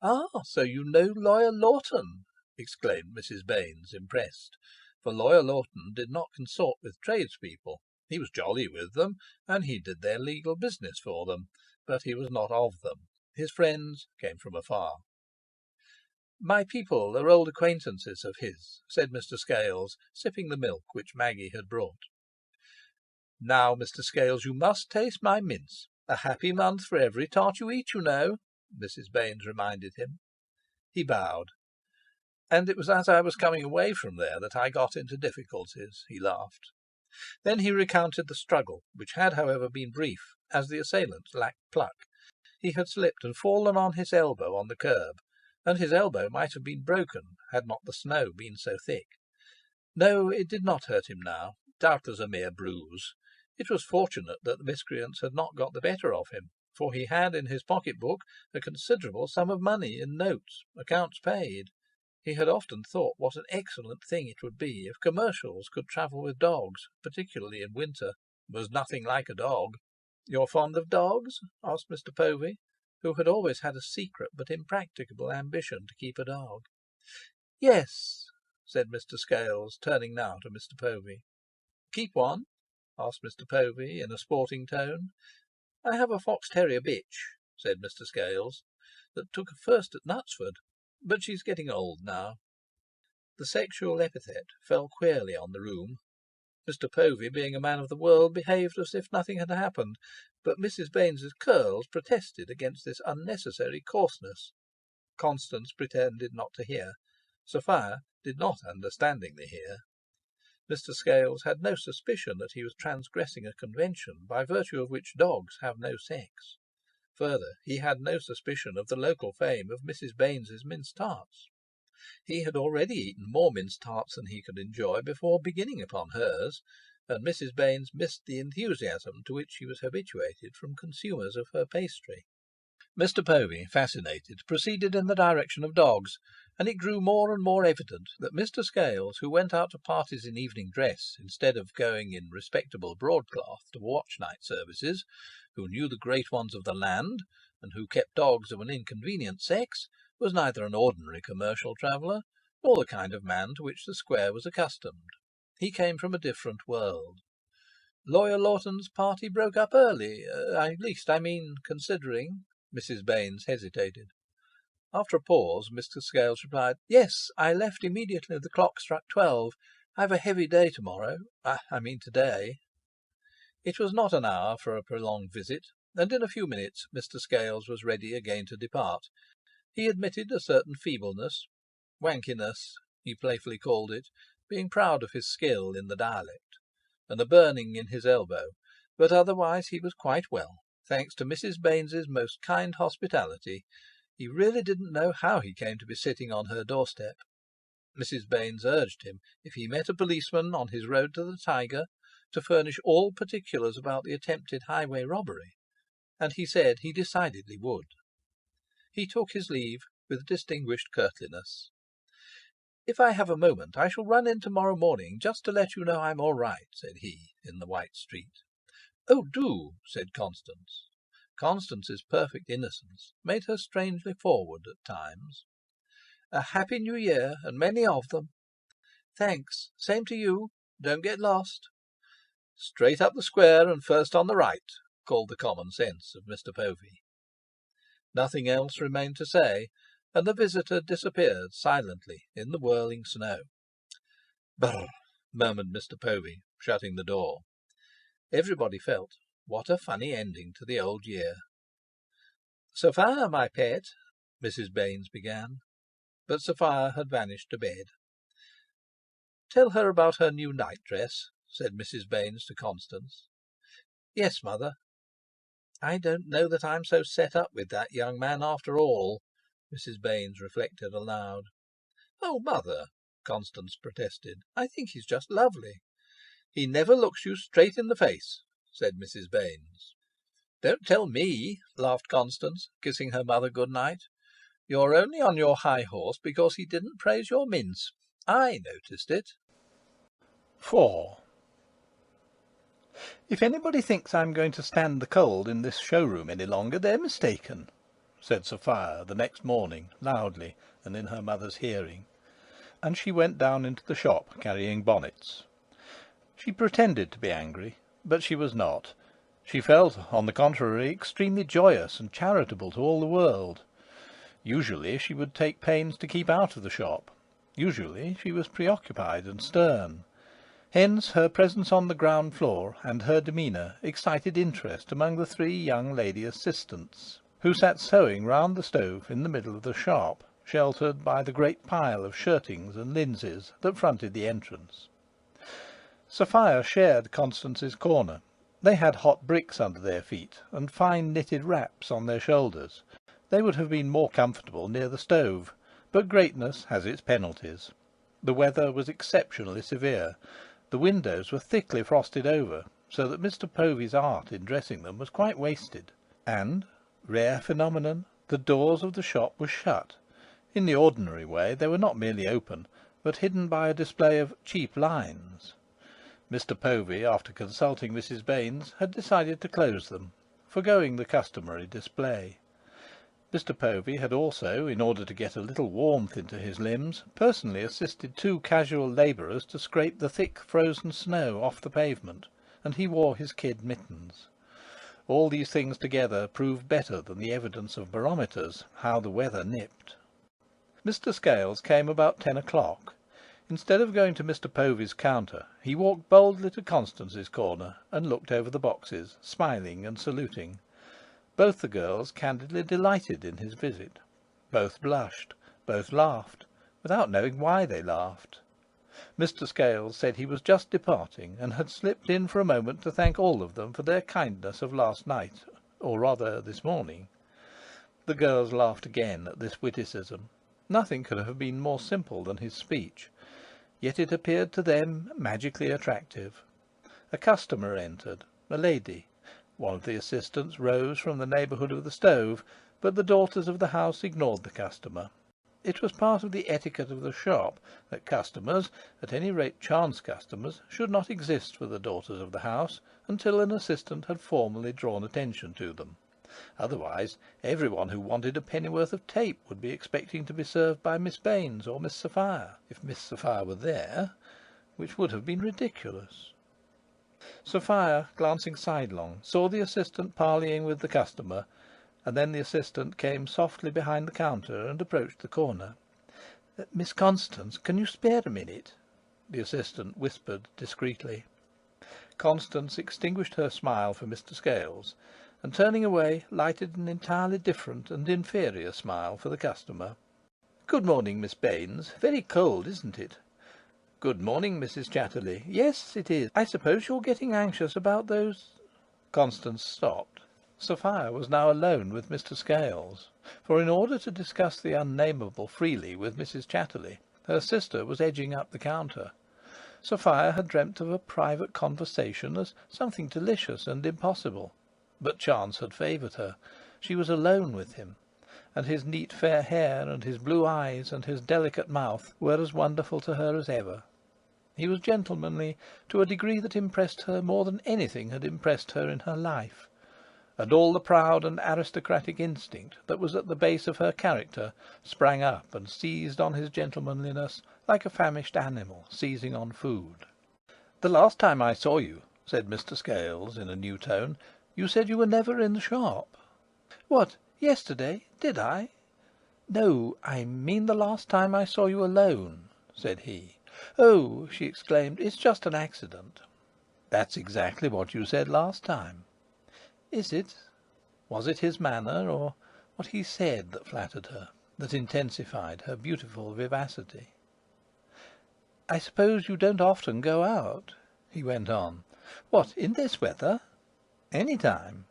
"Ah, so you know Lawyer Lawton!" exclaimed Mrs. Baines, impressed, for Lawyer Lawton did not consort with tradespeople. He was jolly with them, and he did their legal business for them, but he was not of them. His friends came from afar. "My people are old acquaintances of his," said Mr. Scales, sipping the milk which Maggie had brought. "Now, Mr. Scales, you must taste my mince. A happy month for every tart you eat, you know," Mrs. Baines reminded him. He bowed. "And it was as I was coming away from there that I got into difficulties," he laughed. Then he recounted the struggle, which had, however, been brief, as the assailants lacked pluck. He had slipped and fallen on his elbow on the curb, and his elbow might have been broken had not the snow been so thick. No, it did not hurt him now, doubtless a mere bruise. It was fortunate that the miscreants had not got the better of him, for he had in his pocket-book a considerable sum of money in notes, accounts paid. He had often thought what an excellent thing it would be if commercials could travel with dogs, particularly in winter. Was nothing like a dog. "You're fond of dogs?" asked Mr. Povey, who had always had a secret but impracticable ambition to keep a dog. "Yes," said Mr. Scales, turning now to Mr. Povey. "Keep one?" asked Mr. Povey in a sporting tone. "I have a fox terrier bitch," said Mr. Scales, "that took a first at Knutsford, but she's getting old now." The sexual epithet fell queerly on the room. Mr. Povey, being a man of the world, behaved as if nothing had happened, but Mrs. Baines's curls protested against this unnecessary coarseness. Constance pretended not to hear. Sophia did not understandingly hear. Mr. Scales had no suspicion that he was transgressing a convention by virtue of which dogs have no sex. Further, he had no suspicion of the local fame of Mrs. Baines's minced tarts. He had already eaten more minced tarts than he could enjoy before beginning upon hers, and Mrs. Baines missed the enthusiasm to which she was habituated from consumers of her pastry. Mr. Povey, fascinated, proceeded in the direction of dogs, and it grew more and more evident that Mr. Scales, who went out to parties in evening dress instead of going in respectable broadcloth to watch night services, who knew the great ones of the land, and who kept dogs of an inconvenient sex, was neither an ordinary commercial traveller, nor the kind of man to which the Square was accustomed. He came from a different world. "Lawyer Lawton's party broke up early, considering—" Mrs. Baines hesitated. After a pause, Mr. Scales replied: "Yes, I left immediately the clock struck 12. I've a heavy day today." It was not an hour for a prolonged visit, and in a few minutes Mr. Scales was ready again to depart. He admitted a certain feebleness, wankiness, he playfully called it, being proud of his skill in the dialect, and a burning in his elbow, but otherwise he was quite well, thanks to Mrs. Baines's most kind hospitality. He really didn't know how he came to be sitting on her doorstep. Mrs. Baines urged him, if he met a policeman on his road to the Tiger, to furnish all particulars about the attempted highway robbery, and he said he decidedly would. He took his leave with distinguished courtliness. "If I have a moment, I shall run in tomorrow morning, just to let you know I'm all right," said he, in the White Street. "Oh, do," said Constance. Constance's perfect innocence made her strangely forward at times. "A happy New Year, and many of them." "Thanks, same to you. Don't get lost." "Straight up the Square and first on the right," called the common sense of Mr. Povey. Nothing else remained to say, and the visitor disappeared silently in the whirling snow. "Brr!" murmured Mr. Povey, shutting the door. Everybody felt, what a funny ending to the old year. "Sophia, my pet," Mrs. Baines began, but Sophia had vanished to bed. "Tell her about her new nightdress," said Mrs. Baines to Constance. "Yes, mother." "I don't know that I'm so set up with that young man after all," Mrs. Baines reflected aloud. "Oh, mother!" Constance protested. "I think he's just lovely." "He never looks you straight in the face," said Mrs. Baines. "Don't tell me," laughed Constance, kissing her mother good night. "You're only on your high horse because he didn't praise your mince. I noticed it." 4. "If anybody thinks I'm going to stand the cold in this showroom any longer, they're mistaken," said Sophia the next morning, loudly, and in her mother's hearing. And she went down into the shop carrying bonnets. She pretended to be angry, but she was not. She felt, on the contrary, extremely joyous and charitable to all the world. Usually she would take pains to keep out of the shop. Usually she was preoccupied and stern. Hence her presence on the ground floor and her demeanour excited interest among the 3 young lady assistants, who sat sewing round the stove in the middle of the shop, sheltered by the great pile of shirtings and linseys that fronted the entrance. Sophia shared Constance's corner. They had hot bricks under their feet, and fine knitted wraps on their shoulders. They would have been more comfortable near the stove, but greatness has its penalties. The weather was exceptionally severe. The windows were thickly frosted over, so that Mr. Povey's art in dressing them was quite wasted. And, rare phenomenon, the doors of the shop were shut. In the ordinary way they were not merely open, but hidden by a display of cheap lines. Mr. Povey, after consulting Mrs. Baines, had decided to close them, foregoing the customary display. Mr. Povey had also, in order to get a little warmth into his limbs, personally assisted 2 casual labourers to scrape the thick frozen snow off the pavement, and he wore his kid mittens. All these things together proved better than the evidence of barometers how the weather nipped. Mr. Scales came about 10 o'clock. Instead of going to Mr. Povey's counter, he walked boldly to Constance's corner and looked over the boxes, smiling and saluting. Both the girls candidly delighted in his visit. Both blushed, both laughed, without knowing why they laughed. Mr. Scales said he was just departing, and had slipped in for a moment to thank all of them for their kindness of last night, or rather this morning. The girls laughed again at this witticism. Nothing could have been more simple than his speech, yet it appeared to them magically attractive. A customer entered, a lady. One of the assistants rose from the neighbourhood of the stove, but the daughters of the house ignored the customer. It was part of the etiquette of the shop that customers, at any rate chance customers, should not exist for the daughters of the house until an assistant had formally drawn attention to them. Otherwise, everyone who wanted a pennyworth of tape would be expecting to be served by Miss Baines or Miss Sophia, if Miss Sophia were there, which would have been ridiculous. Sophia, glancing sidelong, saw the assistant parleying with the customer, and then the assistant came softly behind the counter and approached the corner. "Miss Constance, can you spare a minute?" the assistant whispered discreetly. Constance extinguished her smile for Mr. Scales, and turning away, lighted an entirely different and inferior smile for the customer. "Good morning, Miss Baines. Very cold, isn't it?" "Good morning, Mrs. Chatterley. Yes, it is. I suppose you're getting anxious about those—" Constance stopped. Sophia was now alone with Mr. Scales, for in order to discuss the unnameable freely with Mrs. Chatterley, her sister was edging up the counter. Sophia had dreamt of a private conversation as something delicious and impossible, but chance had favoured her. She was alone with him, and his neat fair hair and his blue eyes and his delicate mouth were as wonderful to her as ever. He was gentlemanly to a degree that impressed her more than anything had impressed her in her life, and all the proud and aristocratic instinct that was at the base of her character sprang up and seized on his gentlemanliness like a famished animal seizing on food. "The last time I saw you," said Mr. Scales in a new tone, "you said you were never in the shop." "What, yesterday? Did I?" "No, I mean the last time I saw you alone," said he. "Oh," she exclaimed, "it's just an accident." "That's exactly what you said last time." "Is it?" Was it his manner, or what he said that flattered her, that intensified her beautiful vivacity. "I suppose you don't often go out?" he went on. "What, in this weather?" "Any time."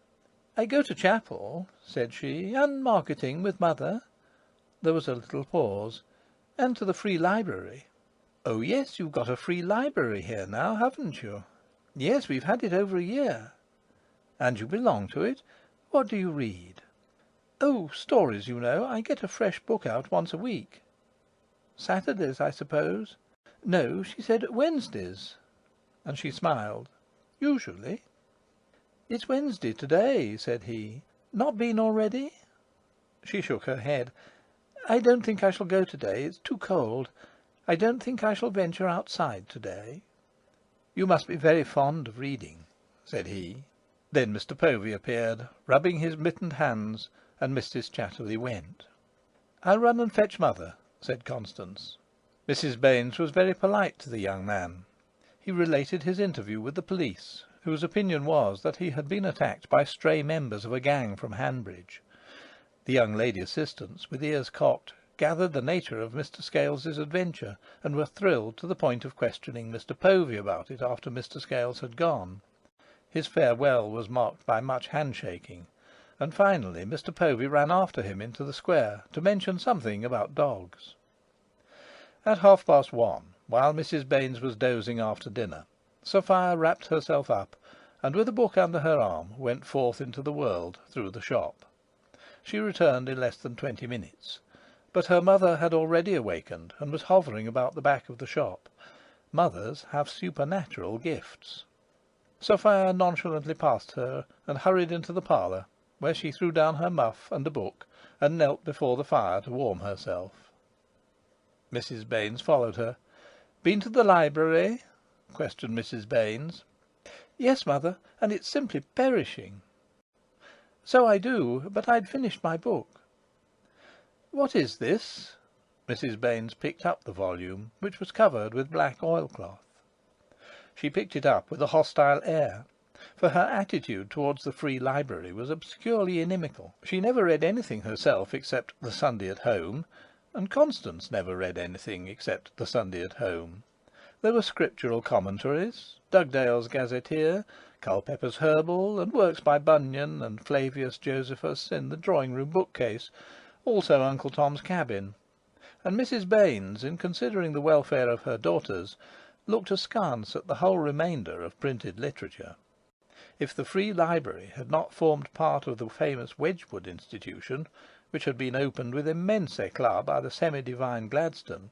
"I go to chapel," said she, "and marketing with mother." There was a little pause. "And to the Free Library." "Oh yes, you've got a Free Library here now, haven't you?" "Yes, we've had it over a year." "And you belong to it? What do you read?" "Oh, stories, you know. I get a fresh book out once a week." "Saturdays, I suppose?" "No, she said Wednesdays." And she smiled. "Usually." "It's Wednesday to-day," said he. "Not been already?" She shook her head. "I don't think I shall go to-day. It's too cold. I don't think I shall venture outside to-day." "You must be very fond of reading," said he. Then Mr. Povey appeared, rubbing his mittened hands, and Mrs. Chatterley went. "I'll run and fetch mother," said Constance. Mrs. Baines was very polite to the young man. He related his interview with the police, whose opinion was that he had been attacked by stray members of a gang from Hanbridge. The young lady assistants, with ears cocked, gathered the nature of Mr. Scales's adventure, and were thrilled to the point of questioning Mr. Povey about it after Mr. Scales had gone. His farewell was marked by much handshaking, and finally Mr. Povey ran after him into the square to mention something about dogs. At 1:30, while Mrs. Baines was dozing after dinner, Sophia wrapped herself up, and with a book under her arm went forth into the world through the shop. She returned in less than 20 minutes, but her mother had already awakened and was hovering about the back of the shop. Mothers have supernatural gifts. Sophia nonchalantly passed her and hurried into the parlour, where she threw down her muff and a book and knelt before the fire to warm herself. Mrs. Baines followed her. "Been to the library?" questioned Mrs. Baines. "Yes, mother, and it's simply perishing." "So I do, but I'd finished my book." "What is this?" Mrs. Baines picked up the volume, which was covered with black oilcloth. She picked it up with a hostile air, for her attitude towards the Free Library was obscurely inimical. She never read anything herself except The Sunday at Home, and Constance never read anything except The Sunday at Home. There were scriptural commentaries, Dugdale's Gazetteer, Culpeper's Herbal, and works by Bunyan and Flavius Josephus in the drawing-room bookcase, also Uncle Tom's Cabin, and Mrs. Baines, in considering the welfare of her daughters, looked askance at the whole remainder of printed literature. If the Free Library had not formed part of the famous Wedgwood institution, which had been opened with immense éclat by the semi-divine Gladstone,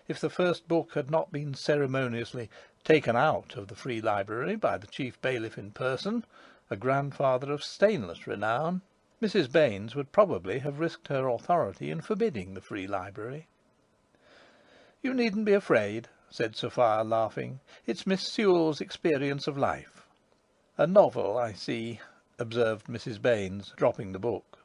if the first book had not been ceremoniously taken out of the Free Library by the chief bailiff in person, a grandfather of stainless renown, Mrs. Baines would probably have risked her authority in forbidding the Free Library. "You needn't be afraid," said Sophia, laughing. "It's Miss Sewell's Experience of Life." "A novel, I see," observed Mrs. Baines, dropping the book.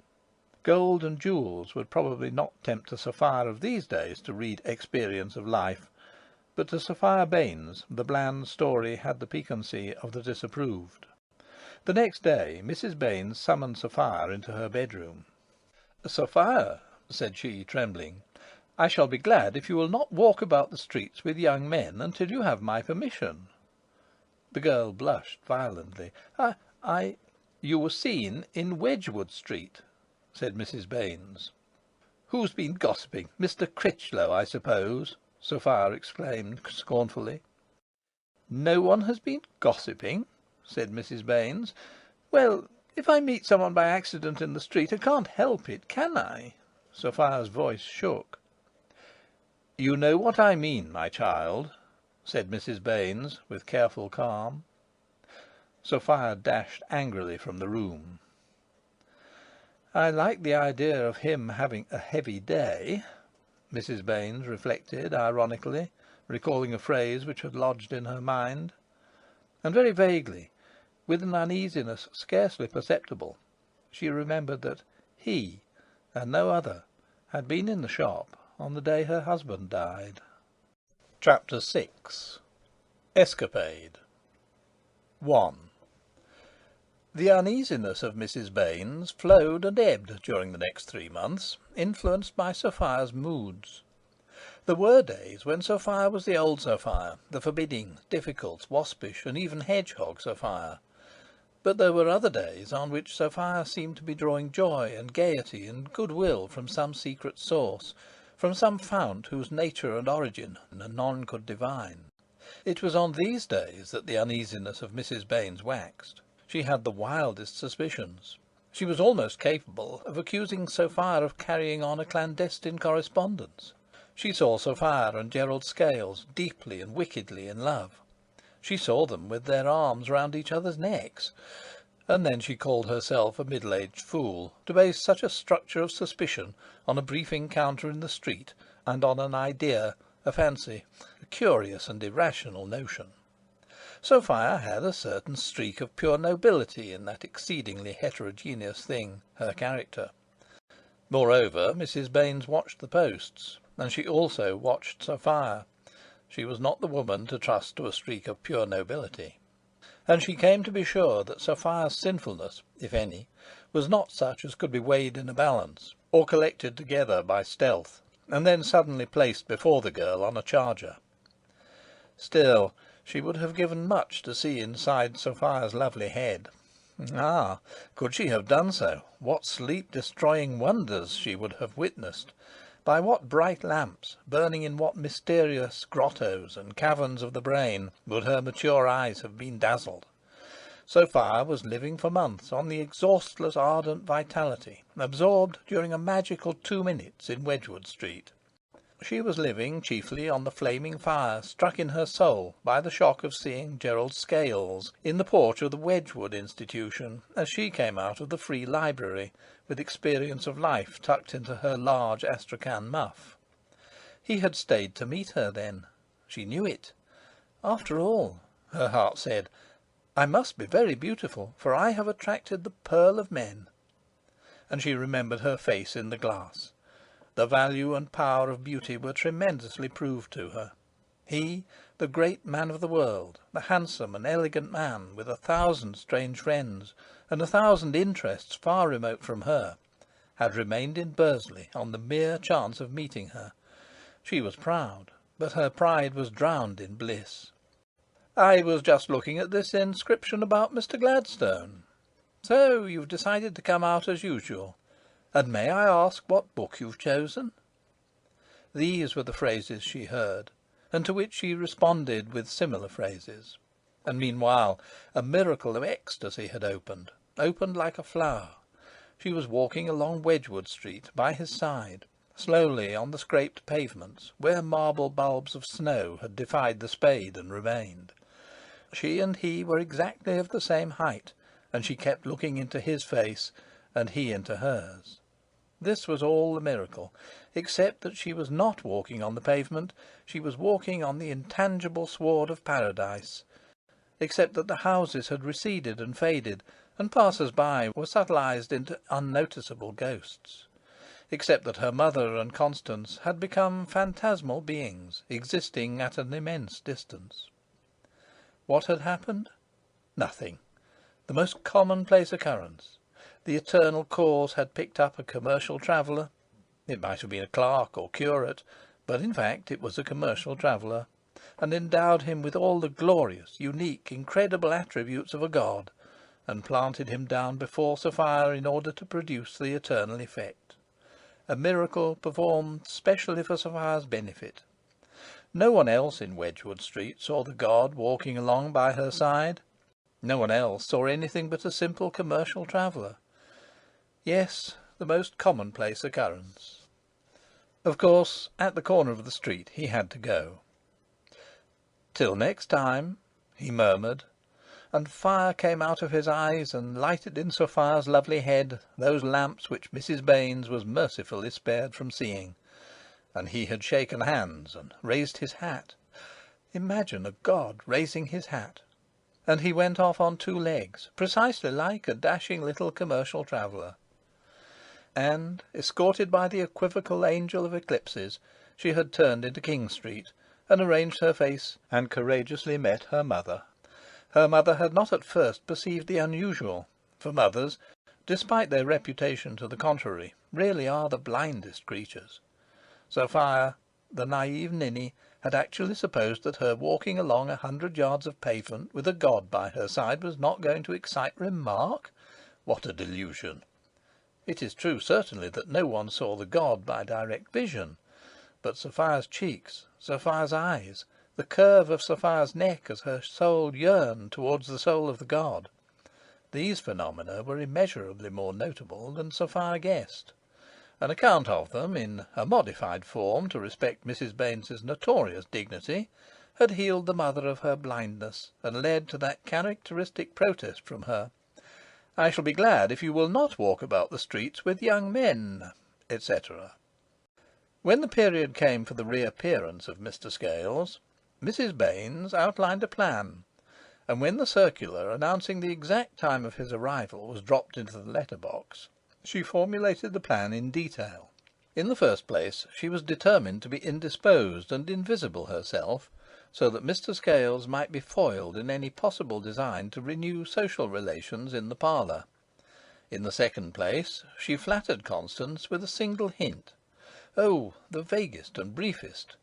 Gold and jewels would probably not tempt a Sophia of these days to read Experience of Life, but to Sophia Baines the bland story had the piquancy of the disapproved. The next day Mrs. Baines summoned Sophia into her bedroom. "Sophia," said she, trembling, "I shall be glad if you will not walk about the streets with young men until you have my permission." The girl blushed violently. You were seen in Wedgwood Street," said Mrs. Baines. "Who's been gossiping? Mr. Critchlow, I suppose?" Sophia exclaimed scornfully. "No one has been gossiping," said Mrs. Baines. "Well, if I meet someone by accident in the street, I can't help it, can I?" Sophia's voice shook. "You know what I mean, my child," said Mrs. Baines, with careful calm. Sophia dashed angrily from the room. "I like the idea of him having a heavy day," Mrs. Baines reflected ironically, recalling a phrase which had lodged in her mind. And very vaguely, with an uneasiness scarcely perceptible, she remembered that he, and no other, had been in the shop on the day her husband died. Chapter 6. ESCAPADE. 1. The uneasiness of Mrs. Baines flowed and ebbed during the next 3 months, influenced by Sophia's moods. There were days when Sophia was the old Sophia, the forbidding, difficult, waspish, and even hedgehog Sophia. But there were other days on which Sophia seemed to be drawing joy and gaiety and goodwill from some secret source, from some fount whose nature and origin none could divine. It was on these days that the uneasiness of Mrs. Baines waxed. She had the wildest suspicions. She was almost capable of accusing Sophia of carrying on a clandestine correspondence. She saw Sophia and Gerald Scales deeply and wickedly in love. She saw them with their arms round each other's necks. And then she called herself a middle-aged fool to base such a structure of suspicion on a brief encounter in the street, and on an idea, a fancy, a curious and irrational notion. Sophia had a certain streak of pure nobility in that exceedingly heterogeneous thing, her character. Moreover, Mrs. Baines watched the posts, and she also watched Sophia. She was not the woman to trust to a streak of pure nobility. And she came to be sure that Sophia's sinfulness, if any, was not such as could be weighed in a balance, or collected together by stealth, and then suddenly placed before the girl on a charger. Still, she would have given much to see inside Sophia's lovely head. Ah, could she have done so, what sleep-destroying wonders she would have witnessed! By what bright lamps, burning in what mysterious grottos and caverns of the brain, would her mature eyes have been dazzled! Sophia was living for months on the exhaustless ardent vitality, absorbed during a magical 2 minutes in Wedgwood Street. She was living chiefly on the flaming fire struck in her soul by the shock of seeing Gerald Scales in the porch of the Wedgwood Institution, as she came out of the Free Library, with experience of life tucked into her large astrakhan muff. He had stayed to meet her then. She knew it. After all, her heart said, I must be very beautiful, for I have attracted the pearl of men. And she remembered her face in the glass. The value and power of beauty were tremendously proved to her. He, the great man of the world, the handsome and elegant man, with 1,000 strange friends, and 1,000 interests far remote from her, had remained in Bursley on the mere chance of meeting her. She was proud, but her pride was drowned in bliss. I was just looking at this inscription about Mr. Gladstone. So you've decided to come out as usual. And may I ask what book you've chosen? These were the phrases she heard, and to which she responded with similar phrases. And meanwhile a miracle of ecstasy had opened like a flower. She was walking along Wedgwood Street by his side, slowly on the scraped pavements, where marble bulbs of snow had defied the spade and remained. She and he were exactly of the same height, and she kept looking into his face, and he into hers. This was all the miracle, except that she was not walking on the pavement, she was walking on the intangible sward of paradise, except that the houses had receded and faded, and passers-by were subtilized into unnoticeable ghosts, except that her mother and Constance had become phantasmal beings, existing at an immense distance. What had happened? Nothing. The most commonplace occurrence. The eternal cause had picked up a commercial traveller. It might have been a clerk or curate, but in fact it was a commercial traveller, and endowed him with all the glorious, unique, incredible attributes of a god, and planted him down before Sophia in order to produce the eternal effect. A miracle performed specially for Sophia's benefit. No one else in Wedgwood Street saw the god walking along by her side. No one else saw anything but a simple commercial traveller. Yes, the most commonplace occurrence. Of course, at the corner of the street he had to go. "Till next time," he murmured, and fire came out of his eyes and lighted in Sophia's lovely head those lamps which Mrs. Baines was mercifully spared from seeing. And he had shaken hands and raised his hat. Imagine a god raising his hat! And he went off on 2 legs, precisely like a dashing little commercial traveller. And, escorted by the equivocal angel of eclipses, she had turned into King Street, and arranged her face, and courageously met her mother. Her mother had not at first perceived the unusual, For mothers, despite their reputation to the contrary, really are the blindest creatures. Sophia, the naive ninny, had actually supposed that her walking along 100 yards of pavement with a god by her side was not going to excite remark. What a delusion! It is true, certainly, that no one saw the god by direct vision, but Sophia's cheeks, Sophia's eyes, the curve of Sophia's neck as her soul yearned towards the soul of the god, these phenomena were immeasurably more notable than Sophia guessed. An account of them, in a modified form to respect Mrs. Baines's notorious dignity, had healed the mother of her blindness, and led to that characteristic protest from her, "I shall be glad if you will not walk about the streets with young men," etc. When the period came for the reappearance of Mr. Scales, Mrs. Baines outlined a plan, and when the circular announcing the exact time of his arrival was dropped into the letter-box, she formulated the plan in detail. In the first place, she was determined to be indisposed and invisible herself, so that Mr. Scales might be foiled in any possible design to renew social relations in the parlour. In the second place, she flattered Constance with a single hint, oh, the vaguest and briefest,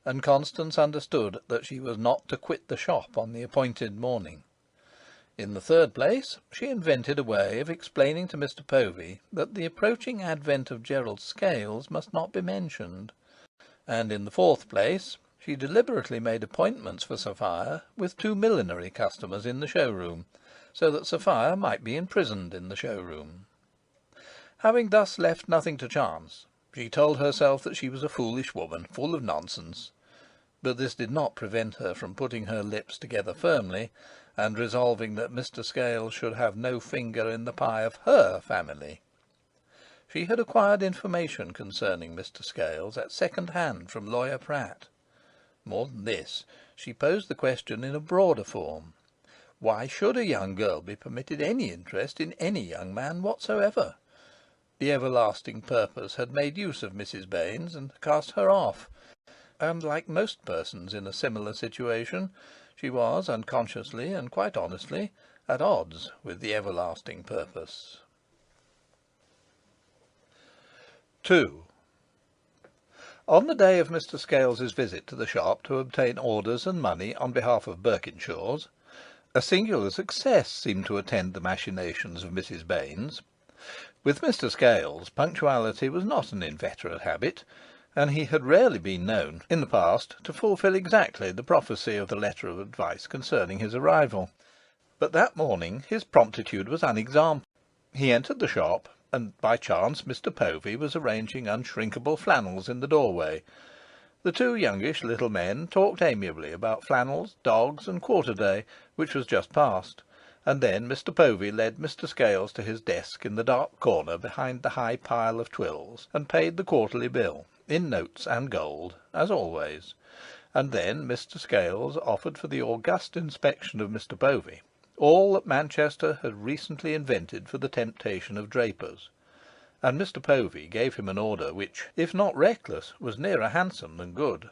and Constance understood that she was not to quit the shop on the appointed morning. In the third place, she invented a way of explaining to Mr. Povey that the approaching advent of Gerald Scales must not be mentioned. And in the fourth place, she deliberately made appointments for Sophia with 2 millinery customers in the showroom, so that Sophia might be imprisoned in the showroom. Having thus left nothing to chance, she told herself that she was a foolish woman, full of nonsense. But this did not prevent her from putting her lips together firmly, and resolving that Mr. Scales should have no finger in the pie of her family. She had acquired information concerning Mr. Scales at second hand from Lawyer Pratt. More than this, she posed the question in a broader form. Why should a young girl be permitted any interest in any young man whatsoever? The everlasting purpose had made use of Mrs. Baines and cast her off, and, like most persons in a similar situation, she was, unconsciously and quite honestly, at odds with the everlasting purpose. 2. On the day of Mr. Scales's visit to the shop to obtain orders and money on behalf of Birkinshaw's, a singular success seemed to attend the machinations of Mrs. Baines. With Mr. Scales, punctuality was not an inveterate habit, and he had rarely been known, in the past, to fulfil exactly the prophecy of the letter of advice concerning his arrival. But that morning his promptitude was unexampled. He entered the shop, and by chance Mr. Povey was arranging unshrinkable flannels in the doorway. The 2 youngish little men talked amiably about flannels, dogs, and quarter-day, which was just past, and then Mr. Povey led Mr. Scales to his desk in the dark corner behind the high pile of twills, and paid the quarterly bill, in notes and gold, as always, and then Mr. Scales offered for the august inspection of Mr. Povey all that Manchester had recently invented for the temptation of drapers, and Mr. Povey gave him an order which, if not reckless, was nearer handsome than good.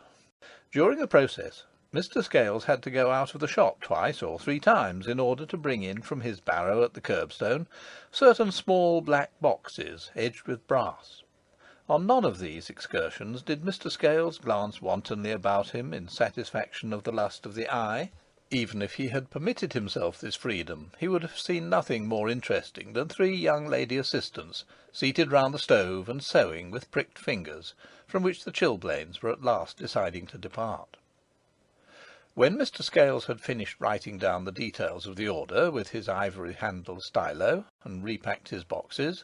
During the process, Mr. Scales had to go out of the shop 2 or 3 times in order to bring in from his barrow at the curbstone certain small black boxes edged with brass. On none of these excursions did Mr. Scales glance wantonly about him in satisfaction of the lust of the eye. Even if he had permitted himself this freedom, he would have seen nothing more interesting than 3 young lady assistants seated round the stove and sewing with pricked fingers, from which the chilblains were at last deciding to depart. When Mr. Scales had finished writing down the details of the order with his ivory-handled stylo, and repacked his boxes,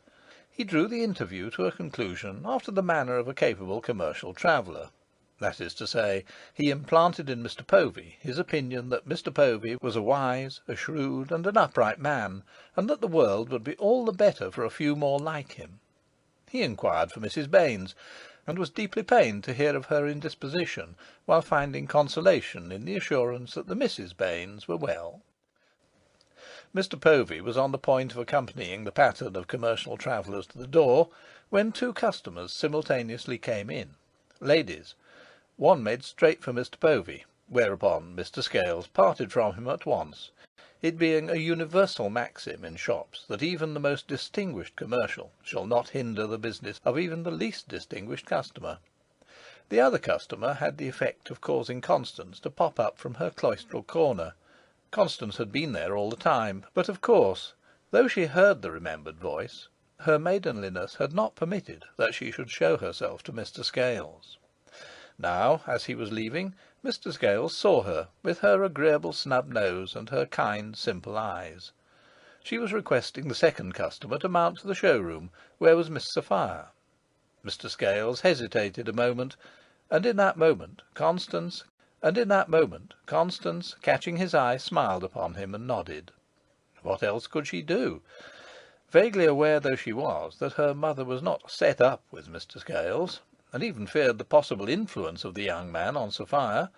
he drew the interview to a conclusion after the manner of a capable commercial traveller. That is to say, he implanted in Mr. Povey his opinion that Mr. Povey was a wise, a shrewd, and an upright man, and that the world would be all the better for a few more like him. He inquired for Mrs. Baines, and was deeply pained to hear of her indisposition, while finding consolation in the assurance that the Misses Baines were well. Mr. Povey was on the point of accompanying the pattern of commercial travellers to the door, when 2 customers simultaneously came in, ladies. One made straight for Mr. Povey, whereupon Mr. Scales parted from him at once. it being a universal maxim in shops that even the most distinguished commercial shall not hinder the business of even the least distinguished customer. The other customer had the effect of causing Constance to pop up from her cloistral corner. Constance had been there all the time, but of course, though she heard the remembered voice, her maidenliness had not permitted that she should show herself to Mr. Scales. Now, as he was leaving, Mr. Scales saw her, with her agreeable snub nose and her kind, simple eyes. She was requesting the second customer to mount to the show-room, where was Miss Sophia. Mr. Scales hesitated a moment, and in that moment Constance, catching his eye, smiled upon him and nodded. What else could she do? Vaguely aware though she was that her mother was not set up with Mr. Scales, and even feared the possible influence of the young man on Sophia,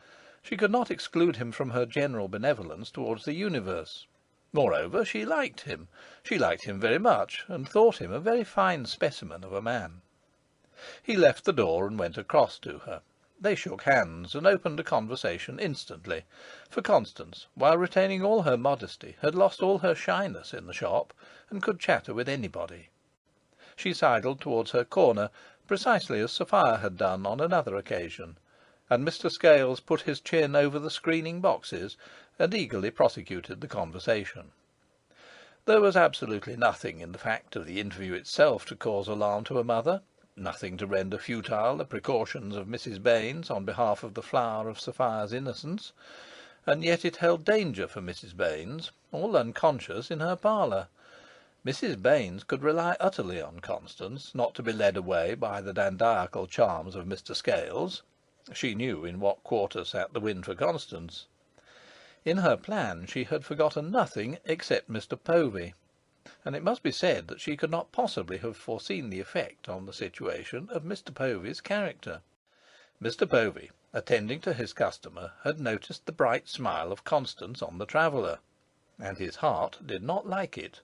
she could not exclude him from her general benevolence towards the universe. Moreover, she liked him very much, and thought him a very fine specimen of a man. He left the door and went across to her. They shook hands and opened a conversation instantly, for Constance, while retaining all her modesty, had lost all her shyness in the shop, and could chatter with anybody. She sidled towards her corner, precisely as Sophia had done on another occasion, and Mr. Scales put his chin over the screening boxes and eagerly prosecuted the conversation. There was absolutely nothing in the fact of the interview itself to cause alarm to a mother, nothing to render futile the precautions of Mrs. Baines on behalf of the flower of Sophia's innocence, and yet it held danger for Mrs. Baines, all unconscious, in her parlour. Mrs. Baines could rely utterly on Constance not to be led away by the dandiacal charms of Mr. Scales. She knew in what quarter sat the wind for Constance. In her plan she had forgotten nothing except Mr. Povey, and it must be said that she could not possibly have foreseen the effect on the situation of Mr. Povey's character. Mr. Povey, attending to his customer, had noticed the bright smile of Constance on the traveller, and his heart did not like it.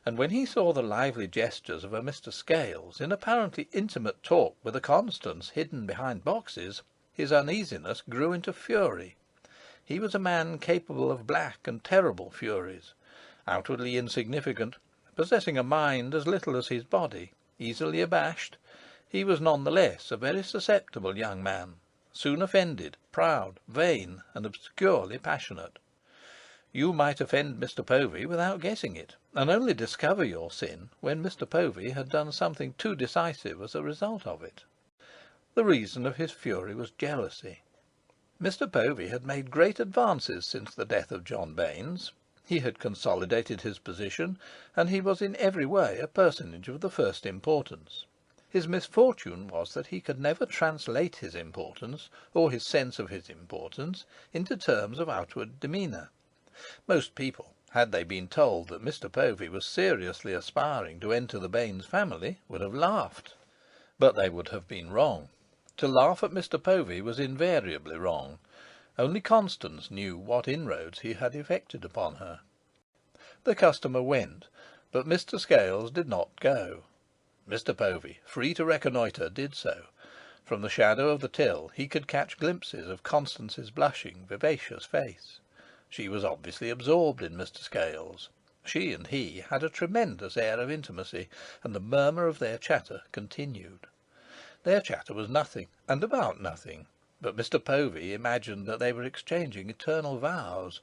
And when he saw the lively gestures of a Mr. Scales in apparently intimate talk with a Constance hidden behind boxes, his uneasiness grew into fury. He was a man capable of black and terrible furies, outwardly insignificant, possessing a mind as little as his body, easily abashed. He was none the less a very susceptible young man, soon offended, proud, vain, and obscurely passionate. You might offend Mr. Povey without guessing it, and only discover your sin when Mr. Povey had done something too decisive as a result of it. The reason of his fury was jealousy. Mr. Povey had made great advances since the death of John Baines. He had consolidated his position, and he was in every way a personage of the first importance. His misfortune was that he could never translate his importance, or his sense of his importance, into terms of outward demeanour. Most people, had they been told that Mr. Povey was seriously aspiring to enter the Baines family, would have laughed. But they would have been wrong. To laugh at Mr. Povey was invariably wrong. Only Constance knew what inroads he had effected upon her. The customer went, but Mr. Scales did not go. Mr. Povey, free to reconnoitre, did so. From the shadow of the till he could catch glimpses of Constance's blushing, vivacious face. She was obviously absorbed in Mr. Scales. She and he had a tremendous air of intimacy, and the murmur of their chatter continued. Their chatter was nothing, and about nothing, but Mr. Povey imagined that they were exchanging eternal vows.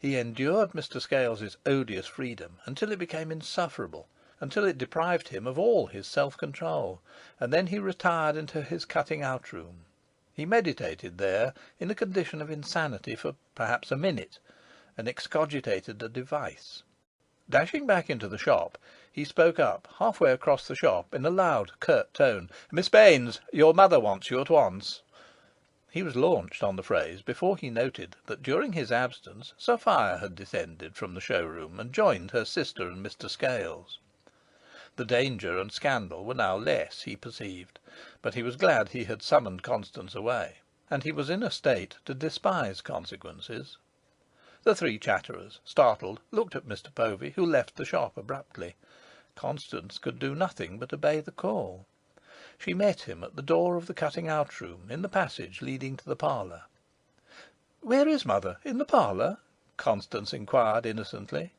He endured Mr. Scales's odious freedom until it became insufferable, until it deprived him of all his self-control, and then he retired into his cutting-out room. He meditated there, in a condition of insanity, for perhaps a minute, and excogitated a device. Dashing back into the shop, he spoke up, halfway across the shop, in a loud, curt tone. "Miss Baines, your mother wants you at once." He was launched on the phrase before he noted that during his absence Sophia had descended from the show-room and joined her sister and Mr. Scales. The danger and scandal were now less, he perceived, but he was glad he had summoned Constance away, and he was in a state to despise consequences. The three chatterers, startled, looked at Mr. Povey, who left the shop abruptly. Constance could do nothing but obey the call. She met him at the door of the cutting-out room, in the passage leading to the parlour. "Where is mother? In the parlour?" Constance inquired innocently.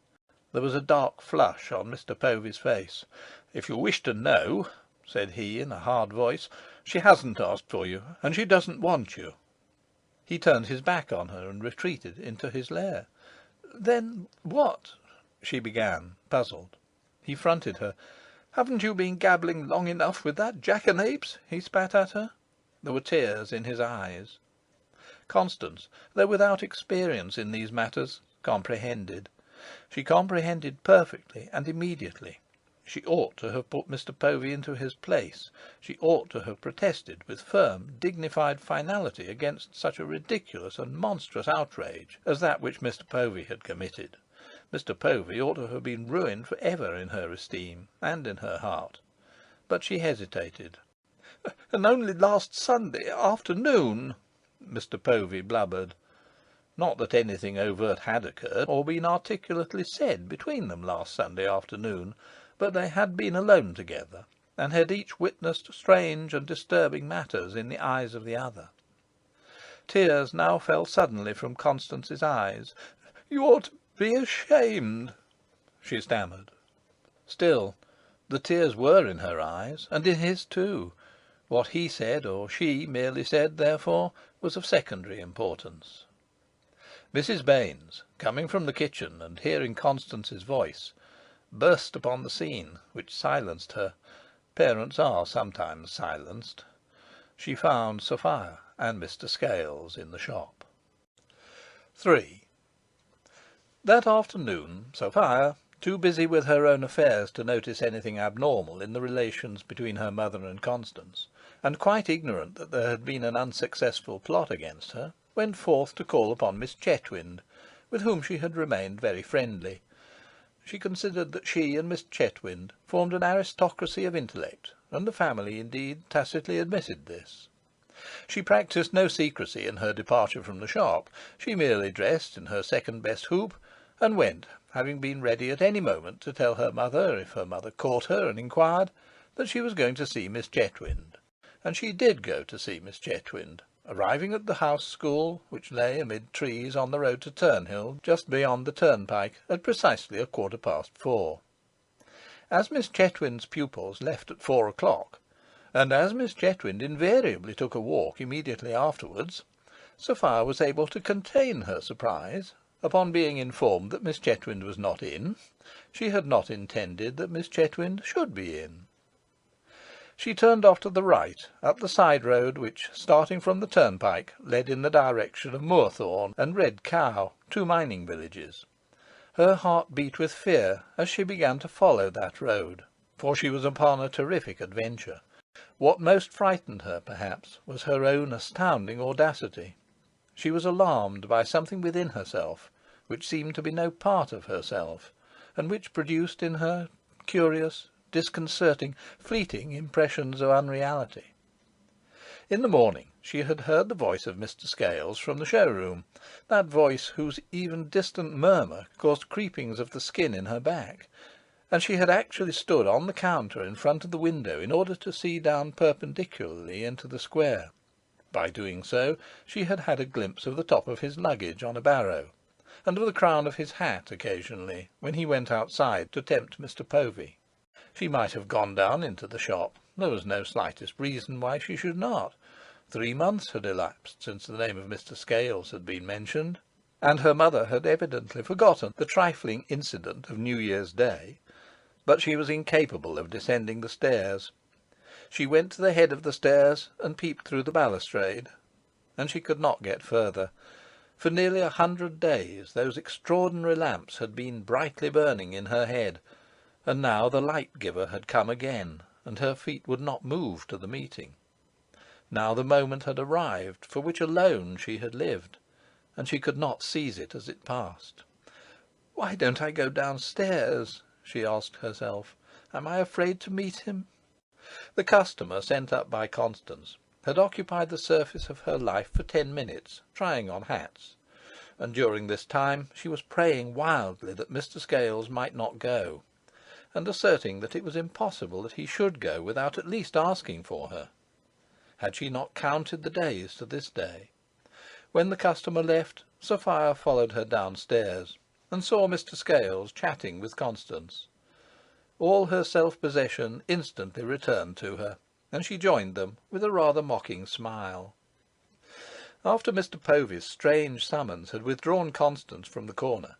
There was a dark flush on Mr. Povy's face. "If you wish to know," said he in a hard voice, "she hasn't asked for you, and she doesn't want you." He turned his back on her and retreated into his lair. "Then what—" she began, puzzled. He fronted her. "Haven't you been gabbling long enough with that jackanapes?" he spat at her. There were tears in his eyes. Constance, though without experience in these matters, comprehended. She comprehended perfectly and immediately. She ought to have put Mr. Povey into his place. She ought to have protested with firm, dignified finality against such a ridiculous and monstrous outrage as that which Mr. Povey had committed. Mr. Povey ought to have been ruined for ever in her esteem and in her heart. But she hesitated. "And only last Sunday afternoon," Mr. Povey blubbered. Not that anything overt had occurred or been articulately said between them last Sunday afternoon, but they had been alone together, and had each witnessed strange and disturbing matters in the eyes of the other. Tears now fell suddenly from Constance's eyes. "You ought to be ashamed," she stammered. Still, the tears were in her eyes, and in his too. What he said, or she merely said, therefore, was of secondary importance. Mrs. Baines, coming from the kitchen and hearing Constance's voice, burst upon the scene, which silenced her. Parents are sometimes silenced. She found Sophia and Mr. Scales in the shop. 3. That afternoon, Sophia, too busy with her own affairs to notice anything abnormal in the relations between her mother and Constance, and quite ignorant that there had been an unsuccessful plot against her, went forth to call upon Miss Chetwynd, with whom she had remained very friendly. She considered that she and Miss Chetwynd formed an aristocracy of intellect, and the family, indeed, tacitly admitted this. She practised no secrecy in her departure from the shop. She merely dressed in her second best hoop, and went, having been ready at any moment to tell her mother, if her mother caught her and inquired, that she was going to see Miss Chetwynd. And she did go to see Miss Chetwynd, arriving at the house school, which lay amid trees on the road to Turnhill, just beyond the turnpike, at precisely 4:15. As Miss Chetwynd's pupils left at 4 o'clock, and as Miss Chetwynd invariably took a walk immediately afterwards, Sophia was able to contain her surprise upon being informed that Miss Chetwynd was not in. She had not intended that Miss Chetwynd should be in. She turned off to the right, up the side road which, starting from the turnpike, led in the direction of Moorthorne and Red Cow, two mining villages. Her heart beat with fear as she began to follow that road, for she was upon a terrific adventure. What most frightened her, perhaps, was her own astounding audacity. She was alarmed by something within herself, which seemed to be no part of herself, and which produced in her curious, disconcerting, fleeting impressions of unreality. In the morning she had heard the voice of Mr. Scales from the show-room, that voice whose even distant murmur caused creepings of the skin in her back, and she had actually stood on the counter in front of the window in order to see down perpendicularly into the square. By doing so, she had had a glimpse of the top of his luggage on a barrow, and of the crown of his hat occasionally, when he went outside to tempt Mr. Povey. She might have gone down into the shop. There was no slightest reason why she should not. 3 months had elapsed since the name of Mr. Scales had been mentioned, and her mother had evidently forgotten the trifling incident of New Year's Day. But she was incapable of descending the stairs. She went to the head of the stairs and peeped through the balustrade, and she could not get further. For nearly 100 days those extraordinary lamps had been brightly burning in her head, and now the light-giver had come again, and her feet would not move to the meeting. Now the moment had arrived for which alone she had lived, and she could not seize it as it passed. "Why don't I go downstairs?" she asked herself. "Am I afraid to meet him?" The customer sent up by Constance had occupied the surface of her life for 10 minutes, trying on hats, and during this time she was praying wildly that Mr. Scales might not go, and asserting that it was impossible that he should go without at least asking for her. Had she not counted the days to this day? When the customer left, Sophia followed her downstairs, and saw Mr. Scales chatting with Constance. All her self-possession instantly returned to her, and she joined them with a rather mocking smile. After Mr. Povy's strange summons had withdrawn Constance from the corner,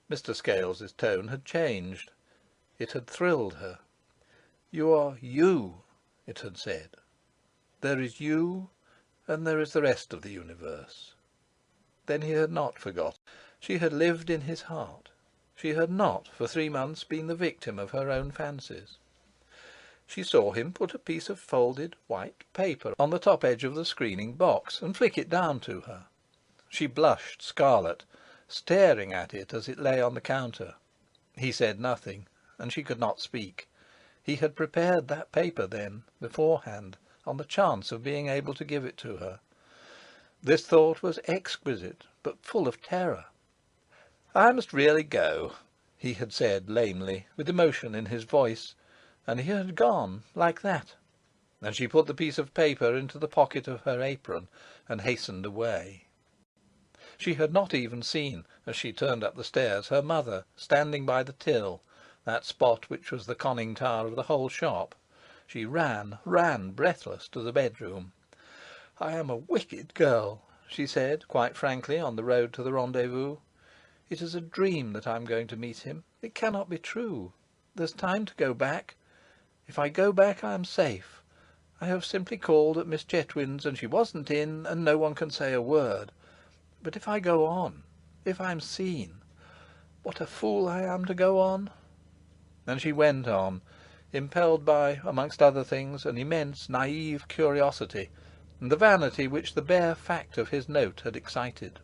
Mr. Scales's tone had changed. It had thrilled her. "You are you," it had said. "There is you, and there is the rest of the universe." Then he had not forgotten. She had lived in his heart. She had not, for 3 months, been the victim of her own fancies. She saw him put a piece of folded white paper on the top edge of the screening box and flick it down to her. She blushed scarlet, staring at it as it lay on the counter. He said nothing, and she could not speak. He had prepared that paper, then, beforehand, on the chance of being able to give it to her. This thought was exquisite, but full of terror. "I must really go," he had said lamely, with emotion in his voice, and he had gone like that. And she put the piece of paper into the pocket of her apron and hastened away. She had not even seen, as she turned up the stairs, her mother standing by the till, that spot which was the conning tower of the whole shop. She ran breathless to the bedroom. "I am a wicked girl," she said quite frankly on the road to the rendezvous. "It is a dream that I am going to meet him. It cannot be true. There's time to go back. If I go back I am safe. I have simply called at Miss Chetwynd's, and she wasn't in, and no one can say a word. But if I go on, if I'm seen, what a fool I am to go on!" And she went on, impelled by, amongst other things, an immense naive curiosity, and the vanity which the bare fact of his note had excited.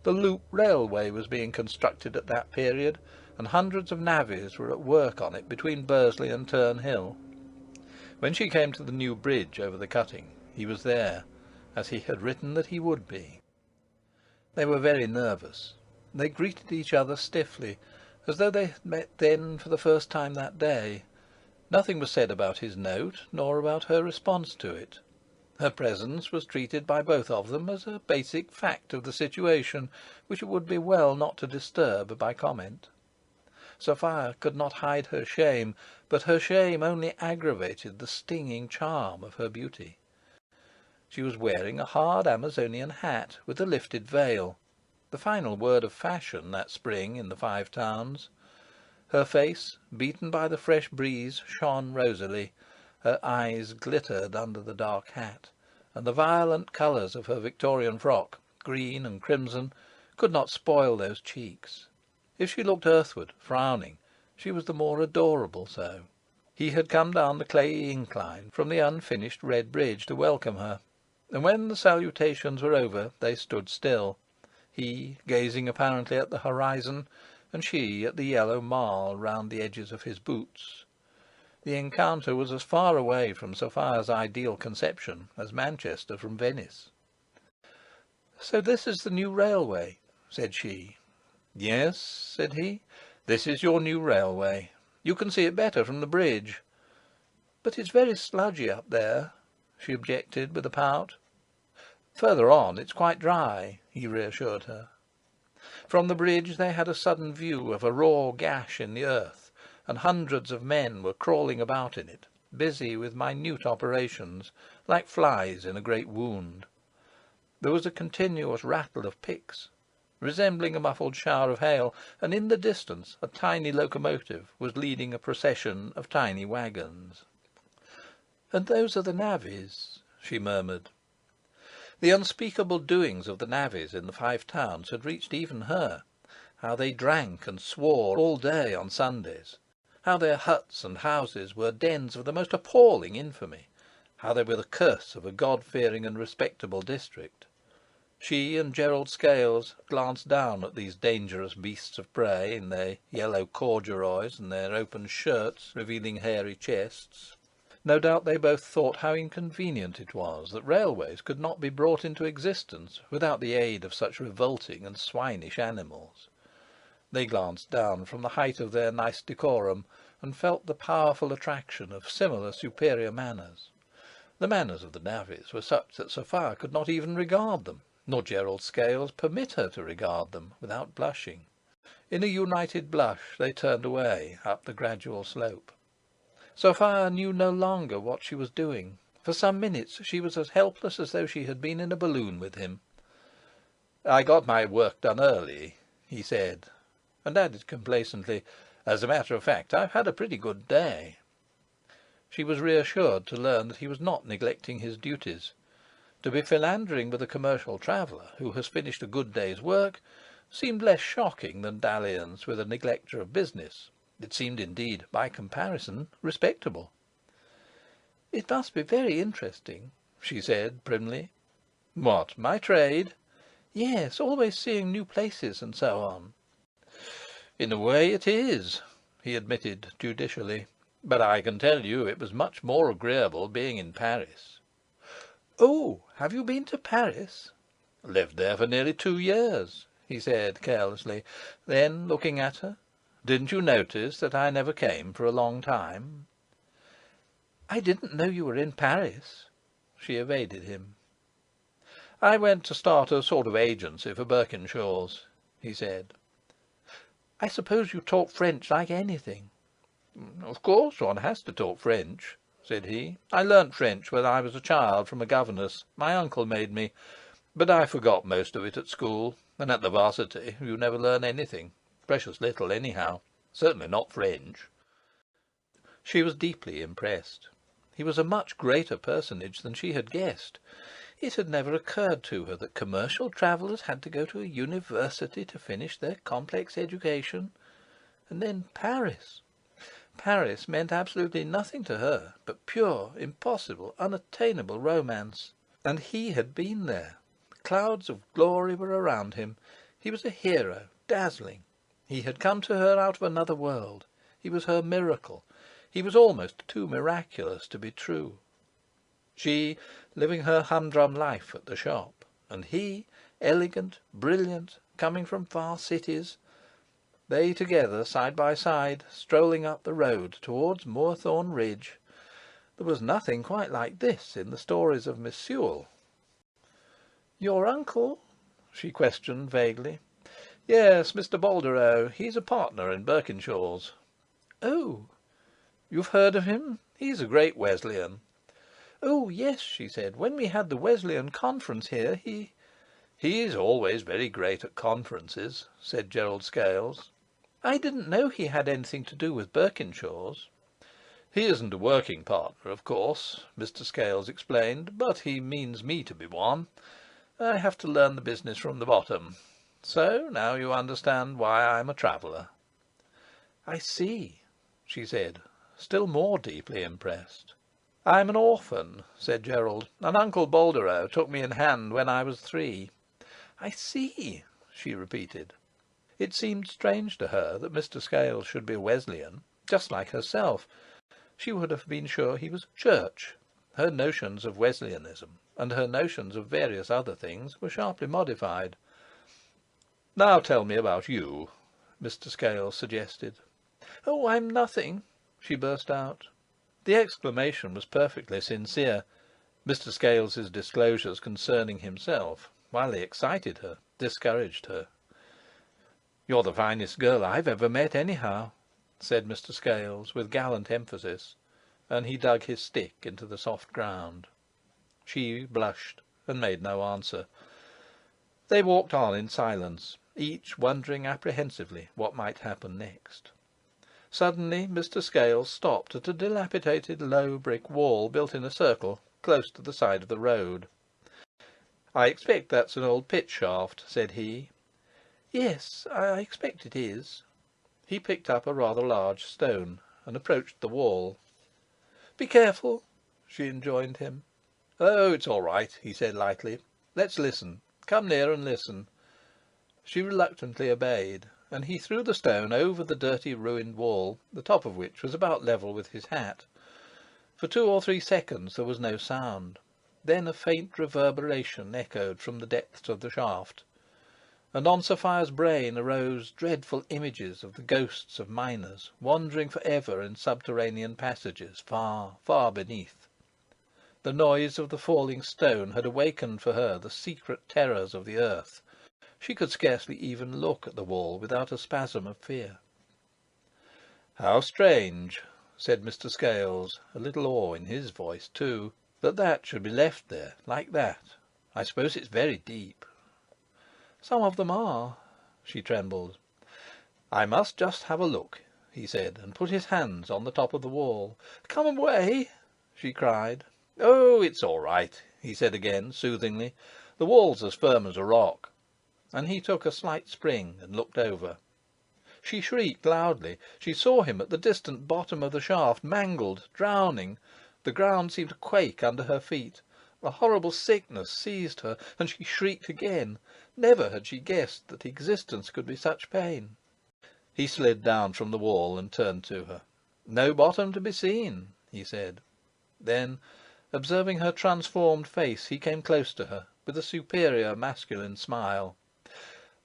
The loop railway was being constructed at that period, and hundreds of navvies were at work on it between Bursley and Turnhill. When she came to the new bridge over the cutting, he was there, as he had written that he would be. They were very nervous. They greeted each other stiffly, as though they had met then for the first time that day. Nothing was said about his note, nor about her response to it. Her presence was treated by both of them as a basic fact of the situation, which it would be well not to disturb by comment. Sophia could not hide her shame, but her shame only aggravated the stinging charm of her beauty. She was wearing a hard Amazonian hat with a lifted veil, the final word of fashion that spring in the Five Towns. Her face, beaten by the fresh breeze, shone rosily. Her eyes glittered under the dark hat, and the violent colours of her Victorian frock, green and crimson, could not spoil those cheeks. If she looked earthward, frowning, she was the more adorable so. He had come down the clayey incline from the unfinished red bridge to welcome her, and when the salutations were over they stood still, he gazing apparently at the horizon, and she at the yellow marl round the edges of his boots. The encounter was as far away from Sophia's ideal conception as Manchester from Venice. "So this is the new railway," said she. "Yes," said he, "this is your new railway. You can see it better from the bridge." "But it's very sludgy up there," she objected with a pout. "Further on it's quite dry," he reassured her. From the bridge they had a sudden view of a raw gash in the earth, and hundreds of men were crawling about in it, busy with minute operations, like flies in a great wound. There was a continuous rattle of picks, resembling a muffled shower of hail, and in the distance a tiny locomotive was leading a procession of tiny wagons. "And those are the navvies," she murmured. The unspeakable doings of the navvies in the Five Towns had reached even her. How they drank and swore all day on Sundays. How their huts and houses were dens of the most appalling infamy. How they were the curse of a God-fearing and respectable district. She and Gerald Scales glanced down at these dangerous beasts of prey in their yellow corduroys and their open shirts revealing hairy chests. No doubt they both thought how inconvenient it was that railways could not be brought into existence without the aid of such revolting and swinish animals. They glanced down from the height of their nice decorum, and felt the powerful attraction of similar superior manners. The manners of the navvies were such that Sophia could not even regard them. nor Gerald Scales permit her to regard them without blushing. In a united blush they turned away up the gradual slope. Sophia knew no longer what she was doing. For some minutes she was as helpless as though she had been in a balloon with him. "I got my work done early," he said, and added complacently, "As a matter of fact, I've had a pretty good day." She was reassured to learn that he was not neglecting his duties. To be philandering with a commercial traveller who has finished a good day's work seemed less shocking than dalliance with a neglecter of business. It seemed, indeed, by comparison, respectable. "It must be very interesting," she said primly. "What, my trade?" "Yes, always seeing new places and so on." "In a way it is," he admitted judicially. "But I can tell you it was much more agreeable being in Paris." "Oh, have you been to Paris?" "Lived there for nearly 2 years," he said carelessly. Then, looking at her, "Didn't you notice that I never came for a long time?" "I didn't know you were in Paris." She evaded him. "I went to start a sort of agency for Birkinshaws," he said. "I suppose you talk French like anything." "Of course one has to talk French," said he. "I learnt French when I was a child from a governess. My uncle made me. But I forgot most of it at school, and at the 'Varsity you never learn anything. Precious little, anyhow. Certainly not French." She was deeply impressed. He was a much greater personage than she had guessed. It had never occurred to her that commercial travellers had to go to a university to finish their complex education. And then Paris. Paris meant absolutely nothing to her but pure, impossible, unattainable romance. And he had been there. Clouds of glory were around him. He was a hero, dazzling. He had come to her out of another world. He was her miracle. He was almost too miraculous to be true. She, living her humdrum life at the shop, and he, elegant, brilliant, coming from far cities. They together, side by side, strolling up the road towards Moorthorne Ridge. There was nothing quite like this in the stories of Miss Sewell. "Your uncle?" she questioned vaguely. "Yes, Mr. Balderow. He's a partner in Birkinshaws." "Oh." "You've heard of him? He's a great Wesleyan." "Oh, yes," she said. "When we had the Wesleyan Conference here, he—" "He's always very great at conferences," said Gerald Scales. "I didn't know he had anything to do with Birkinshaws." "He isn't a working partner, of course," Mr. Scales explained, "but he means me to be one. I have to learn the business from the bottom. So now you understand why I'm a traveller." "I see," she said, still more deeply impressed. "I'm an orphan," said Gerald, "and Uncle Balderow took me in hand when I was 3. "I see," she repeated. It seemed strange to her that Mr. Scales should be a Wesleyan, just like herself. She would have been sure he was Church. Her notions of Wesleyanism, and her notions of various other things, were sharply modified. "Now tell me about you," Mr. Scales suggested. "Oh, I'm nothing," she burst out. The exclamation was perfectly sincere. Mr. Scales's disclosures concerning himself, while they excited her, discouraged her. "You're the finest girl I've ever met, anyhow," said Mr. Scales, with gallant emphasis, and he dug his stick into the soft ground. She blushed and made no answer. They walked on in silence, each wondering apprehensively what might happen next. Suddenly Mr. Scales stopped at a dilapidated low brick wall built in a circle, close to the side of the road. "I expect that's an old pit shaft," said he. "Yes, I expect it is." He picked up a rather large stone and approached the wall. "Be careful," she enjoined him. "Oh, it's all right," he said lightly. "Let's listen. Come near and listen." She reluctantly obeyed, and he threw the stone over the dirty ruined wall, the top of which was about level with his hat. For 2 or 3 seconds there was no sound. Then a faint reverberation echoed from the depths of the shaft, and on Sophia's brain arose dreadful images of the ghosts of miners wandering for ever in subterranean passages far, far beneath. The noise of the falling stone had awakened for her the secret terrors of the earth. She could scarcely even look at the wall without a spasm of fear. "How strange," said Mr. Scales, a little awe in his voice too, "that should be left there, like that. I suppose it's very deep." "Some of them are." She trembled. "I must just have a look," he said, and put his hands on the top of the wall. "Come away!" she cried. "Oh, it's all right," he said again, soothingly. "The wall's as firm as a rock." And he took a slight spring and looked over. She shrieked loudly. She saw him at the distant bottom of the shaft, mangled, drowning. The ground seemed to quake under her feet. A horrible sickness seized her, and she shrieked again. Never had she guessed that existence could be such pain. He slid down from the wall and turned to her. "No bottom to be seen," he said. Then, observing her transformed face, he came close to her, with a superior masculine smile.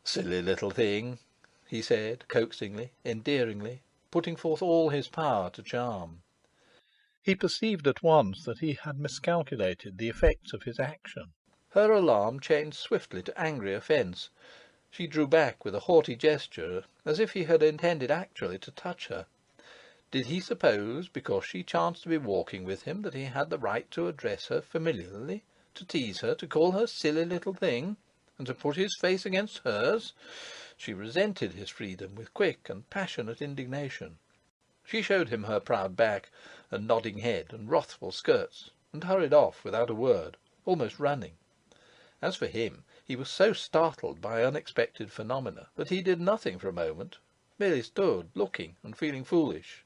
"Silly little thing," he said, coaxingly, endearingly, putting forth all his power to charm. He perceived at once that he had miscalculated the effects of his action. Her alarm changed swiftly to angry offence. She drew back with a haughty gesture, as if he had intended actually to touch her. Did he suppose, because she chanced to be walking with him, that he had the right to address her familiarly, to tease her, to call her silly little thing, and to put his face against hers? She resented his freedom with quick and passionate indignation. She showed him her proud back and nodding head and wrathful skirts, and hurried off without a word, almost running. As for him, he was so startled by unexpected phenomena that he did nothing for a moment, merely stood looking and feeling foolish.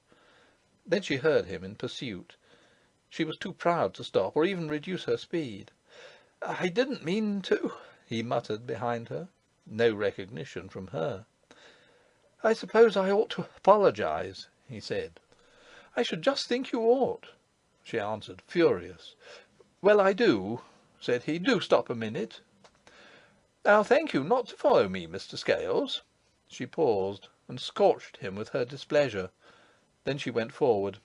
Then she heard him in pursuit. She was too proud to stop or even reduce her speed. "I didn't mean to," he muttered behind her. No recognition from her. "I suppose I ought to apologise," he said. "I should just think you ought," she answered, furious. "Well, I do," said he. "Do stop a minute." "I'll thank you not to follow me, Mr. Scales." She paused, and scorched him with her displeasure. Then she went forward,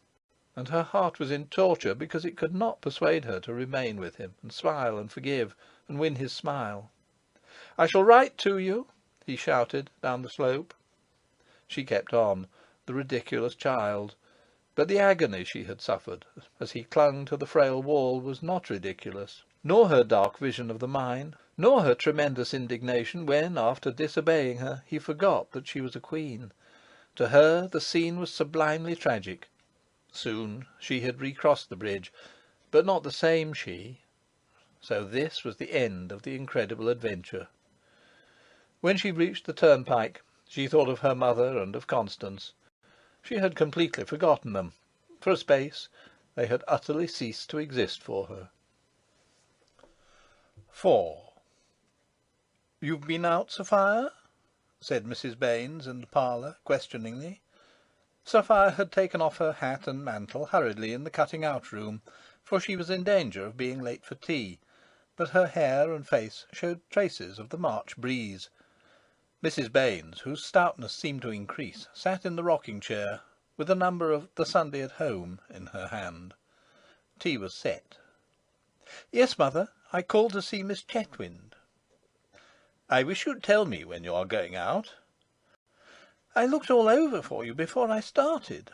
and her heart was in torture because it could not persuade her to remain with him, and smile and forgive, and win his smile. "I shall write to you," he shouted down the slope. She kept on, the ridiculous child, but the agony she had suffered as he clung to the frail wall was not ridiculous, nor her dark vision of the mine, nor her tremendous indignation when, after disobeying her, he forgot that she was a queen. To her the scene was sublimely tragic. Soon she had recrossed the bridge, but not the same she. So this was the end of the incredible adventure. When she reached the turnpike, she thought of her mother and of Constance. She had completely forgotten them. For a space they had utterly ceased to exist for her. 4. "You've been out, Sophia?" said Mrs. Baines in the parlour, questioningly. Sophia had taken off her hat and mantle hurriedly in the cutting-out room, for she was in danger of being late for tea, but her hair and face showed traces of the March breeze. Mrs. Baines, whose stoutness seemed to increase, sat in the rocking-chair, with a number of The Sunday at Home in her hand. Tea was set. "Yes, mother, I called to see Miss Chetwynd." "I wish you'd tell me when you are going out." "I looked all over for you before I started."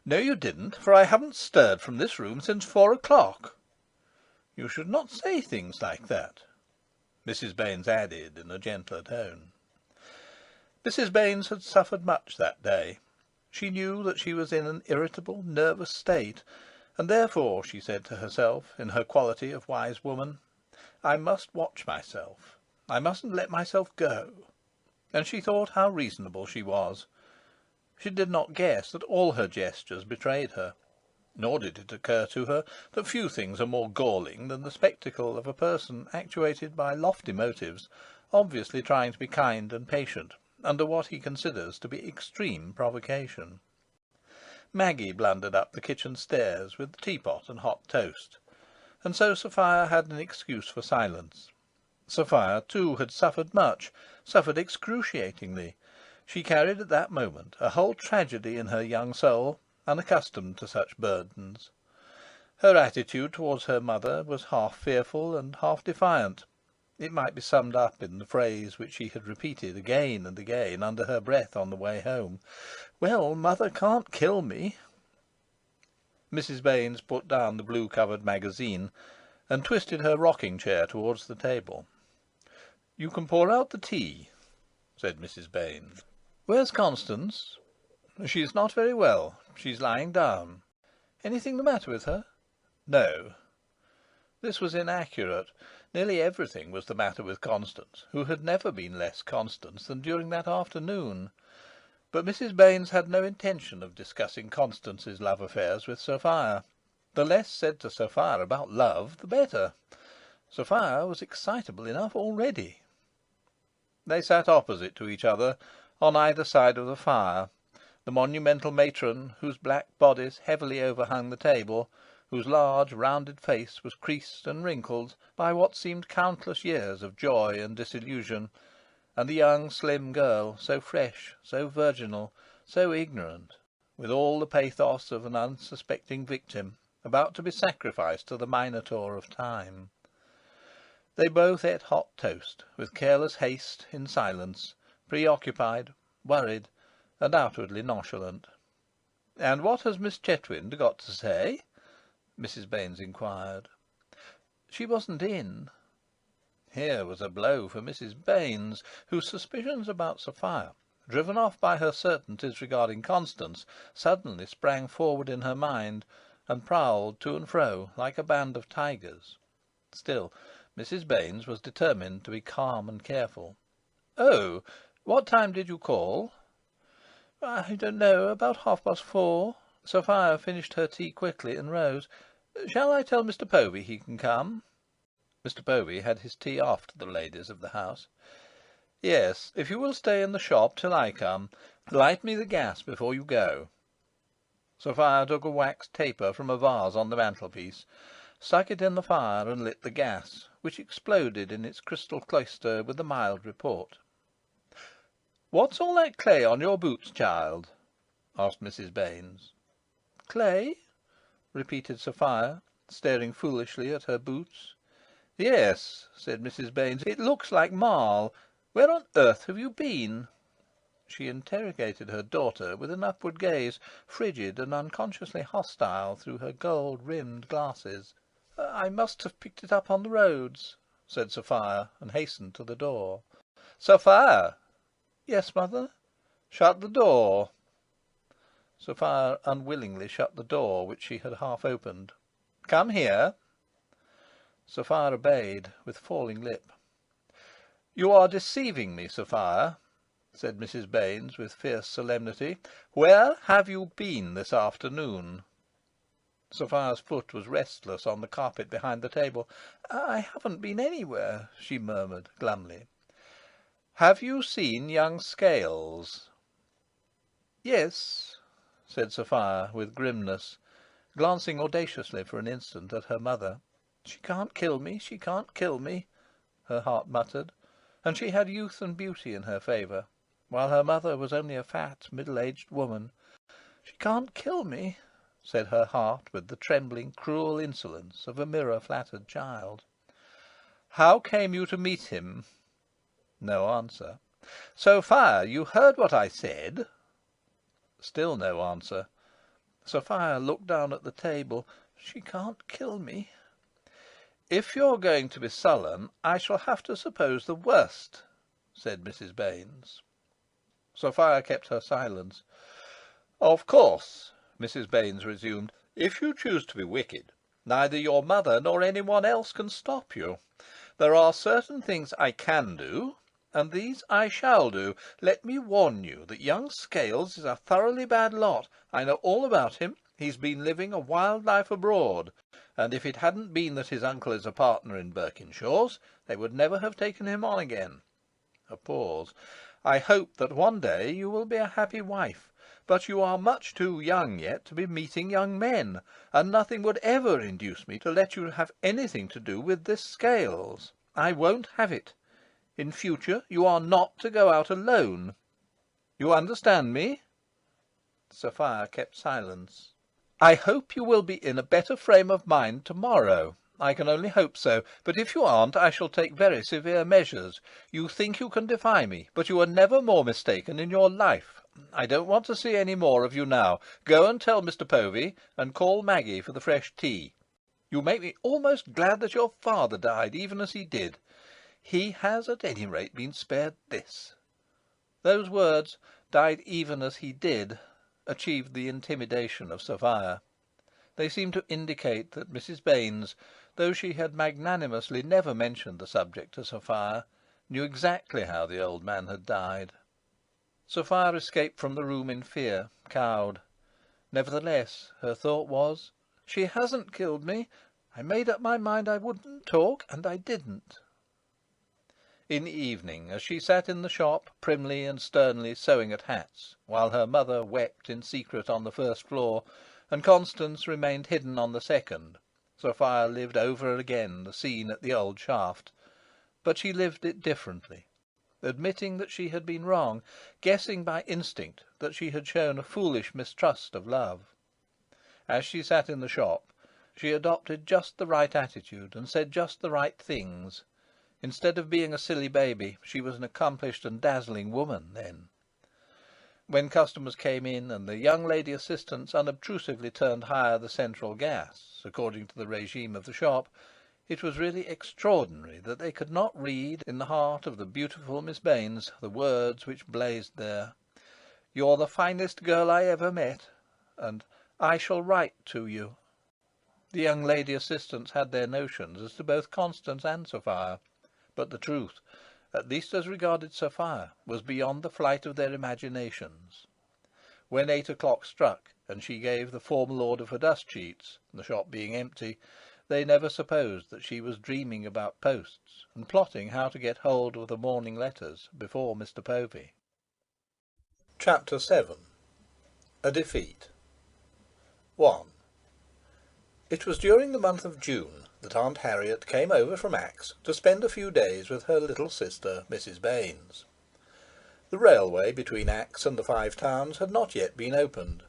"No, you didn't, for I haven't stirred from this room since 4 o'clock." "You should not say things like that," Mrs. Baines added in a gentler tone. Mrs. Baines had suffered much that day. She knew that she was in an irritable, nervous state, and therefore she said to herself, in her quality of wise woman, "I must watch myself. I mustn't let myself go." And she thought how reasonable she was. She did not guess that all her gestures betrayed her, nor did it occur to her that few things are more galling than the spectacle of a person actuated by lofty motives, obviously trying to be kind and patient, under what he considers to be extreme provocation. Maggie blundered up the kitchen stairs with the teapot and hot toast, and so Sophia had an excuse for silence. Sophia, too, had suffered much, suffered excruciatingly. She carried at that moment a whole tragedy in her young soul, unaccustomed to such burdens. Her attitude towards her mother was half fearful and half defiant. It might be summed up in the phrase which she had repeated again and again under her breath on the way home: "Well, mother can't kill me." Mrs. Baines put down the blue-covered magazine and twisted her rocking-chair towards the table. "You can pour out the tea," said Mrs. Baines. "Where's Constance?" "She's not very well. She's lying down." "Anything the matter with her?" "No." This was inaccurate. Nearly everything was the matter with Constance, who had never been less Constance than during that afternoon. But Mrs. Baines had no intention of discussing Constance's love affairs with Sophia. The less said to Sophia about love, the better. Sophia was excitable enough already. They sat opposite to each other, on either side of the fire, the monumental matron, whose black bodice heavily overhung the table, whose large rounded face was creased and wrinkled by what seemed countless years of joy and disillusion, and the young slim girl, so fresh, so virginal, so ignorant, with all the pathos of an unsuspecting victim, about to be sacrificed to the Minotaur of time. They both ate hot toast, with careless haste, in silence, preoccupied, worried, and outwardly nonchalant. "And what has Miss Chetwynd got to say?" Mrs. Baines inquired. "She wasn't in." Here was a blow for Mrs. Baines, whose suspicions about Sophia, driven off by her certainties regarding Constance, suddenly sprang forward in her mind, and prowled to and fro like a band of tigers. Still, Mrs. Baines was determined to be calm and careful. "Oh, what time did you call?" "I don't know, about 4:30. Sophia finished her tea quickly and rose. Shall I tell Mr. Povey he can come?" Mr. Povey had his tea after the ladies of the house. "Yes, if you will stay in the shop till I come. Light me the gas before you go." Sophia took a wax taper from a vase on the mantelpiece, stuck it in the fire, and lit the gas, which exploded in its crystal cloister with a mild report. "What's all that clay on your boots, child?" asked Mrs. Baines. "Clay?" repeated Sophia, staring foolishly at her boots. "Yes," said Mrs. Baines. "It looks like marl. Where on earth have you been?" She interrogated her daughter with an upward gaze, frigid and unconsciously hostile through her gold-rimmed glasses. "I must have picked it up on the roads," said Sophia, and hastened to the door. "Sophia!" "Yes, mother." "Shut the door." Sophia unwillingly shut the door, which she had half opened. "Come here." Sophia obeyed, with falling lip. "You are deceiving me, Sophia," said Mrs. Baines, with fierce solemnity. "Where have you been this afternoon?" Sophia's foot was restless on the carpet behind the table. "I haven't been anywhere," she murmured glumly. "Have you seen young Scales?" "Yes," said Sophia, with grimness, glancing audaciously for an instant at her mother. "She can't kill me, she can't kill me," her heart muttered, and she had youth and beauty in her favour, while her mother was only a fat, middle-aged woman. "She can't kill me," said her heart, with the trembling, cruel insolence of a mirror-flattered child. "How came you to meet him?" No answer. "Sophia, you heard what I said?" Still no answer. Sophia looked down at the table. "She can't kill me." "If you're going to be sullen, I shall have to suppose the worst," said Mrs. Baines. Sophia kept her silence. "Of course," Mrs. Baines resumed, "if you choose to be wicked, neither your mother nor any one else can stop you. There are certain things I can do, and these I shall do. Let me warn you that young Scales is a thoroughly bad lot. I know all about him. He's been living a wild life abroad, and if it hadn't been that his uncle is a partner in Birkinshaw's, they would never have taken him on again." A pause. "I hope that one day you will be a happy wife, but you are much too young yet to be meeting young men, and nothing would ever induce me to let you have anything to do with this Scales. I won't have it. In future you are not to go out alone. You understand me?" Sophia kept silence. I hope you will be in a better frame of mind to-morrow. I can only hope so, but if you aren't, I shall take very severe measures. You think you can defy me, but you were never more mistaken in your life. I don't want to see any more of you now. Go and tell Mr. Povey, and call Maggie for the fresh tea. You make me almost glad that your father died, even as he did. He has at any rate been spared this." Those words, "died even as he did," achieved the intimidation of Sophia. They seemed to indicate that Mrs. Baines, though she had magnanimously never mentioned the subject to Sophia, knew exactly how the old man had died. Sophia escaped from the room in fear, cowed. Nevertheless, her thought was, "She hasn't killed me. I made up my mind I wouldn't talk, and I didn't." In the evening, as she sat in the shop, primly and sternly sewing at hats, while her mother wept in secret on the first floor, and Constance remained hidden on the second, Sophia lived over again the scene at the old shaft. But she lived it differently, admitting that she had been wrong, guessing by instinct that she had shown a foolish mistrust of love. As she sat in the shop, she adopted just the right attitude, and said just the right things. Instead of being a silly baby, she was an accomplished and dazzling woman then. When customers came in, and the young lady assistants unobtrusively turned higher the central gas, according to the regime of the shop, it was really extraordinary that they could not read in the heart of the beautiful Miss Baines the words which blazed there: "You're the finest girl I ever met," and "I shall write to you." The young lady assistants had their notions as to both Constance and Sophia, but the truth, at least as regarded Sophia, was beyond the flight of their imaginations. When 8 o'clock struck, and she gave the formal order for dust sheets, the shop being empty, they never supposed that she was dreaming about posts, and plotting how to get hold of the morning letters before Mr. Povey. Chapter 7. A Defeat. 1. It was during the month of June that Aunt Harriet came over from Axe to spend a few days with her little sister, Mrs. Baines. The railway between Axe and the Five Towns had not yet been opened,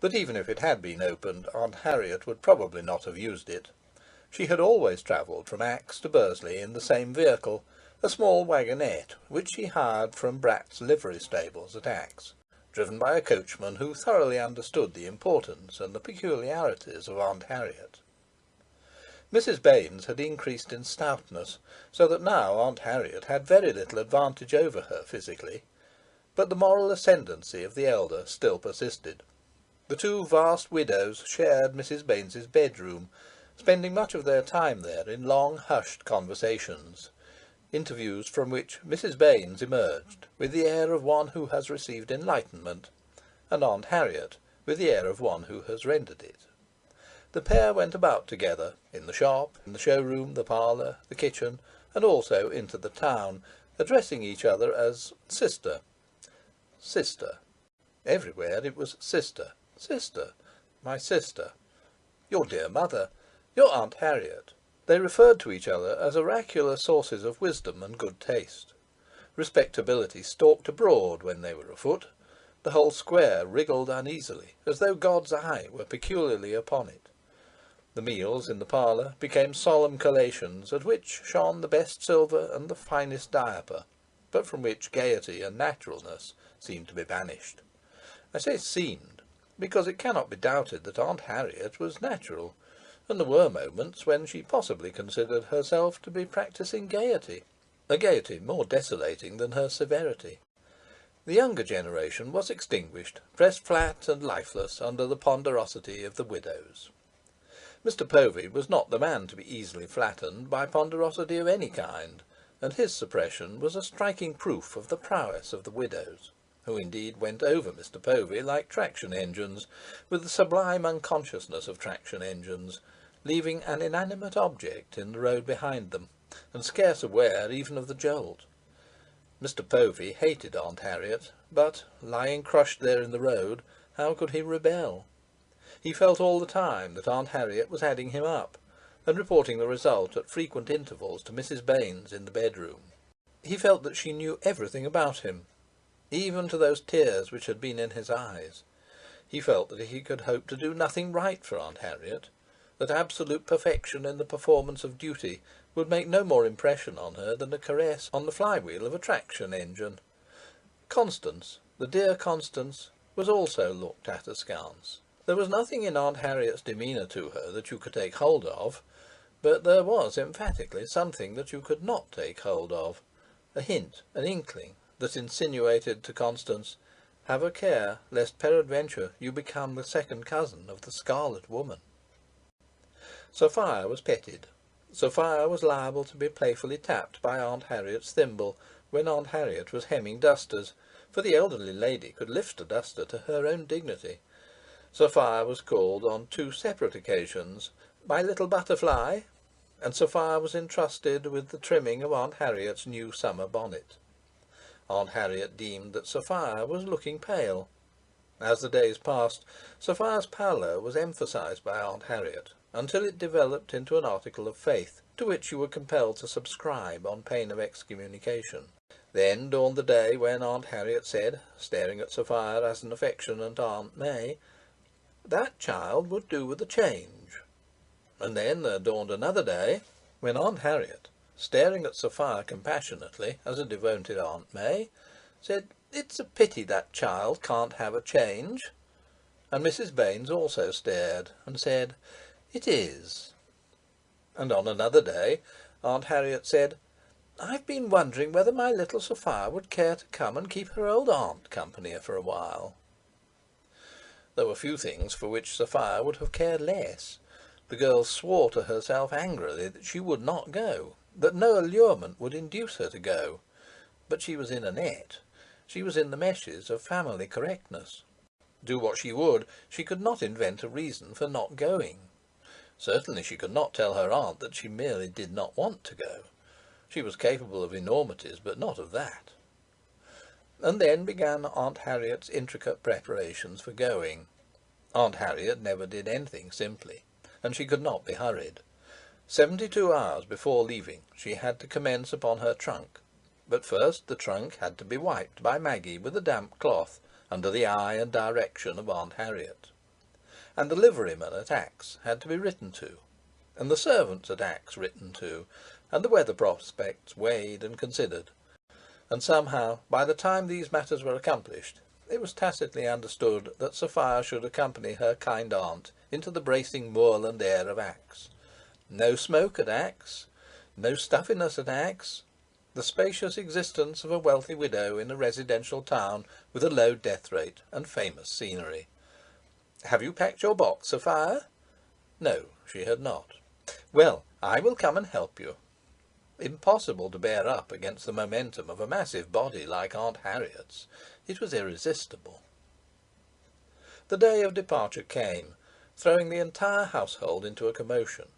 but even if it had been opened, Aunt Harriet would probably not have used it. She had always travelled from Axe to Bursley in the same vehicle, a small wagonette, which she hired from Bratt's livery stables at Axe, driven by a coachman who thoroughly understood the importance and the peculiarities of Aunt Harriet. Mrs. Baines had increased in stoutness, so that now Aunt Harriet had very little advantage over her physically, but the moral ascendancy of the elder still persisted. The two vast widows shared Mrs. Baines's bedroom, spending much of their time there in long hushed conversations, interviews from which Mrs. Baines emerged with the air of one who has received enlightenment, and Aunt Harriet with the air of one who has rendered it. The pair went about together, in the shop, in the show-room, the parlour, the kitchen, and also into the town, addressing each other as sister. Sister. Everywhere it was sister, sister, my sister, your dear mother, your Aunt Harriet. They referred to each other as oracular sources of wisdom and good taste. Respectability stalked abroad when they were afoot. The whole square wriggled uneasily, as though God's eye were peculiarly upon it. The meals in the parlour became solemn collations, at which shone the best silver and the finest diaper, but from which gaiety and naturalness seemed to be banished. I say seemed, because it cannot be doubted that Aunt Harriet was natural, and there were moments when she possibly considered herself to be practising gaiety, a gaiety more desolating than her severity. The younger generation was extinguished, pressed flat and lifeless under the ponderosity of the widows. Mr. Povey was not the man to be easily flattened by ponderosity of any kind, and his suppression was a striking proof of the prowess of the widows, who indeed went over Mr. Povey like traction engines, with the sublime unconsciousness of traction engines, leaving an inanimate object in the road behind them, and scarce aware even of the jolt. Mr. Povey hated Aunt Harriet, but, lying crushed there in the road, how could he rebel? He felt all the time that Aunt Harriet was adding him up, and reporting the result at frequent intervals to Mrs. Baines in the bedroom. He felt that she knew everything about him, even to those tears which had been in his eyes. He felt that he could hope to do nothing right for Aunt Harriet, that absolute perfection in the performance of duty would make no more impression on her than a caress on the flywheel of a traction engine. Constance, the dear Constance, was also looked at askance. There was nothing in Aunt Harriet's demeanour to her that you could take hold of, but there was emphatically something that you could not take hold of, a hint, an inkling, that insinuated to Constance, "Have a care, lest peradventure you become the second cousin of the Scarlet Woman." Sophia was petted. Sophia was liable to be playfully tapped by Aunt Harriet's thimble when Aunt Harriet was hemming dusters, for the elderly lady could lift a duster to her own dignity. Sophia was called on 2 separate occasions "my little butterfly," and Sophia was entrusted with the trimming of Aunt Harriet's new summer bonnet. Aunt Harriet deemed that Sophia was looking pale. As the days passed, Sophia's pallor was emphasized by Aunt Harriet, until it developed into an article of faith, to which you were compelled to subscribe on pain of excommunication. Then dawned the day when Aunt Harriet said, staring at Sophia as an affectionate aunt may, "That child would do with a change." And then there dawned another day when Aunt Harriet, staring at Sophia compassionately as a devoted aunt may, said, "It's a pity that child can't have a change." And Mrs. Baines also stared and said, "It is." And on another day Aunt Harriet said, "I've been wondering whether my little Sophia would care to come and keep her old aunt company for a while." There were few things for which Sophia would have cared less. The girl swore to herself angrily that she would not go, that no allurement would induce her to go. But she was in a net. She was in the meshes of family correctness. Do what she would, she could not invent a reason for not going. Certainly she could not tell her aunt that she merely did not want to go. She was capable of enormities, but not of that. And then began Aunt Harriet's intricate preparations for going. Aunt Harriet never did anything simply, and she could not be hurried. 72 hours before leaving she had to commence upon her trunk, but first the trunk had to be wiped by Maggie with a damp cloth, under the eye and direction of Aunt Harriet. And the liveryman at Axe had to be written to, and the servants at Axe written to, and the weather prospects weighed and considered. And somehow, by the time these matters were accomplished, it was tacitly understood that Sophia should accompany her kind aunt into the bracing moorland air of Axe. No smoke at Axe, no stuffiness at Axe, the spacious existence of a wealthy widow in a residential town with a low death rate and famous scenery. "Have you packed your box, Sophia?" No, she had not. "Well, I will come and help you." Impossible to bear up against the momentum of a massive body like Aunt Harriet's. It was irresistible. The day of departure came, throwing the entire household into a commotion.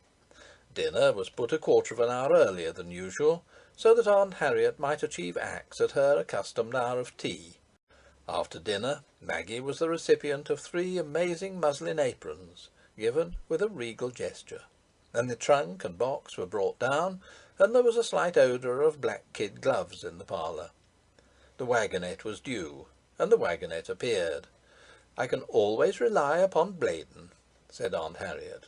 Dinner was put a quarter of an hour earlier than usual, so that Aunt Harriet might achieve Axe at her accustomed hour of tea. After dinner, Maggie was the recipient of 3 amazing muslin aprons, given with a regal gesture, and the trunk and box were brought down, and there was a slight odour of black kid gloves in the parlour. The waggonette was due, and the waggonette appeared. "I can always rely upon Blaydon," said Aunt Harriet.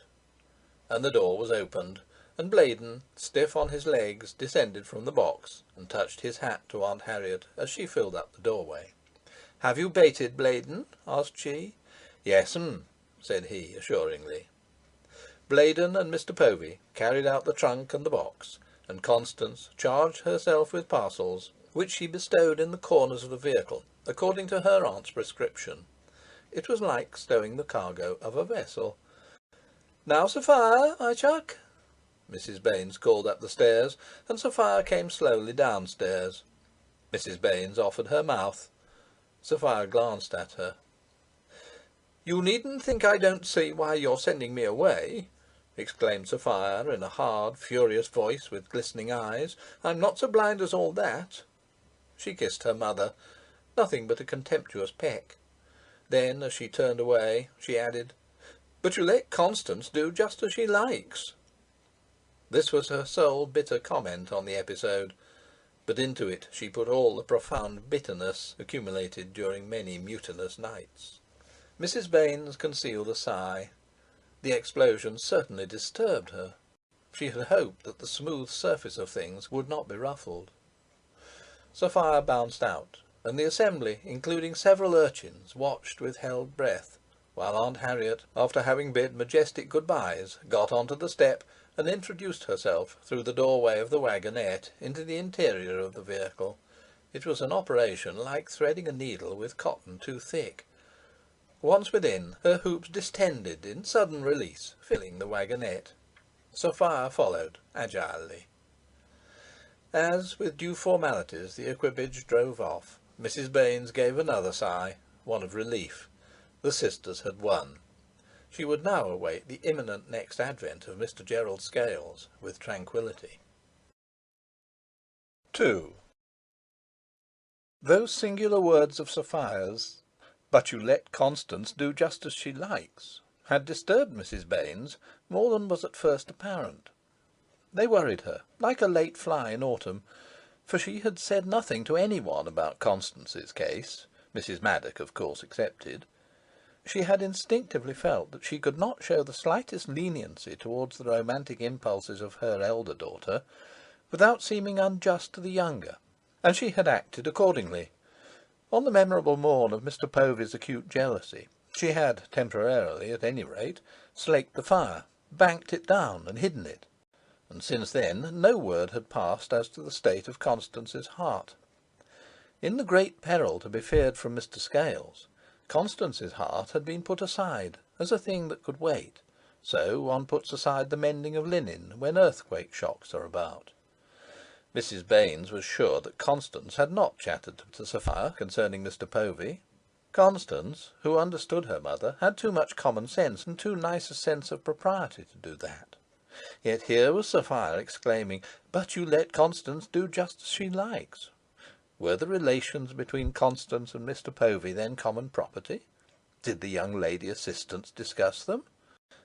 And the door was opened, and Blaydon, stiff on his legs, descended from the box, and touched his hat to Aunt Harriet as she filled up the doorway. "Have you baited, Blaydon?" asked she. "Yes'm," said he, assuringly. Blaydon and Mr. Povey carried out the trunk and the box, and Constance charged herself with parcels, which she bestowed in the corners of the vehicle, according to her aunt's prescription. It was like stowing the cargo of a vessel. "Now, Sophia, my chuck," Mrs. Baines called up the stairs, and Sophia came slowly downstairs. Mrs. Baines offered her mouth. Sophia glanced at her. "You needn't think I don't see why you're sending me away," exclaimed Sophia in a hard, furious voice with glistening eyes. "I'm not so blind as all that." She kissed her mother, nothing but a contemptuous peck. Then, as she turned away, she added, "But you let Constance do just as she likes." This was her sole bitter comment on the episode, but into it she put all the profound bitterness accumulated during many mutinous nights. Mrs. Baines concealed a sigh. The explosion certainly disturbed her. She had hoped that the smooth surface of things would not be ruffled. Sophia bounced out, and the assembly, including several urchins, watched with held breath, while Aunt Harriet, after having bid majestic good-byes, got on to the step and introduced herself through the doorway of the wagonette into the interior of the vehicle. It was an operation like threading a needle with cotton too thick. Once within, her hoops distended in sudden release, filling the wagonette. Sophia followed agilely. As, with due formalities, the equipage drove off, Mrs. Baines gave another sigh, one of relief. The sisters had won. She would now await the imminent next advent of Mr. Gerald Scales with tranquillity. 2. Those singular words of Sophia's, "But you let Constance do just as she likes," had disturbed Mrs. Baines more than was at first apparent. They worried her, like a late fly in autumn, for she had said nothing to any one about Constance's case, Mrs. Maddock, of course, excepted. She had instinctively felt that she could not show the slightest leniency towards the romantic impulses of her elder daughter without seeming unjust to the younger, and she had acted accordingly. On the memorable morn of Mr. Povey's acute jealousy, she had, temporarily at any rate, slaked the fire, banked it down, and hidden it, and since then no word had passed as to the state of Constance's heart. In the great peril to be feared from Mr. Scales, Constance's heart had been put aside as a thing that could wait, so one puts aside the mending of linen when earthquake shocks are about. Mrs. Baines was sure that Constance had not chattered to Sophia concerning Mr. Povey. Constance, who understood her mother, had too much common sense and too nice a sense of propriety to do that. Yet here was Sophia exclaiming, "But you let Constance do just as she likes." Were the relations between Constance and Mr. Povey then common property? Did the young lady assistants discuss them?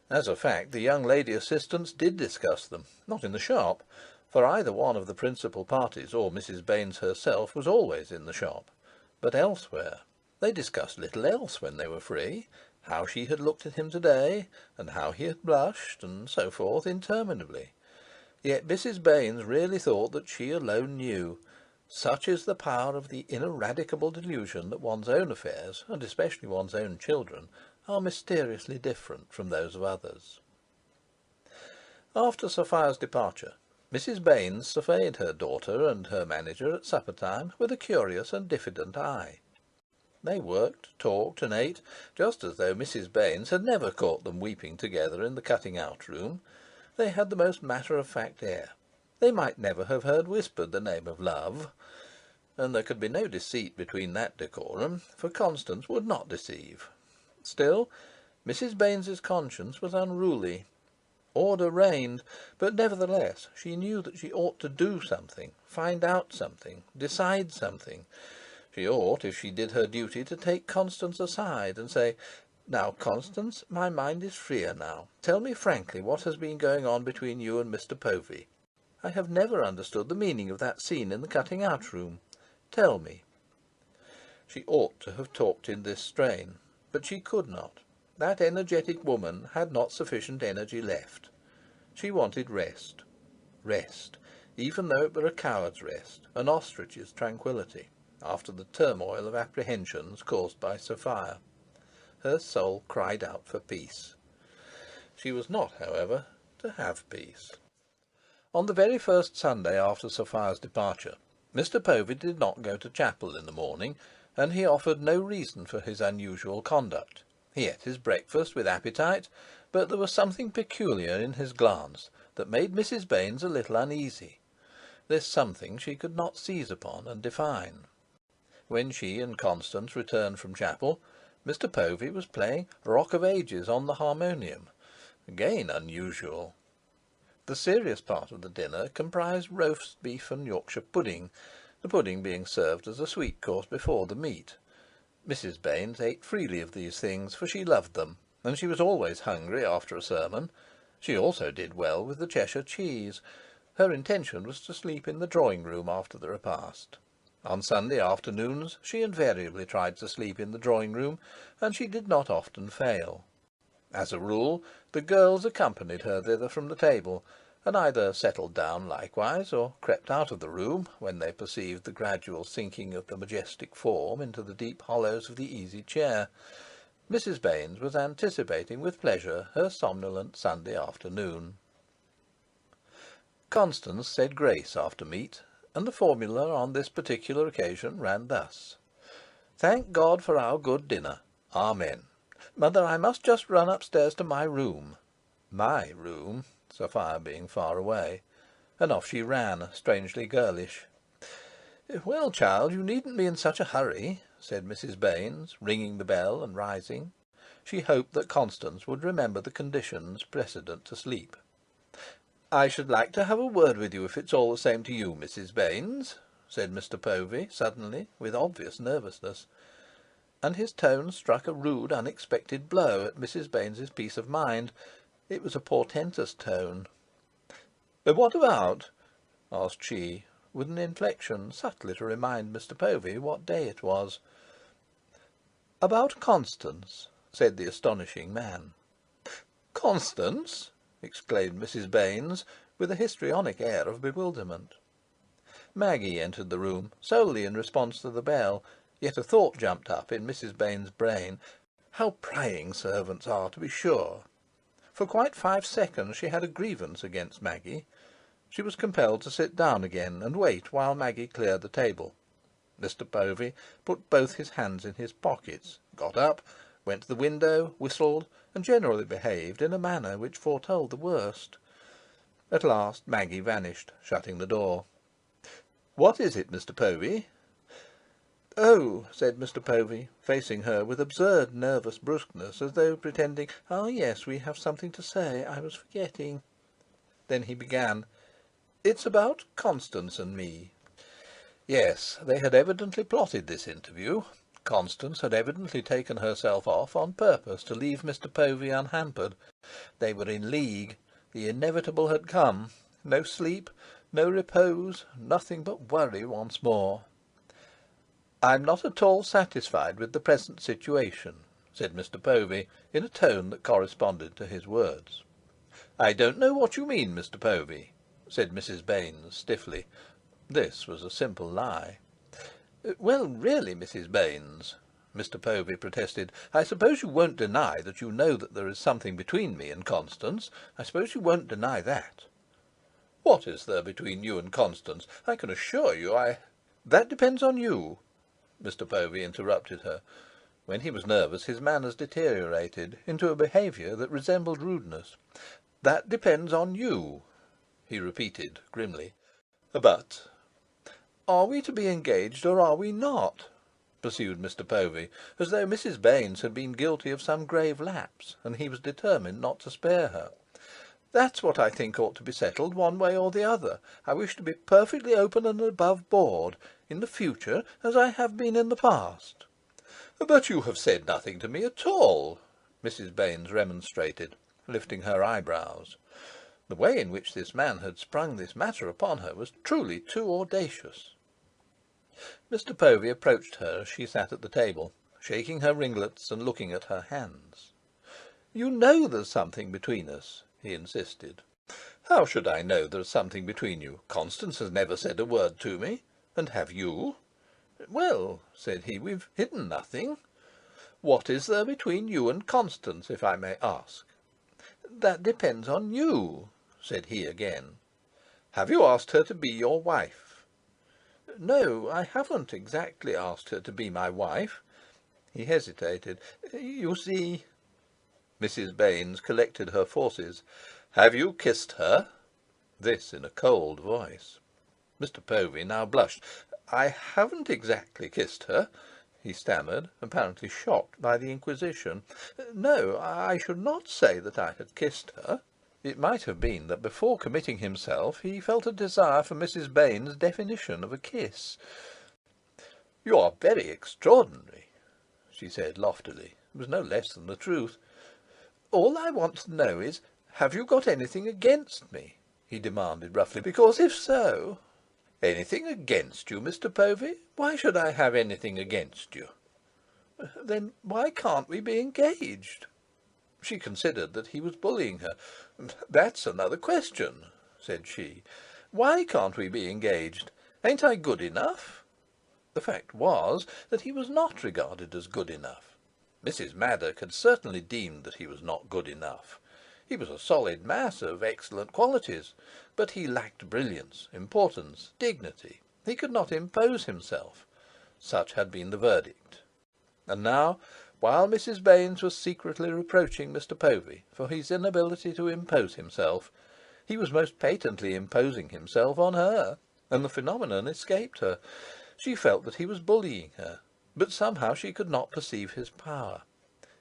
As a fact, the young lady assistants did discuss them, not in the shop, for either one of the principal parties or Mrs. Baines herself was always in the shop, but elsewhere. They discussed little else when they were free, how she had looked at him to-day, and how he had blushed, and so forth interminably. Yet Mrs. Baines really thought that she alone knew. Such is the power of the ineradicable delusion that one's own affairs, and especially one's own children, are mysteriously different from those of others. After Sophia's departure, Mrs. Baines surveyed her daughter and her manager at supper-time with a curious and diffident eye. They worked, talked, and ate, just as though Mrs. Baines had never caught them weeping together in the cutting-out room. They had the most matter-of-fact air. They might never have heard whispered the name of love, and there could be no deceit between that decorum, for Constance would not deceive. Still, Mrs. Baines's conscience was unruly. Order reigned, but nevertheless she knew that she ought to do something, find out something, decide something. She ought, if she did her duty, to take Constance aside and say, "Now, Constance, my mind is freer now. Tell me frankly what has been going on between you and Mr. Povey. I have never understood the meaning of that scene in the cutting-out room. Tell me." She ought to have talked in this strain, but she could not. That energetic woman had not sufficient energy left. She wanted rest. Rest, even though it were a coward's rest, an ostrich's tranquillity, after the turmoil of apprehensions caused by Sophia. Her soul cried out for peace. She was not, however, to have peace. On the very first Sunday after Sophia's departure, Mr. Povey did not go to chapel in the morning, and he offered no reason for his unusual conduct. He ate his breakfast with appetite, but there was something peculiar in his glance that made Mrs. Baines a little uneasy. This something she could not seize upon and define. When she and Constance returned from chapel, Mr. Povey was playing Rock of Ages on the harmonium, again unusual. The serious part of the dinner comprised roast beef and Yorkshire pudding, the pudding being served as a sweet course before the meat. Mrs. Baines ate freely of these things, for she loved them, and she was always hungry after a sermon. She also did well with the Cheshire cheese. Her intention was to sleep in the drawing-room after the repast. On Sunday afternoons she invariably tried to sleep in the drawing-room, and she did not often fail. As a rule, the girls accompanied her thither from the table, and either settled down likewise, or crept out of the room, when they perceived the gradual sinking of the majestic form into the deep hollows of the easy chair. Mrs. Baines was anticipating with pleasure her somnolent Sunday afternoon. Constance said grace after meat, and the formula on this particular occasion ran thus: "Thank God for our good dinner. Amen. Mother, I must just run upstairs to my room." My room, Sophia being far away. And off she ran, strangely girlish. "Well, child, you needn't be in such a hurry," said Mrs. Baines, ringing the bell and rising. She hoped that Constance would remember the conditions precedent to sleep. "I should like to have a word with you, if it's all the same to you, Mrs. Baines," said Mr. Povey, suddenly, with obvious nervousness. And his tone struck a rude, unexpected blow at Mrs. Baines's peace of mind. It was a portentous tone. "What about?" asked she, with an inflection subtly to remind Mr. Povey what day it was. "About Constance," said the astonishing man. "Constance!" exclaimed Mrs. Baines, with a histrionic air of bewilderment. Maggie entered the room, solely in response to the bell, yet a thought jumped up in Mrs. Baines's brain. How prying servants are, to be sure! For quite 5 seconds she had a grievance against Maggie. She was compelled to sit down again and wait while Maggie cleared the table. Mr. Povey put both his hands in his pockets, got up, went to the window, whistled, and generally behaved in a manner which foretold the worst. At last Maggie vanished, shutting the door. "What is it, Mr. Povey?" "Oh," said Mr. Povey, facing her with absurd nervous brusqueness, as though pretending, "Ah, yes, we have something to say. I was forgetting." Then he began, "It's about Constance and me." Yes, they had evidently plotted this interview. Constance had evidently taken herself off on purpose to leave Mr. Povey unhampered. They were in league. The inevitable had come. No sleep, no repose, nothing but worry once more. "I'm not at all satisfied with the present situation," said Mr. Povey, in a tone that corresponded to his words. "I don't know what you mean, Mr. Povey," said Mrs. Baines, stiffly. This was a simple lie. "Well, really, Mrs. Baines," Mr. Povey protested, "I suppose you won't deny that you know that there is something between me and Constance. I suppose you won't deny that." "What is there between you and Constance? I can assure you That depends on you," Mr. Povey interrupted her. When he was nervous his manners deteriorated into a behaviour that resembled rudeness. "That depends on you," he repeated grimly. "But—" "Are we to be engaged or are we not?" pursued Mr. Povey, as though Mrs. Baines had been guilty of some grave lapse, and he was determined not to spare her. "That's what I think ought to be settled, one way or the other. I wish to be perfectly open and above board, in the future as I have been in the past." "But you have said nothing to me at all," Mrs. Baines remonstrated, lifting her eyebrows. The way in which this man had sprung this matter upon her was truly too audacious. Mr. Povey approached her as she sat at the table, shaking her ringlets and looking at her hands. "You know there's something between us," he insisted. "How should I know there's something between you? Constance has never said a word to me. And have you?" "Well," said he, "we've hidden nothing." "What is there between you and Constance, if I may ask?" "That depends on you," said he again. "Have you asked her to be your wife?" "No, I haven't exactly asked her to be my wife." He hesitated. "You see—" Mrs. Baines collected her forces. "Have you kissed her?" This in a cold voice. Mr. Povey now blushed. "I haven't exactly kissed her," he stammered, apparently shocked by the inquisition. "No, I should not say that I had kissed her." It might have been that before committing himself he felt a desire for Mrs. Baines' definition of a kiss. "You are very extraordinary," she said loftily. It was no less than the truth. "All I want to know is, have you got anything against me?" he demanded roughly. "Because if so—" "Anything against you, Mr. Povey? Why should I have anything against you?" "Then why can't we be engaged?" She considered that he was bullying her. "That's another question," said she. "Why can't we be engaged? Ain't I good enough?" The fact was that he was not regarded as good enough. Mrs. Maddock had certainly deemed that he was not good enough. He was a solid mass of excellent qualities, but he lacked brilliance, importance, dignity. He could not impose himself. Such had been the verdict. And now, while Mrs. Baines was secretly reproaching Mr. Povey for his inability to impose himself, he was most patently imposing himself on her, and the phenomenon escaped her. She felt that he was bullying her, but somehow she could not perceive his power.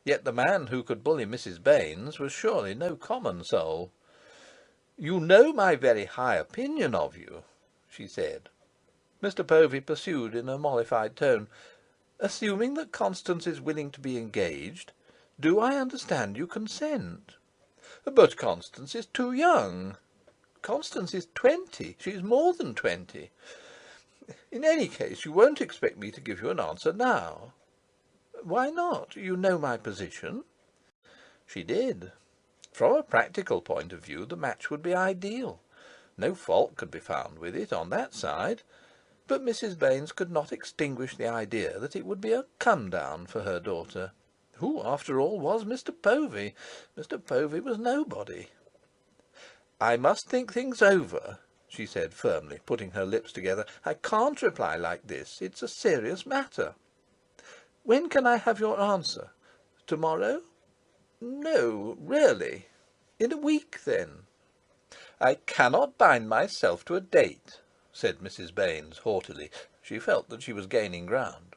Yet the man who could bully Mrs. Baines was surely no common soul. "You know my very high opinion of you," she said. Mr. Povey pursued in a mollified tone. "Assuming that Constance is willing to be engaged, do I understand you consent?" "But Constance is too young." "Constance is 20. She is more than 20. In any case, you won't expect me to give you an answer now." "Why not? You know my position." She did. From a practical point of view, the match would be ideal. No fault could be found with it on that side. But Mrs. Baines could not extinguish the idea that it would be a come-down for her daughter. Who, after all, was Mr. Povey? Mr. Povey was nobody. "I must think things over," she said firmly, putting her lips together. "I can't reply like this. It's a serious matter." "When can I have your answer? Tomorrow?" "No, really." "In a week, then." "I cannot bind myself to a date," said Mrs. Baines haughtily. She felt that she was gaining ground.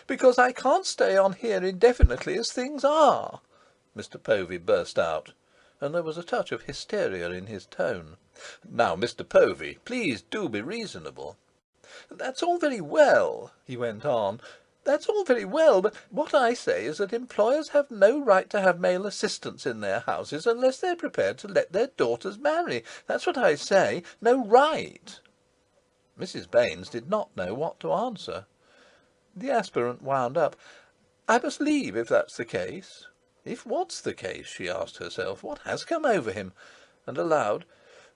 "Because I can't stay on here indefinitely as things are," Mr. Povey burst out, and there was a touch of hysteria in his tone. "Now, Mr. Povey, please do be reasonable." "That's all very well," he went on. "That's all very well, but what I say is that employers have no right to have male assistants in their houses unless they're prepared to let their daughters marry. That's what I say. No right." Mrs. Baines did not know what to answer. The aspirant wound up. "I must leave, if that's the case." If what's the case, she asked herself. What has come over him? And aloud,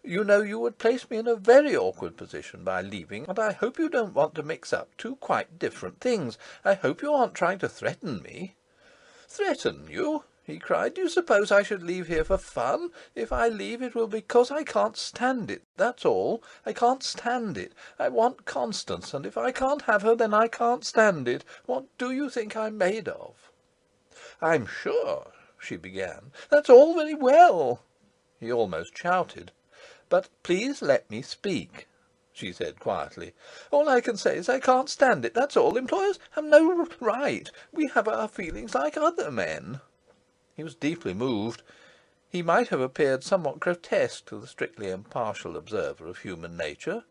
"You know you would place me in a very awkward position by leaving, and I hope you don't want to mix up two quite different things. I hope you aren't trying to threaten me." "Threaten you?" he cried. "Do you suppose I should leave here for fun? If I leave, it will be because I can't stand it, that's all. I can't stand it. I want Constance, and if I can't have her, then I can't stand it. What do you think I'm made of?" "I'm sure," she began. "That's all very well," he almost shouted. "But please let me speak," she said quietly. "All I can say is I can't stand it, that's all. Employers have no right. We have our feelings like other men." He was deeply moved. He might have appeared somewhat grotesque to the strictly impartial observer of human nature.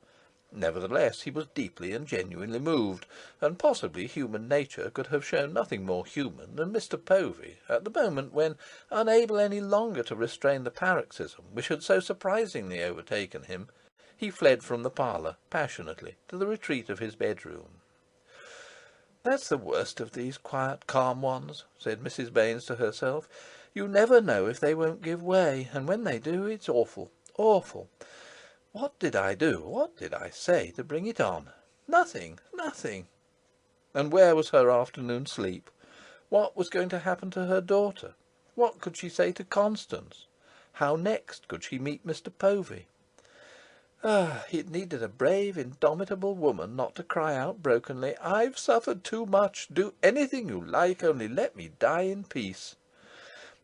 Nevertheless, he was deeply and genuinely moved, and possibly human nature could have shown nothing more human than Mr. Povey at the moment when, unable any longer to restrain the paroxysm which had so surprisingly overtaken him, he fled from the parlour passionately to the retreat of his bedroom. "That's the worst of these quiet, calm ones," said Mrs. Baines to herself. "You never know if they won't give way, and when they do, it's awful, awful. What did I do, what did I say to bring it on? Nothing, nothing." And where was her afternoon sleep? What was going to happen to her daughter? What could she say to Constance? How next could she meet Mr. Povey? Ah, it needed a brave, indomitable woman not to cry out brokenly, "I've suffered too much. Do anything you like, only let me die in peace."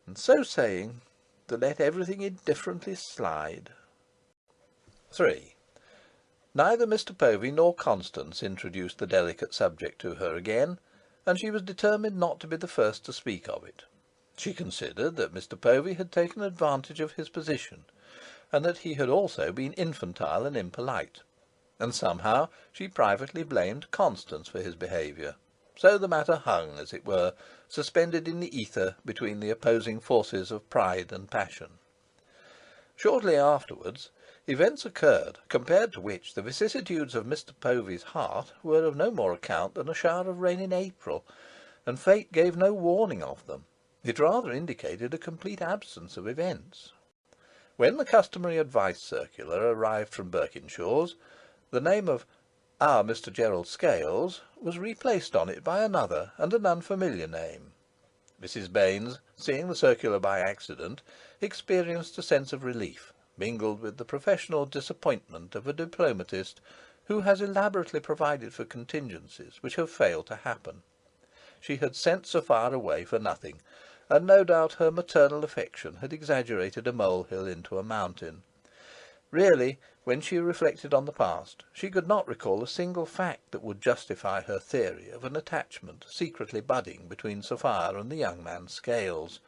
And so saying, to let everything indifferently slide. 3. Neither Mr. Povey nor Constance introduced the delicate subject to her again, and she was determined not to be the first to speak of it. She considered that Mr. Povey had taken advantage of his position, and that he had also been infantile and impolite, and somehow she privately blamed Constance for his behaviour. So the matter hung, as it were, suspended in the ether between the opposing forces of pride and passion. Shortly afterwards, events occurred, compared to which the vicissitudes of Mr. Povy's heart were of no more account than a shower of rain in April, and fate gave no warning of them. It rather indicated a complete absence of events. When the customary advice circular arrived from Birkinshaw's, the name of "Our Mr. Gerald Scales" was replaced on it by another and an unfamiliar name. Mrs. Baines, seeing the circular by accident, experienced a sense of relief, mingled with the professional disappointment of a diplomatist who has elaborately provided for contingencies which have failed to happen. She had sent Sophia away for nothing, and no doubt her maternal affection had exaggerated a molehill into a mountain. Really, when she reflected on the past, she could not recall a single fact that would justify her theory of an attachment secretly budding between Sophia and the young man Scales.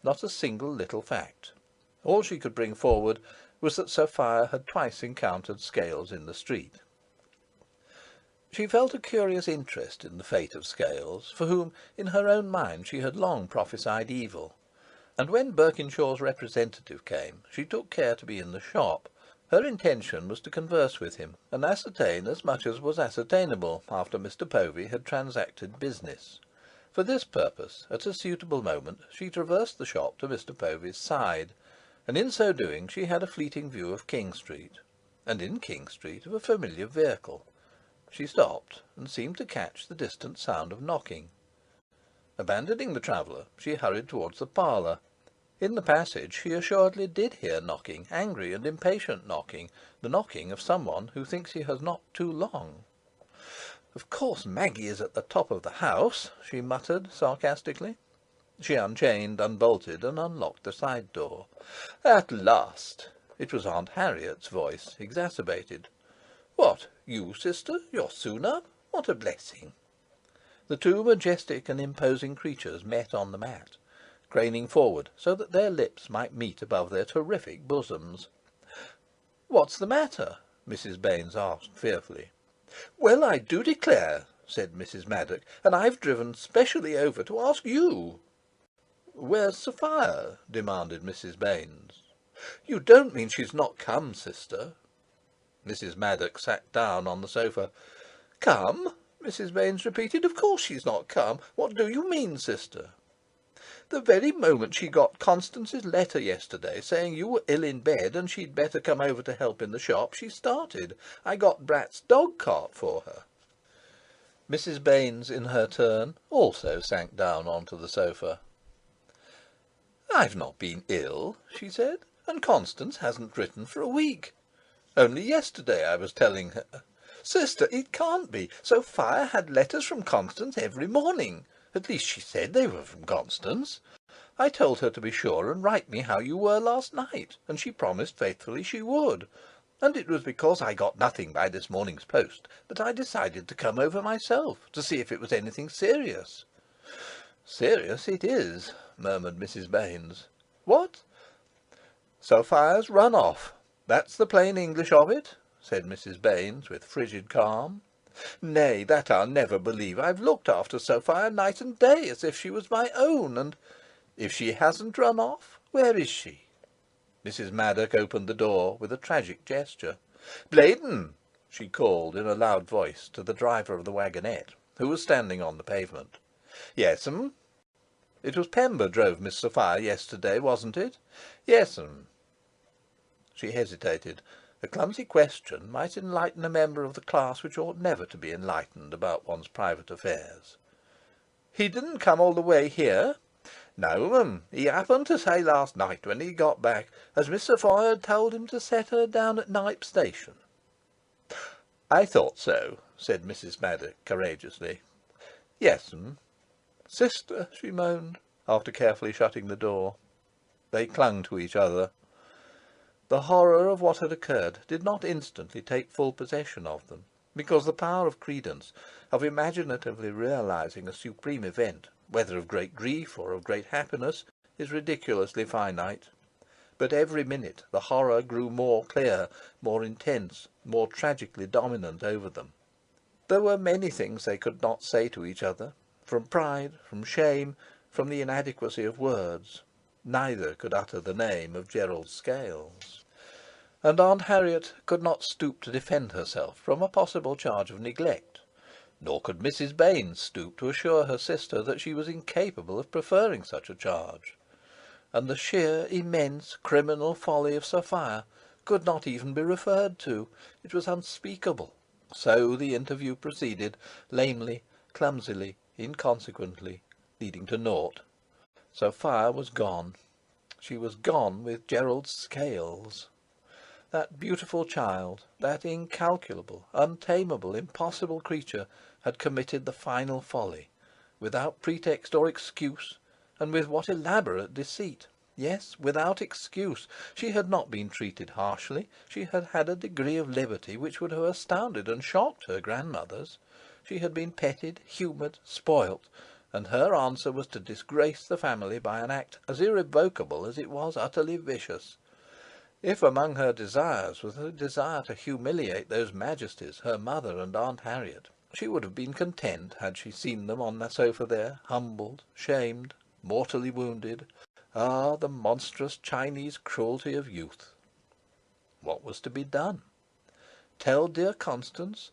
Not a single little fact. All she could bring forward was that Sophia had twice encountered Scales in the street. She felt a curious interest in the fate of Scales, for whom, in her own mind, she had long prophesied evil, and when Birkinshaw's representative came, she took care to be in the shop. Her intention was to converse with him, and ascertain as much as was ascertainable after Mr. Povey had transacted business. For this purpose, at a suitable moment, she traversed the shop to Mr. Povey's side, and in so doing she had a fleeting view of King Street, and in King Street of a familiar vehicle. She stopped, and seemed to catch the distant sound of knocking. Abandoning the traveller, she hurried towards the parlour. In the passage she assuredly did hear knocking, angry and impatient knocking, the knocking of someone who thinks he has knocked too long. "Of course Maggie is at the top of the house," she muttered sarcastically. She unchained, unbolted, and unlocked the side door. "At last!" It was Aunt Harriet's voice, exacerbated. "What, you, sister? You're soon up? What a blessing!" The two majestic and imposing creatures met on the mat, craning forward so that their lips might meet above their terrific bosoms. "What's the matter?" Mrs. Baines asked fearfully. "Well, I do declare," said Mrs. Maddock, "and I've driven specially over to ask you." "Where's Sophia?" demanded Mrs. Baines. "You don't mean she's not come, sister?" Mrs. Maddock sat down on the sofa. "Come?" Mrs. Baines repeated. "Of course she's not come. What do you mean, sister?" "The very moment she got Constance's letter yesterday, saying you were ill in bed and she'd better come over to help in the shop, she started. I got Brat's dog-cart for her." Mrs. Baines, in her turn, also sank down onto the sofa. "I've not been ill," she said, "and Constance hasn't written for a week. Only yesterday I was telling her... Sister, it can't be. Sophia had letters from Constance every morning. At least she said they were from Constance. I told her to be sure and write me how you were last night, and she promised faithfully she would. And it was because I got nothing by this morning's post that I decided to come over myself, to see if it was anything serious." "Serious it is," murmured Mrs. Baines. "What?" "Sophia's run off. That's the plain English of it," said Mrs. Baines, with frigid calm. "Nay, that I'll never believe. I've looked after Sophia night and day, as if she was my own, and... If she hasn't run off, where is she?" Mrs. Maddock opened the door with a tragic gesture. "Blaydon!" she called in a loud voice to the driver of the wagonette, who was standing on the pavement. "Yes'm." "It was Pember drove Miss Sophia yesterday, wasn't it?" "Yes'm." She hesitated. A clumsy question might enlighten a member of the class which ought never to be enlightened about one's private affairs. "He didn't come all the way here?" "No, mum. He happened to say last night when he got back as Miss Sophia had told him to set her down at Knype Station." "I thought so," said Mrs. Maddock courageously. "Yes'm." "Sister," she moaned, after carefully shutting the door. They clung to each other. The horror of what had occurred did not instantly take full possession of them, because the power of credence, of imaginatively realising a supreme event, whether of great grief or of great happiness, is ridiculously finite. But every minute the horror grew more clear, more intense, more tragically dominant over them. There were many things they could not say to each other, from pride, from shame, from the inadequacy of words. Neither could utter the name of Gerald Scales. And Aunt Harriet could not stoop to defend herself from a possible charge of neglect, nor could Mrs. Baines stoop to assure her sister that she was incapable of preferring such a charge. And the sheer, immense, criminal folly of Sophia could not even be referred to. It was unspeakable. So the interview proceeded, lamely, clumsily, inconsequently, leading to naught. Sophia was gone. She was gone with Gerald Scales. That beautiful child, that incalculable, untamable, impossible creature, had committed the final folly, without pretext or excuse, and with what elaborate deceit! Yes, without excuse. She had not been treated harshly. She had had a degree of liberty which would have astounded and shocked her grandmothers. She had been petted, humoured, spoilt, and her answer was to disgrace the family by an act as irrevocable as it was utterly vicious. If among her desires was a desire to humiliate those majesties, her mother and Aunt Harriet, she would have been content had she seen them on the sofa there, humbled, shamed, mortally wounded. Ah, the monstrous Chinese cruelty of youth! What was to be done? Tell dear Constance?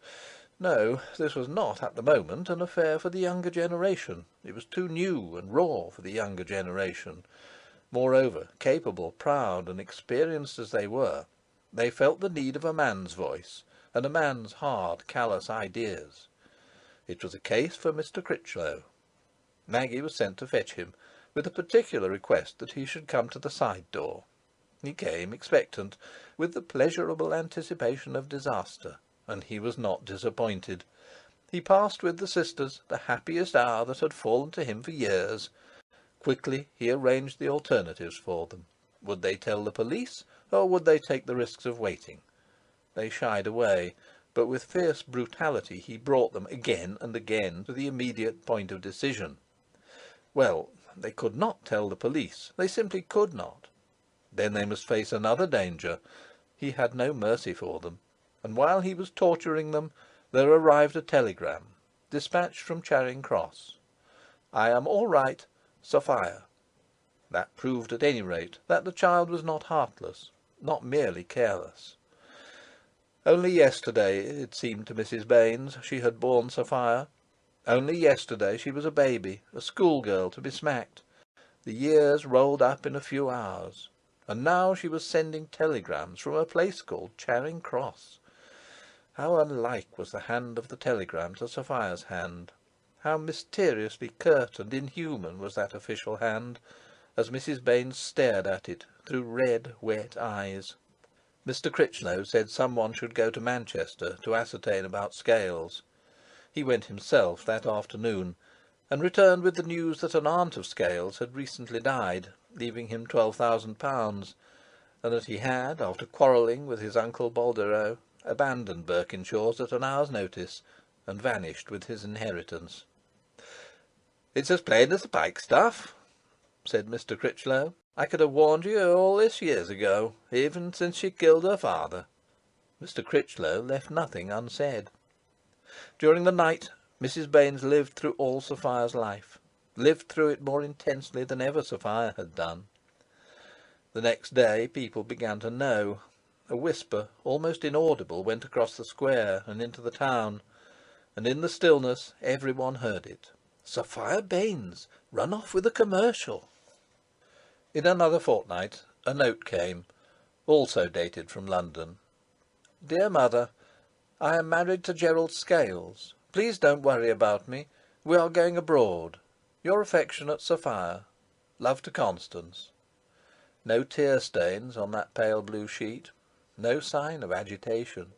No, this was not, at the moment, an affair for the younger generation. It was too new and raw for the younger generation. Moreover, capable, proud, and experienced as they were, they felt the need of a man's voice, and a man's hard, callous ideas. It was a case for Mr. Critchlow. Maggie was sent to fetch him, with a particular request that he should come to the side door. He came, expectant, with the pleasurable anticipation of disaster, and he was not disappointed. He passed with the sisters the happiest hour that had fallen to him for years. Quickly he arranged the alternatives for them. Would they tell the police, or would they take the risks of waiting? They shied away, but with fierce brutality he brought them again and again to the immediate point of decision. Well, they could not tell the police. They simply could not. Then they must face another danger. He had no mercy for them, and while he was torturing them, there arrived a telegram, dispatched from Charing Cross. "I am all right. Sophia." That proved at any rate that the child was not heartless, not merely careless. Only yesterday, it seemed to Mrs. Baines, she had borne Sophia. Only yesterday she was a baby, a schoolgirl to be smacked. The years rolled up in a few hours, and now she was sending telegrams from a place called Charing Cross. How unlike was the hand of the telegram to Sophia's hand! How mysteriously curt and inhuman was that official hand, as Mrs. Baines stared at it through red, wet eyes. Mr. Critchlow said someone should go to Manchester to ascertain about Scales. He went himself that afternoon, and returned with the news that an aunt of Scales had recently died, leaving him £12,000, and that he had, after quarrelling with his uncle Balderrow, abandoned Berkinshaws at an hour's notice, and vanished with his inheritance. "It's as plain as the pikestaff," said Mr. Critchlow. "I could have warned you all this years ago, even since she killed her father." Mr. Critchlow left nothing unsaid. During the night, Mrs. Baines lived through all Sophia's life, lived through it more intensely than ever Sophia had done. The next day people began to know. A whisper, almost inaudible, went across the square and into the town, and in the stillness every one heard it. "Sophia Baines run off with a commercial." In another fortnight a note came, also dated from London. "Dear Mother, I am married to Gerald Scales. Please don't worry about me. We are going abroad. Your affectionate Sophia. Love to Constance." No tear stains on that pale blue sheet. No sign of agitation.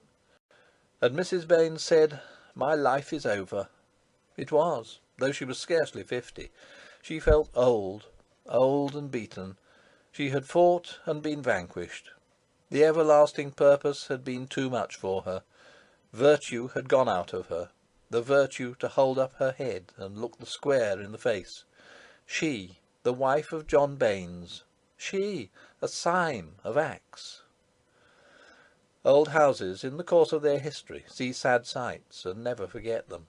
And Mrs. Baines said, "My life is over." It was, though she was scarcely 50. She felt old, old and beaten. She had fought and been vanquished. The everlasting purpose had been too much for her. Virtue had gone out of her, the virtue to hold up her head and look the square in the face. She, the wife of John Baines. She, a Syme of Axe. Old houses, in the course of their history, see sad sights and never forget them.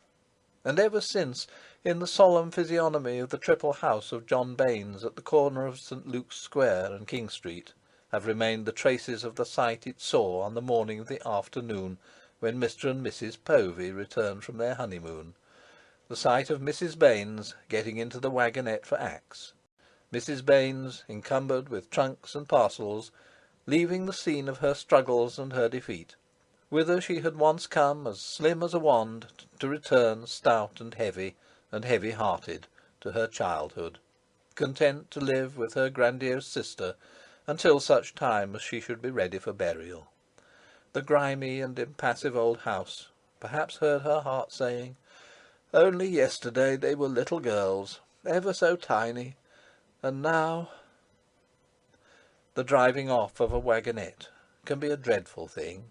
and ever since, in the solemn physiognomy of the triple house of John Baines at the corner of St. Luke's Square and King Street, have remained the traces of the sight it saw on the morning of the afternoon when Mr. and Mrs. Povey returned from their honeymoon, the sight of Mrs. Baines getting into the waggonette for Axe, Mrs. Baines, encumbered with trunks and parcels, leaving the scene of her struggles and her defeat, whither she had once come as slim as a wand, to return stout and heavy-hearted, to her childhood, content to live with her grandiose sister until such time as she should be ready for burial. The grimy and impassive old house perhaps heard her heart saying, "Only yesterday they were little girls, ever so tiny, and now—" The driving off of a waggonette can be a dreadful thing.